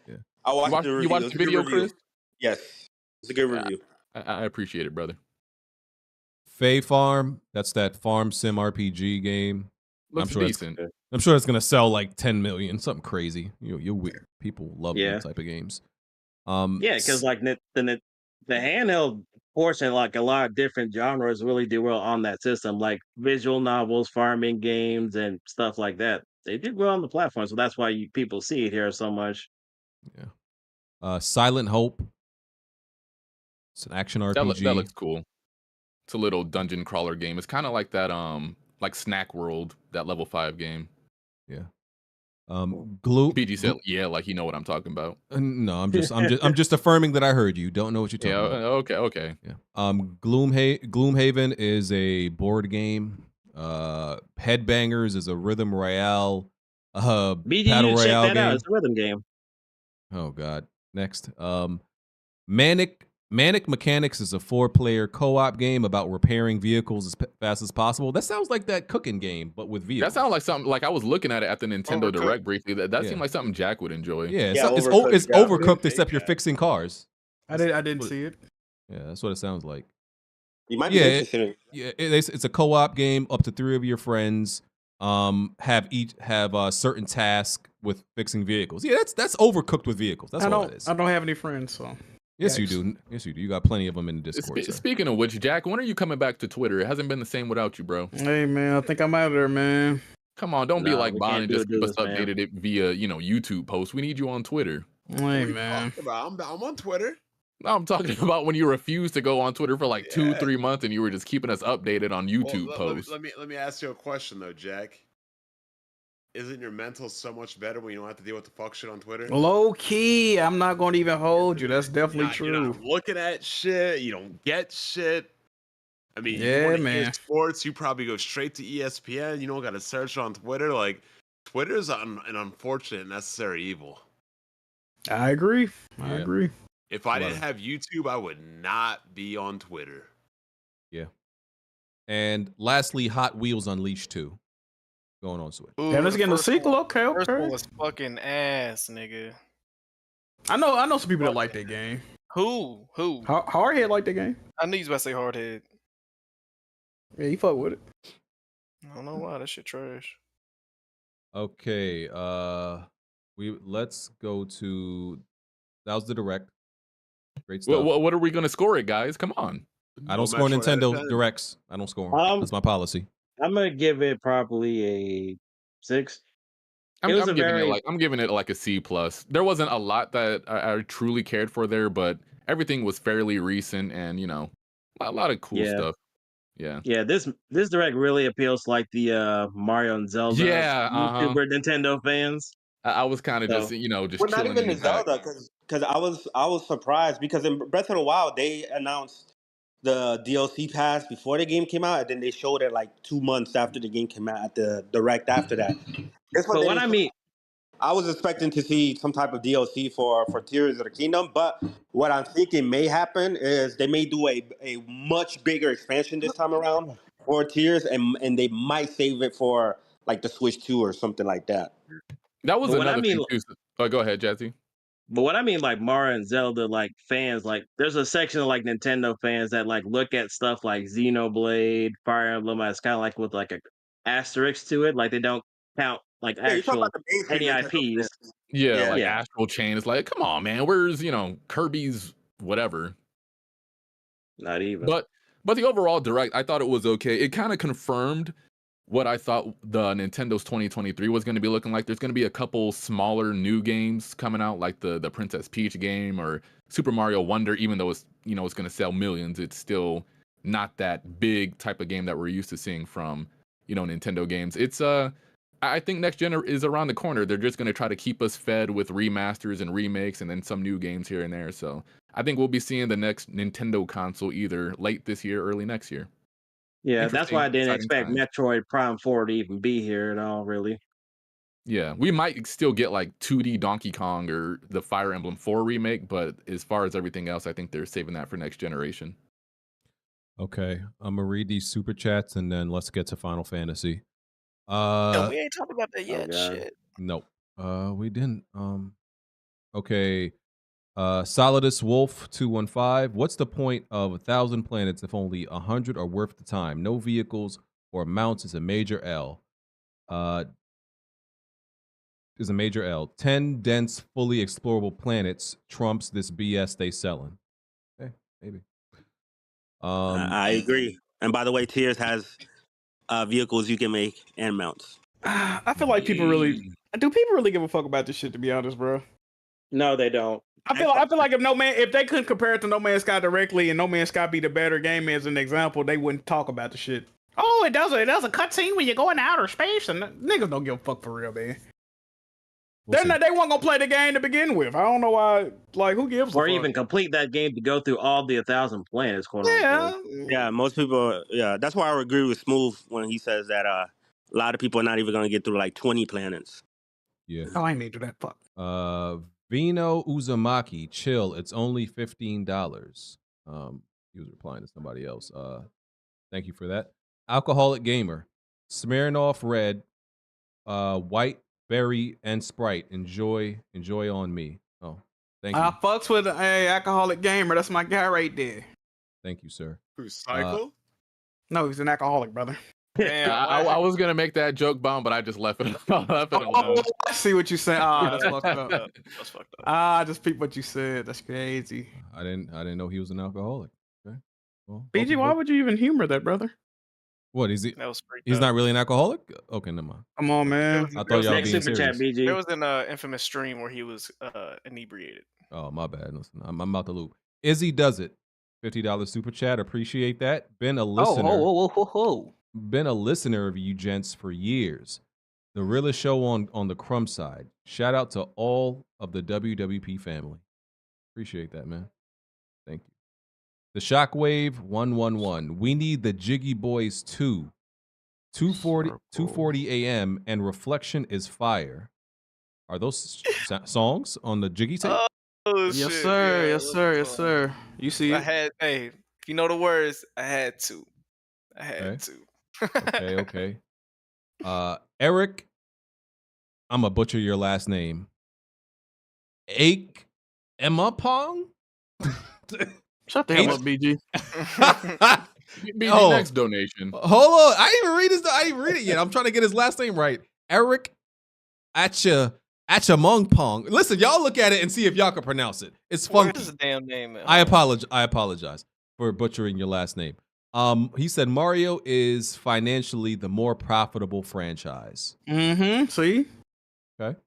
Yeah. I watched You watched the video, Chris? Yes, it's a good review. I appreciate it, brother. Fae Farm. That's that farm sim RPG game. Looks decent. I'm sure it's gonna sell like 10 million, something crazy. You're weird. People love those type of games. Yeah, because like the handheld portion, like a lot of different genres really do well on that system, like visual novels, farming games, and stuff like that. They did well on the platform, so that's why people see it here so much. Silent Hope. It's an action RPG. That looks cool. It's a little dungeon crawler game. It's kind of like that like Snack World, that level 5 game. Yeah. Gloom. BG said, "Yeah, like you know what I'm talking about." No, I'm just affirming that I heard you. Don't know what you're talking about. Okay. Yeah. Gloomhaven is a board game. Headbangers is a rhythm royale. BG, battle you check royale that game. out. It's a rhythm game. Oh God. Next. Manic Mechanics is a 4-player co-op game about repairing vehicles as fast as possible. That sounds like that cooking game, but with vehicles. That sounds like something like I was looking at it at the Nintendo Direct briefly. That Yeah. seemed like something Jack would enjoy. Yeah, it's overcooked except you're fixing cars. I didn't see it. Yeah, that's what it sounds like. You might be interested in it. It's a co-op game up to 3 of your friends. Have certain tasks with fixing vehicles. Yeah, that's overcooked with vehicles. That's all it is. I don't have any friends, so. Yes, you do. Yes, you do. You got plenty of them in the Discord. Speaking of which, Jack, when are you coming back to Twitter? It hasn't been the same without you, bro. Hey, man, I think I'm out of there, man. Come on, don't be like Bond and just keep us man. updated it via, YouTube posts. We need you on Twitter. Hey, man. I'm on Twitter. No, I'm talking about when you refused to go on Twitter for like 2-3 months and you were just keeping us updated on YouTube posts. Let me ask you a question though, Jack. Isn't your mental so much better when you don't have to deal with the fuck shit on Twitter? Low key, I'm not going to even hold you. That's definitely true. You're not looking at shit. You don't get shit. I mean, Yeah, you want to hear man. sports, you probably go straight to ESPN. You don't got to search on Twitter. Like, Twitter is an unfortunate, necessary evil. I agree. I agree. If I didn't have YouTube, I would not be on Twitter. Yeah. And lastly, Hot Wheels Unleashed 2. Going on Switch. Yeah, let's get a sequel. Okay, First one okay. was fucking ass, nigga. I know some people that like that game. Who? Hardhead like that game. I knew you was about to say Hardhead. Yeah, he fuck with it. I don't know why that shit trash. Okay, let's go to that was the Direct. Great stuff. What are we gonna score it, guys? Come on. I don't score Nintendo Directs. I don't score 'em. That's my policy. I'm gonna give it probably a 6. I'm giving it like a C+. There wasn't a lot that I truly cared for there, but everything was fairly recent and a lot of cool stuff. Yeah. Yeah, this Direct really appeals to like the Mario and Zelda YouTuber Nintendo fans. I was kind of just Well, not even the Zelda, because I was surprised because in Breath of the Wild they announced the DLC pass before the game came out, and then they showed it like 2 months after the game came out at the Direct after that. But what I mean, I was expecting to see some type of DLC for Tears of the Kingdom, but what I'm thinking may happen is they may do a much bigger expansion this time around for Tears, and they might save it for like the Switch 2 or something like that. That was another thing too. Oh, go ahead, Jazzy. But what I mean, like Mario and Zelda, like fans, like there's a section of like Nintendo fans that like look at stuff like Xenoblade, Fire Emblem as kind of like with like a asterisk to it, like they don't count like actual any IPs. Yeah, like Astral Chain is like, come on, man, where's Kirby's whatever? Not even. But the overall Direct, I thought it was okay. It kind of confirmed what I thought the Nintendo's 2023 was going to be looking like. There's going to be a couple smaller new games coming out, like the Princess Peach game or Super Mario Wonder. Even though it's it's going to sell millions, it's still not that big type of game that we're used to seeing from Nintendo games. It's I think next gen is around the corner. They're just going to try to keep us fed with remasters and remakes and then some new games here and there. So I think we'll be seeing the next Nintendo console either late this year, early next year. Yeah, that's why I didn't expect Metroid Prime 4 to even be here at all, really. Yeah, we might still get like 2D Donkey Kong or the Fire Emblem 4 remake, but as far as everything else, I think they're saving that for next generation. Okay, I'm gonna read these super chats and then let's get to Final Fantasy. No, we ain't talking about that yet. Shit. Nope. We didn't. Okay. Solidus Wolf 215. What's the point of 1,000 planets if only 100 are worth the time? No vehicles or mounts is a major L. is a major L. 10 dense, fully explorable planets trumps this BS they selling. Okay, maybe. I agree. And by the way, Tears has vehicles you can make and mounts. I feel like people really do. People really give a fuck about this shit, to be honest, bro. No, they don't. I feel like if they couldn't compare it to No Man's Sky directly, and No Man's Sky be the better game as an example, they wouldn't talk about the shit. Oh, it does a cutscene when you go in outer space, and niggas don't give a fuck for real, man. They weren't gonna play the game to begin with. I don't know why. Like, who gives a fuck? Or even complete that game to go through all the 1,000 planets. Yeah, most people. Yeah, that's why I would agree with Smooth when he says that a lot of people are not even going to get through like 20 planets. Yeah. Oh, I need to do that. Fuck. Vino Uzumaki, chill. It's only $15. He was replying to somebody else. Thank you for that. Alcoholic Gamer, Smirnoff Red, White Berry and Sprite. Enjoy on me. Oh, thank you. I fucks with Alcoholic Gamer. That's my guy right there. Thank you, sir. Who's Cycle? No, he's an alcoholic, brother. I was gonna make that joke bomb, but I just left it. Oh, I see what you said. Ah, that's fucked up. That's fucked up. I just peeped what you said. That's crazy. I didn't know he was an alcoholic. Okay. Well, BG, why would you even humor that, brother? What is he? That was freaked He's up. not really an alcoholic? Okay, never mind. Come on, man. I thought y'all being Super serious. Chat, BG. There was an infamous stream where he was inebriated. Oh, my bad. Listen, I'm out the loop. Izzy does it. $50 super chat. Appreciate that. Been a listener. Been a listener of you gents for years. The realest show on the crumb side. Shout out to all of the WWP family. Appreciate that, man. Thank you. The Shockwave 111. We need the Jiggy Boys 2. 2:40 a.m. and Reflection is Fire. Are those songs on the Jiggy tape? Oh, Yes, shit, sir. yeah, Yes, sir. Yes, sir. You see it? Hey, if you know the words, I had to. Okay. Eric, I'm gonna butcher your last name. Emma Pong? Shut the hell up, BG. BG, next donation. Hold on. I didn't even read it yet. I'm trying to get his last name right. Eric Achamong Pong. Listen, y'all look at it and see if y'all can pronounce it. It's funky. What is the damn name? I apologize for butchering your last name. He said Mario is financially the more profitable franchise. Mm-hmm. See? Okay.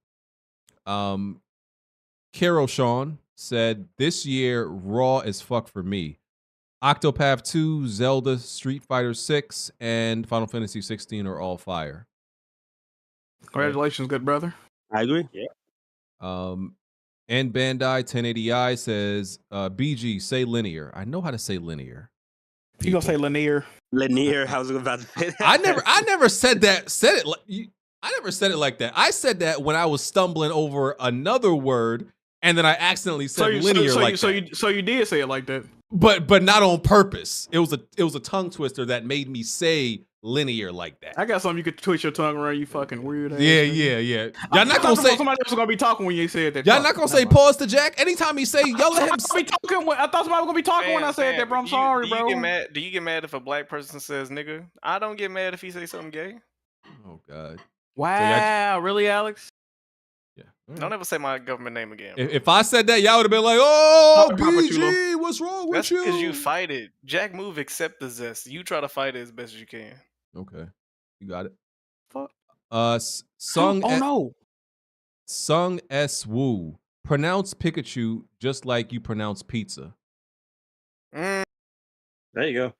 Carol Sean said this year raw as fuck for me. Octopath 2, Zelda, Street Fighter 6, and Final Fantasy 16 are all fire. Congratulations, good brother. I agree. Yeah. And Bandai 1080i says BG, say linear. I know how to say linear. You gonna say linear? Linear. I was about to say that. I never said that. I never said it like that. I said that when I was stumbling over another word, and then I accidentally said linear So you did say it like that, but not on purpose. It was a tongue twister that made me say linear like that. I got something you could twist your tongue around. You fucking weird ass. Yeah. Y'all not gonna say somebody else was gonna be talking when you said that. y'all not gonna say pause to Jack anytime he say y'all let him. I thought somebody was gonna be talking when I said that, bro. I'm sorry, bro. Do you get mad if a black person says nigga? I don't get mad if he say something gay. Oh God. Wow, really, Alex? Yeah. Don't ever say my government name again. If I said that, y'all would have been like, "Oh, BG, what's wrong with you?" That's because you fight it. Jack move, accept the zest. You try to fight it as best as you can. Okay, you got it. Fuck. Sung. No. Sung S Woo. Pronounce Pikachu just like you pronounce pizza. There you go.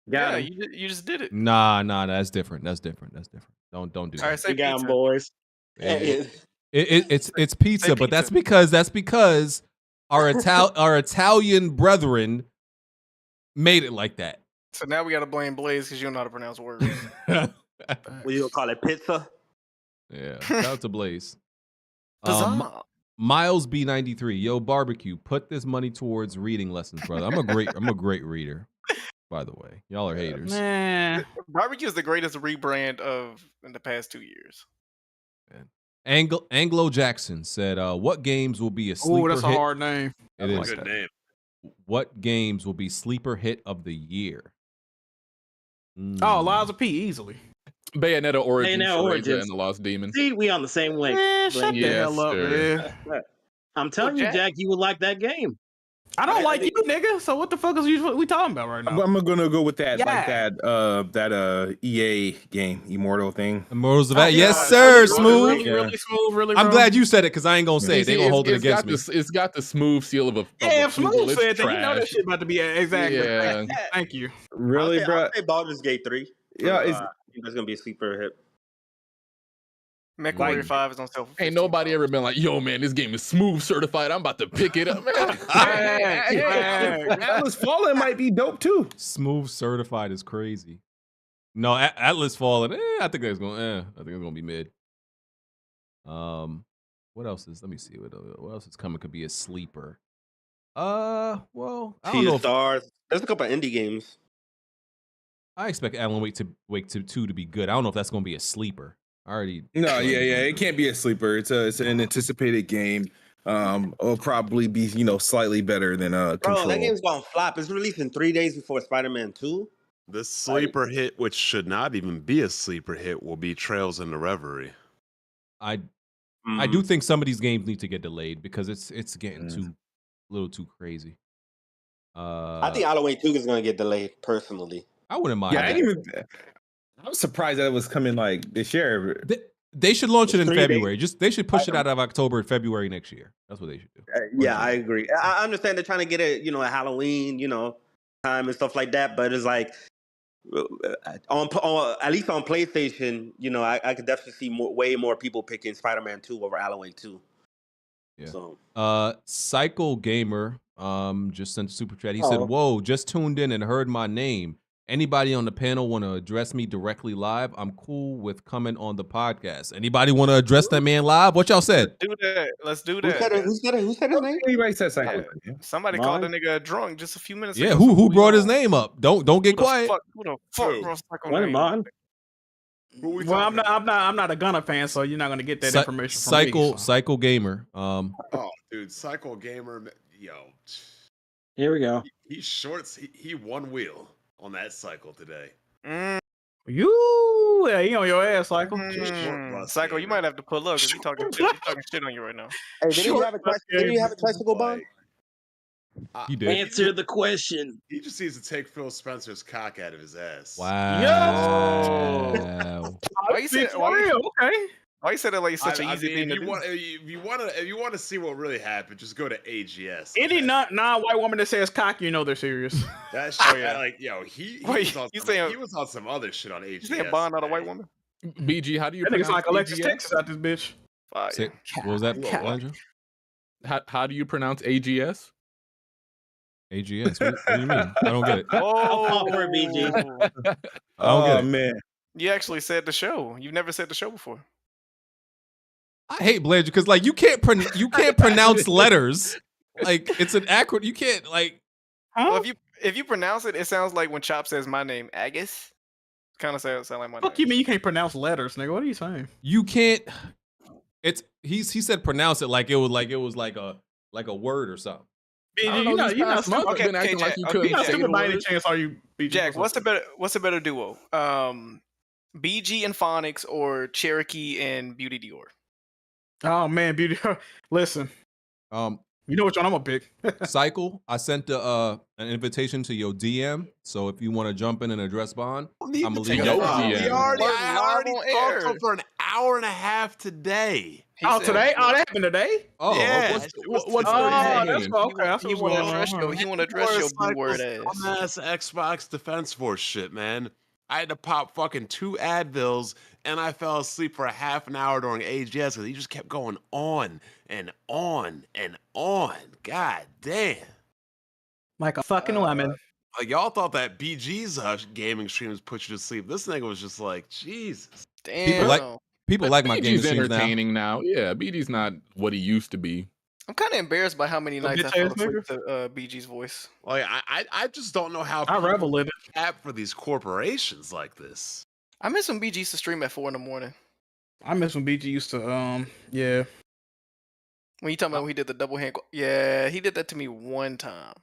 Yeah, you just did it. Nah, that's different. That's different. Don't do that. All right, say You got pizza. them, boys. It's pizza, but that's because our Italian brethren made it like that. So now we gotta blame Blaze because you don't know how to pronounce words. What you gonna call it, pizza? Yeah, shout out to Blaze. Miles B93, yo barbecue, put this money towards reading lessons, brother. I'm a great reader. By the way, y'all are haters. Barbecue is the greatest rebrand in the past 2 years. Anglo Jackson said, "What games will be a sleeper that's hit?" a hard name. It is a good name. What games will be sleeper hit of the year? Oh, Liza P. Easily. Bayonetta Origins, Bayonetta Cereza, Origins. and the Lost Demon. See, we on the same link. Man, shut the Yes, hell up, sir. man. I'm telling you, Jack, you would like that game. I don't like you, nigga. So what the fuck is we talking about right now? I'm gonna go with that, like Yeah. that EA game, Immortal thing. Immortals of yes, sir, Smooth. Really smooth, really. I'm bro. glad you said it because I ain't gonna say it. They See, gonna hold it it's against got me. It's got the smooth seal of a Yeah, if approval. Smooth It's said that, you know that trash. shit about to be exactly. Yeah. Thank you. Really, bro? I'll say Baldur's Gate 3. Yeah, I it's think that's gonna be a sleeper hit. Mech Warrior 5 is on sale for Ain't nobody ever been like, yo, man, this game is smooth certified. I'm about to pick it up, man. Atlas Fallen might be dope too. Smooth certified is crazy. No, Atlas Fallen. I think it's gonna be mid. What else is? Let me see. What else is coming? Could be a sleeper. Well, I don't know. Stars. There's a couple of indie games. I expect Alan Wake 2 to be good. I don't know if that's gonna be a sleeper. I already. No, yeah, it can't be a sleeper. It's an anticipated game. It'll probably be slightly better than Control. Bro, that game's gonna flop. It's releasing 3 days before Spider-Man 2. The sleeper hit, which should not even be a sleeper hit, will be Trails into Reverie. I do think some of these games need to get delayed because it's getting a little too crazy. I think Alan Wake 2 is gonna get delayed personally. I wouldn't mind. Yeah, I was surprised that it was coming like this year. They should launch it in 3 days. February. They should push it out of October and February next year. That's what they should do. Yeah, I agree. I understand they're trying to get it, a Halloween, time and stuff like that. But it's like, on at least on PlayStation, I could definitely see way more people picking Spider-Man 2 over Alan Wake 2. Yeah. So, CycleGamer just sent a super chat. He said, "Whoa, just tuned in and heard my name. Anybody on the panel want to address me directly live? I'm cool with coming on the podcast. Anybody want to address that man live? What y'all said? Do that. Let's do that. Who said his name? Anybody said Cycle? Somebody called the nigga drunk just a few minutes Yeah, ago. who brought his name up? Don't get quiet. Who the fuck brought Psycho What name? am I? Well, I'm not a Gunner fan, so you're not gonna get that information from me. CycleGamer. Oh, dude, CycleGamer, Here we go. He shorts. He one wheel on that cycle today. He on your ass, Cycle. Psycho, you might have to pull up because he's talking shit on you right now. Hey, didn't you have a tricycle bond? You did. Answer the question. He just needs to take Phil Spencer's cock out of his ass. Wow. Why you said okay? Why you said it like such an easy thing to do? If you want to see what really happened, just go to AGS. Any non-white woman that says cock, they're serious. That shit, he was on some other shit on AGS. You saying Bond not a white woman? BG, how do you That nigga's pronounce like Alexis AGS? Texas out this bitch. What was that, Andrew? How do you pronounce AGS? AGS. What do you mean? I don't get it. I'll pop for BG. I don't get it. Man. You actually said the show. You've never said the show before. I hate Blanche because you can't pronounce letters. Like it's an acronym. You can't Well, if you pronounce it, it sounds like when Chop says my name, Agus. Kind of sound like my name. Fuck you mean you can't pronounce letters, nigga? What are you saying? You can't. He said pronounce it like it was like a word or something. You're not stupid. Okay, acting like you Jack, couldn't You're not say stupid the by any word. chance, are you? BG? Jack, what's the better duo? BG and Phonics or Cherokee and Beauty Dior? Oh man, beauty. Listen, you know which one I'm gonna pick. Cycle. I sent an invitation to your DM. So if you want to jump in and address Bond, I'm gonna leave Yo, you. DM. I already on talked air. to him for an hour and a half today. Today? Oh, that happened today? Oh, Yeah. What's Oh, the that's okay. That's He want to address your B word ass. Dumbass Xbox Defense Force shit, man. I had to pop fucking 2 Advils, and I fell asleep for a half an hour during AGS because he just kept going on and on and on. God damn. like a fucking lemon. Like, y'all thought that BG's gaming streams put you to sleep. This nigga was just like, Jesus. Damn. People like my game BG's streams now. entertaining now. Yeah, BG's not what he used to be. I'm kind of embarrassed by how many nights I bitch fell ass asleep to BG's voice. Like, I just don't know how I revel in it. cap for these corporations like this. I miss when BG used to stream at 4 a.m. I miss when BG used to, yeah. When you talking about when he did the double hand, yeah, he did that to me one time.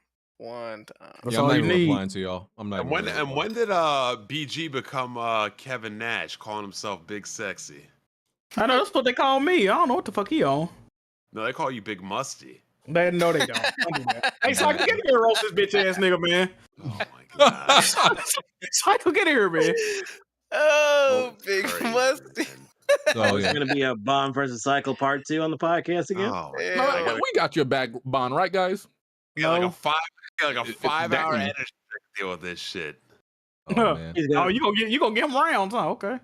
one time. Yeah, I'm not even replying to y'all. I'm not. And when did BG become Kevin Nash, calling himself Big Sexy? I know that's what they call me. I don't know what the fuck he on. No, they call you Big Musty. No, they don't. Don't do that. Hey, Cycle, get in here, roast this bitch ass nigga, man. Oh my god. Cycle, get in here, man. Oh, Big Musty. So it's gonna be a Bond versus Cycle Part 2 on the podcast again. Oh, No, we got your back, Bond, right, guys? Yeah, like a 5-hour Damn. energy drink to deal with this shit. Oh man. Oh, you gonna give him rounds, huh? Okay.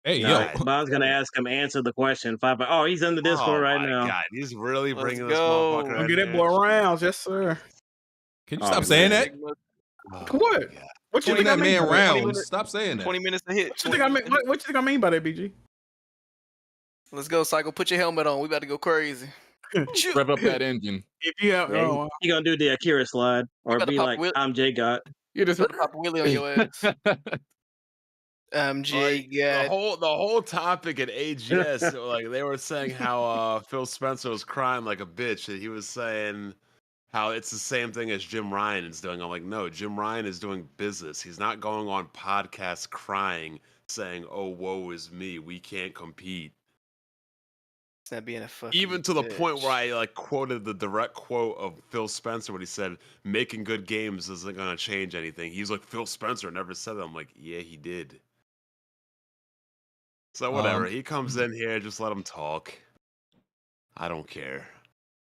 Hey, No, Bond's gonna ask him answer the question. Oh, he's in the Discord right now. God, he's really Let's bringing this go. motherfucker I'll in get that here. boy rounds, yes sir. Can you stop saying that? What? What you Putting think I that mean? man by that? rounds. Stop saying that. 20 minutes to hit. What you think I mean? What you think I mean by that, BG? Let's go, Cycle. Put your helmet on. We about to go crazy. Rev up that engine. If you have, Yeah, you gonna do the Akira slide or gotta be pop like, wheel- I'm J God. You just pop a wheelie on your ass. Jay the whole topic at AGS, like they were saying how Phil Spencer was crying like a bitch, and he was saying how it's the same thing as Jim Ryan is doing. I'm like, no, Jim Ryan is doing business. He's not going on podcasts crying, saying, "Oh, woe is me, we can't compete." It's not being a fucking Even to the bitch. point where I like quoted the direct quote of Phil Spencer when he said, "Making good games isn't going to change anything." He's like, Phil Spencer never said that. I'm like, yeah, he did. So whatever. He comes in here, just let him talk. I don't care.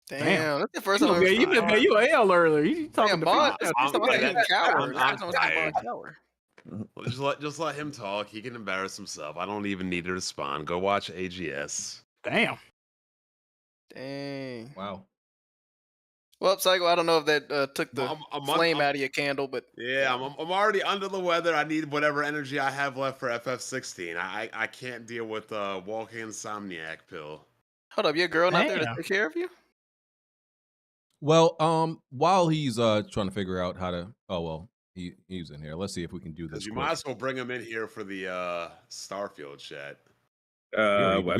Damn, that's the first You time gave you an L earlier. You talking to Bond. people. I'm tired. Just let him talk. He can embarrass himself. I don't even need to respond. Go watch AGS. Damn. Dang. Wow. Well, Cycle, I don't know if that took the flame out of your candle, but yeah, I'm already under the weather. I need whatever energy I have left for FF16. I can't deal with walking insomniac pill. Hold up, your girl not there to take care of you? Well, while he's trying to figure out how to, he's in here. Let's see if we can do this. You quick. might as well bring him in here for the Starfield chat. we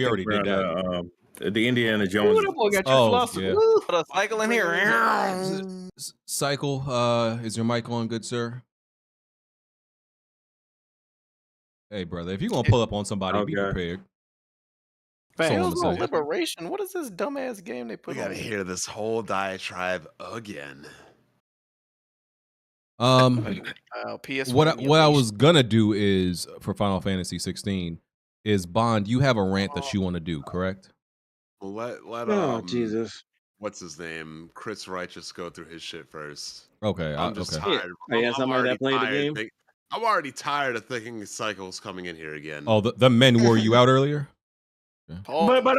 already did that. The Indiana Jones. Yeah. Put a Cycle in here. Cycle, is your mic on, good sir? Hey, brother, if you're gonna pull up on somebody, be prepared. That's all I'm Hills gonna on say. Liberation. What is this dumbass game they put We on? gotta hear this whole diatribe again. PS1 What I was gonna do is for Final Fantasy 16 is Bond. You have a rant that you want to do, correct? Let Jesus. What's his name? Chris Righteous go through his shit first. Okay, I'm just okay. tired. Yeah, I'm somebody that already played the tired game. I'm already tired of thinking Cycle's coming in here again. Oh, the men wore you out earlier? But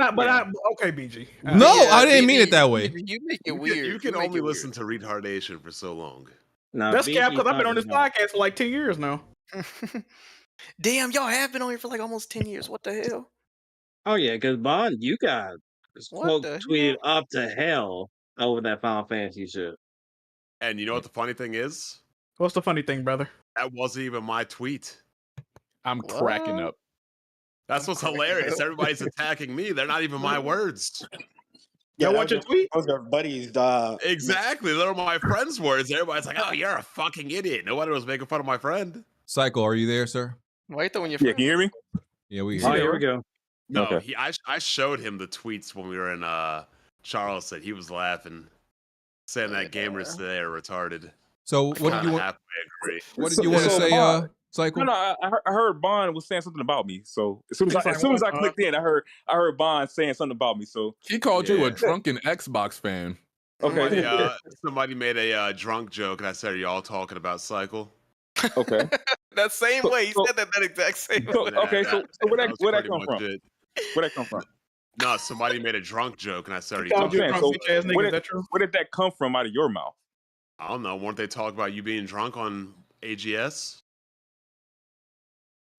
I okay, BG. No, I didn't mean it that way. You make it You weird. can only listen to retardation for so long. That's cap because I've been on this podcast for like 10 years now. Damn, y'all have been on here for like almost 10 years. What the hell? Oh yeah, because Bond, you got What the tweeted up to hell over that Final Fantasy shit. And you know what the funny thing is? What's the funny thing, brother? That wasn't even my tweet. I'm cracking up. That's what's hilarious. Everybody's attacking me. They're not even my words. Y'all want your tweet? Those are buddies. Exactly. They're my friends' words. Everybody's like, "Oh, you're a fucking idiot." Nobody was making fun of my friend. Cycle, are you there, sir? Wait though when you're Yeah, can you hear me? Yeah, we Oh, hear here you. we go. No, Okay. I showed him the tweets when we were in Charleston. He was laughing, saying that gamers today are retarded. So what did you want? Halfway agree. What did you want to say, Cycle? No, I heard Bond was saying something about me. So as soon as I clicked in, I heard Bond saying something about me. So He called you a drunken Xbox fan. okay, Somebody made a drunk joke, and I said, "Are y'all talking about Cycle?" okay. that same way. He said that exact same So, way. okay, so where that pretty come much from? it. Where that come from? No, somebody made a drunk joke, and I said, "Are you Called talking?" you a Man, drunk so bitch ass nigga, where is that true? did that come from out of your mouth? I don't know. Weren't they talking about you being drunk on AGS?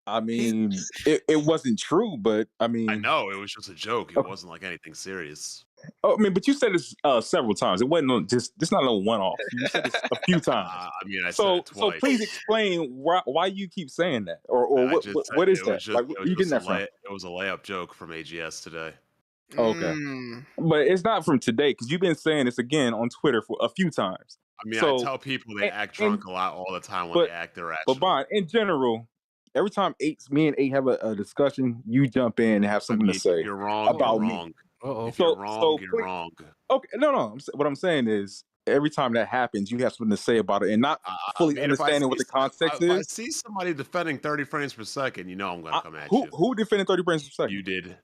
I mean, it wasn't true, but I mean, I know it was just a joke. It wasn't like anything serious. Oh, I mean, but you said this several times. It wasn't just not a one-off. You said this a few times. I mean, I So said it twice. so please explain why you keep saying that, or I what just said what is it that? was just- Like, it where was you getting just that from? It was a layup joke from AGS today. Okay, but it's not from today because you've been saying this again on Twitter for a few times. I mean, I So, tell people they and- act drunk a lot all the time when but they act irrational. but Bond, in general, every time me and Eight have a discussion, you jump in and have something to say You're wrong. about You're me. wrong. If So you're wrong, you're please- wrong. Okay, no. What I'm saying is, every time that happens, you have something to say about it, and not fully I mean, if I understanding see what the some- context if I is. see somebody defending 30 frames per second, you know I'm gonna come at Who you. who defended 30 frames per second? You did.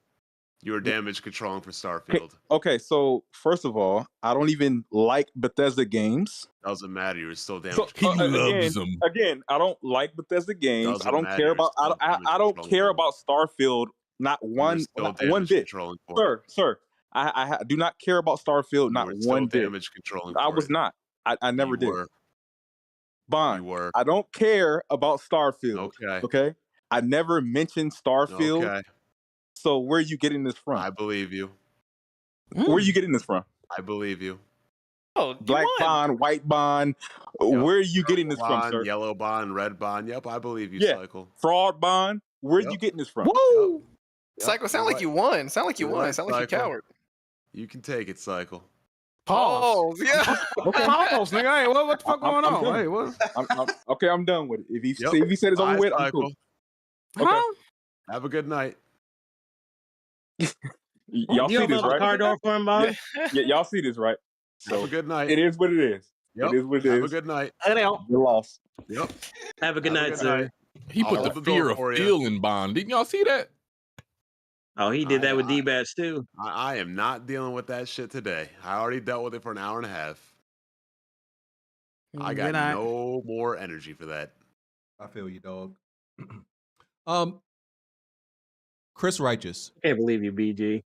You were damage controlling for Starfield. Okay, so first of all, I don't even like Bethesda games. Doesn't matter. You were still damage So controlling. again, I don't like Bethesda games. Doesn't I don't matter, care you're about. still I don't care about Starfield. Not one still not one damage bit, controlling for sir. I do not care about Starfield. Not were one still bit. damage controlling I for was it. not. I never You did. were. Bond. You were. I don't care about Starfield. Okay. Okay. I never mentioned Starfield. Okay. So where are you getting this from? I believe you. Where are you getting this from? I believe you. Oh, Black Bond, white Bond. Where are you getting this from, Bond, sir? yellow bond, red bond. Yep, I believe you, Yeah. Cycle. Fraud Bond. Where are you getting this from? Woo! Yep, Cycle, sound you're like right. you won. Sound like you You're won. right, Sound like you Cycle. coward. You can take it, Cycle. Pause. Yeah. Okay. Pause, nigga. Hey, what the fuck going I'm on? done. Hey, what? Okay, I'm done with it. If he Yep. if he said it's over Bye, with, I'm cool. Cycle. Okay. Have a good night. Y'all you see open this, up the right? car door for him, Bond? Yeah, y'all see this, right? So Have a good night. it is what it is. Yep. It is what it is. Have a good night. You lost. Yep. Have a good Have a night, sir. He I'll put the hold the door fear of for you. feeling Bond. Didn't y'all see that? Oh, he did that with D-Bats too. I am not dealing with that shit today. I already dealt with it for an hour and a half. I got Good night. no more energy for that. I feel you, dog. Chris Righteous. Can't believe you, BG.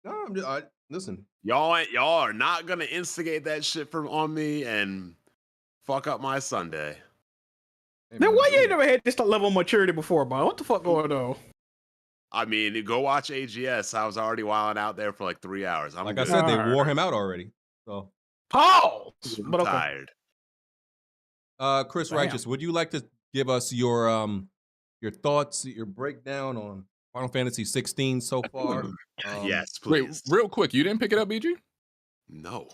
No, listen. Y'all are not gonna instigate that shit on me and fuck up my Sunday. Then why you ain't never had this level of maturity before, Bond? What the fuck going on? I mean, go watch AGS. I was already wilding out there for like 3 hours. I'm Like good. I said, they wore him out already. So Pause. I'm But okay. tired. Chris Damn. Righteous, would you like to give us your thoughts, your breakdown on Final Fantasy 16 so far? Yes, Wait, please. real quick, you didn't pick it up, BG? No,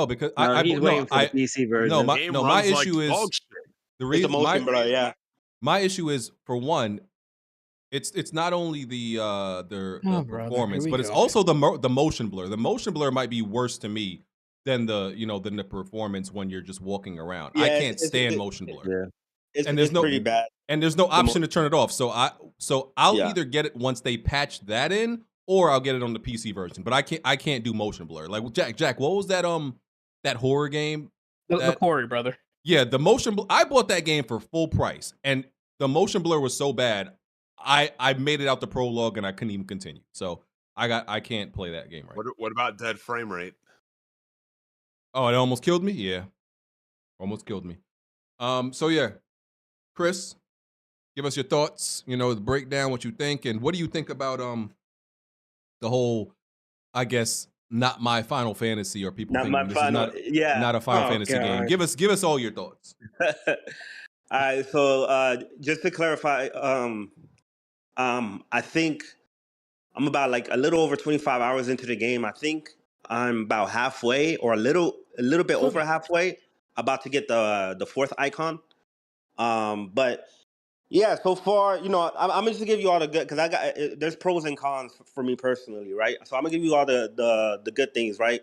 because No, he's waiting for the PC version. No, my Game no, my runs like issue is dog shit. the It's the reason motion blur, yeah. my issue is, for one, it's not only the Oh, brother, performance, here we but it's go. also the motion blur. The motion blur might be worse to me than the performance when you're just walking around. I Yeah, can't stand motion blur. It's, And there's it's no pretty bad. and there's no option to turn it off. So I'll Yeah. either get it once they patch that in, or I'll get it on the PC version. But I can't do motion blur. Like Jack, what was that horror game? The Quarry, brother. Yeah, the motion blur. I bought that game for full price, and the motion blur was so bad, I made it out the prologue and I couldn't even continue. So I can't play that game right. What about dead frame rate? Oh, it almost killed me? Yeah. Almost killed me. So yeah. Chris, give us your thoughts, the breakdown, what you think, and what do you think about the whole, I guess, not my Final Fantasy, or people Not thinking my this final- is yeah. not a Final Oh, Fantasy game. God. Give us all your thoughts. All right, so just to clarify, I think I'm about like a little over 25 hours into the game. I think I'm about halfway, or a little bit over halfway, about to get the fourth icon. But yeah, so far, I'm just gonna give you all the good, because there's pros and cons for me personally, right? So I'm gonna give you all the good things, right?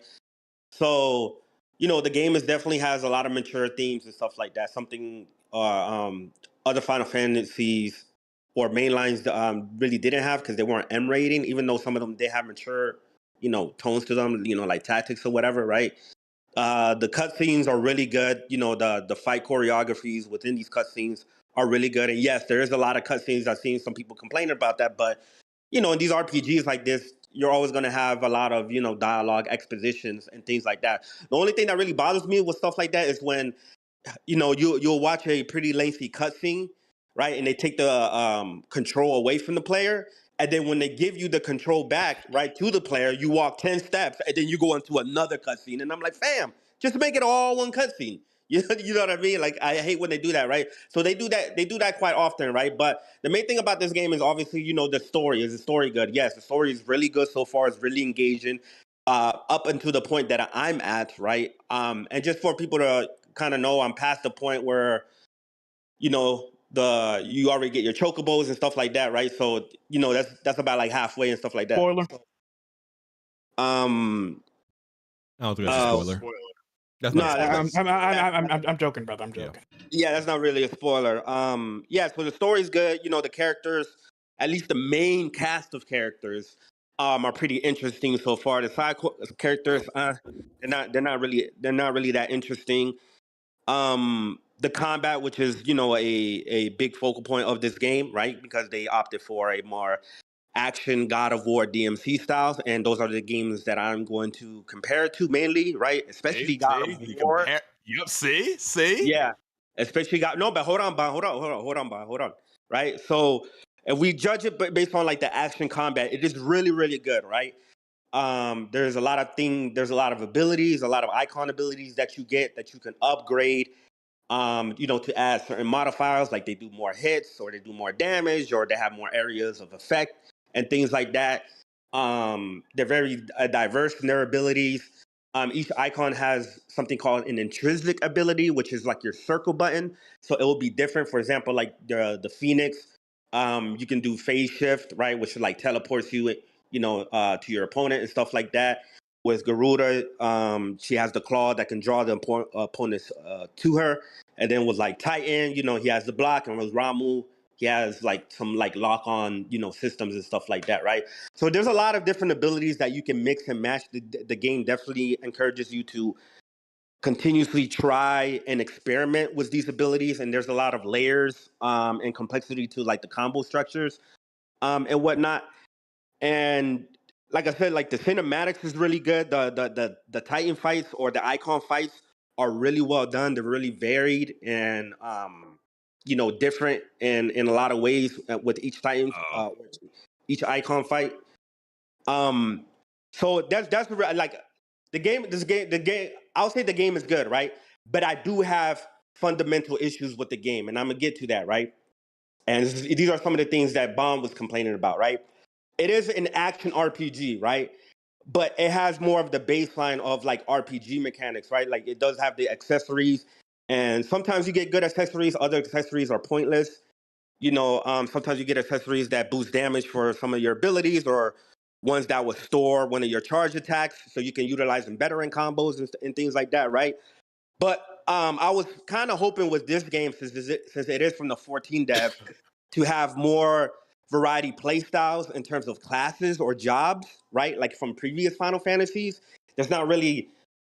So the game definitely has a lot of mature themes and stuff like that. Something other Final Fantasies or mainlines really didn't have, because they weren't M rating, even though some of them did have mature, tones to them, like tactics or whatever, right? The cutscenes are really good. The fight choreographies within these cutscenes are really good. And yes, there is a lot of cutscenes. I've seen some people complain about that, but in these RPGs like this, you're always going to have a lot of dialogue, expositions, and things like that. The only thing that really bothers me with stuff like that is when you'll watch a pretty lengthy cutscene, right, and they take the control away from the player. And then when they give you the control back, right, to the player, you walk 10 steps, and then you go into another cutscene. And I'm like, fam, just make it all one cutscene. You know what I mean? Like, I hate when they do that, right? So they do that. They do that quite often, right? But the main thing about this game is obviously, the story. Is the story good? Yes, the story is really good so far. It's really engaging. up until the point that I'm at, right? And just for people to kind of know, I'm past the point where, you know, you already get your chocobos and stuff like that, right? So, you know, that's about like halfway and stuff like that. Spoiler. I don't think that's a spoiler. That's no, not a spoiler. I'm joking, brother. I'm joking. Yeah, that's not really a spoiler. Yeah, so the story's good. You know, the characters, at least the main cast of characters, are pretty interesting so far. The side characters, they're not really that interesting. The combat, which is, you know, a big focal point of this game, right? Because they opted for a more action God of War DMC styles, and those are the games that I'm going to compare it to mainly, right? Especially God of War. Yep. See. Yeah, especially but hold on, right? So if we judge it based on like the action combat, it is really, really good, right? There's a lot of abilities, a lot of icon abilities that you get that you can upgrade. You know, to add certain modifiers, like they do more hits or they do more damage or they have more areas of effect and things like that. They're very diverse in their abilities. Each icon has something called an intrinsic ability, which is like your circle button. So it will be different. For example, like the Phoenix, you can do phase shift, right, which like teleports you, you know, to your opponent and stuff like that. With Garuda, she has the claw that can draw the opponents to her. And then with like Titan, you know, he has the block, and with Ramu, he has like some like lock-on, you know, systems and stuff like that, right? So there's a lot of different abilities that you can mix and match. The game definitely encourages you to continuously try and experiment with these abilities, and there's a lot of layers and complexity to like the combo structures and whatnot. And like I said, like the cinematics is really good. The Titan fights or the icon fights are really well done. They're really varied and you know, different in a lot of ways with each Titan, each icon fight. So that's like the game. The game. I'll say the game is good, right? But I do have fundamental issues with the game, and I'm gonna get to that, right? And these are some of the things that Bond was complaining about, right? It is an action RPG, right? But it has more of the baseline of like RPG mechanics, right? Like it does have the accessories, and sometimes you get good accessories, other accessories are pointless. You know, sometimes you get accessories that boost damage for some of your abilities, or ones that will store one of your charge attacks, so you can utilize them better in combos and things like that, right? But I was kind of hoping with this game, since it is from the 14 dev, to have more variety play styles in terms of classes or jobs, right? Like from previous Final Fantasies. There's not really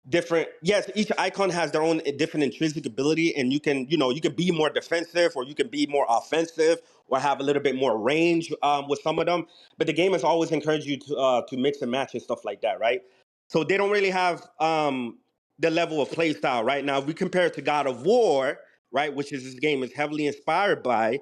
different. Yes, each icon has their own different intrinsic ability, and you can be more defensive or you can be more offensive or have a little bit more range with some of them. But the game has always encouraged you to mix and match and stuff like that, right? So they don't really have the level of play style right now. If we compare it to God of War, right, which is this game is heavily inspired by,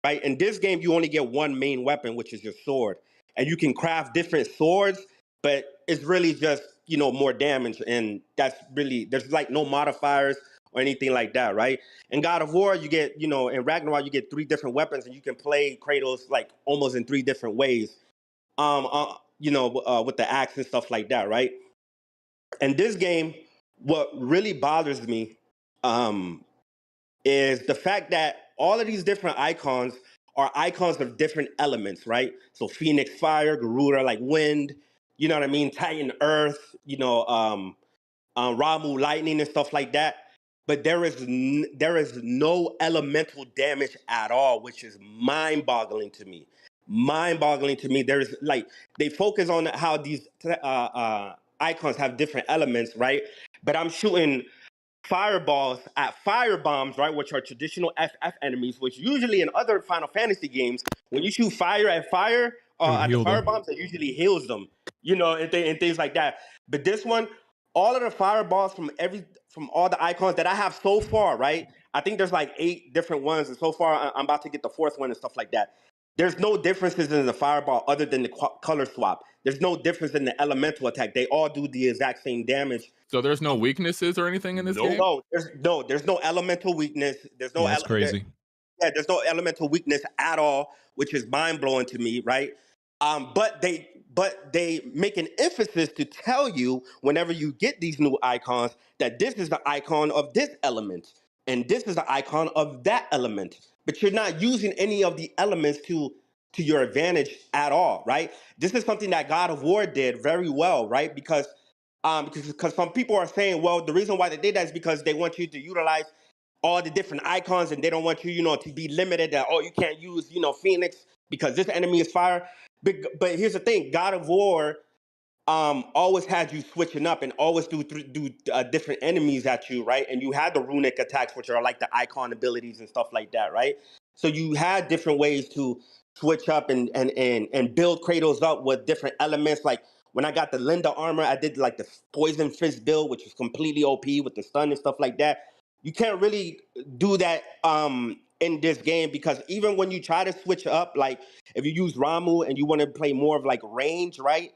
right? In this game, you only get one main weapon, which is your sword, and you can craft different swords, but it's really just, you know, more damage, and that's really, there's like no modifiers or anything like that, right? In God of War, you get, you know, in Ragnarok, you get 3 different weapons, and you can play Kratos like almost in 3 different ways, you know, with the axe and stuff like that, right? And this game, what really bothers me is the fact that all of these different icons are icons of different elements, right? So Phoenix fire, Garuda like wind, you know what I mean? Titan earth, you know, Ramu lightning and stuff like that. But there is no elemental damage at all, which is mind-boggling to me. Mind-boggling to me. There's like, they focus on how these icons have different elements, right? But I'm shooting fireballs at firebombs, right, which are traditional FF enemies, which usually in other Final Fantasy games, when you shoot fire at fire, at the firebombs, it usually heals them, you know, and things like that. But this one, all of the fireballs from all the icons that I have so far, right? I think there's like 8 different ones, and so far I'm about to get the 4th one and stuff like that. There's no differences in the fireball other than the color swap. There's no difference in the elemental attack. They all do the exact same damage. So there's no weaknesses or anything in this game? There's no elemental weakness. There's no that's crazy. there's no elemental weakness at all, which is mind blowing to me, right? But they make an emphasis to tell you whenever you get these new icons that this is the icon of this element and this is the icon of that element. But you're not using any of the elements to your advantage at all, right? This is something that God of War did very well, right? Because some people are saying, well, the reason why they did that is because they want you to utilize all the different icons and they don't want you, to be limited that, oh, you can't use, Phoenix because this enemy is fire. But here's the thing, God of War always had you switching up and always do different enemies at you, right? And you had the runic attacks, which are like the icon abilities and stuff like that, right? So you had different ways to switch up and build Kratos up with different elements. Like when I got the Linda armor, I did like the poison fist build, which was completely OP with the stun and stuff like that. You can't really do that in this game because even when you try to switch up, like if you use Ramu and you want to play more of like range, right?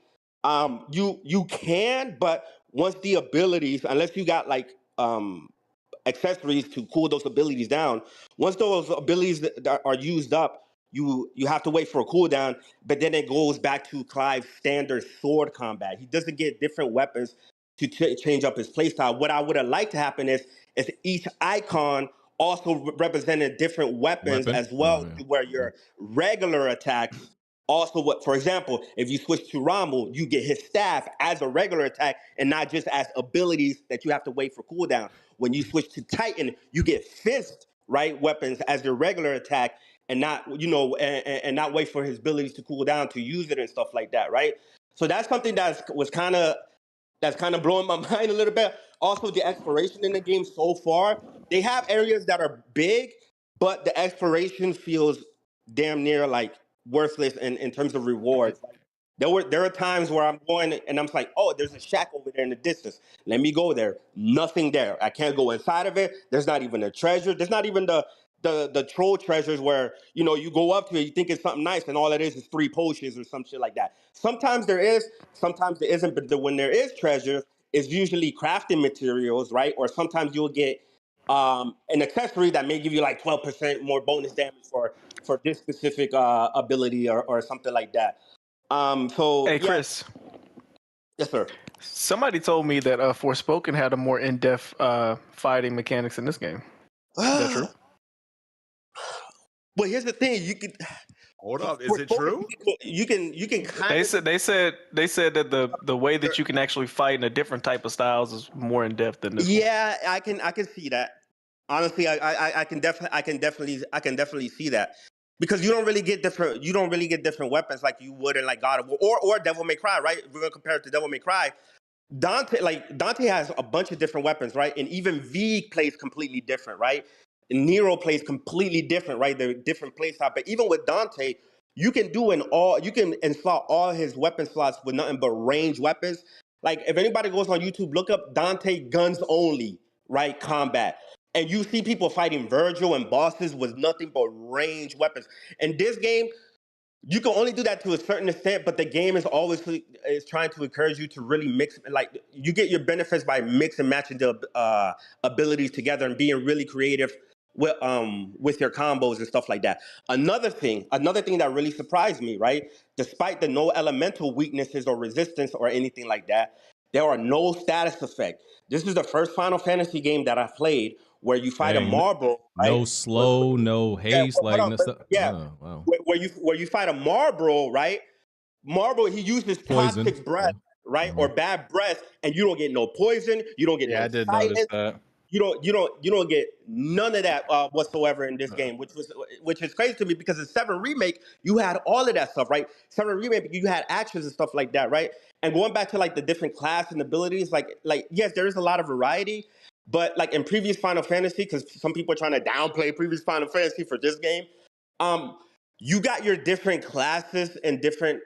You can, but once the abilities, unless you got like accessories to cool those abilities down, once those abilities that are used up, you have to wait for a cooldown. But then it goes back to Clive's standard sword combat. He doesn't get different weapons to change up his playstyle. What I would have liked to happen is each icon also represented different weapons as well, where your regular attacks also, for example, if you switch to Rommel, you get his staff as a regular attack and not just as abilities that you have to wait for cooldown. When you switch to Titan, you get fist, right, weapons as your regular attack and not, and not wait for his abilities to cool down to use it and stuff like that, right? So that's something that's kind of blowing my mind a little bit. Also, the exploration in the game so far, they have areas that are big, but the exploration feels damn near like worthless in terms of rewards. Like, there are times where I'm going and I'm like, oh, there's a shack over there in the distance. Let me go there. Nothing there. I can't go inside of it. There's not even a treasure. There's not even the troll treasures where you go up to it, you think it's something nice, and all it is 3 potions or some shit like that. Sometimes there is, sometimes there isn't. But when there is treasure, it's usually crafting materials, right? Or sometimes you'll get an accessory that may give you like 12% more bonus damage for this specific ability or something like that. So Hey, yeah. Chris. Yes, sir. Somebody told me that Forspoken had a more in-depth fighting mechanics in this game. Is that true? Well, here's the thing. You could hold up. Is it true? You can kind of. They said that the way that you can actually fight in a different type of styles is more in depth than this. Yeah, I can see that. Honestly, I can definitely see that. Because you don't really get different weapons like you would in like God of War or Devil May Cry, right? If we're gonna compare it to Devil May Cry. Dante has a bunch of different weapons, right? And even V plays completely different, right? And Nero plays completely different, right? They're different play style. But even with Dante, you can install all his weapon slots with nothing but range weapons. Like if anybody goes on YouTube, look up Dante guns only, right? Combat. And you see people fighting Virgil and bosses with nothing but range weapons. In this game, you can only do that to a certain extent, but the game is always trying to encourage you to really mix. Like you get your benefits by mix and matching the abilities together and being really creative with your combos and stuff like that. Another thing that really surprised me, right? Despite the no elemental weaknesses or resistance or anything like that, there are no status effect. This is the first Final Fantasy game that I played where you fight a marble, right? No slow, no haste, wow. Where you fight a marble, right? Marble, he uses Poison. toxic breath, right? Or bad breath, and you don't get no poison, you don't get no I did silence, notice that. you don't get none of that whatsoever in this game, which is crazy to me because in 7 Remake, you had all of that stuff, right? 7 Remake, you had actions and stuff like that, right? And going back to like the different class and abilities, like yes, there is a lot of variety. But like in previous Final Fantasy, because some people are trying to downplay previous Final Fantasy for this game, you got your different classes and different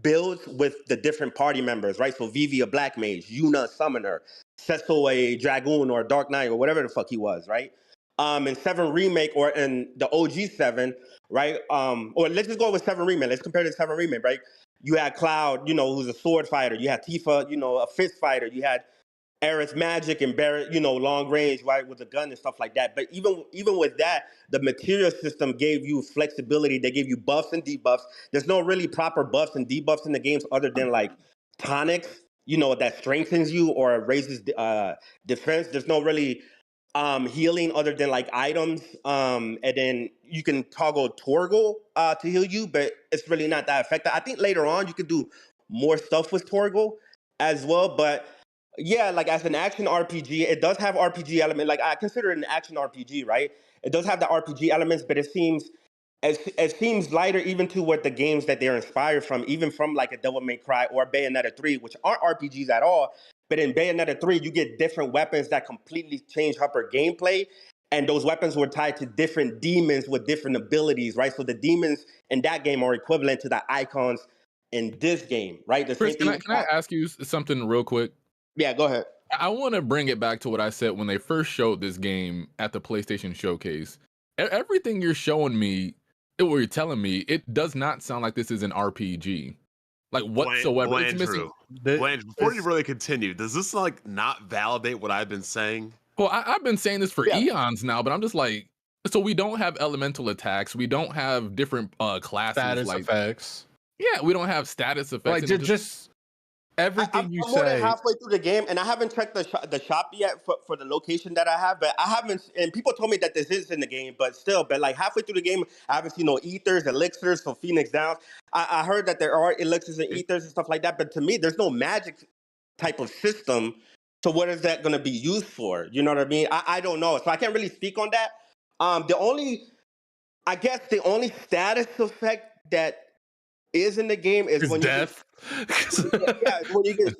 builds with the different party members, right? So Vivi a Black Mage, Yuna a Summoner, Cecil a Dragoon or a Dark Knight or whatever the fuck he was, right? In 7 Remake or in the OG 7, right? Or let's just go with 7 Remake. Let's compare to 7 Remake, right? You had Cloud, who's a sword fighter. You had Tifa, a fist fighter. You had Aerith magic and Barrett, long range, right, with a gun and stuff like that. But even with that, the material system gave you flexibility. They gave you buffs and debuffs. There's no really proper buffs and debuffs in the games other than like tonics, that strengthens you or raises defense. There's no really healing other than like items. And then you can toggle Torgal to heal you, but it's really not that effective. I think later on you could do more stuff with Torgal as well, but yeah, like as an action RPG, it does have RPG element. Like I consider it an action RPG, right? It does have the RPG elements, but it seems lighter even to what the games that they're inspired from, even from like a Devil May Cry or Bayonetta 3, which aren't RPGs at all. But in Bayonetta 3, you get different weapons that completely change upper gameplay. And those weapons were tied to different demons with different abilities, right? So the demons in that game are equivalent to the icons in this game, right? The Chris, same thing. can I ask you something real quick? Yeah, go ahead. I want to bring it back to what I said when they first showed this game at the PlayStation Showcase. Everything you're showing me, what you're telling me, it does not sound like this is an RPG, like whatsoever. It's missing. Blanche, before you really continue, does this like not validate what I've been saying? Well, I've been saying this for eons now, but I'm just like, so we don't have elemental attacks, we don't have different classes, status like effects. Yeah, we don't have status effects. Like just everything I'm more than halfway through the game, and I haven't checked the shop yet for the location that I have. But I haven't, and people told me that this is in the game, but like halfway through the game, I haven't seen no ethers, elixirs for Phoenix Downs. I heard that there are elixirs and ethers and stuff like that, but to me, there's no magic type of system. So what is that going to be used for? You know what I mean? I don't know, so I can't really speak on that. The only status effect that is in the game is when death. When you get,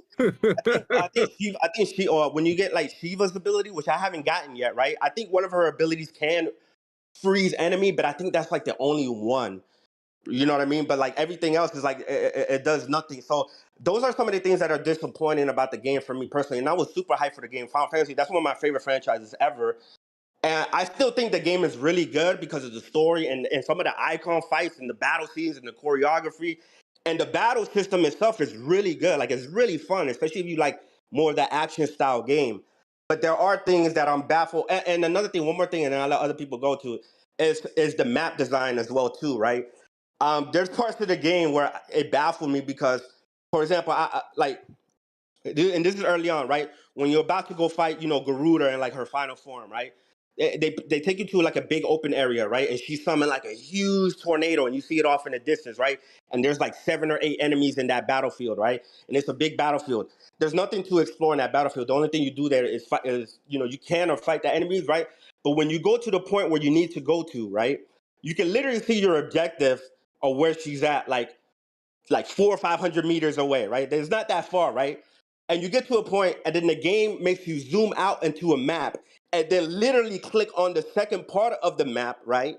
when you get like Shiva's ability, which I haven't gotten yet, right? I think one of her abilities can freeze enemy, but I think that's like the only one. You know what I mean? But like everything else is like it does nothing. So those are some of the things that are disappointing about the game for me personally. And I was super hyped for the game. Final Fantasy, that's one of my favorite franchises ever. And I still think the game is really good because of the story and some of the icon fights and the battle scenes and the choreography. And the battle system itself is really good. Like, it's really fun, especially if you like more of the action style game. But there are things that I'm baffled. And another thing, one more thing, and then I'll let other people go to, is the map design as well, too, right? There's parts of the game where it baffled me because, for example, and this is early on, right? When you're about to go fight, Garuda in like her final form, right? They take you to like a big open area, right? And she summoned like a huge tornado, and you see it off in the distance, right? And there's like 7 or 8 enemies in that battlefield, right? And it's a big battlefield. There's nothing to explore in that battlefield. The only thing you do there is fight, you can or fight the enemies, right? But when you go to the point where you need to go to, right? You can literally see your objective of where she's at, like 400 or 500 meters away, right? It's not that far, right? And you get to a point, and then the game makes you zoom out into a map, and then literally click on the second part of the map, right?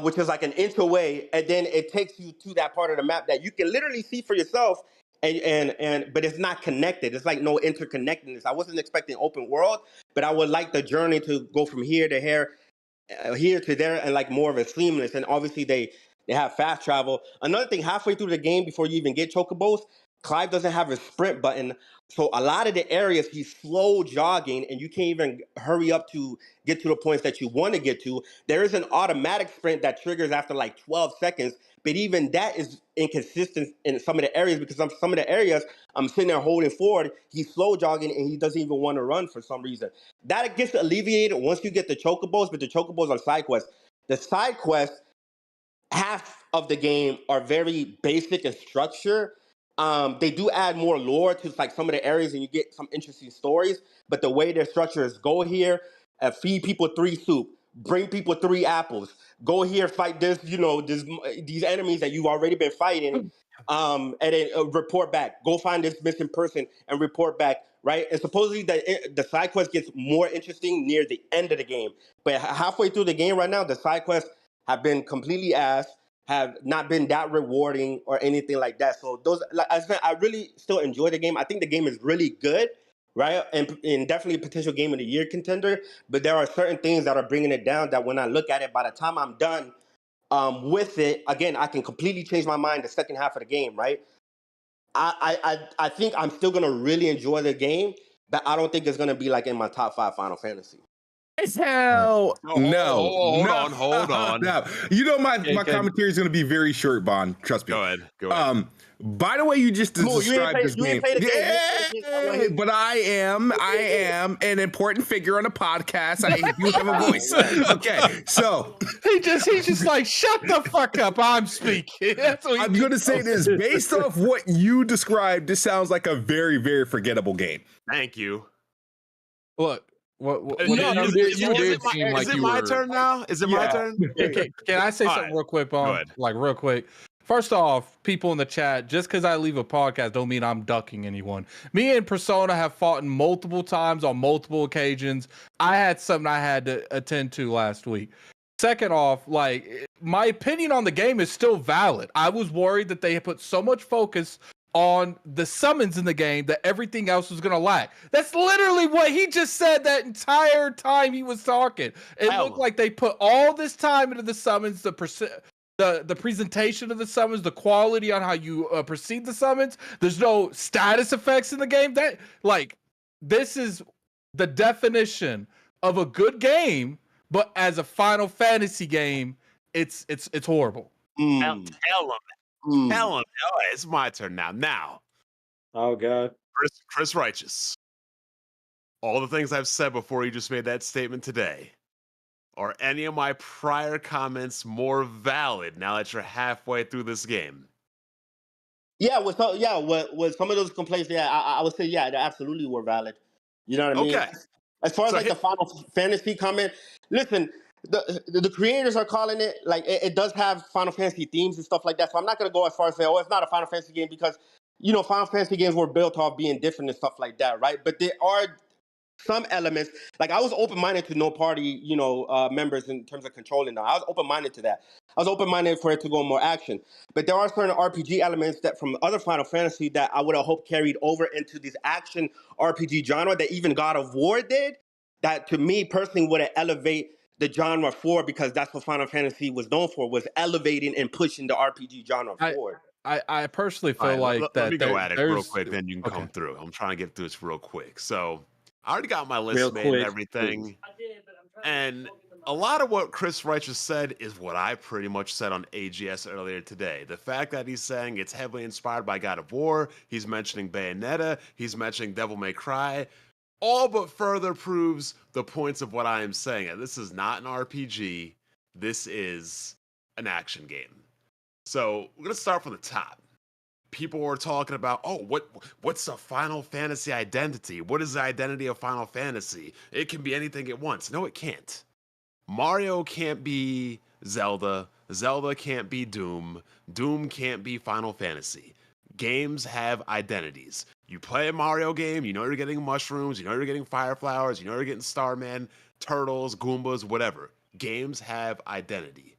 Which is like an inch away, and then it takes you to that part of the map that you can literally see for yourself, but it's not connected. It's like no interconnectedness. I wasn't expecting open world, but I would like the journey to go from here to here to there, and like more of a seamless. And obviously they have fast travel. Another thing, halfway through the game, before you even get chocobos, Clive doesn't have a sprint button. So a lot of the areas he's slow jogging, and you can't even hurry up to get to the points that you want to get to. There is an automatic sprint that triggers after like 12 seconds, but even that is inconsistent in some of the areas, because some of the areas I'm sitting there holding forward, he's slow jogging and he doesn't even want to run for some reason. That gets alleviated once you get the chocobos, but the chocobos are side quests. The side quests, half of the game, are very basic in structure. They do add more lore to like some of the areas, and you get some interesting stories. But the way their structure is: go here, feed people 3 soup, bring people 3 apples, go here, fight these enemies that you've already been fighting, and then report back. Go find this missing person and report back, right? And supposedly the side quest gets more interesting near the end of the game. But halfway through the game right now, the side quests have been completely ass, have not been that rewarding or anything like that. So those, like I said, I really still enjoy the game. I think the game is really good, right? And definitely a potential game of the year contender. But there are certain things that are bringing it down that when I look at it, by the time I'm done with it, again, I can completely change my mind the second half of the game, right? I think I'm still gonna really enjoy the game, But I don't think it's gonna be like in my top 5 Final Fantasy. As hell, no. Hold on. No. You know my commentary is going to be very short, Bond. Trust me. Go ahead. By the way, you just described this game. Yeah, but I am an important figure on a podcast. I do have a voice. Okay, so he's just like, shut the fuck up. I'm speaking. I'm going to say this based off what you described. This sounds like a very, very forgettable game. Thank you. What? Is it my turn now? Is it my turn? Can I say something real quick, Bob? Go ahead. Like real quick. First off, people in the chat, just because I leave a podcast don't mean I'm ducking anyone. Me and Persona have fought multiple times on multiple occasions. I had something I had to attend to last week. Second off, like, my opinion on the game is still valid. I was worried that they had put so much focus on the summons in the game that everything else was gonna lack. That's literally what he just said that entire time he was talking. It looked like they put all this time into the summons, the presentation of the summons, the quality on how you proceed the summons. There's no status effects in the game. That, like, this is the definition of a good game, but as a Final Fantasy game, it's horrible. Tell him. Oh, it's my turn now. Oh God, Chris Righteous. All the things I've said before you just made that statement today. Are any of my prior comments more valid now that you're halfway through this game? Yeah, with some of those complaints, I would say they absolutely were valid. You know what I mean? Okay. As far as like the Final Fantasy comment, listen, the creators are calling it, like, it does have Final Fantasy themes and stuff like that. So I'm not gonna go as far as say, oh, it's not a Final Fantasy game, because Final Fantasy games were built off being different and stuff like that, right? But there are some elements, like, I was open-minded to no party, members in terms of controlling them. I was open-minded to that. I was open-minded for it to go more action. But there are certain RPG elements that from other Final Fantasy that I would have hoped carried over into this action RPG genre that even God of War did, that to me personally would have elevated the genre forward, because that's what Final Fantasy was known for, was elevating and pushing the RPG genre forward. I personally feel let me go at it real quick, then you can come through. I'm trying to get through this real quick. So I already got my list made and everything. And a lot of what Chris Righteous said is what I pretty much said on AGS earlier today. The fact that he's saying it's heavily inspired by God of War, he's mentioning Bayonetta, he's mentioning Devil May Cry, all but further proves the points of what I am saying. And this is not an RPG. This is an action game. So we're going to start from the top. People were talking about, what's a Final Fantasy identity? What is the identity of Final Fantasy? It can be anything it wants. No, it can't. Mario can't be Zelda. Zelda can't be Doom. Doom can't be Final Fantasy. Games have identities. You play a Mario game, you know you're getting mushrooms, you know you're getting fire flowers, you know you're getting Starman, turtles, Goombas, whatever. Games have identity.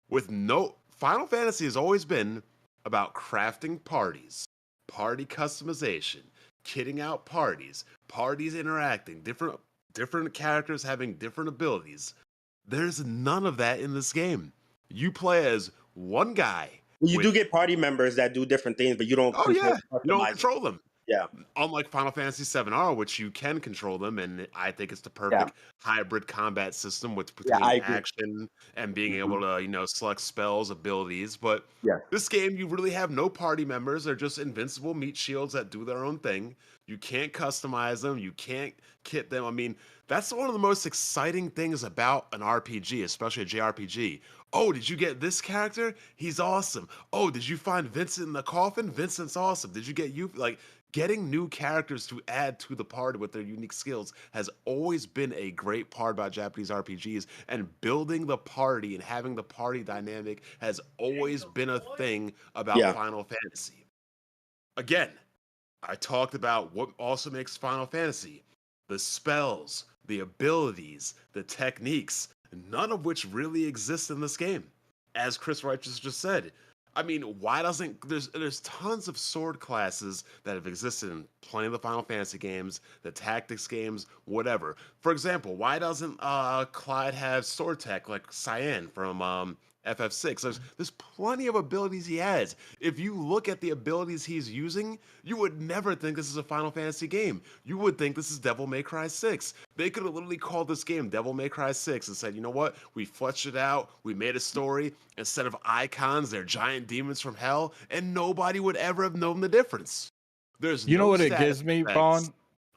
Final Fantasy has always been about crafting parties, party customization, kitting out parties interacting, different characters having different abilities. There's none of that in this game. You play as one guy. You do get party members that do different things, but you don't. You don't control them. Yeah. Unlike Final Fantasy VII-R, which you can control them, and I think it's the perfect hybrid combat system between action and being able to, select spells, abilities. But this game, you really have no party members. They're just invincible meat shields that do their own thing. You can't customize them. You can't kit them. I mean, that's one of the most exciting things about an RPG, especially a JRPG. Oh, did you get this character? He's awesome. Oh, did you find Vincent in the coffin? Vincent's awesome. Did you get getting new characters to add to the party with their unique skills has always been a great part about Japanese RPGs, and building the party and having the party dynamic has always been a thing about Final Fantasy. Again, I talked about what also makes Final Fantasy: the spells, the abilities, the techniques, none of which really exist in this game. As Chris Righteous just said, I mean, why doesn't there's tons of sword classes that have existed in plenty of the Final Fantasy games, the tactics games, whatever. For example, why doesn't Clyde have sword tech like Cyan from FF6. There's plenty of abilities he has. If you look at the abilities he's using, you would never think this is a Final Fantasy game. You would think this is Devil May Cry 6. They could have literally called this game Devil May Cry 6 and said, you know what? We fleshed it out. We made a story. Instead of icons, they're giant demons from hell, and nobody would ever have known the difference. There's You know no what it status gives me, effects Vaughn?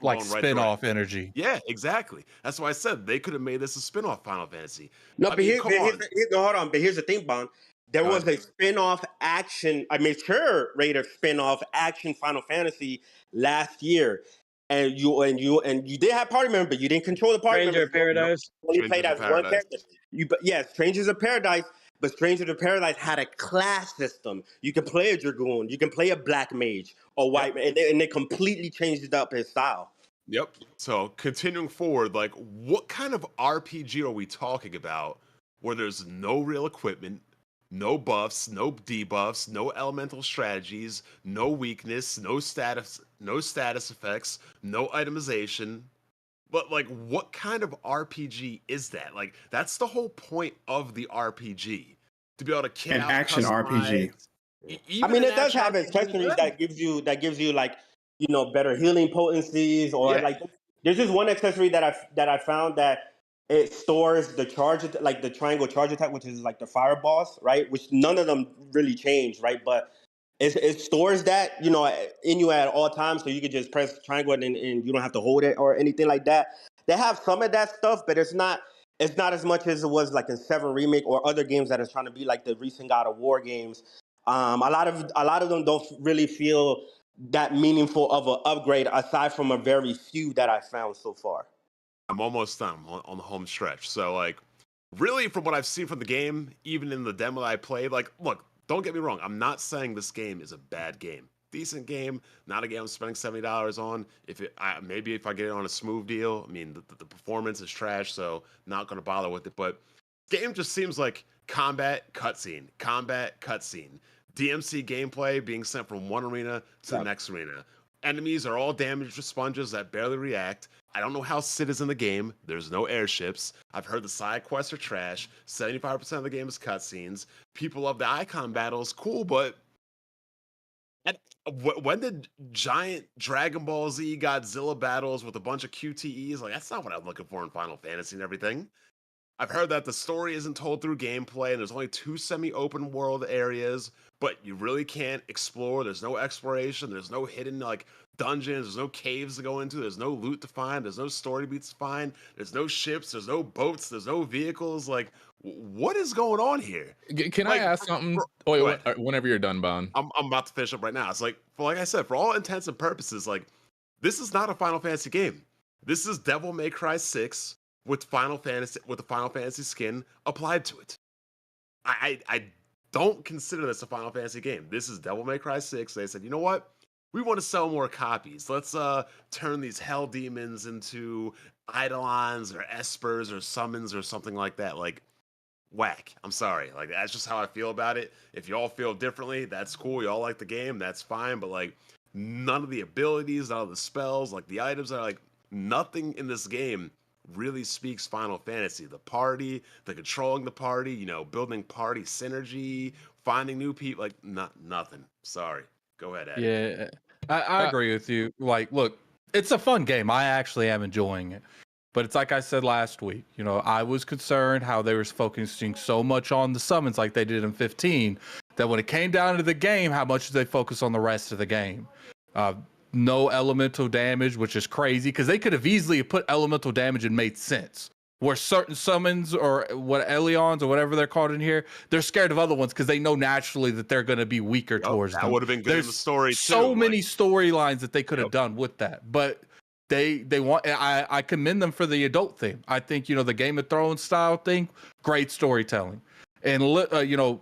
Like going right spin-off through it. energy. Yeah, exactly. That's why I said they could have made this a spin-off Final Fantasy. No, I but mean, come on. hold on. But here's the thing, Bond. There Go was a spin-off action, a mature rated spin-off action Final Fantasy last year. And you did have party members, but you didn't control the party Stranger members. of Paradise. You only Strangers played of as one Paradise. character. Strangers of Paradise, but Strangers of Paradise had a class system. You can play a Dragoon, you can play a Black Mage or White, and they completely changed it up his style. Yep. So continuing forward, like what kind of RPG are we talking about where there's no real equipment, no buffs, no debuffs, no elemental strategies, no weakness, no status effects, no itemization? But like what kind of RPG is that? Like that's the whole point of the RPG. To be able to kit An out action RPG. I mean, it does have accessories that gives you like, you know, better healing potencies or like there's just one accessory that I found that it stores the charge, like the triangle charge attack, which is like the fireballs, right? Which none of them really change, right? But it stores that, you know, in you at all times, so you could just press triangle and you don't have to hold it or anything like that. They have some of that stuff, but it's not as much as it was like in 7 Remake or other games that is trying to be like the recent God of War games. A lot of them don't really feel that meaningful of an upgrade, aside from a very few that I found so far. I'm almost done on the home stretch. So like really from what I've seen from the game, even in the demo that I played, like look, don't get me wrong, I'm not saying this game is a bad game. Decent game, not a game I'm spending $70 on. Maybe if I get it on a smooth deal, I mean the performance is trash, so not gonna bother with it. But game just seems like combat cutscene, DMC gameplay being sent from one arena to the next arena. Enemies are all damaged sponges that barely react. I don't know how Sid is in the game. There's no airships. I've heard the side quests are trash. 75% of the game is cutscenes. People love the icon battles. Cool, but when did giant Dragon Ball Z Godzilla battles with a bunch of QTEs? Like, that's not what I'm looking for in Final Fantasy and everything. I've heard that the story isn't told through gameplay, and there's only 2 semi-open world areas, but you really can't explore. There's no exploration. There's no hidden like dungeons. There's no caves to go into. There's no loot to find. There's no story beats to find. There's no ships. There's no boats. There's no vehicles. Like, what is going on here? Can I ask something? Whenever you're done, Bon. I'm about to finish up right now. It's like I said, for all intents and purposes, like this is not a Final Fantasy game. This is Devil May Cry 6 with the Final Fantasy skin applied to it. I don't consider this a Final Fantasy game. This is Devil May Cry 6. They said, you know what? We want to sell more copies. Let's turn these hell demons into Eidolons or Espers or summons or something like that. Like, whack. I'm sorry. Like, that's just how I feel about it. If y'all feel differently, that's cool. Y'all like the game, that's fine. But like, none of the abilities, none of the spells, like the items are like nothing in this game really speaks Final Fantasy. The party, the controlling the party, you know, building party synergy, finding new people, like nothing. Sorry. Go ahead, Eddie. Yeah, I agree with you. Like, look, it's a fun game. I actually am enjoying it. But it's like I said last week, you know, I was concerned how they were focusing so much on the summons like they did in 15, that when it came down to the game, how much did they focus on the rest of the game? No elemental damage, which is crazy because they could have easily put elemental damage and made sense. Where certain summons or what Elions or whatever they're called in here, they're scared of other ones because they know naturally that they're going to be weaker towards them. That would have been good in the story too. So many storylines that they could have done with that, but they want. I commend them for the adult thing. I think, you know, the Game of Thrones style thing, great storytelling, and you know,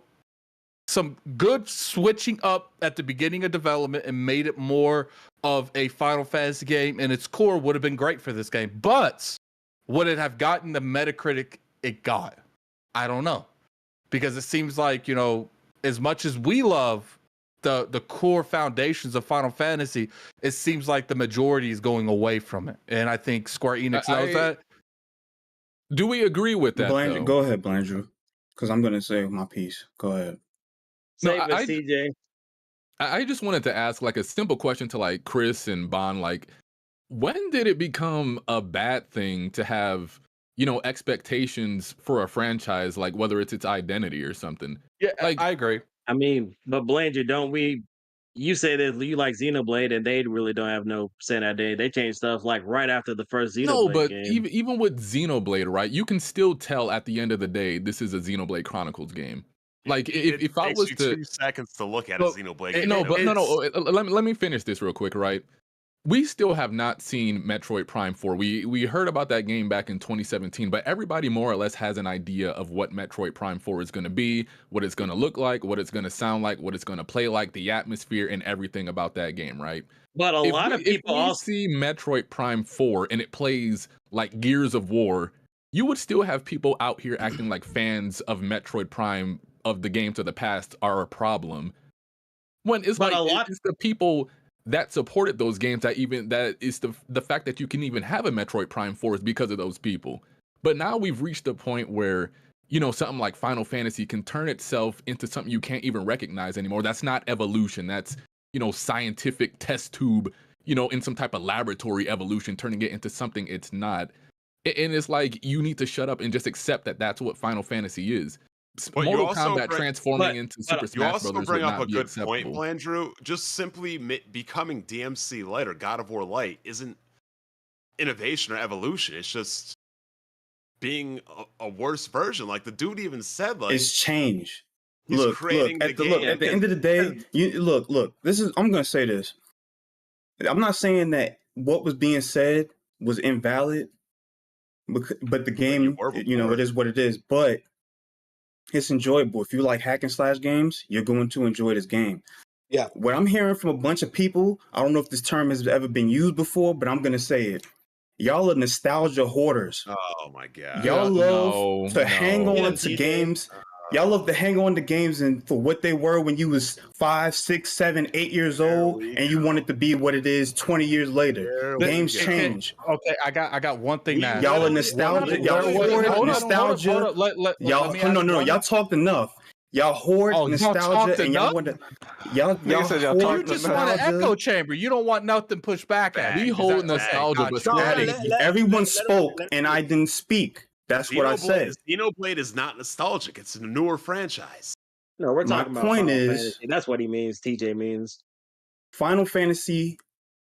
some good switching up at the beginning of development and made it more of a Final Fantasy game, and its core would have been great for this game. But would it have gotten the Metacritic it got? I don't know. Because it seems like, you know, as much as we love the core foundations of Final Fantasy, it seems like the majority is going away from it. And I think Square Enix knows that. Do we agree with that? Go ahead, Blandrew. because I'm gonna say my piece. Go ahead. Save us, CJ. I just wanted to ask like a simple question to like Chris and Bond. Like, when did it become a bad thing to have, you know, expectations for a franchise, like whether it's its identity or something? Yeah, like I agree. I mean, but Belanger, don't we? You say that you like Xenoblade, and they really don't have no say in that day. They changed stuff like right after the first Xenoblade No, but game. even with Xenoblade, right? You can still tell at the end of the day this is a Xenoblade Chronicles game. Like if I takes was you to 2 seconds to look at Well, a Xenoblade game. no, but no. Let me finish this real quick, right? We still have not seen Metroid Prime 4. We heard about that game back in 2017, but everybody more or less has an idea of what Metroid Prime 4 is going to be, what it's going to look like, what it's going to sound like, what it's going to play like, the atmosphere and everything about that game, right? But a lot of people if we see Metroid Prime 4 and it plays like Gears of War, you would still have people out here acting like fans of Metroid Prime of the games of the past are a problem. When it's But like it's the people that supported those games that is the fact that you can even have a Metroid Prime 4 is because of those people. But now we've reached a point where, you know, something like Final Fantasy can turn itself into something you can't even recognize anymore. That's not evolution. That's, you know, scientific test tube, you know, in some type of laboratory evolution, turning it into something it's not. And it's like, you need to shut up and just accept that that's what Final Fantasy is. But you Mortal also Kombat transforming into Super you Smash also Brothers bring would up not a be good acceptable. point, Blandrew. Just simply becoming DMC Light or God of War Light isn't innovation or evolution. It's just being a worse version. Like the dude even said, like It's change. he's creating At the end of the day, this is I'm gonna say this. I'm not saying that what was being said was invalid, but the game, you know, it is what it is. But it's enjoyable. If you like hack and slash games, you're going to enjoy this game. Yeah. What I'm hearing from a bunch of people, I don't know if this term has ever been used before, but I'm gonna say it. Y'all are nostalgia hoarders. Oh my god. Y'all love to hang on to games. Y'all love to hang on to games and for what they were when you was 5, 6, 7, 8 years old, and you want it to be what it is 20 years later. Games change. Okay, I got one thing now. Y'all are nostalgia. Y'all hoard nostalgia. Y'all y'all talked enough. Y'all hoard nostalgia and y'all want to. Y'all hoard You just want an echo chamber. You don't want nothing pushed back at you. We hold nostalgia, but everyone spoke and I didn't speak. That's what I said. Xenoblade is not nostalgic. It's a newer franchise. No, we're My talking about point Final is- Fantasy. That's what he means. TJ means. Final Fantasy,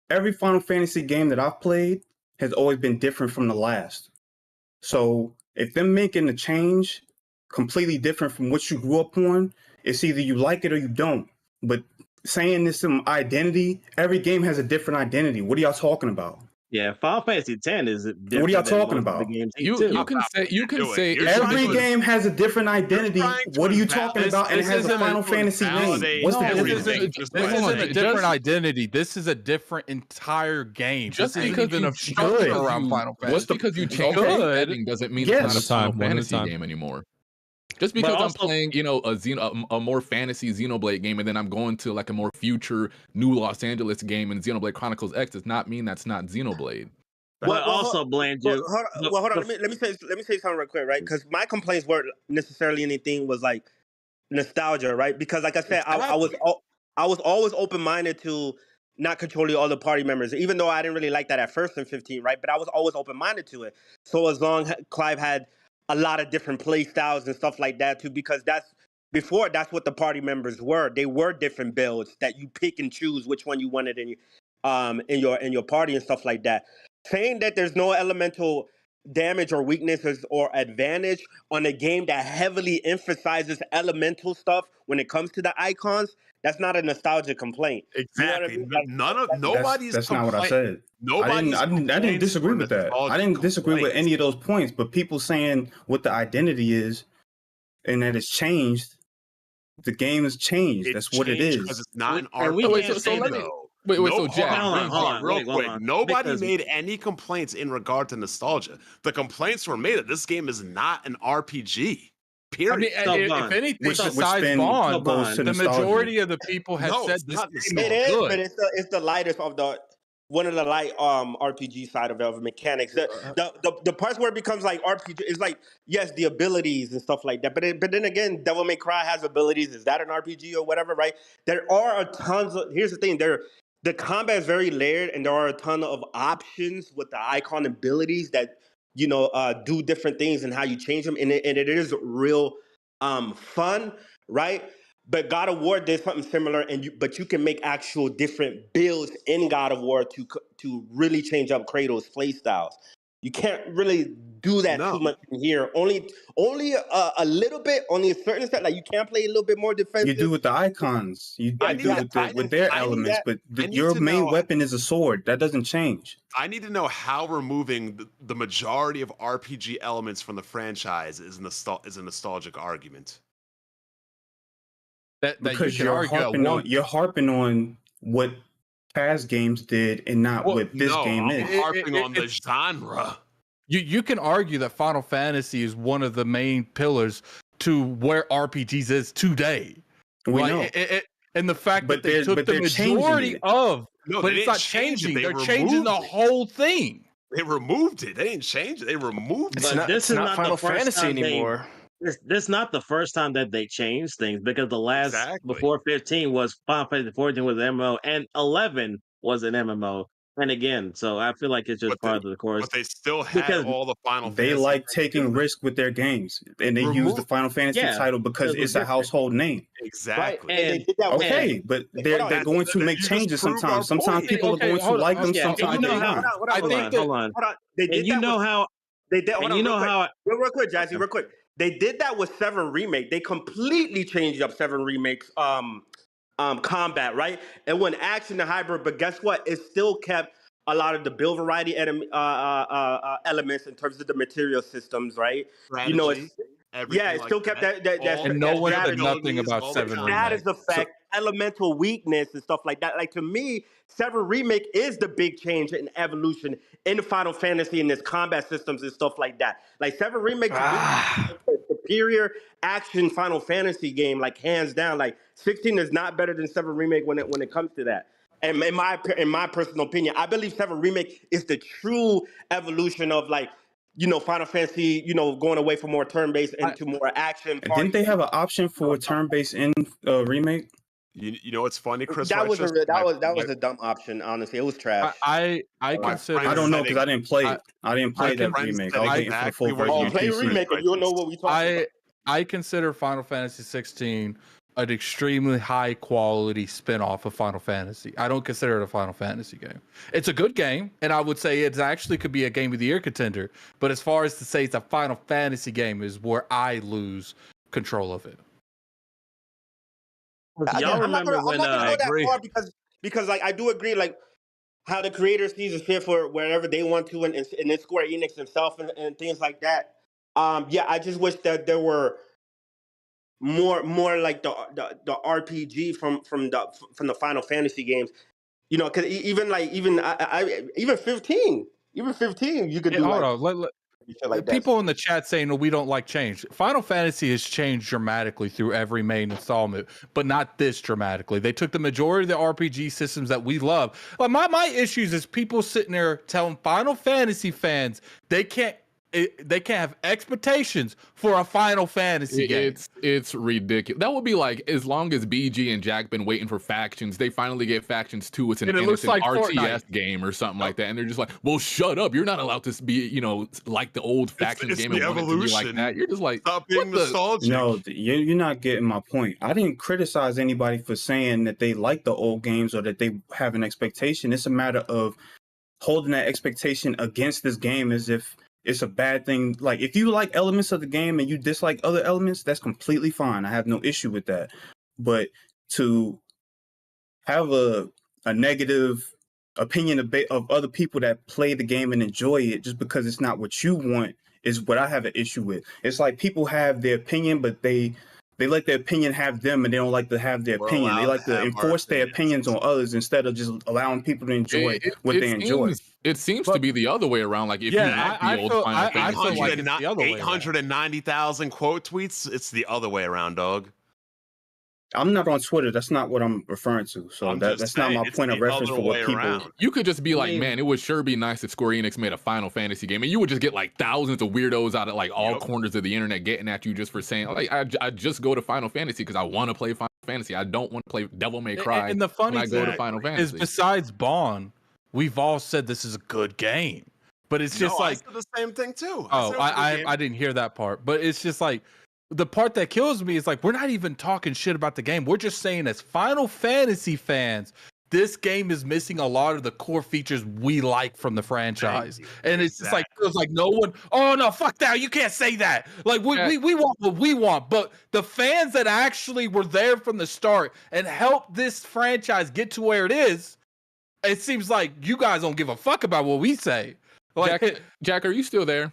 every Final Fantasy game that I've played has always been different from the last. So if they're making a change completely different from what you grew up on, it's either you like it or you don't. But saying this some identity, every game has a different identity. What are y'all talking about? Yeah, Final Fantasy X is different. What are y'all than talking most of about? The games You can say every game has a different identity. What are you talking about? And it has a Final Fantasy name. What's the difference? This isn't a different identity. This is a different entire game. Just this because isn't even you a structure around Final Fantasy. Just because you change the setting doesn't mean it's not a Final Fantasy game anymore. Just because I'm playing, you know, a more fantasy Xenoblade game, and then I'm going to like a more future new Los Angeles game in Xenoblade Chronicles X, does not mean that's not Xenoblade. But also, Blandrew. Hold on. Let me say something real quick, right? Because my complaints weren't necessarily anything was like nostalgia, right? Because like I said, I was always open minded to not controlling all the party members, even though I didn't really like that at first in 15, right? But I was always open minded to it. So as long as Clive had a lot of different play styles and stuff like that too, because that's what the party members were. They were different builds that you pick and choose which one you wanted in your party and stuff like that. Saying that there's no elemental damage or weaknesses or advantage on a game that heavily emphasizes elemental stuff when it comes to the icons, that's not a nostalgia complaint. Exactly. You know what I mean? Nobody's. That's not what I said. I didn't disagree with that. I didn't disagree with any of those points. But people saying what the identity is and that it's changed, the game has changed. That's what it is. Because it's not an RPG. So Jack, real quick. Nobody made any complaints in regard to nostalgia. The complaints were made that this game is not an RPG. Period. I mean, if anything, besides Bond, the majority of the people have said this game it is good. but it's the lightest of the. one of the light RPG side of the mechanics. The parts where it becomes like RPG is like, yes, the abilities and stuff like that. But then again, Devil May Cry has abilities. Is that an RPG or whatever, right? There are a tons of, here's the thing, the combat is very layered, and there are a ton of options with the icon abilities that, you know, do different things and how you change them. And it is real fun, right? But God of War did something similar, but you can make actual different builds in God of War to really change up Kratos' play styles. You can't really do that too much in here. Only a little bit, only a certain set. Like you can play a little bit more defensive. You do with the icons. You do with their elements, but your main weapon is a sword. That doesn't change. I need to know how removing the majority of RPG elements from the franchise is a nostalgic argument. Because you're harping on what past games did and not what this game is. I'm harping on the genre. You can argue that Final Fantasy is one of the main pillars to where RPGs is today. We know. And the fact that they took the majority of, but it's not changing. They're changing the whole thing. They removed it. They didn't change it. They removed it. But this is not Final the first Fantasy time anymore. This is not the first time that they changed things, because the last before 15 was Final Fantasy 14 was an MMO and 11 was an MMO. And again, so I feel like it's just part of the course. But they still had all the Final Fantasy. They like taking risk with their games, and they use the Final Fantasy title because it's a household name. Exactly. Right. And they did that okay, but they're going to make changes sometimes. Sometimes people are going to like them. Sometimes they aren't. Hold on. They did you know how they did. And you know how real quick, Jazzy, real quick. They did that with 7 Remake. They completely changed up 7 Remake's combat, right? It went action and hybrid, but guess what? It still kept a lot of the build variety elements in terms of the material systems, right? Strategy, you know, it still kept that and no one said nothing about 7 Remake. Status effect, elemental weakness, and stuff like that. Like, to me, 7 Remake is the big change and evolution in Final Fantasy and its combat systems and stuff like that. Like, 7 Remake is a superior action Final Fantasy game, like, hands down. Like, 16 is not better than 7 Remake when it comes to that. And in my personal opinion, I believe 7 Remake is the true evolution of, like, you know, Final Fantasy, you know, going away from more turn-based into more action. Didn't they have an option for turn-based in Remake? You know what's funny, Chris? That was a dumb option. Honestly, it was trash. I consider. I don't know because I didn't play it. I didn't play that remake. I was waiting for the full version. Play remake, and you'll know what we talking about. I consider Final Fantasy 16 an extremely high quality spin-off of Final Fantasy. I don't consider it a Final Fantasy game. It's a good game, and I would say it actually could be a Game of the Year contender. But as far as to say it's a Final Fantasy game is where I lose control of it. Y'all remember when I agree because like I do agree, like how the creator sees the shit for wherever they want to, and then Square Enix himself and things like that. I just wish that there were more like the RPG from the Final Fantasy games, you know, because even 15, you could do. Hold on, like people in the chat saying, "No, we don't like change." Final Fantasy has changed dramatically through every main installment, but not this dramatically. They took the majority of the RPG systems that we love. Like my issues is people sitting there telling Final Fantasy fans they can't have expectations for a Final Fantasy game. It's ridiculous. That would be like, as long as BG and Jack been waiting for factions, they finally get factions 2. It's an innocent like RTS Fortnite game or something like that, and they're just like, "Well, shut up! You're not allowed to be, you know, like the old factions game and want it to be like that." You're just like, stop being nostalgic. No, you're not getting my point. I didn't criticize anybody for saying that they like the old games or that they have an expectation. It's a matter of holding that expectation against this game as if it's a bad thing. Like, if you like elements of the game and you dislike other elements, that's completely fine. I have no issue with that. But to have a negative opinion of other people that play the game and enjoy it just because it's not what you want is what I have an issue with. It's like people have their opinion, but they let their opinion have them, and they don't like to have their opinion. They like to enforce their opinions on others instead of just allowing people to enjoy what they enjoy. It seems to be the other way around. Like, if you like the old Final Fantasy, I feel like it's the other way around. 890,000 quote tweets. It's the other way around, dog. I'm not on Twitter. That's not what I'm referring to. So that's not my point of reference for what people. You could just be like, man, it would sure be nice if Square Enix made a Final Fantasy game, and you would just get like thousands of weirdos out of like all corners of the internet getting at you just for saying, like, I just go to Final Fantasy because I want to play Final Fantasy. I don't want to play Devil May Cry. And the funny when I go thing to Final is, Fantasy. besides Bond, we've all said this is a good game, but it's just I like said the same thing too. I didn't hear that part, but it's just like the part that kills me is like we're not even talking shit about the game. We're just saying as Final Fantasy fans, this game is missing a lot of the core features we like from the franchise, and it's just like feels like no one. Oh no, fuck that! You can't say that. Like we want what we want, but the fans that actually were there from the start and helped this franchise get to where it is, it seems like you guys don't give a fuck about what we say. Like, Jack, are you still there?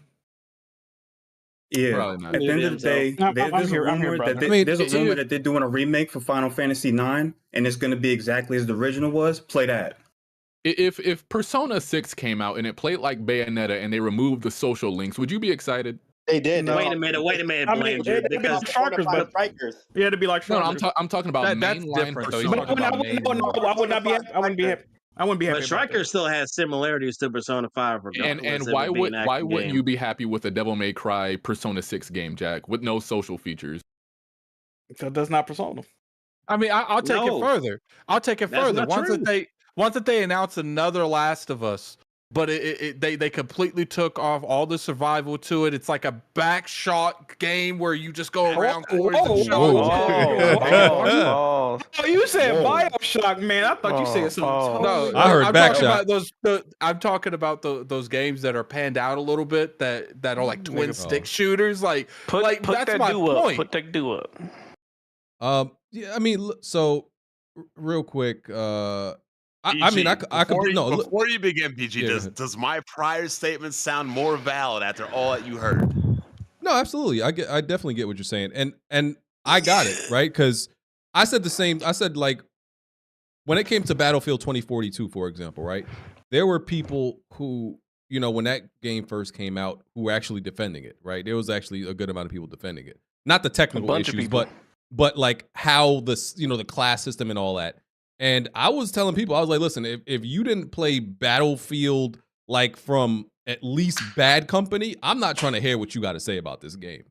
Yeah. At the end of the day, there's a rumor that they're doing a remake for Final Fantasy IX, and it's going to be exactly as the original was. Play that. If Persona 6 came out and it played like Bayonetta and they removed the social links, would you be excited? They did. No. Wait a minute, Blanger. Because Strikers. Yeah, it'd be like Strikers. No, I'm talking about that's mainline different, Persona. I would not be happy. I wouldn't be happy. I wouldn't be happy. But Striker still has similarities to Persona 5. And why wouldn't you be happy with a Devil May Cry Persona 6 game, Jack, with no social features? Because that's not Persona. I mean, I'll take it further. I'll take it further. Once that they announce another Last of Us, but they completely took off all the survival to it. It's like a back shot game where you just go around corners and Oh, you said BioShock, man. I thought you said something. No, I heard back shot. I'm talking about those games that are panned out a little bit that are like twin stick shooters. Put that's my point. Put that do up. Yeah, I mean, so real quick, I mean, I could no. Before you begin, PG, does my prior statement sound more valid after all that you heard? No, absolutely. I definitely get what you're saying, and I got it right because I said the same. I said like when it came to Battlefield 2042, for example, right? There were people who, you know, when that game first came out, who were actually defending it, right? There was actually a good amount of people defending it, not the technical issues, but like how the class system and all that. And I was telling people, I was like, listen, if you didn't play Battlefield like from at least Bad Company, I'm not trying to hear what you got to say about this game.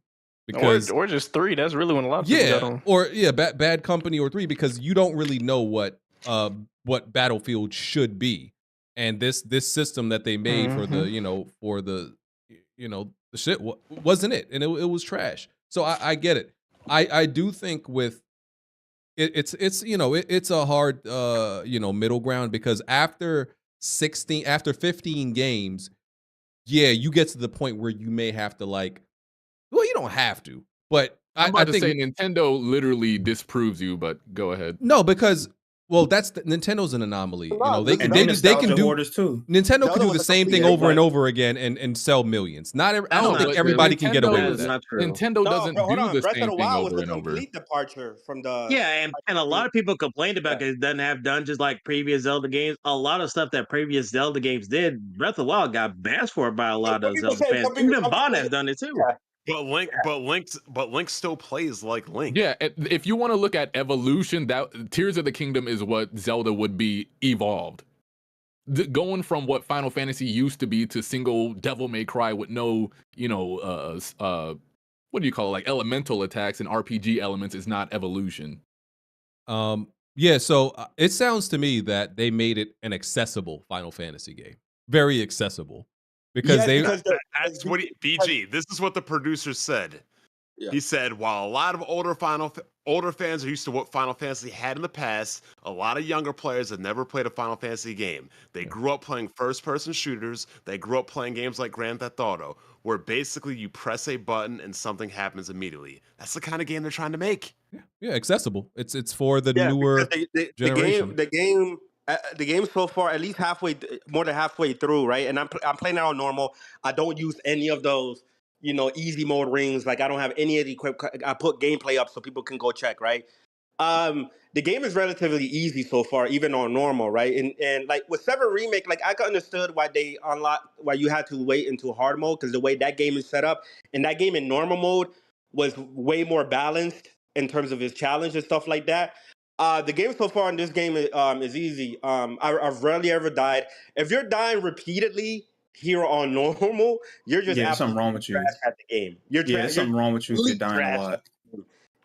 Because or just 3. That's really when a lot of people got on. Bad Company or 3, because you don't really know what Battlefield should be. And this system that they made for the shit wasn't it, and it was trash. So I get it. I do think with it's a hard middle ground, because after 15 games, you get to the point where you may have to you don't have to, but I think Nintendo literally disproves you, but go ahead. No, because Nintendo's an anomaly. They can do orders too. Nintendo can do the same thing over and over again and sell millions. I don't think everybody can get away with that. Nintendo doesn't do the same thing over and over. Departure from the and a lot of people complained about it doesn't have dungeons like previous Zelda games. A lot of stuff that previous Zelda games did, Breath of the Wild got bashed for it by a lot of Zelda fans. Even Bond has done it too. But Link still plays like Link. Yeah, if you want to look at evolution, that Tears of the Kingdom is what Zelda would be evolved. Going from what Final Fantasy used to be to single Devil May Cry with no, what do you call it, like elemental attacks and RPG elements is not evolution. So it sounds to me that they made it an accessible Final Fantasy game, very accessible. Because that's what BG. This is what the producer said. Yeah. He said, while a lot of older fans are used to what Final Fantasy had in the past, a lot of younger players have never played a Final Fantasy game. They grew up playing first-person shooters. They grew up playing games like Grand Theft Auto, where basically you press a button and something happens immediately. That's the kind of game they're trying to make. Yeah, accessible. It's for the newer generation. The game so far, at least more than halfway through, right? And I'm playing it on normal. I don't use any of those, easy mode rings. Like I don't have any of the equipment. I put gameplay up so people can go check, right? The game is relatively easy so far, even on normal, right? And like with 7 Remake, like I understood why you had to wait into hard mode, because the way that game is set up, and that game in normal mode was way more balanced in terms of his challenge and stuff like that. The game so far in this game is easy. I've rarely ever died. If you're dying repeatedly here on normal, you're just Yeah, there's something wrong absolutely with you. trash at the game. You're Yeah, there's something wrong with you if you're dying a lot.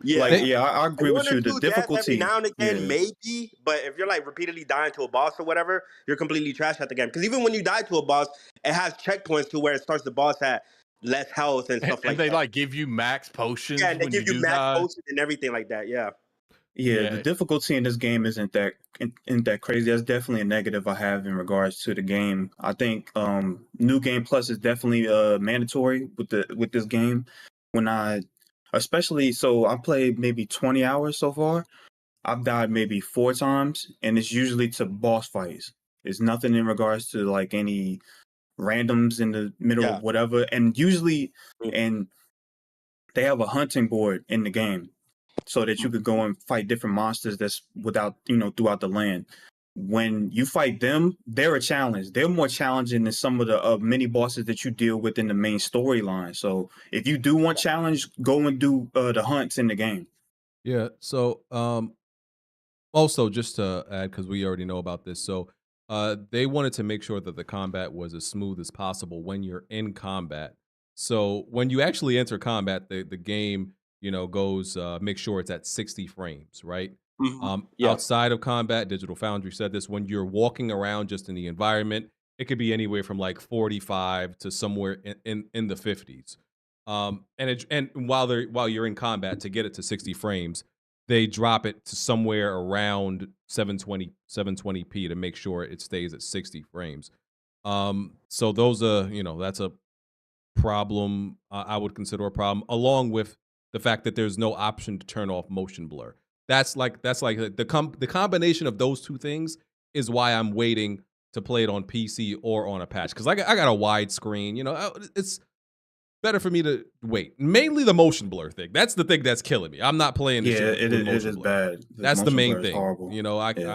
Yeah, Like, yeah, I agree one with or you. The two deaths every difficulty. now and again, Yeah. maybe. But if you're like repeatedly dying to a boss or whatever, you're completely trash at the game. Because even when you die to a boss, it has checkpoints to where it starts the boss at less health and stuff And like they that. like give you max potions. Yeah, and they when give you do max die. potions and everything like that. Yeah. Yeah, the difficulty in this game isn't that crazy. That's definitely a negative I have in regards to the game. I think New Game Plus is definitely mandatory with this game. Especially I played maybe 20 hours so far. I've died maybe 4 times, and it's usually to boss fights. It's nothing in regards to like any randoms in the middle of whatever. And usually, and they have a hunting board in the game, so that you could go and fight different monsters that's throughout the land. When you fight them, they're a challenge. They're more challenging than some of the mini bosses that you deal with in the main storyline. So if you do want challenge, go and do the hunts in the game. Yeah. So also just to add, because we already know about this, so they wanted to make sure that the combat was as smooth as possible when you're in combat. So when you actually enter combat, the game goes make sure it's at 60 frames, right? Outside of combat, Digital Foundry said this, when you're walking around just in the environment, it could be anywhere from like 45 to somewhere in the 50s. And while you're in combat, to get it to 60 frames, they drop it to somewhere around 720p to make sure it stays at 60 frames. So those are, that's a problem. I would consider a problem, along with the fact that there's no option to turn off motion blur. That's like the combination of those two things is why I'm waiting to play it on PC or on a patch, because I got a wide screen. It's better for me to wait. Mainly the motion blur thing. That's the thing that's killing me. I'm not playing this shit with motion is blur. bad. That's the motion main blur is thing. horrible.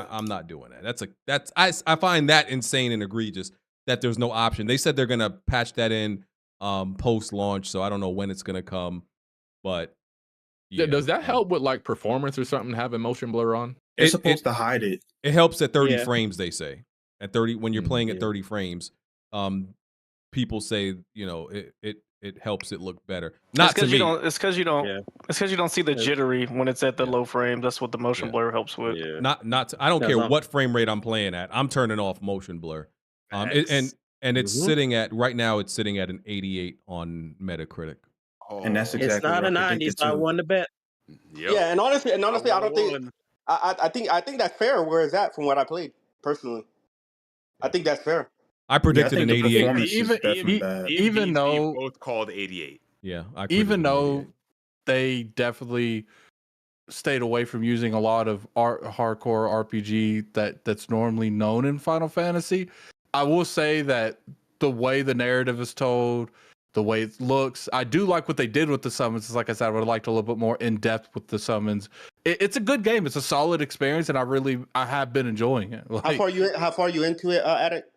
I'm not doing that. I find that insane and egregious that there's no option. They said they're gonna patch that in post launch, so I don't know when it's gonna come, but yeah. Does that help with like performance or something, having motion blur on? It's supposed to hide it. It helps at 30 frames, they say. At 30, when you're playing at 30 frames, people say it helps it look better. Not to me. It's because you don't see the jittery when it's at the low frame. That's what the motion blur helps with. I don't care what frame rate I'm playing at. I'm turning off motion blur. And it's sitting at right now. It's sitting at an 88 on Metacritic. And that's exactly it's not a 90, so I won the bet. Yeah, and honestly, I don't think. I think that's fair where it's at from what I played personally. I think that's fair. I predicted an 88. Even though both called 88. Yeah, even though they definitely stayed away from using a lot of hardcore RPG that's normally known in Final Fantasy, I will say that the way the narrative is told, the way it looks, I do like what they did with the summons. Like I said, I would have liked a little bit more in depth with the summons. It's a good game. It's a solid experience, and I have been enjoying it. How far you into it, Addict?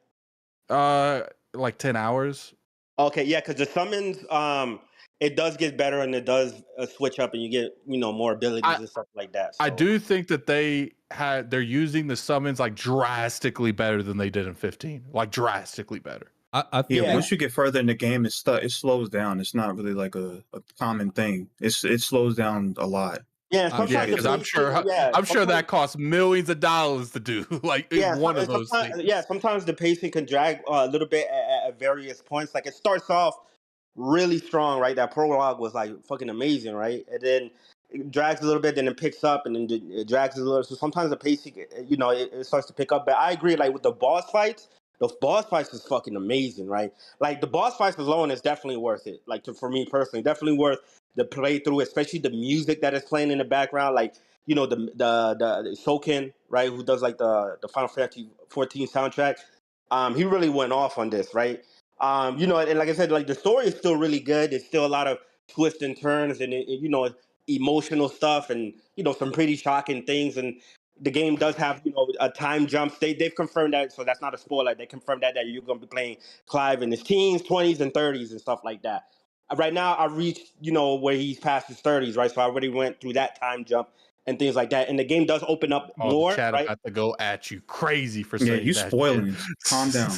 Like 10 hours. Okay, yeah, because the summons, it does get better and it does switch up, and you get more abilities and stuff like that. So. I do think that they're using the summons like drastically better than they did in 15. Like drastically better. I think once you get further in the game, it slows down. It's not really like a common thing. It slows down a lot. Yeah, because I'm sure that costs millions of dollars to do. Like one of those things. Yeah, sometimes the pacing can drag a little bit at various points. Like it starts off really strong, right? That prologue was like fucking amazing, right? And then it drags a little bit, then it picks up, and then it drags a little. So sometimes the pacing, it starts to pick up. But I agree, like with the boss fights. The boss fights is fucking amazing, right? Like the boss fights alone is definitely worth it. Like for me personally, definitely worth the playthrough, especially the music that is playing in the background. Like the Soken, right, who does like the Final Fantasy 14 soundtrack. He really went off on this, right? And like I said, like the story is still really good. There's still a lot of twists and turns, and emotional stuff, and some pretty shocking things. And the game does have, a time jump. They've confirmed that, so that's not a spoiler. They confirmed that you're going to be playing Clive in his teens, 20s, and 30s and stuff like that. Right now, I reached, where he's past his 30s, right? So I already went through that time jump and things like that. And the game does open up The more, chat right? about to go at you crazy for Yeah, saying you that. spoiling. Shit. Calm down.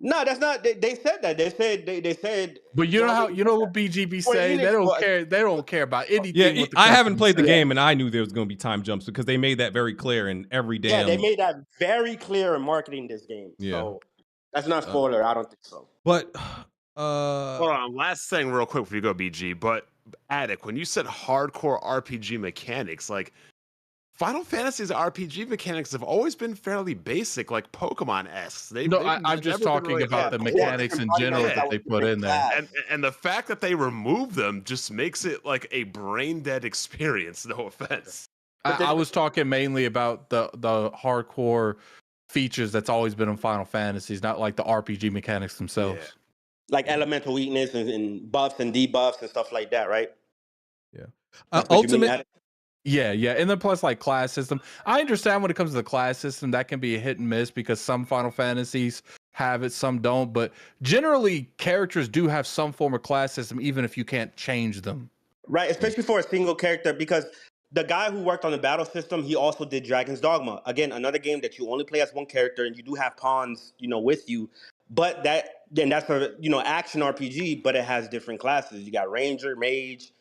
No, that's not. They said that. They said. But you know what BGB say? They don't care. They don't care about anything. Yeah, what the I haven't company played the says. game, and I knew there was going to be time jumps because they made that very clear in every damn. Yeah, they made that very clear in marketing this game. Yeah. So that's not spoiler. I don't think so. But hold on, last thing real quick before you go, BG. But Attic, when you said hardcore RPG mechanics, like Final Fantasy's RPG mechanics have always been fairly basic, like Pokemon-esque. I'm just talking about the mechanics in general that they put in there. And the fact that they remove them just makes it like a brain-dead experience, no offense. I was talking mainly about the hardcore features that's always been in Final Fantasies, not like the RPG mechanics themselves. Yeah. Like elemental weakness and buffs and debuffs and stuff like that, right? Yeah. Ultimate. Yeah, and then plus like class system. I understand when it comes to the class system that can be a hit and miss because some Final Fantasies have it, some don't. But generally, characters do have some form of class system, even if you can't change them. Right, especially for a single character, because the guy who worked on the battle system, he also did Dragon's Dogma. Again, another game that you only play as one character and you do have pawns, with you. But that's a action RPG, but it has different classes. You got Ranger, Mage,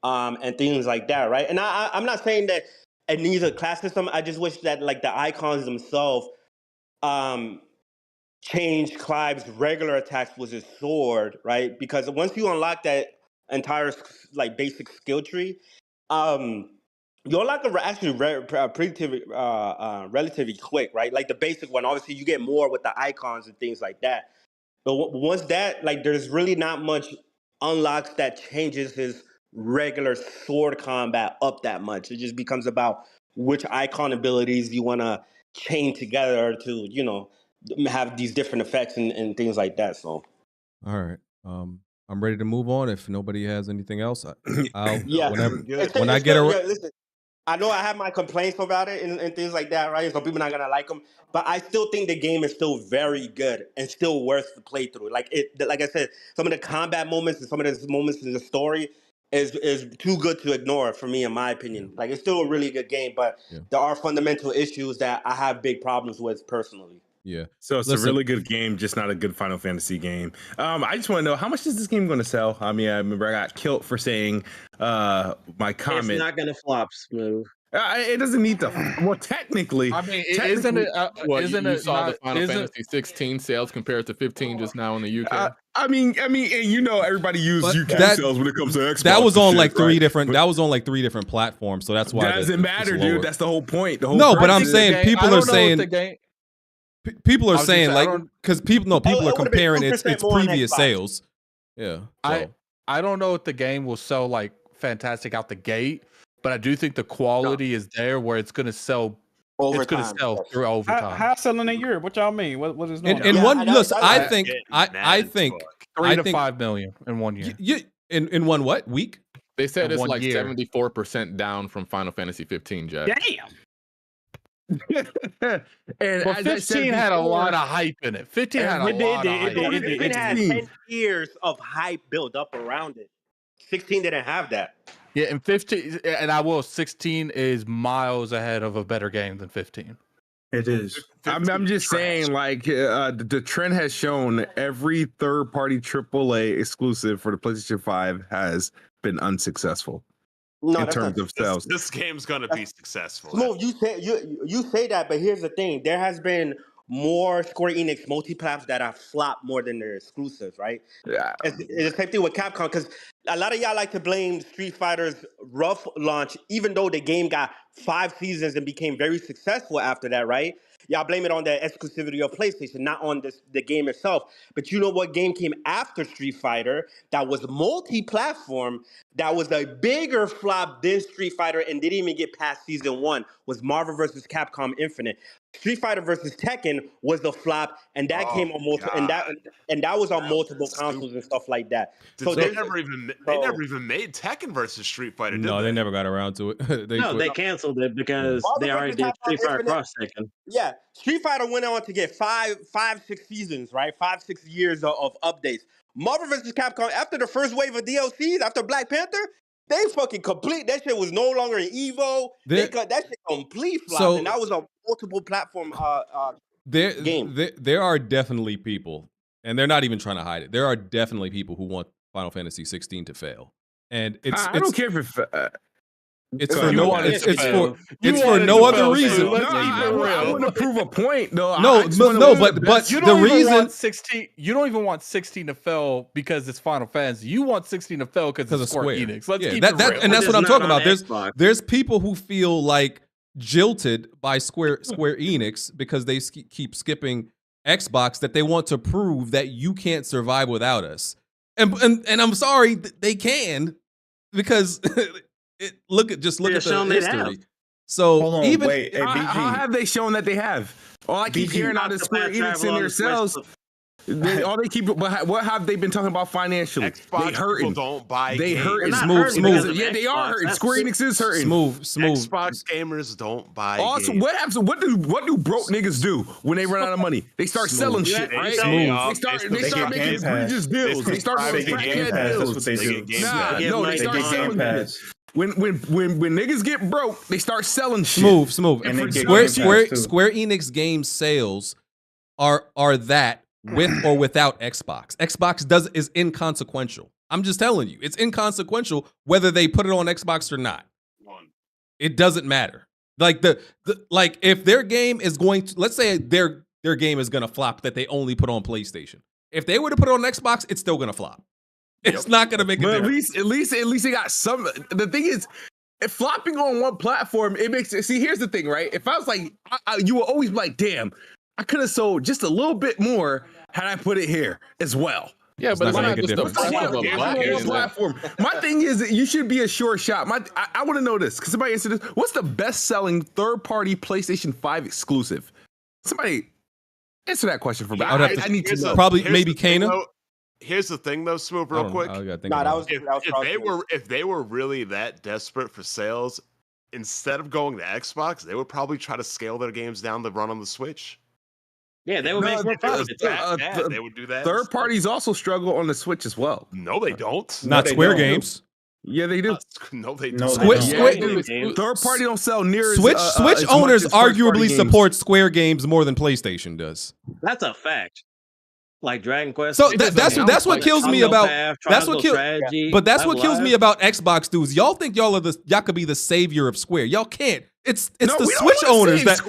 and things like that, right? And I'm not saying that it needs a class system. I just wish that like the icons themselves changed Clive's regular attacks with his sword, right? Because once you unlock that entire like basic skill tree, you unlock actually relatively quick, right? Like the basic one, obviously you get more with the icons and things like that. But once that, like, there's really not much unlocks that changes his regular sword combat up that much. It just becomes about which icon abilities you want to chain together to, have these different effects and things like that. So, all right. I'm ready to move on. If nobody has anything else, I'll when I get listen, I know I have my complaints about it and things like that, right? So people not gonna like them, but I still think the game is still very good and still worth the playthrough. Like I said, some of the combat moments and some of the moments in the story is too good to ignore for me, in my opinion. Like it's still a really good game, but there are fundamental issues that I have big problems with personally. Yeah. So it's a really good game, just not a good Final Fantasy game. I just want to know, how much is this game going to sell? I mean, I remember I got killed for saying my comment. It's not going to flop, Smooth. It doesn't need to. Well, technically, I mean, isn't it? You saw the Final Fantasy 16 sales compared to 15 just now in the UK. I mean, and everybody uses UK sales when it comes to Xbox. That was on like three right? different. That was on like 3 different platforms, so that's why it doesn't matter, dude. That's the whole point. No, but I'm saying people are saying. People are saying like because people are comparing its previous sales. Yeah, so. I don't know if the game will sell like fantastic out the gate, but I do think the quality is there where it's going to sell. It's going to sell through overtime. How selling in Europe? What y'all mean? What is normal? In one, listen, I think 3 to 5 million in 1 year. In one what week? They said in it's like year. 74% down from Final Fantasy 15. Jack. Damn. And but 15 had a lot of hype in it. 15 had a lot of hype. It had 10 years of hype built up around it. 16 didn't have that. Yeah, and 15, and 16 is miles ahead of a better game than 15. It is. I'm just saying, like, the trend has shown every third-party AAA exclusive for the PlayStation 5 has been unsuccessful. In terms of sales, this game's gonna be successful. Smooth, you say that, but here's the thing: there has been more Square Enix multi-plats that have flopped more than their exclusives, right? Yeah. It's the same thing with Capcom, because a lot of y'all like to blame Street Fighter's rough launch, even though the game got 5 seasons and became very successful after that, right? Y'all blame it on the exclusivity of PlayStation, not on the game itself. But you know what game came after Street Fighter that was multi-platform, that was a bigger flop than Street Fighter and didn't even get past season 1, was Marvel vs. Capcom Infinite. Street Fighter vs. Tekken was the flop, and that came on multiple, and that was on multiple consoles and stuff like that. So they never even made Tekken versus Street Fighter. Did they never got around to it. They canceled it because they already did Street Fighter Cross Tekken. Yeah, Street Fighter went on to get 5, 6 seasons, right? 5, 6 years of updates. Marvel vs. Capcom, after the first wave of DLCs, after Black Panther, they fucking complete. That shit was no longer an Evo. They got that shit complete flopped, and that was a multiple platform game. There are definitely people, and they're not even trying to hide it. There are definitely people who want Final Fantasy 16 to fail, and I don't care if it's for no other reason. I want to prove a point, though. But the reason 16, you don't even want 16 to fail because it's Final Fantasy. You want 16 to fail because it's Square Enix. Let's keep it real. And that's what I'm talking about. There's people who feel like jilted by Square Enix because they keep skipping Xbox, that they want to prove that you can't survive without us. And I'm sorry, they can, because look at the history. So even how have they shown that they have? All I keep hearing out is Square Enix in themselves. All they keep, what have they been talking about financially? Xbox they hurting. Don't buy. They games. hurting. Smooth. Yeah, they are hurting. Square Enix is hurting. Smooth. Xbox gamers don't buy. Also, games. what happens? What do broke niggas do when they run out of money? They start selling shit, right? They start making egregious deals. They start making deals. They start selling shit. When niggas get broke, they start selling shit. Smooth. And Square Enix game sales are that with or without Xbox. Xbox is inconsequential. I'm just telling you, it's inconsequential whether they put it on Xbox or not. It doesn't matter. Like like if their game is going to, let's say their game is going to flop that they only put on PlayStation. If they were to put it on Xbox, it's still going to flop. It's not going to make a difference. At least they got some. The thing is, if flopping on one platform, it makes it. See, here's the thing, right? If I was like, you will always be like, damn, I could have sold just a little bit more had I put it here as well. Yeah, but it's not just the platform. My thing is that you should be a sure shot. I want to know this because somebody answered this. What's the best-selling third-party PlayStation 5 exclusive? Somebody answer that question for me. I need to know. Probably maybe Kana. Here's the thing, though, Smooth, real quick. If they were really that desperate for sales, instead of going to Xbox, they would probably try to scale their games down to run on the Switch. Yeah, they would make more profit. They would do that. Third parties also struggle on the Switch as well. No, they don't. Not Square games. Yeah, they do. No, they don't. Third party don't sell near Switch owners arguably support Square games more than PlayStation does. That's a fact. Like Dragon Quest. So that's what kills me about that's what kills me about Xbox dudes. Y'all think y'all could be the savior of Square. Y'all can't. It's the Switch owners that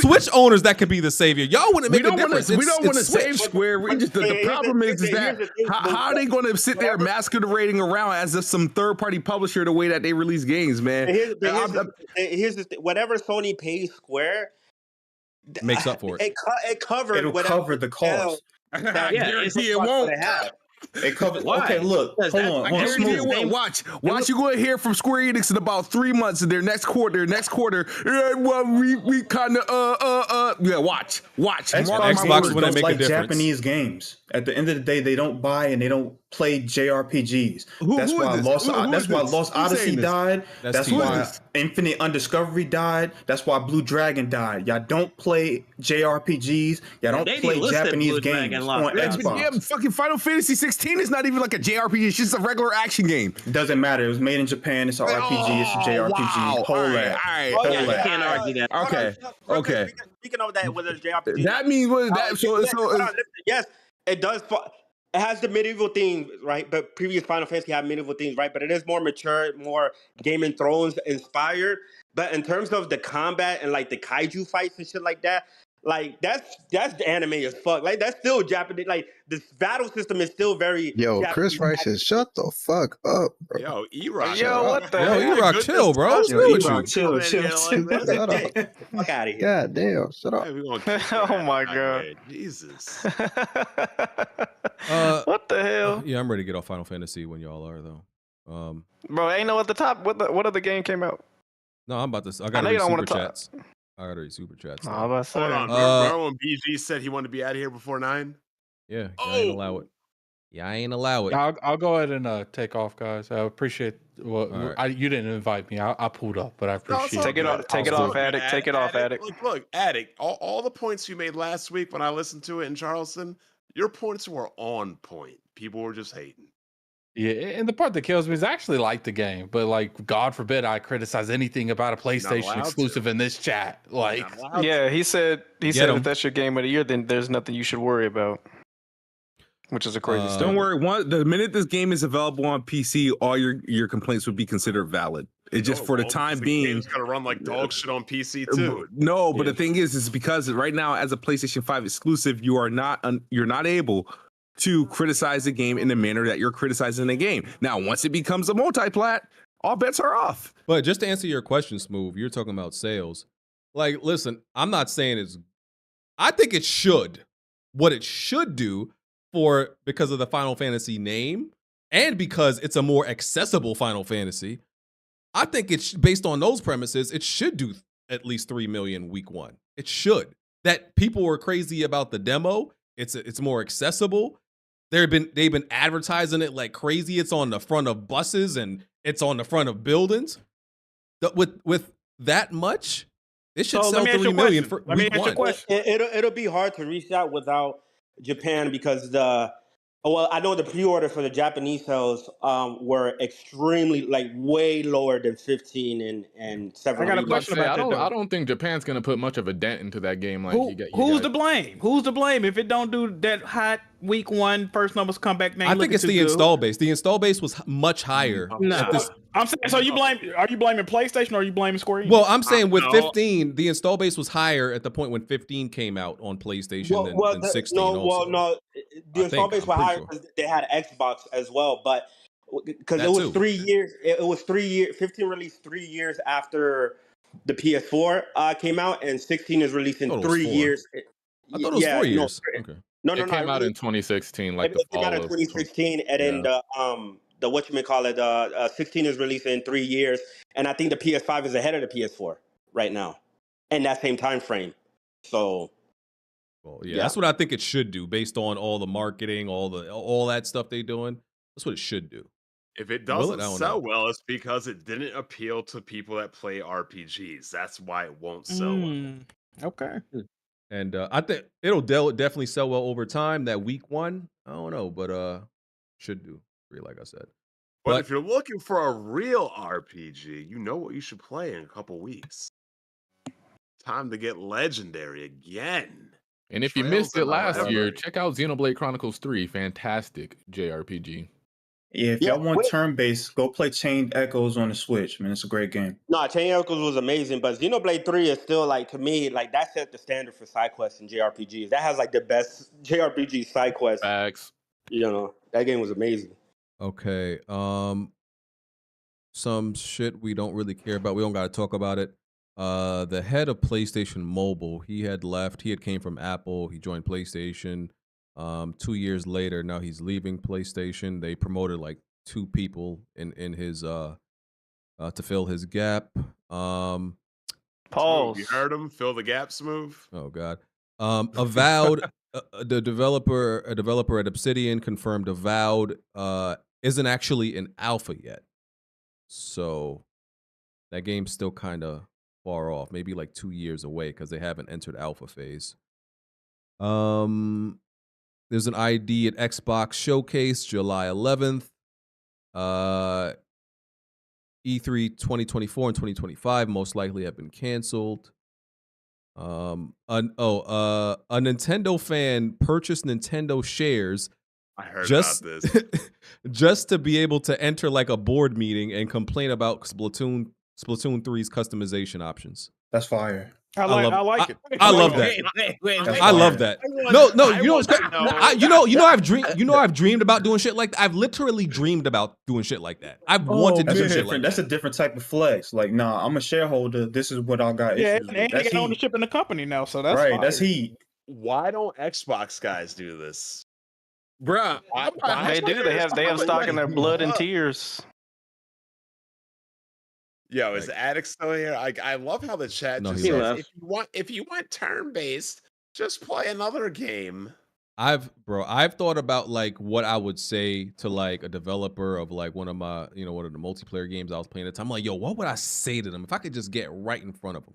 Switch owners that could be the savior. Y'all wouldn't make a difference. We don't want to save Square. We just the problem is that how are they going to sit there masquerading around as if some third party publisher the way that they release games, man? Here's the whatever Sony pays Square makes up for it. It covered. It'll cover the cost. It won't. It covers. Okay, look. Hold on. Watch. You going to hear from Square Enix in about 3 months in their next quarter. Well, we kind of watch. Xbox when they make a difference. Japanese games. At the end of the day, they don't buy and they don't play JRPGs. That's why Lost Odyssey died. That's why Infinite Undiscovery died. That's why Blue Dragon died. Y'all don't play JRPGs. Y'all don't play Japanese games on Xbox. Yeah, fucking Final Fantasy 16 is not even like a JRPG. It's just a regular action game. It doesn't matter. It was made in Japan. It's an RPG. It's a JRPG. Wow. All right. You can't argue that. Okay. Speaking of that, whether it's JRPG, that means yes, it does. It has the medieval themes, right? But previous Final Fantasy had medieval themes, right? But it is more mature, more Game of Thrones inspired. But in terms of the combat and like the kaiju fights and shit like that, like that's anime as fuck. Like that's still Japanese. Like the battle system is still very. Yo, Japanese. Chris Rice says, "Shut the fuck up, bro." Yo, E-Rock. What the hell? E-Rock, chill, bro. What's good with you? Chill. Shut up. Fuck out of here. God damn, shut up. Oh my god. Jesus. What the hell? Yeah, I'm ready to get off Final Fantasy when y'all are though. Bro, ain't no at the top. What other game came out? No, I'm about to. I gotta read Superchats. I gotta read Superchats. Hold on. Remember when BG said he wanted to be out of here before 9? Yeah, I ain't allow it. Yeah, I ain't allow it. I'll go ahead and take off, guys. I appreciate. You didn't invite me. I pulled up, but I appreciate. Take it off. Take it off, Addict. Take it off, Addict. Look, Addict. All the points you made last week when I listened to it in Charleston, your points were on point. people were just hating. Yeah, and the part that kills me is I actually like the game, but like, God forbid I criticize anything about a PlayStation exclusive in this chat. Like, Yeah, he said Get if 'em. that's your game of the year, then there's nothing you should worry about. Which is a crazy statement. Don't worry. The minute this game is available on PC, all your complaints would be considered valid. It's just for the time being. It's gonna run like dog shit on PC too. No, but the thing is because right now, as a PlayStation 5 exclusive, you are not able to criticize the game in the manner that you're criticizing the game. Now, once it becomes a multi-plat, all bets are off. But just to answer your question, Smooth, you're talking about sales. Like, listen, I'm not saying it's. I think it should. What it should do because of the Final Fantasy name and because it's a more accessible Final Fantasy, I think it's based on those premises, it should do at least 3 million week one. It should. That people were crazy about the demo. It's more accessible. They've been advertising it like crazy. It's on the front of buses and it's on the front of buildings. With that much, it should sell 3 million for week one. It'll be hard to reach out without Japan because I know the pre-order for the Japanese sales were extremely way lower than 15 and several. I got a question about that. I don't think Japan's gonna put much of a dent into that game. Like, who's to blame? Who's to blame if it don't do that hot week one first numbers come back? I think it's the install base. The install base was much higher. I'm saying, so are you blaming PlayStation or are you blaming Square Enix? Well, I'm saying with 15, the install base was higher at the point when 15 came out on PlayStation than 16. The install base was higher because they had Xbox as well, but because it was 3 years. It was 3 years. 15 released 3 years after the PS4 came out, and 16 is released in 3 years. I thought it was 4 years. No, it came out in 2016, like it came out in 2016, and then the whatchamacallit, 16 is released in 3 years, and I think the PS5 is ahead of the PS4 right now, in that same time frame. So, that's what I think it should do, based on all the marketing, all that stuff they're doing. That's what it should do. If it doesn't sell well, it's because it didn't appeal to people that play RPGs. That's why it won't sell well. Okay. And I think it'll definitely sell well over time. That week one, I don't know, but should do. Like I said. But if you're looking for a real RPG, you know what you should play in a couple weeks. Time to get legendary again. And if you missed it last year, check out Xenoblade Chronicles 3. Fantastic JRPG. Yeah, if y'all want turn-based, go play Chained Echoes on the Switch, man. It's a great game. No, Chained Echoes was amazing, but Xenoblade 3 is still, to me, that set the standard for side quests and JRPGs. That has, the best JRPG side quests. Facts. That game was amazing. Okay. Some shit we don't really care about. We don't got to talk about it. The head of PlayStation Mobile, he had left. He had came from Apple. He joined PlayStation. 2 years later, now he's leaving PlayStation. They promoted 2 people in his to fill his gap. Pause. You heard him. Fill the gap, Smooth. Oh God. Avowed. The developer at Obsidian confirmed Avowed isn't actually in alpha yet, so that game's still kind of far off, maybe 2 years away because they haven't entered alpha phase. There's an ID at Xbox Showcase July 11th. E3 2024 and 2025 most likely have been canceled. A Nintendo fan purchased Nintendo shares. I heard about this. Just to be able to enter a board meeting and complain about Splatoon 3's customization options. That's fire. I like it. I love that. I love that. I've dreamed about doing shit like that. I've literally dreamed about doing shit like that. I've wanted to do shit like that. That's a different type of flex. I'm a shareholder. This is what I got. Yeah, and they got ownership in the company now, so that's right. fine. That's heat. Why don't Xbox guys do this, bruh? They do. They have stock in their blood and tears. Yo, is Addict still here? I love how the chat just says, if you want turn-based, just play another game. I've thought about what I would say to a developer of one of my, one of the multiplayer games I was playing at the time. What would I say to them if I could just get right in front of them?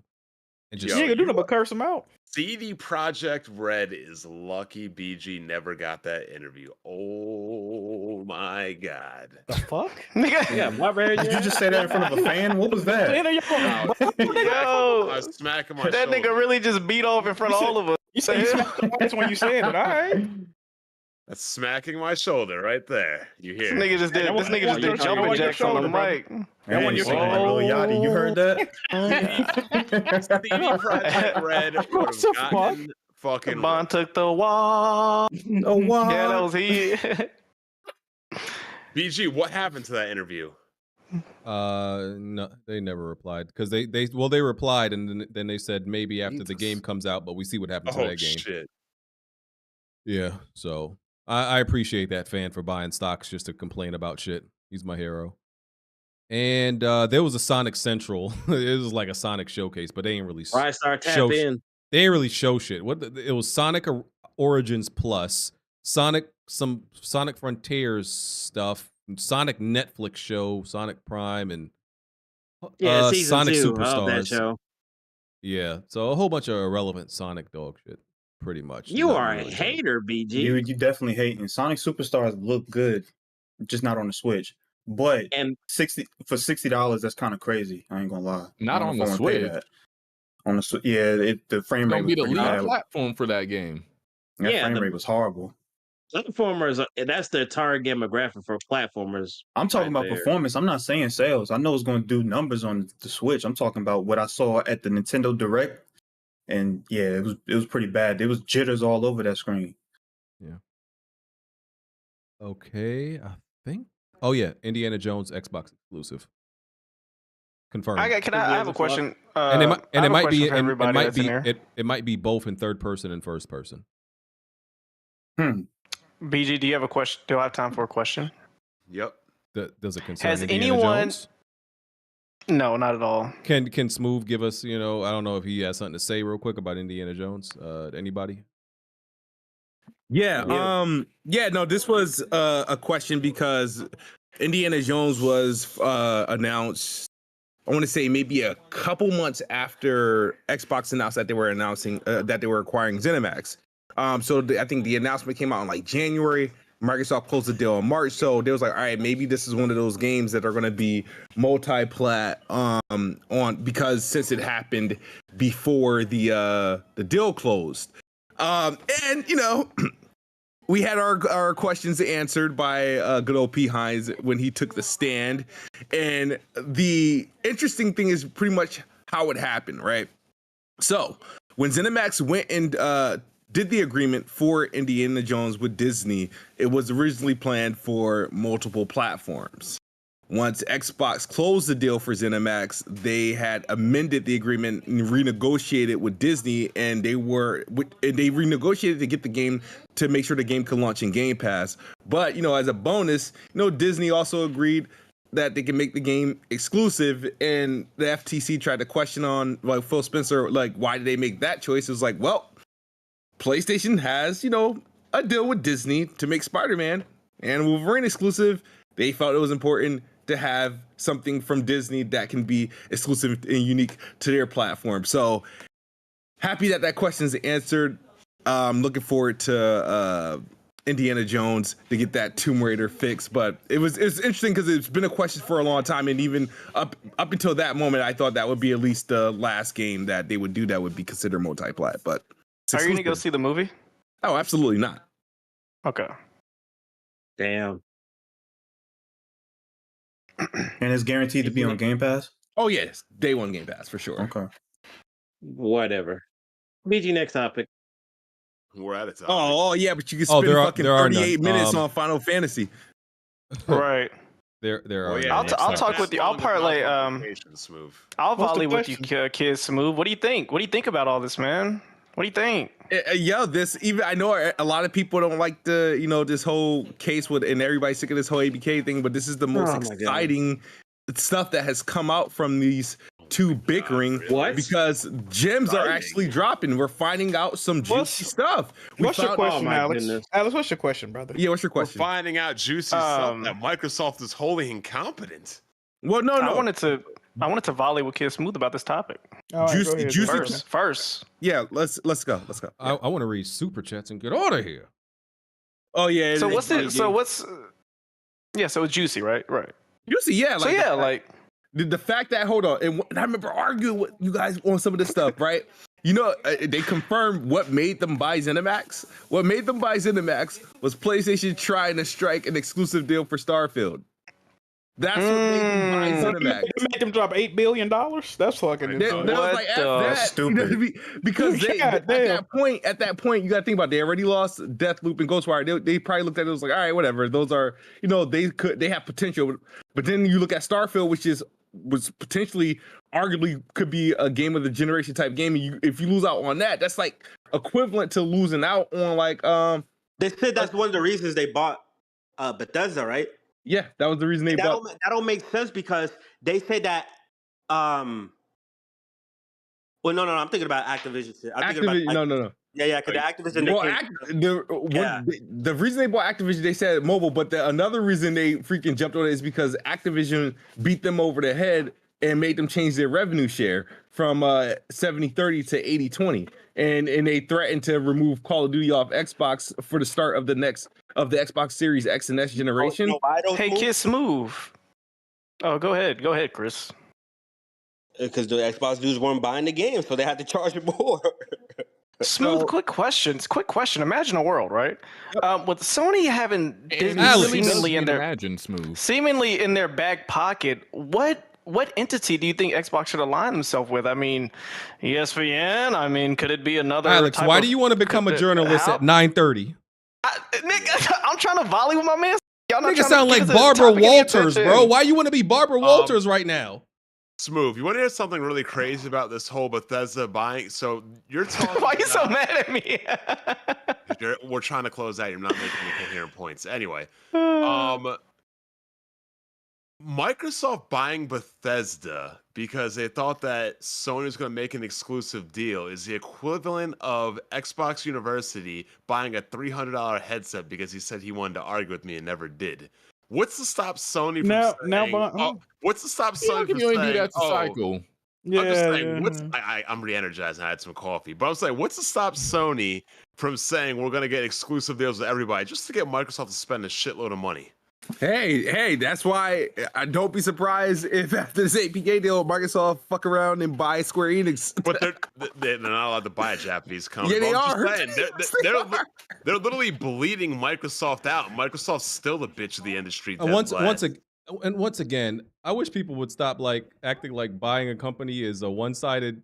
and You ain't gonna do nothing but curse him out. CD Projekt Red is lucky BG never got that interview. Oh my god. The fuck? Yeah, my bad. Did you just say that in front of a fan? What was that? Yo, I was smacking my that shoulder. nigga really just beat off in front of all of us. You said you smacked the ass when you said it. All right. That's smacking my shoulder right there. You hear? This nigga just did. This nigga just did jumping jacks on the mic. That one you sound like Lil Yachty. You heard that? CD Projekt Red would have gotten fucking. Bond took the wall. Oh wow. Yeah, that was he. BG, what happened to that interview? No, they never replied because they replied and then they said maybe after the game comes out, but we see what happens to that game. Shit. Yeah, so I appreciate that fan for buying stocks just to complain about shit. He's my hero. And there was a Sonic Central. It was like a Sonic showcase, but they ain't really Tap in. They ain't really show shit. It was Sonic Origins Plus, some Sonic Frontiers stuff, Sonic Netflix show, Sonic Prime, and season Sonic 2 Superstars. of that show. Yeah, so a whole bunch of irrelevant Sonic dog shit, pretty much. You Nothing are a really hater, BG. You definitely hating. Sonic Superstars look good, just not on the Switch. But and $60, that's kind of crazy. I ain't gonna lie. Not on the Switch. On the Switch, yeah, the frame rate It's gonna be the was lead pretty bad. platform for that game. That Yeah, frame rate was horrible. Platformers, that's their target demographic for platformers. I'm talking about performance. I'm not saying sales. I know it's going to do numbers on the Switch. I'm talking about what I saw at the Nintendo Direct, and yeah, it was pretty bad. There was jitters all over that screen. Yeah. Okay, I think. Oh yeah, Indiana Jones Xbox exclusive. Confirmed. I have a question. And it might be everybody that's in here. it might be both in third person and first person. BG, do you have a question? Do I have time for a question? Yep. Does it concern Has Indiana anyone? Jones? No, not at all. Can Smooth give us? I don't know if he has something to say real quick about Indiana Jones. Anybody? Yeah. No, this was a question because Indiana Jones was announced. I want to say maybe a couple months after Xbox announced that they were announcing that they were acquiring ZeniMax. I think the announcement came out in like January. Microsoft closed the deal in March, so they was like, all right, maybe this is one of those games that are going to be multi-plat on because since it happened before the deal closed, and we had our questions answered by good old P. Hines when he took the stand, and the interesting thing is pretty much how it happened, right? So when ZeniMax went and did the agreement for Indiana Jones with Disney, it was originally planned for multiple platforms. Once Xbox closed the deal for ZeniMax, they had amended the agreement and renegotiated with Disney, and they renegotiated to get the game to make sure the game could launch in Game Pass. But as a bonus, Disney also agreed that they can make the game exclusive, and the FTC tried to question on Phil Spencer, why did they make that choice? It was like, well, PlayStation has, a deal with Disney to make Spider-Man and Wolverine exclusive. They felt it was important to have something from Disney that can be exclusive and unique to their platform. So happy that question's answered. Looking forward to Indiana Jones to get that Tomb Raider fix. But it's interesting because it's been a question for a long time, and even up until that moment, I thought that would be at least the last game that they would do that would be considered multi-plat. But are you gonna go see the movie? Oh, absolutely not. Okay. Damn. And it's guaranteed to be on Game Pass? Oh, yes. Day one Game Pass, for sure. Okay. Whatever. BG, next topic. We're at a topic. Oh, yeah, but you can spend fucking 38 none. minutes on Final Fantasy. Right. There are. yeah, I'll talk with you. I'll parlay. Smooth. I'll What's the volley with you, question? kids. Smooth. What do you think? What do you think about all this, man? What do you think? I know a lot of people don't like this whole case and everybody's sick of this whole ABK thing, but this is the most exciting stuff that has come out from these two bickering. What? Because gems are actually dropping. We're finding out some juicy stuff. What's your question, Alex? goodness. Alex, what's your question, brother? Yeah, what's your We're question? finding out juicy stuff that Microsoft is wholly incompetent. Well, no. I wanted to. I wanted to volley with Kid Smooth about this topic. First. Yeah, let's go. I want to read super chats and get out of here. Oh yeah. So so it's Juicy, right? Right. Juicy, yeah. Like, the fact that hold on, and I remember arguing with you guys on some of this stuff, right? You know, they confirmed what made them buy ZeniMax. What made them buy ZeniMax was PlayStation trying to strike an exclusive deal for Starfield. That's what made them buy ZeniMax. They made them drop $8 billion. That's fucking insane. That's stupid. Because at that point, you got to think about it. They already lost Deathloop and Ghostwire. They probably looked at it and was like, all right, whatever. Those are, they have potential. But then you look at Starfield, which was potentially, arguably, could be a game of the generation type game. And if you lose out on that, that's like equivalent to losing out on like. They said that's one of the reasons they bought Bethesda, right? Yeah, that was the reason they bought. That don't make sense because they say that. Well, no, I'm thinking about Activision. No. Yeah, because Activision. The reason they bought Activision, they said mobile, but another reason they freaking jumped on it is because Activision beat them over the head and made them change their revenue share from 70-30 to 80-20, and they threatened to remove Call of Duty off Xbox for the start of the Xbox Series X and S generation. Hey, Kid Smooth. Oh, go ahead, Chris. Because the Xbox dudes weren't buying the game, so they had to charge it more. Smooth, quick question. Imagine a world, right? With Sony having Disney seemingly in their back pocket, what entity do you think Xbox should align themselves with? I mean, ESPN. I mean, could it be another? Alex, why do you want to become a journalist at 9:30? I'm trying to volley with my man. Y'all Nigga sound like Barbara Walters, bro. Why you want to be Barbara Walters right now? Smooth, you want to hear something really crazy about this whole Bethesda buying? So you're talking. Why are you so mad at me? We're trying to close out. You're not making any coherent points. Anyway, Microsoft buying Bethesda because they thought that Sony was going to make an exclusive deal is the equivalent of Xbox University buying a $300 headset because he said he wanted to argue with me and never did. What's to stop Sony from saying? What's to stop Sony from saying? Do that to Cycle. Yeah, I'm just saying. I'm re-energized and I had some coffee, but I'm saying, what's to stop Sony from saying we're going to get exclusive deals with everybody just to get Microsoft to spend a shitload of money? Hey, that's why I don't be surprised if after this APK deal, Microsoft fuck around and buy Square Enix. But they're not allowed to buy a Japanese company. Yeah, they are. They're literally bleeding Microsoft out. Microsoft's still the bitch of the industry. And once again, I wish people would stop acting like buying a company is a one-sided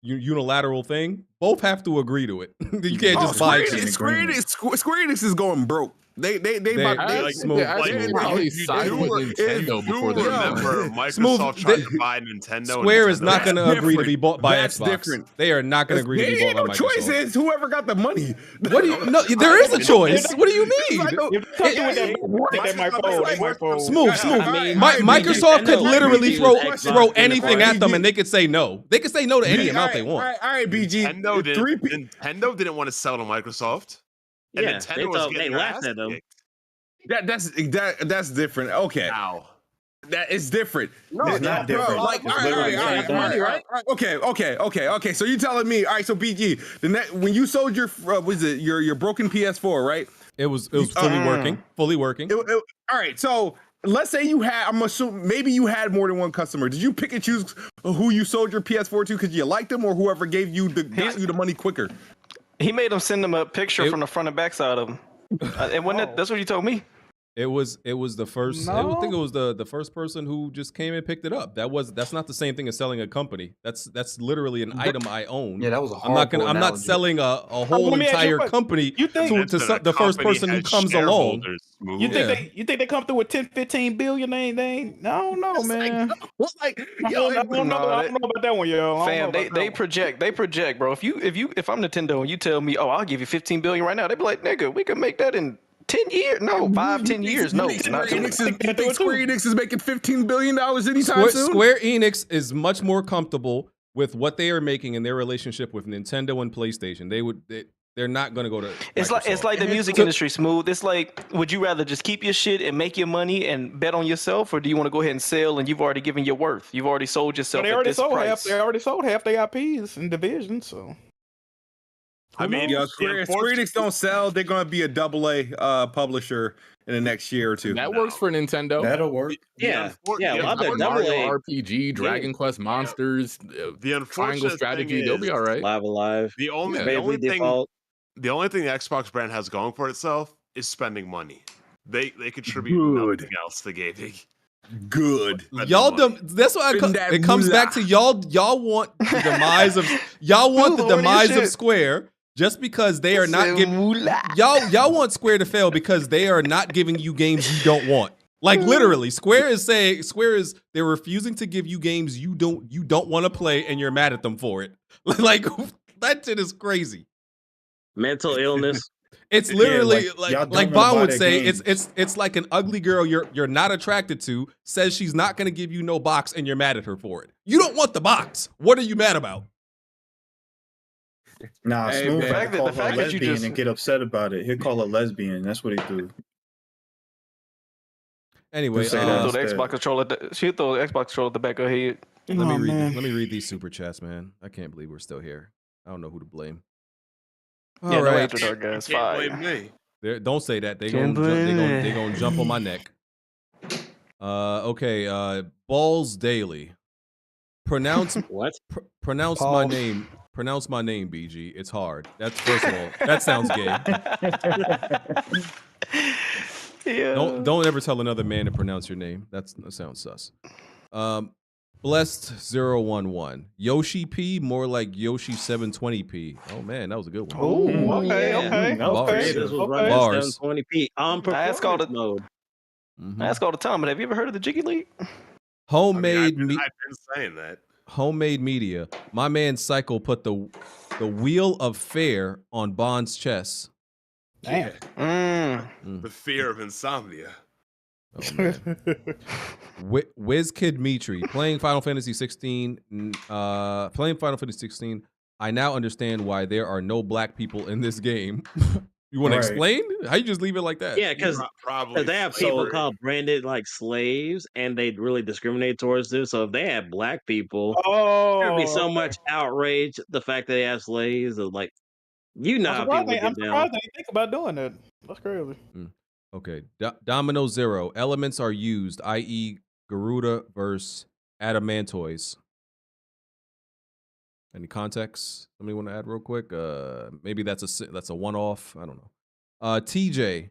unilateral thing. Both have to agree to it. You can't just buy it. Square Enix is going broke. They probably side with Nintendo before they remember Microsoft tried to buy Nintendo. Square is not going to agree to be bought by Xbox. Different. They are not going to agree to be bought by Microsoft. Choice is whoever got the money. What do you? No, there is a choice. What do you mean? Smooth. Microsoft could literally throw anything at them, and they could say no. They could say no to any amount they want. All right, BG. Nintendo didn't want to sell to Microsoft. And yeah, Nintendo was getting laughed at them. That's different. Okay. Ow. That is different. No, it's not different. All right. Okay. So you telling me? All right. So BG, when you sold your your broken PS4, right? It was fully working. All right. So let's say you had. I'm assuming maybe you had more than one customer. Did you pick and choose who you sold your PS4 to because you liked them, or whoever got you the money quicker? He made them send them a picture from the front and back side of them. And that's what you told me. It was the first. No. I think it was the first person who just came and picked it up. That's not the same thing as selling a company. That's literally an item I own. Yeah, that was a I'm not selling a whole entire company to the first person who comes along. You think they come through with 10-15 billion? They ain't. I don't know, man. I don't know about that one, yo. Fam, they project, bro. If I'm Nintendo and you tell me, oh, I'll give you 15 billion right now, they be like, nigga, we can make that in 10 years. No, 5-10 years. No, Square Enix is making $15 billion anytime soon. Square Enix is much more comfortable with what they are making in their relationship with Nintendo and PlayStation. they're not going to go to. It's like the music industry, Smooth. It's like, would you rather just keep your shit and make your money and bet on yourself, or do you want to go ahead and sell and you've already given your worth? You've already sold yourself at this price. They already sold half their IPs in division. So I mean, Square Enix don't sell. They're going to be a AA publisher in the next year or two. That works for Nintendo. That'll work. Yeah, a lot of Mario RPG, Dragon Quest Monsters, The Triangle Strategy, they'll be all right. Live Alive. The only thing the Xbox brand has going for itself is spending money. They contribute nothing else to gaming. Good. Y'all that's why it comes back to y'all. Y'all want the demise of of Square just because they are not giving y'all want Square to fail because they are not giving you games you don't want. Like literally, Square is they're refusing to give you games you don't want to play and you're mad at them for it. Like that shit is crazy. Mental illness. It's literally like Bond would say, it's like an ugly girl you're not attracted to says she's not going to give you no box and you're mad at her for it. You don't want the box. What are you mad about? Nah, Smooth the fact that you just and get upset about it. He'll call her lesbian. That's what he do. Anyway, she'll throw the Xbox controller at the back of her head. Let me read these super chats, man. I can't believe we're still here. I don't know who to blame. Yeah, no After Dark guys. Fine. Don't say that. They gonna jump on my neck. Okay. Balls Daily. Pronounce what? Pronounce my name. Pronounce my name, BG. It's hard. That's first of all. That sounds gay. Yeah. Don't ever tell another man to pronounce your name. That sounds sus. Blessed 011. Yoshi P, more like Yoshi 720p. Oh man, that was a good one. Oh, okay. Bars. 720p on performance mode. I ask all the time, but have you ever heard of the Jiggy League? Homemade I've been saying that. Homemade media. My man Cycle put the wheel of fear on Bond's chest. Damn. The fear of insomnia. Oh, man. WizKid Mitri playing Final Fantasy 16. Playing Final Fantasy 16. I now understand why there are no black people in this game. You want to explain? How you just leave it like that? Yeah, because they have people called branded like slaves, and they really discriminate towards them. So if they have black people, there'd be so much outrage. The fact that they have slaves, of like, how people get I'm down. surprised they think about doing that. That's crazy. Okay, Domino Zero. Elements are used, i.e., Garuda versus Adamantoids. Any context? Somebody want to add real quick? Maybe that's a one-off. I don't know. TJ.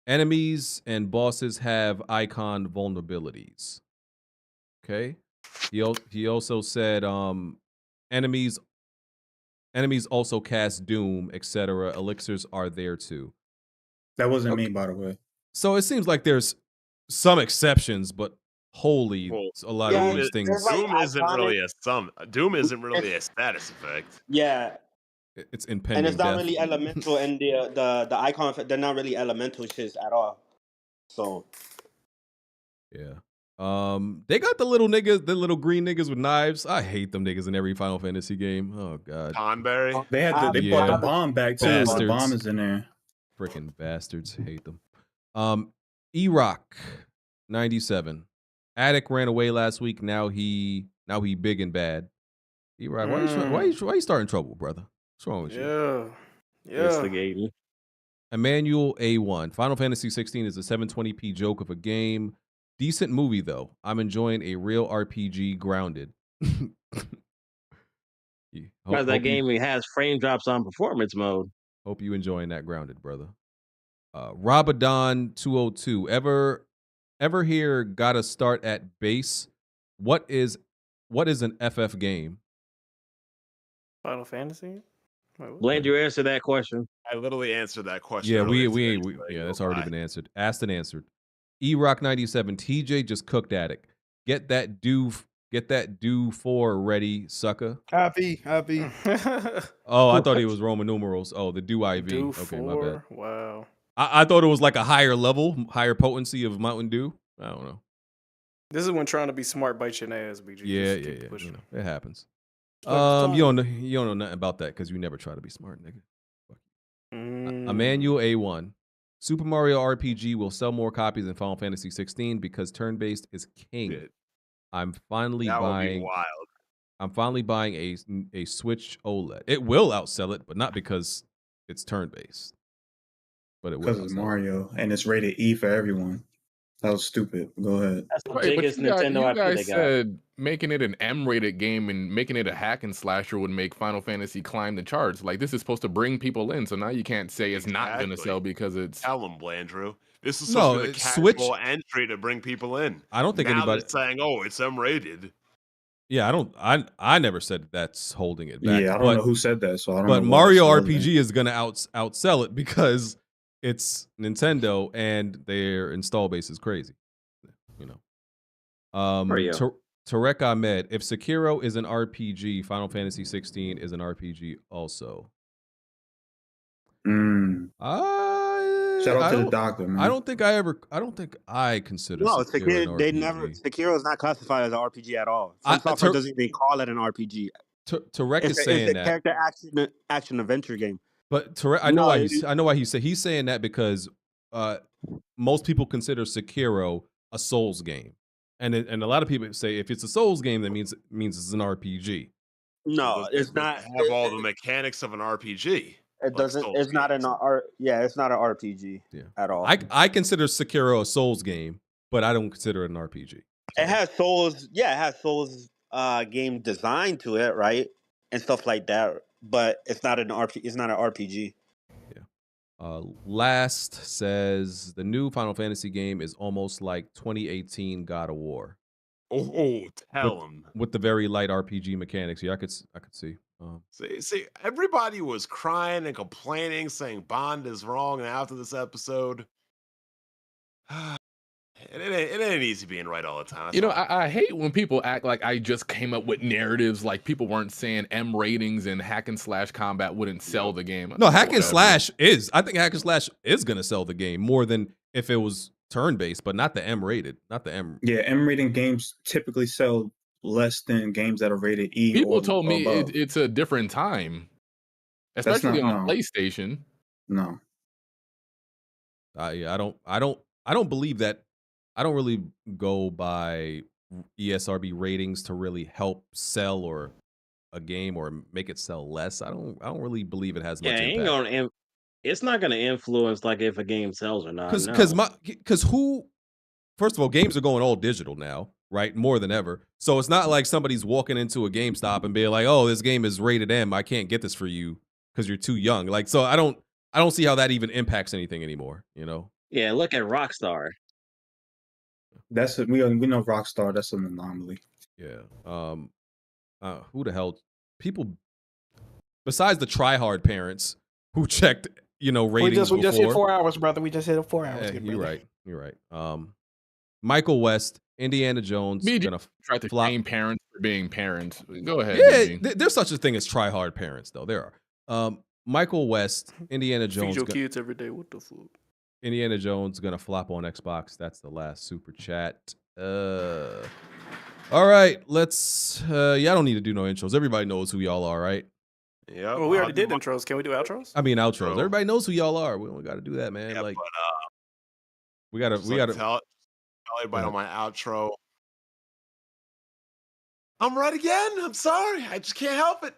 Enemies and bosses have icon vulnerabilities. Okay. He also said enemies also cast Doom, etc. Elixirs are there too. That wasn't me, by the way. So it seems like there's some exceptions, but holy, a lot of these things. Doom isn't really a status effect. Yeah, it's impending. And it's not death. really elemental, and the icon, they're not really elemental shits at all. So yeah. They got the little niggas, the little green niggas with knives. I hate them niggas in every Final Fantasy game. Oh god. Tonberry. They had they brought the bomb back too. The bomb is in there. Freaking bastards. Hate them. E-Rock 97. Attic ran away last week. Now he big and bad. E-Rock, why you starting trouble, brother? What's wrong with you? Instigating. Emmanuel A1. Final Fantasy 16 is a 720p joke of a game. Decent movie though. I'm enjoying a real RPG grounded. Because that game has frame drops on performance mode. Hope you enjoying that grounded, brother. Rabadon 202. Ever hear gotta start at base? What is an FF game? Final Fantasy? Bland, you answered that question. I literally answered that question. Yeah, that's already been answered. Asked and answered. E-Rock 97. TJ just cooked Attic. Get that do 4 ready, sucker. IV. Oh, I thought he was Roman numerals. Oh, the do IV. Do okay, 4? my bad. Wow. I thought it was like a higher level, higher potency of Mountain Dew. I don't know. This is when trying to be smart bites your ass, BG. Yeah. You know, it happens. You don't know nothing about that because you never try to be smart, nigga. Emmanuel A1. Super Mario RPG will sell more copies than Final Fantasy 16 because turn-based is king. Shit. I'm finally That would be buying. wild. I'm finally buying a Switch OLED. It will outsell it, but not because it's turn-based. But it will. Because it's Mario and it's rated E for everyone. That was stupid. Go ahead. That's the Right, but biggest you Nintendo IP guys they got. said making it an M-rated game and making it a hack and slasher would make Final Fantasy climb the charts. Like, this is supposed to bring people in, so now you can't say it's not going to sell because it's. Tell them, Blandrew. This is supposed to be the casual entry to bring people in. I don't think now anybody they're saying, "Oh, it's M-rated." Yeah, I never said that's holding it back. Yeah, I don't know who said that, so I don't know. But Mario RPG is gonna outsell it because it's Nintendo and their install base is crazy. You know. Tarek Ahmed, if Sekiro is an RPG, Final Fantasy 16 is an RPG also. Shout out to the doctor, man. I don't think I consider No, Sekiro an they RPG. never. Sekiro is not classified as an RPG at all. Some software doesn't even call it an RPG. Tarek is saying it's a that character action adventure game. But Tarek, I know why he's saying that because most people consider Sekiro a Souls game, and a lot of people say if it's a Souls game, that means it's an RPG. No, it's not. Have all the mechanics of an RPG. It doesn't. It's not an it's not an RPG at all. I consider Sekiro a Souls game, but I don't consider it an RPG. It has Souls. Yeah, it has Souls game design to it, right, and stuff like that. But it's not an RPG. It's not an RPG. Last says the new Final Fantasy game is almost like 2018 God of War. Oh, tell him with the very light RPG mechanics. Yeah, I could see. See, everybody was crying and complaining, saying Bond is wrong. And after this episode, it ain't easy being right all the time. You know, I hate when people act like I just came up with narratives, like people weren't saying M ratings and hack and slash combat wouldn't sell the game. No, hack and slash is. I think hack and slash is going to sell the game more than if it was turn-based, but not the M-rated. Not the M. Yeah, M-rated games typically sell less than games that are rated E. People told me it's a different time, especially on PlayStation. No. Yeah, I don't believe that. I don't really go by ESRB ratings to really help sell or a game or make it sell less. I don't really believe it has much impact. It's not going to influence like if a game sells or not. Because first of all, games are going all digital now, right? More than ever. So it's not like somebody's walking into a GameStop and being like, "Oh, this game is rated M. I can't get this for you because you're too young." Like, so I don't see how that even impacts anything anymore. You know? Yeah, look at Rockstar. We know Rockstar. That's an anomaly. Yeah. Who the hell? People besides the tryhard parents who checked, ratings. We just hit 4 hours, brother. We just hit 4 hours. Yeah, you're right. Michael West, Indiana Jones. Gonna try to blame parents for being parents. Go ahead. Yeah, there's such a thing as tryhard parents, though. There are. Michael West, Indiana Jones. Feed your kids every day with the food. Indiana Jones gonna flop on Xbox. That's the last super chat. All right, let's. I don't need to do no intros. Everybody knows who y'all are, right? Yeah. Well, we already did intros. Can we do outros? I mean outros. Everybody knows who y'all are. We don't got to do that, man. Yeah, like, but, we gotta tell everybody on my outro. I'm right again. I'm sorry. I just can't help it.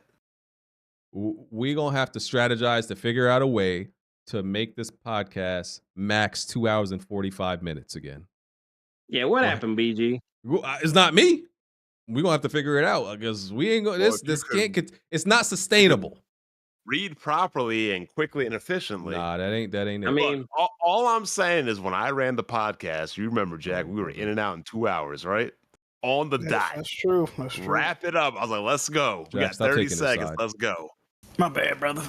We gonna have to strategize to figure out a way to make this podcast max 2 hours and 45 minutes again. Yeah, what happened, BG? It's not me. We're gonna have to figure it out because we ain't going. This can't. It's not sustainable. Read properly and quickly and efficiently. Nah, that ain't. I mean, all I'm saying is when I ran the podcast, you remember, Jack, we were in and out in 2 hours, right? On the dot. That's true. Wrap it up. I was like, let's go. We got 30 seconds. Let's go. My bad, brother.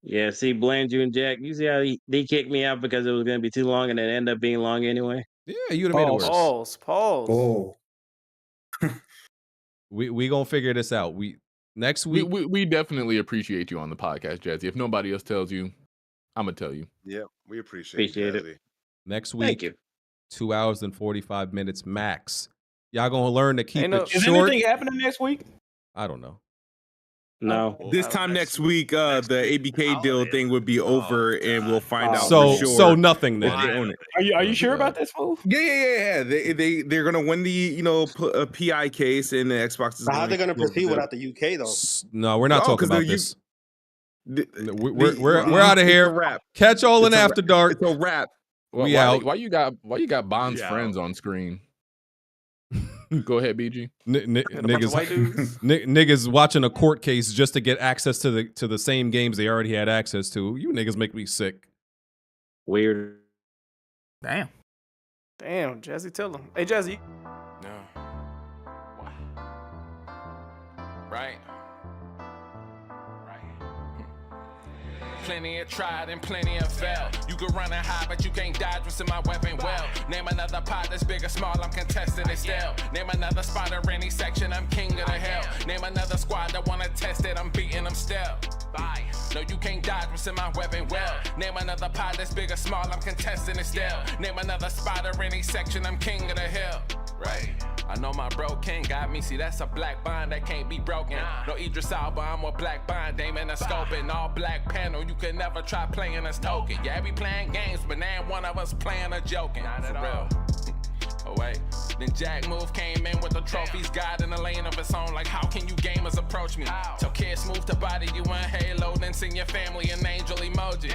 Yeah, see, Blandrew and Jack, you see how they kicked me out because it was going to be too long and it ended up being long anyway? Yeah, you'd have made it worse. Pause. Oh. we gonna figure this out. Next week. We definitely appreciate you on the podcast, Jazzy. If nobody else tells you, I'm gonna tell you. Yeah, we appreciate it. Next week, Thank you. 2 hours and 45 minutes max. Y'all gonna learn to keep it Is short. anything happening next week? I don't know. No. This time next week, the ABK deal thing would be over, and we'll find out So for sure. so nothing if then. they own it. Are you sure about this move? Yeah. They're gonna win the PI case, and the Xbox is. How are they gonna proceed without the UK though? No, we're not No, talking 'cause about the U- this. The- We're out of it's here. a wrap. Catch all in It's a After wrap. Dark. It's a wrap. We out. Why you got Bond's friends on screen? Go ahead, BG. Niggas watching a court case just to get access to the same games they already had access to. You niggas make me sick. Weird. Damn, Jazzy, tell him. Hey, Jazzy. No. Right. Plenty of tried and plenty of failed. You can run and hide, but you can't dodge what's in my weapon well. Name another pot that's big or small, I'm contesting it still. Name another spot or any section, I'm king of the hill. Name another squad that wanna test it, I'm beating them still. Bye. No, you can't dodge what's in my weapon well. Name another pot that's big or small, I'm contesting it still. Name another spot or any section, I'm king of the hill. Right. I know my bro king got me. See, that's a black bond that can't be broken. No Idris Alba, I'm a black bond. Aiming a scope and all black panel. You can never try playing us token. Yeah, we playing games, but now one of us playing or joking. Not for real. Oh wait. Then Jack Move came in with the trophies, God in a lane of its own. Like, how can you gamers approach me? Tell kids move to body you in Halo, then sing your family an angel emoji.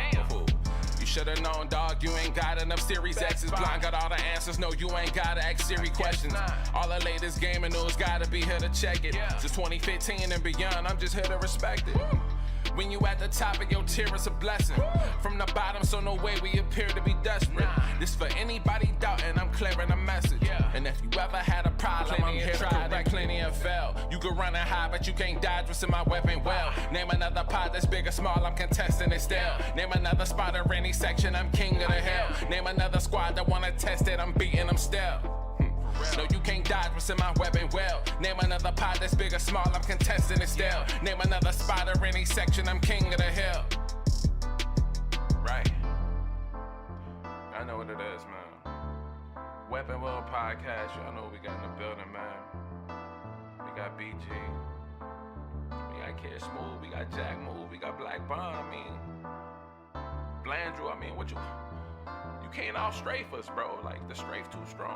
You should've known, dog, you ain't got enough Series X's. Blind got all the answers, no, you ain't gotta ask Siri questions. All the latest gaming news gotta be here to check it. Since 2015 and beyond, I'm just here to respect it. When you at the top of your tier, it's a blessing. From the bottom, so no way we appear to be desperate. This for anybody doubting, I'm clearing a message. And if you ever had a problem, I'm here to correct. Plenty of fail. You can run and hide, but you can't dodge what's in my weapon well. Name another pot that's big or small, I'm contesting it still. Name another spot or any section, I'm king of the hill. Name another squad that wanna test it, I'm beating them still. No, you can't dodge what's in my weapon well. Name another pot that's big or small, I'm contesting it still. Name another spot or any section, I'm king of the hill. Right. I know what it is, man. Weapon World Podcast, y'all know what we got in the building, man. We got BG. We got Kid Smooth, we got Jack Move, we got Black Bond, I mean. Blandrew, I mean, what you can't out strafe us, bro. Like, the strafe too strong.